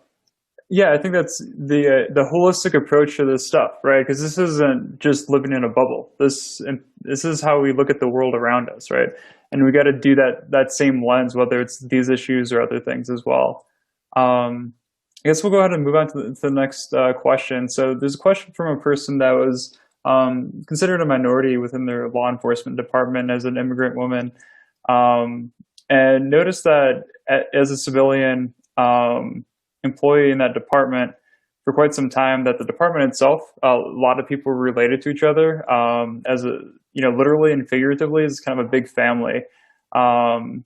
Yeah, I think that's the holistic approach to this stuff, right? Because this isn't just living in a bubble. This is how we look at the world around us, right? And we got to do that same lens, whether it's these issues or other things as well. I guess we'll go ahead and move on to the next question. So there's a question from a person that was considered a minority within their law enforcement department as an immigrant woman. And noticed that as a civilian employee in that department for quite some time, that the department itself, a lot of people were related to each other, literally and figuratively, is kind of a big family. And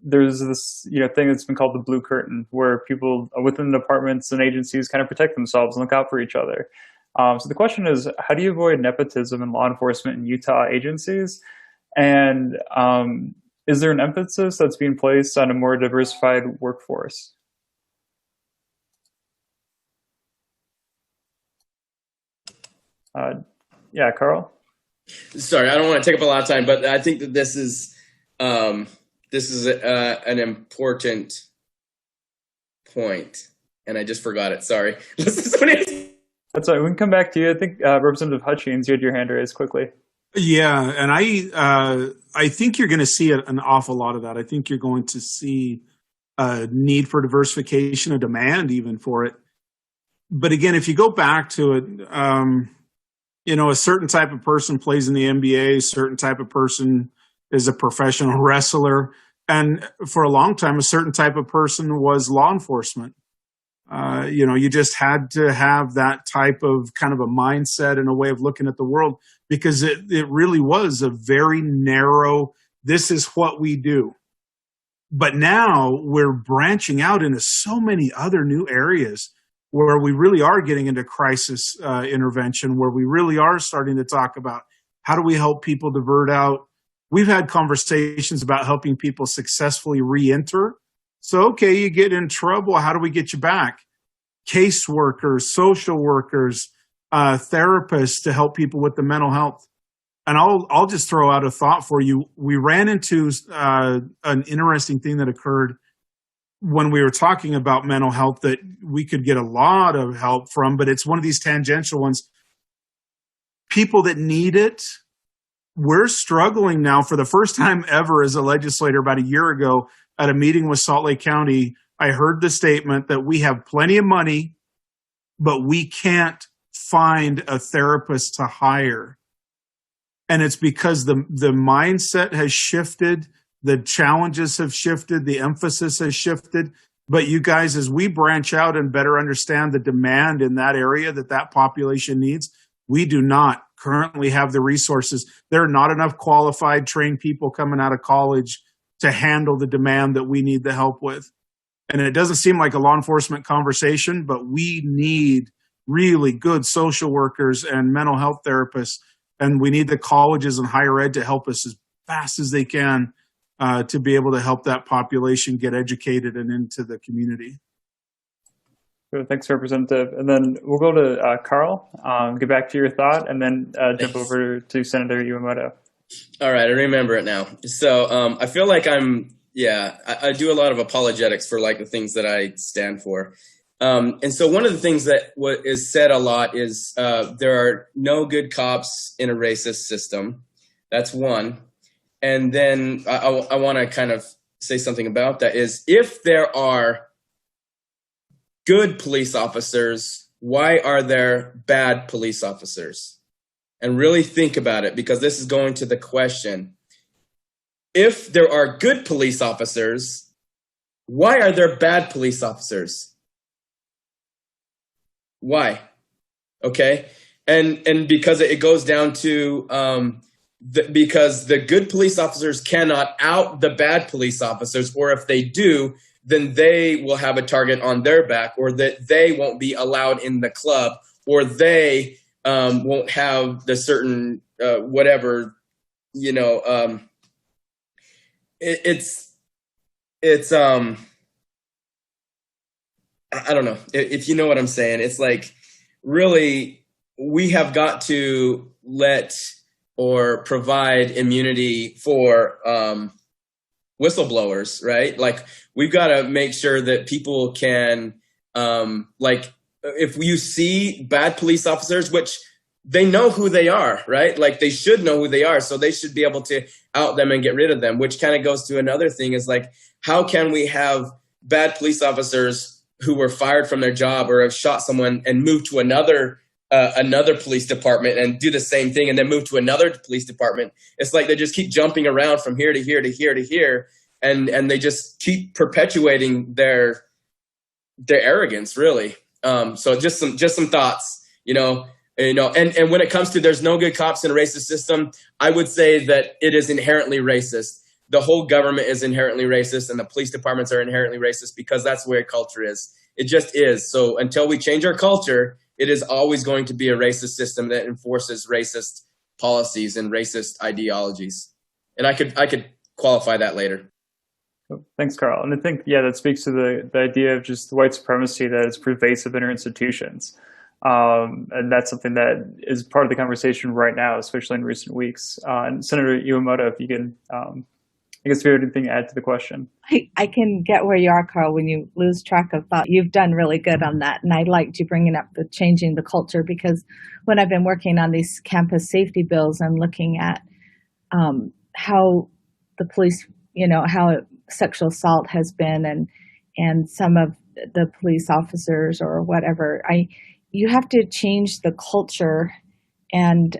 there's this, thing that's been called the blue curtain, where people within the departments and agencies kind of protect themselves and look out for each other. So the question is, how do you avoid nepotism in law enforcement in Utah agencies? And is there an emphasis that's being placed on a more diversified workforce? Yeah, Carl? Sorry, I don't want to take up a lot of time, but I think that this is an important point, and I just forgot it. Sorry. That's all right. We can come back to you. I think Representative Hutchins, you had your hand raised quickly. Yeah, and I think you're going to see an awful lot of that. I think you're going to see a need for diversification, a demand even for it. But again, if you go back to it, a certain type of person plays in the NBA, a certain type of person is a professional wrestler. And for a long time, a certain type of person was law enforcement. You just had to have that type of kind of a mindset and a way of looking at the world, because it really was a very narrow, this is what we do. But now we're branching out into so many other new areas where we really are getting into crisis intervention, where we really are starting to talk about how do we help people divert out. We've had conversations about helping people successfully re-enter. So, okay, you get in trouble. How do we get you back? Caseworkers, social workers, therapists to help people with the mental health. And I'll just throw out a thought for you. We ran into an interesting thing that occurred when we were talking about mental health that we could get a lot of help from, but it's one of these tangential ones. People that need it, we're struggling now for the first time ever as a legislator. About a year ago at a meeting with Salt Lake County, I heard the statement that we have plenty of money, but we can't find a therapist to hire. And it's because the mindset has shifted. The challenges have shifted. The emphasis has shifted. But you guys, as we branch out and better understand the demand in that area that population needs, we do not currently have the resources. There are not enough qualified, trained people coming out of college to handle the demand that we need the help with. And it doesn't seem like a law enforcement conversation, but we need really good social workers and mental health therapists. And we need the colleges and higher ed to help us as fast as they can to be able to help that population get educated and into the community. Good. Thanks, Representative. And then we'll go to Carl, get back to your thought, and then jump over to Senator Iwamoto. All right, I remember it now. So I feel like I do a lot of apologetics for like the things that I stand for. And so one of the things that is said a lot is there are no good cops in a racist system. That's one. And then I want to kind of say something about that is, if there are good police officers, why are there bad police officers? And really think about it, because this is going to the question. If there are good police officers, why are there bad police officers? Why? Okay. And because it goes down to, because the good police officers cannot out the bad police officers, or if they do, then they will have a target on their back, or that they won't be allowed in the club, or they won't have the certain whatever, it's I don't know if you know what I'm saying. It's like, really, we have got to let or provide immunity for whistleblowers, right? Like, we've got to make sure that people can, if you see bad police officers, which they know who they are, right? Like, they should know who they are, so they should be able to out them and get rid of them, which kind of goes to another thing is like, how can we have bad police officers who were fired from their job or have shot someone and move to another police department and do the same thing and then move to another police department? It's like they just keep jumping around from here to here to here to here, and they just keep perpetuating their arrogance, really. So just some thoughts, and when it comes to there's no good cops in a racist system, I would say that it is inherently racist. The whole government is inherently racist, and the police departments are inherently racist, because that's where culture is. It just is. So until we change our culture, it is always going to be a racist system that enforces racist policies and racist ideologies. And I could qualify that later. Thanks, Carl. And I think, that speaks to the idea of just white supremacy that is pervasive in our institutions. And that's something that is part of the conversation right now, especially in recent weeks. And Senator Iwamoto, if you can, I guess if you have anything to add to the question. I can get where you are, Carl, when you lose track of thought. You've done really good on that. And I liked you bringing up the changing the culture, because when I've been working on these campus safety bills, I'm looking at how the police, how sexual assault has been and some of the police officers or whatever. You have to change the culture and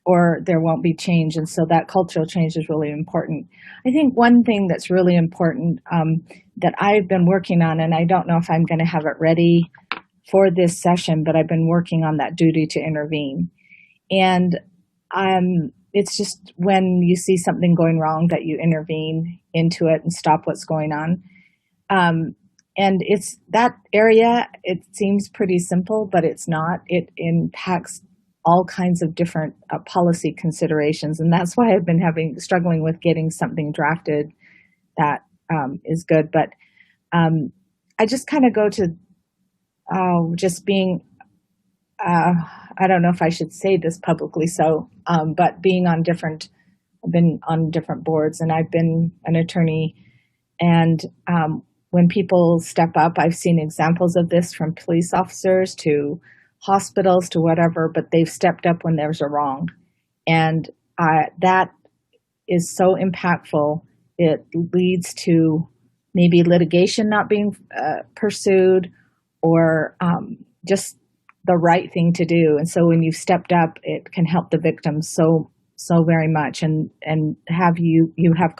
or there won't be change. And so that cultural change is really important. I think one thing that's really important that I've been working on, and I don't know if I'm going to have it ready for this session, but I've been working on that duty to intervene. And it's just when you see something going wrong that you intervene into it and stop what's going on. And it's that area, it seems pretty simple, but it's not. It impacts all kinds of different policy considerations. And that's why I've been struggling with getting something drafted that is good. But I just kind of go to just being, I don't know if I should say this publicly, but being on I've been on different boards and I've been an attorney. And when people step up, I've seen examples of this from police officers to hospitals to whatever, but they've stepped up when there's a wrong. And that is so impactful. It leads to maybe litigation not being pursued or just the right thing to do. And so when you've stepped up, it can help the victims so very much and have you have